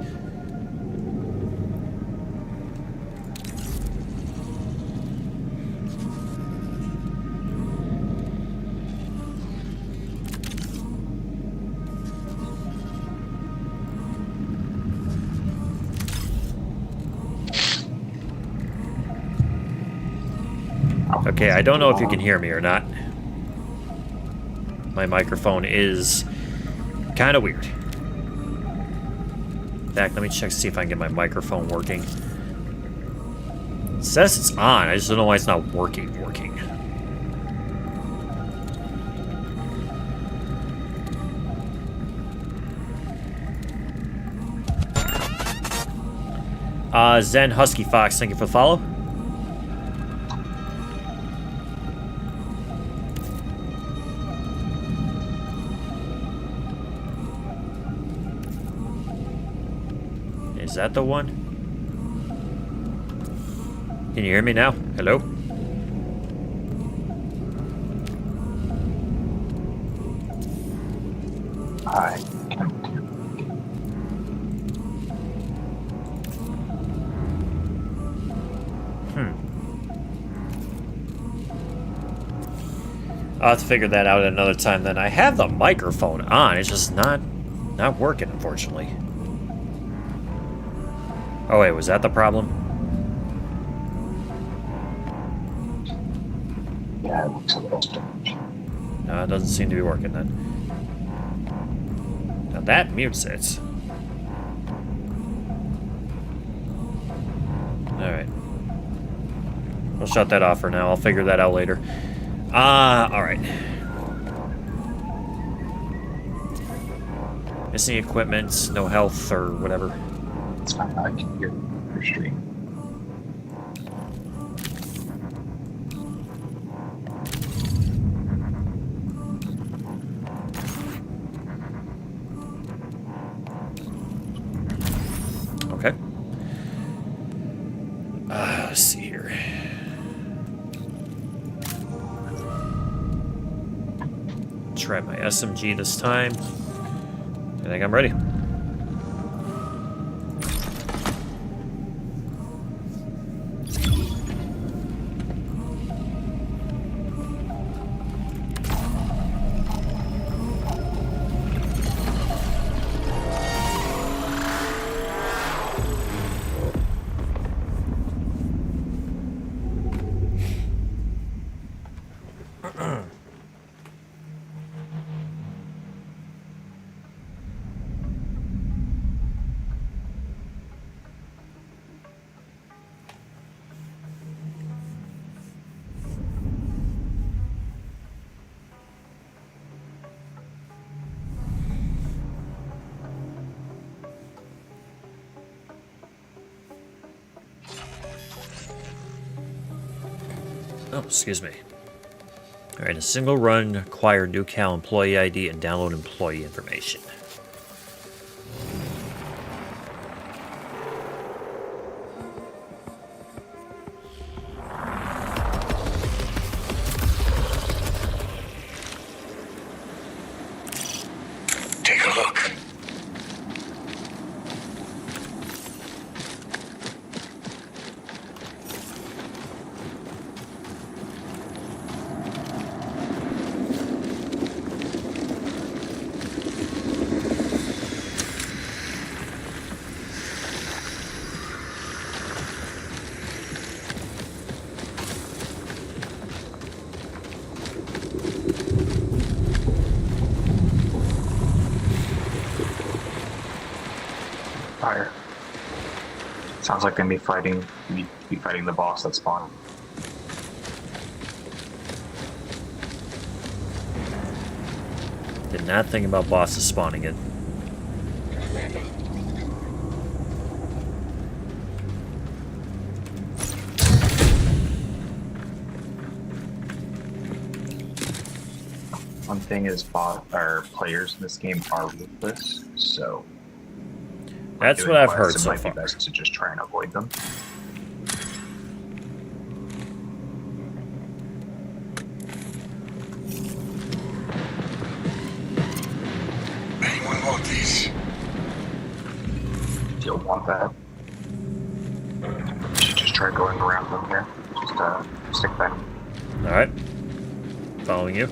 [SPEAKER 1] Okay, I don't know if you can hear me or not. My microphone is kind of weird. In fact, let me check to see if I can get my microphone working. It says it's on, I just don't know why it's not working. Zen Husky Fox, thank you for the follow. Is that the one? Can you hear me now? Hello?
[SPEAKER 6] Hi.
[SPEAKER 1] I'll have to figure that out at another time then. I have the microphone on, it's just not working, unfortunately. Oh wait, was that the problem?
[SPEAKER 6] Yeah, it looks a little strange.
[SPEAKER 1] No, it doesn't seem to be working then. Now that mutes it. Alright. We'll shut that off for now. I'll figure that out later. Alright. Missing equipment, no health, or whatever.
[SPEAKER 6] It's fine, I can hear your stream.
[SPEAKER 1] Okay. Let's see here. Try my SMG this time. I think I'm ready. Oh, excuse me. Alright, a single run, acquire new Cal employee ID and download employee information.
[SPEAKER 10] Take a look.
[SPEAKER 6] Fire. Sounds like gonna be fighting the boss that spawned.
[SPEAKER 1] Did not think about bosses spawning it.
[SPEAKER 6] One thing is, players in this game are ruthless, so
[SPEAKER 1] that's what I've heard
[SPEAKER 6] it
[SPEAKER 1] so
[SPEAKER 6] might
[SPEAKER 1] far.
[SPEAKER 6] be best to just try and avoid them.
[SPEAKER 10] Anyone
[SPEAKER 6] bad. You should just try going around them here. Just stick them.
[SPEAKER 1] Alright. Following you.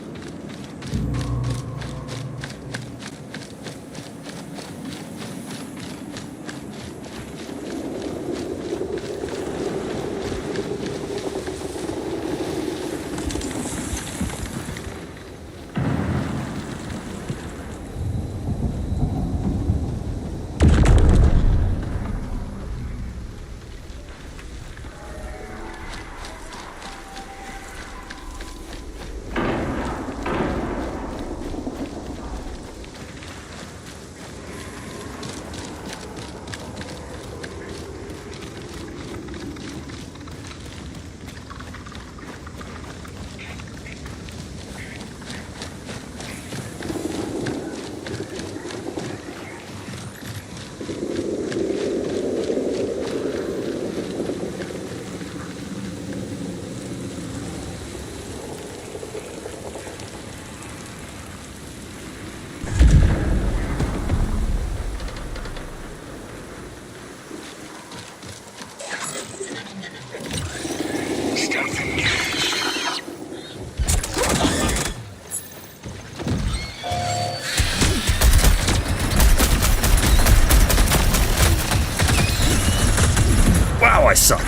[SPEAKER 1] Wow, I suck.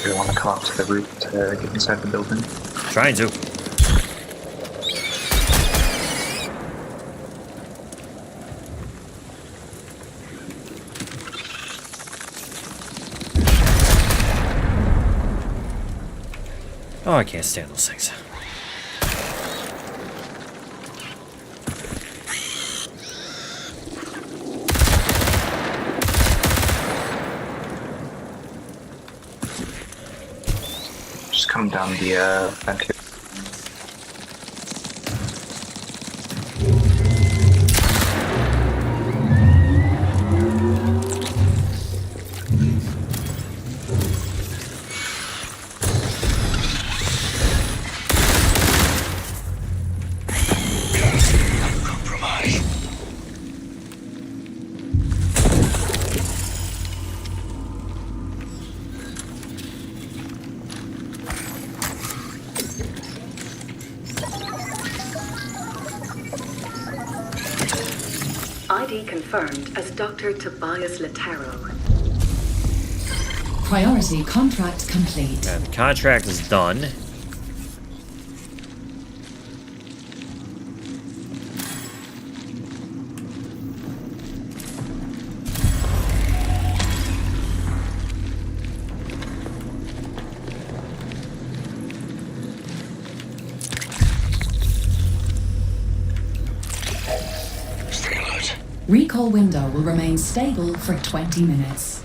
[SPEAKER 6] Do you want to come up to the roof to get inside the building?
[SPEAKER 1] Trying to. Oh, I can't stand those things.
[SPEAKER 6] Just come down the vent here.
[SPEAKER 22] ID confirmed as Dr. Tobias Latero.
[SPEAKER 19] Priority contract complete.
[SPEAKER 1] And the contract is done.
[SPEAKER 19] Recall window will remain stable for 20 minutes.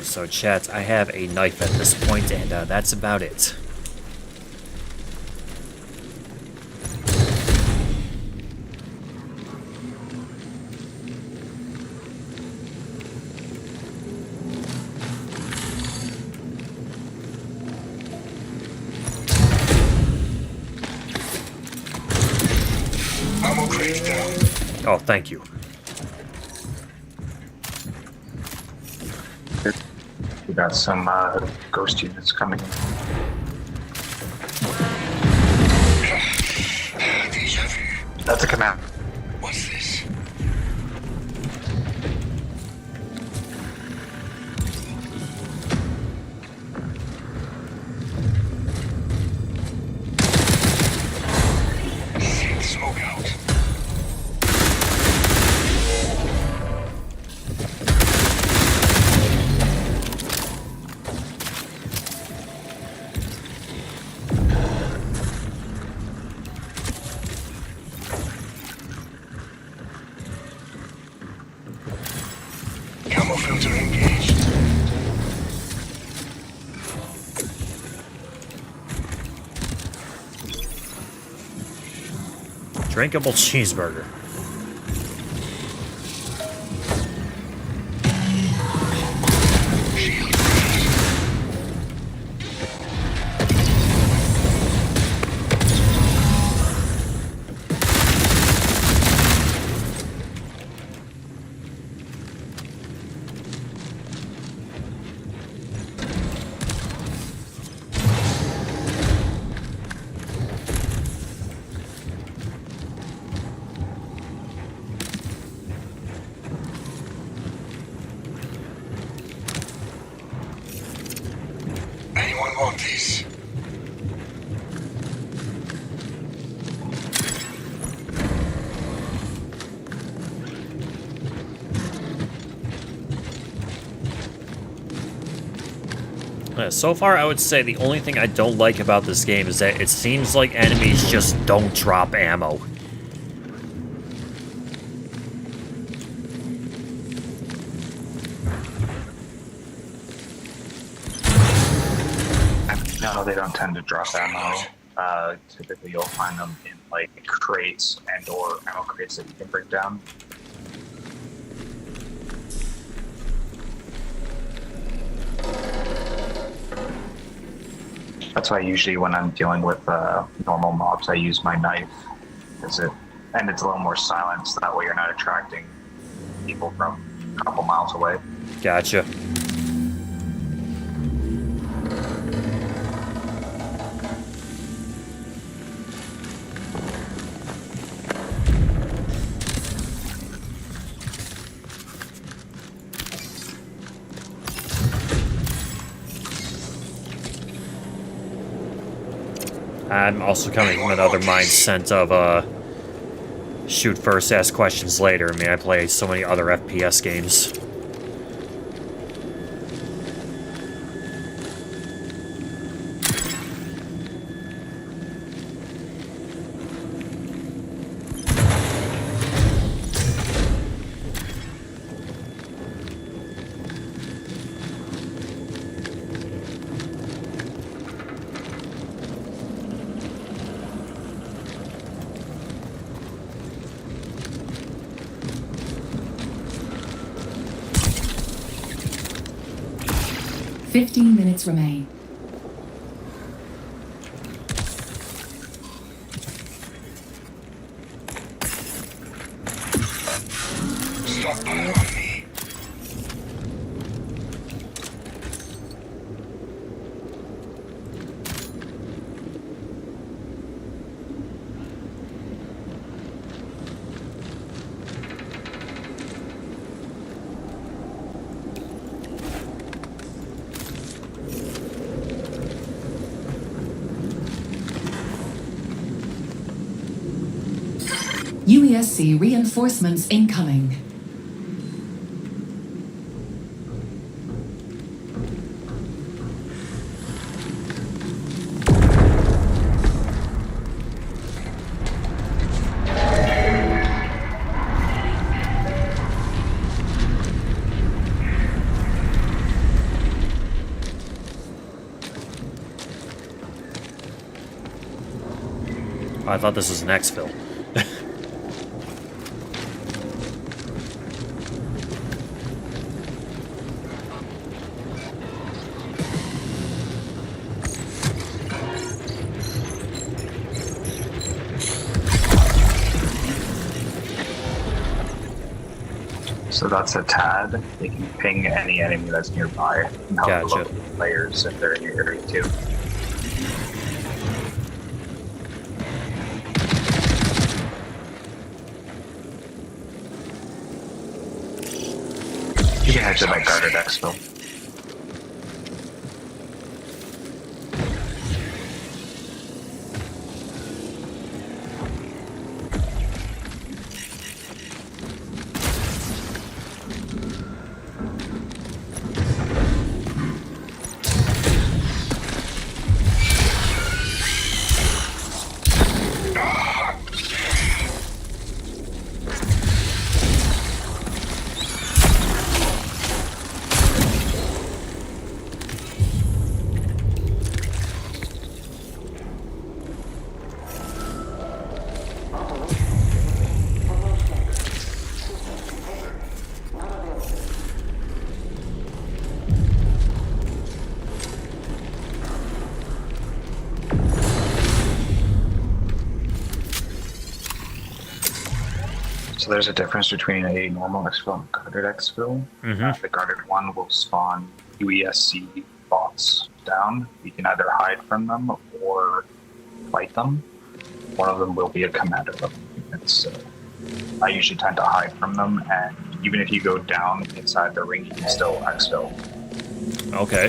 [SPEAKER 19] So chat, I have a knife at this point, and that's about it.
[SPEAKER 17] Ammo crate down.
[SPEAKER 1] Oh, thank you.
[SPEAKER 6] We got some ghost units coming in. That's a command.
[SPEAKER 12] What's this? See the smoke out. Camo filter engaged.
[SPEAKER 1] Drinkable cheeseburger.
[SPEAKER 12] Anyone want this?
[SPEAKER 1] So far, I would say the only thing I don't like about this game is that it seems like enemies just don't drop ammo.
[SPEAKER 6] No, they don't tend to drop ammo. Typically, you'll find them in like crates and/or ammo crates that you can break down. That's why usually when I'm dealing with normal mobs, I use my knife, and it's a little more silent, so that way you're not attracting people from a couple miles away.
[SPEAKER 1] Gotcha. I'm also coming from another mindset of, shoot first, ask questions later. I mean, I play so many other FPS games.
[SPEAKER 22] Fifteen minutes remain.
[SPEAKER 12] Stop on me.
[SPEAKER 22] UESC reinforcements incoming.
[SPEAKER 1] I thought this was an exfil.
[SPEAKER 6] So that's a TAD. They can ping any enemy that's nearby and help
[SPEAKER 1] Gotcha.
[SPEAKER 6] locate players if they're in your area too. You can head to that guarded exfil. So there's a difference between a normal exfil and a guarded exfil. The guarded one will spawn UESC bots down. You can either hide from them or fight them. One of them will be a commando level. I usually tend to hide from them, and even if you go down inside the ring, you can still exfil.
[SPEAKER 1] Okay.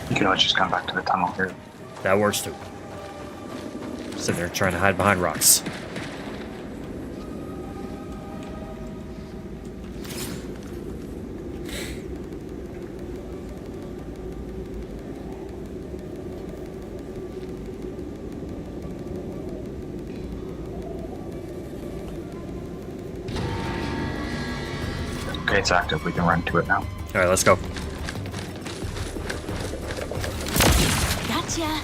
[SPEAKER 6] You can always just come back to the tunnel here.
[SPEAKER 1] That works too. Sitting there trying to hide behind rocks.
[SPEAKER 6] Okay, it's active. We can run to it now.
[SPEAKER 1] All right, let's go.
[SPEAKER 5] Gotcha.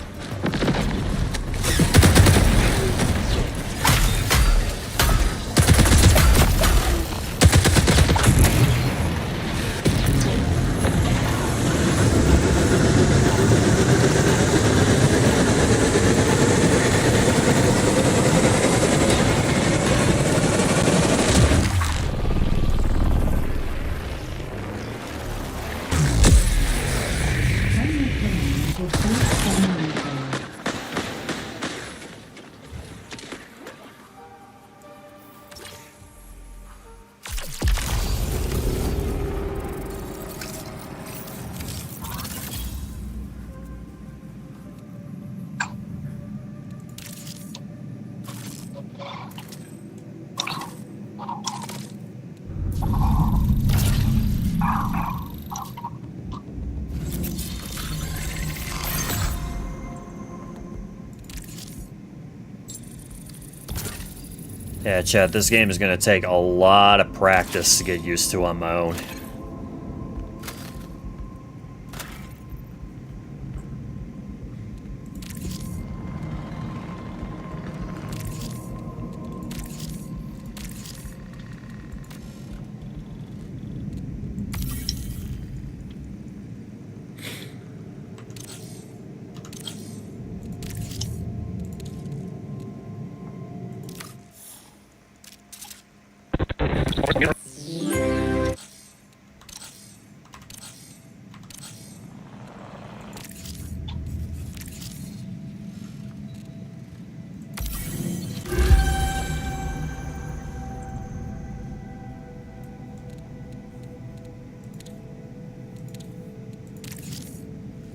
[SPEAKER 1] Yeah, Chad, this game is going to take a lot of practice to get used to on my own.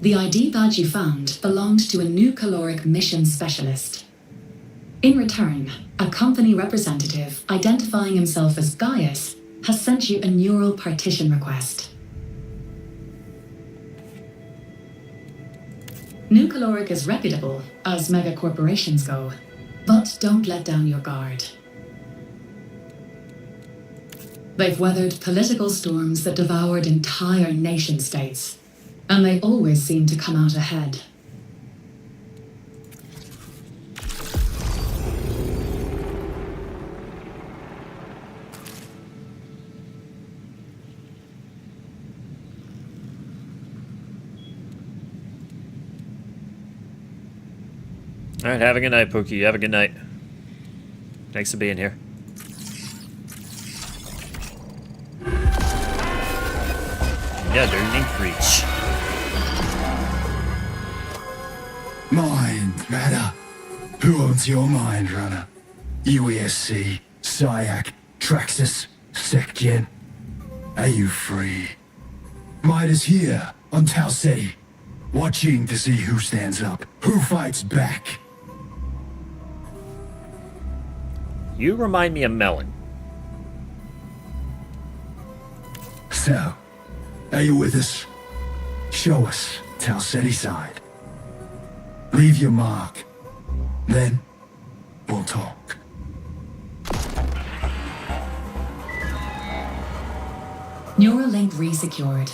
[SPEAKER 22] The ID badge you found belonged to a new caloric mission specialist. In return, a company representative identifying himself as Gaius has sent you a neural partition request. New Caloric is reputable, as mega corporations go, but don't let down your guard. They've weathered political storms that devoured entire nation-states, and they always seem to come out ahead.
[SPEAKER 1] Alright, have a good night, Pookie. Have a good night. Thanks for being here. Yeah, they're in reach.
[SPEAKER 11] Mind matter. Who owns your mind, runner? UESC, SIAC, Traxxas, SecGen. Are you free? Midas here on Tau Ceti, watching to see who stands up, who fights back.
[SPEAKER 1] You remind me of Melon.
[SPEAKER 11] So, are you with us? Show us Tau Ceti side. Leave your mark. Then, we'll talk.
[SPEAKER 22] Neuralink re-secured.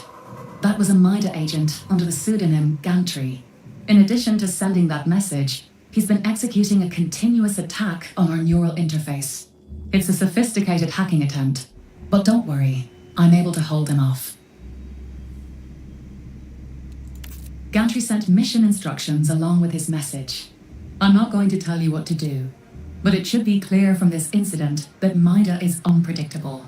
[SPEAKER 22] That was a MIDA agent under the pseudonym Gantry. In addition to sending that message, he's been executing a continuous attack on our neural interface. It's a sophisticated hacking attempt, but don't worry, I'm able to hold him off. Gantry sent mission instructions along with his message. I'm not going to tell you what to do, but it should be clear from this incident that MIDA is unpredictable.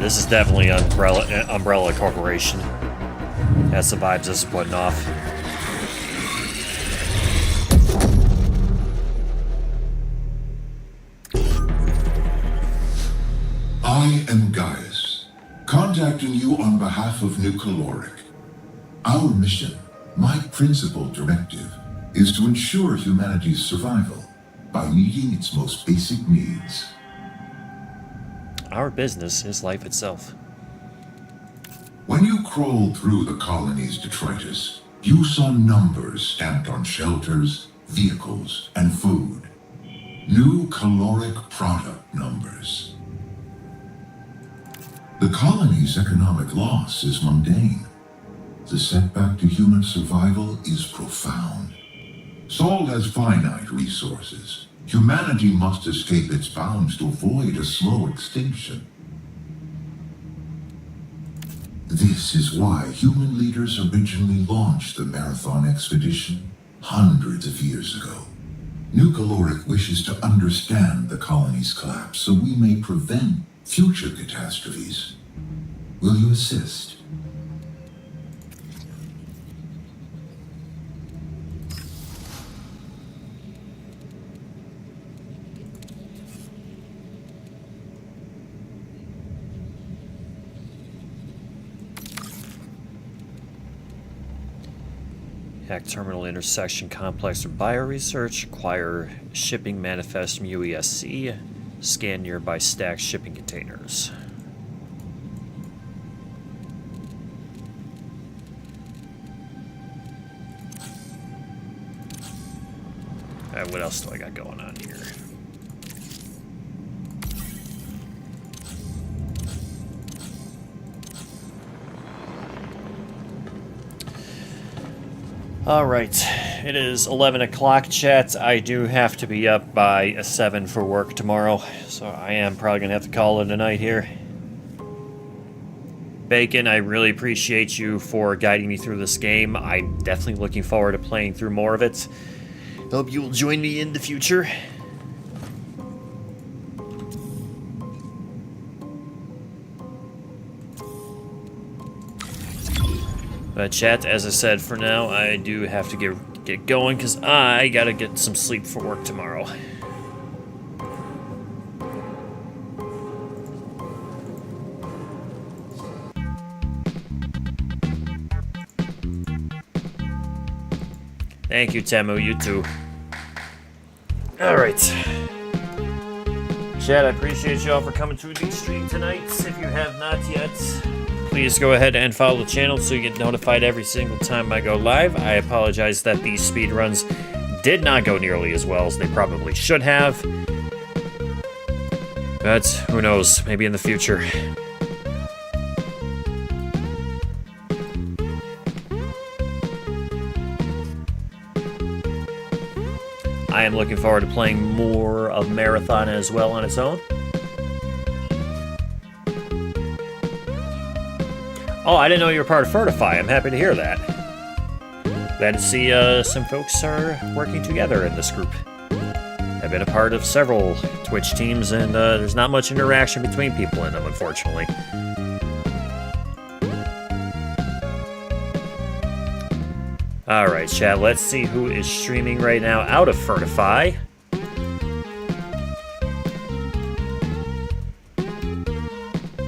[SPEAKER 1] This is definitely Umbrella Corporation. That's the vibes this is putting off.
[SPEAKER 17] I am Gaius, contacting you on behalf of New Caloric. Our mission, my principal directive, is to ensure humanity's survival by meeting its most basic needs.
[SPEAKER 1] Our business is life itself.
[SPEAKER 17] When you crawled through the colony's detritus, you saw numbers stamped on shelters, vehicles, and food. New caloric product numbers. The colony's economic loss is mundane. The setback to human survival is profound. Sol has finite resources. Humanity must escape its bounds to avoid a slow extinction. This is why human leaders originally launched the Marathon expedition hundreds of years ago. New Caloric wishes to understand the colony's collapse so we may prevent future catastrophes. Will you assist?
[SPEAKER 1] Hack terminal intersection complex for bioresearch. Acquire shipping manifest from UESC. Scan nearby stacked shipping containers. Alright, what else do I got going on here? Alright, it is 11 o'clock, chat. I do have to be up by 7 for work tomorrow, so I am probably going to have to call it a night here. Bacon, I really appreciate you for guiding me through this game. I'm definitely looking forward to playing through more of it. Hope you will join me in the future. But chat, as I said, for now, I do have to get going because I gotta get some sleep for work tomorrow. Thank you, Temu. You too. Alright. Chat, I appreciate y'all for coming to the stream tonight. If you have not yet, please go ahead and follow the channel so you get notified every single time I go live. I apologize that these speedruns did not go nearly as well as they probably should have. But who knows, maybe in the future. I am looking forward to playing more of Marathon as well on its own. Oh, I didn't know you were part of Furtify. I'm happy to hear that. Glad to see some folks are working together in this group. I've been a part of several Twitch teams, and there's not much interaction between people in them, unfortunately. Alright, chat, let's see who is streaming right now out of Furtify.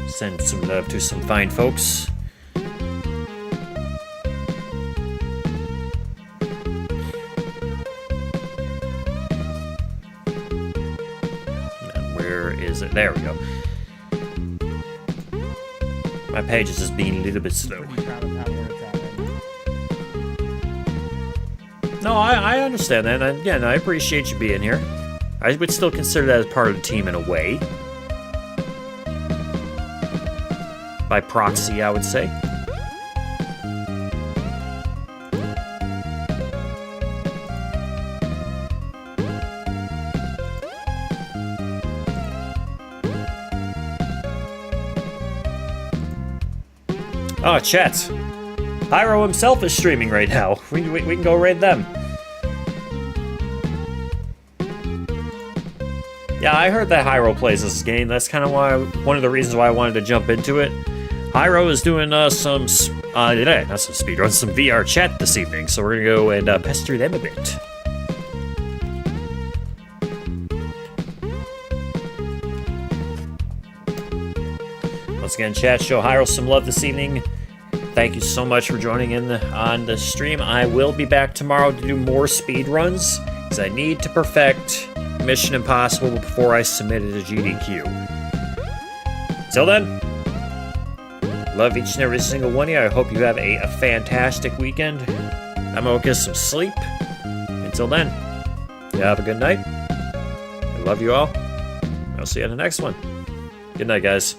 [SPEAKER 1] Send some love to some fine folks. Where is it? There we go. My page is just being a little bit slow. No, I understand that, and again, I appreciate you being here. I would still consider that as part of the team in a way. By proxy, I would say. Oh, chat. Hyro himself is streaming right now. We can go raid them. Yeah, I heard that Hyro plays this game. That's kind of why, one of the reasons why I wanted to jump into it. Hyro is doing not some speedruns, some VR chat this evening, so we're gonna go and pester them a bit. Once again, chat, show Hyro some love this evening. Thank you so much for joining in on the stream. I will be back tomorrow to do more speedruns, because I need to perfect Mission Impossible before I submit it to GDQ. Till then, love each and every single one of you. I hope you have a fantastic weekend. I'm gonna get some sleep. Until then, you have a good night. I love you all. I'll see you on the next one. Good night, guys.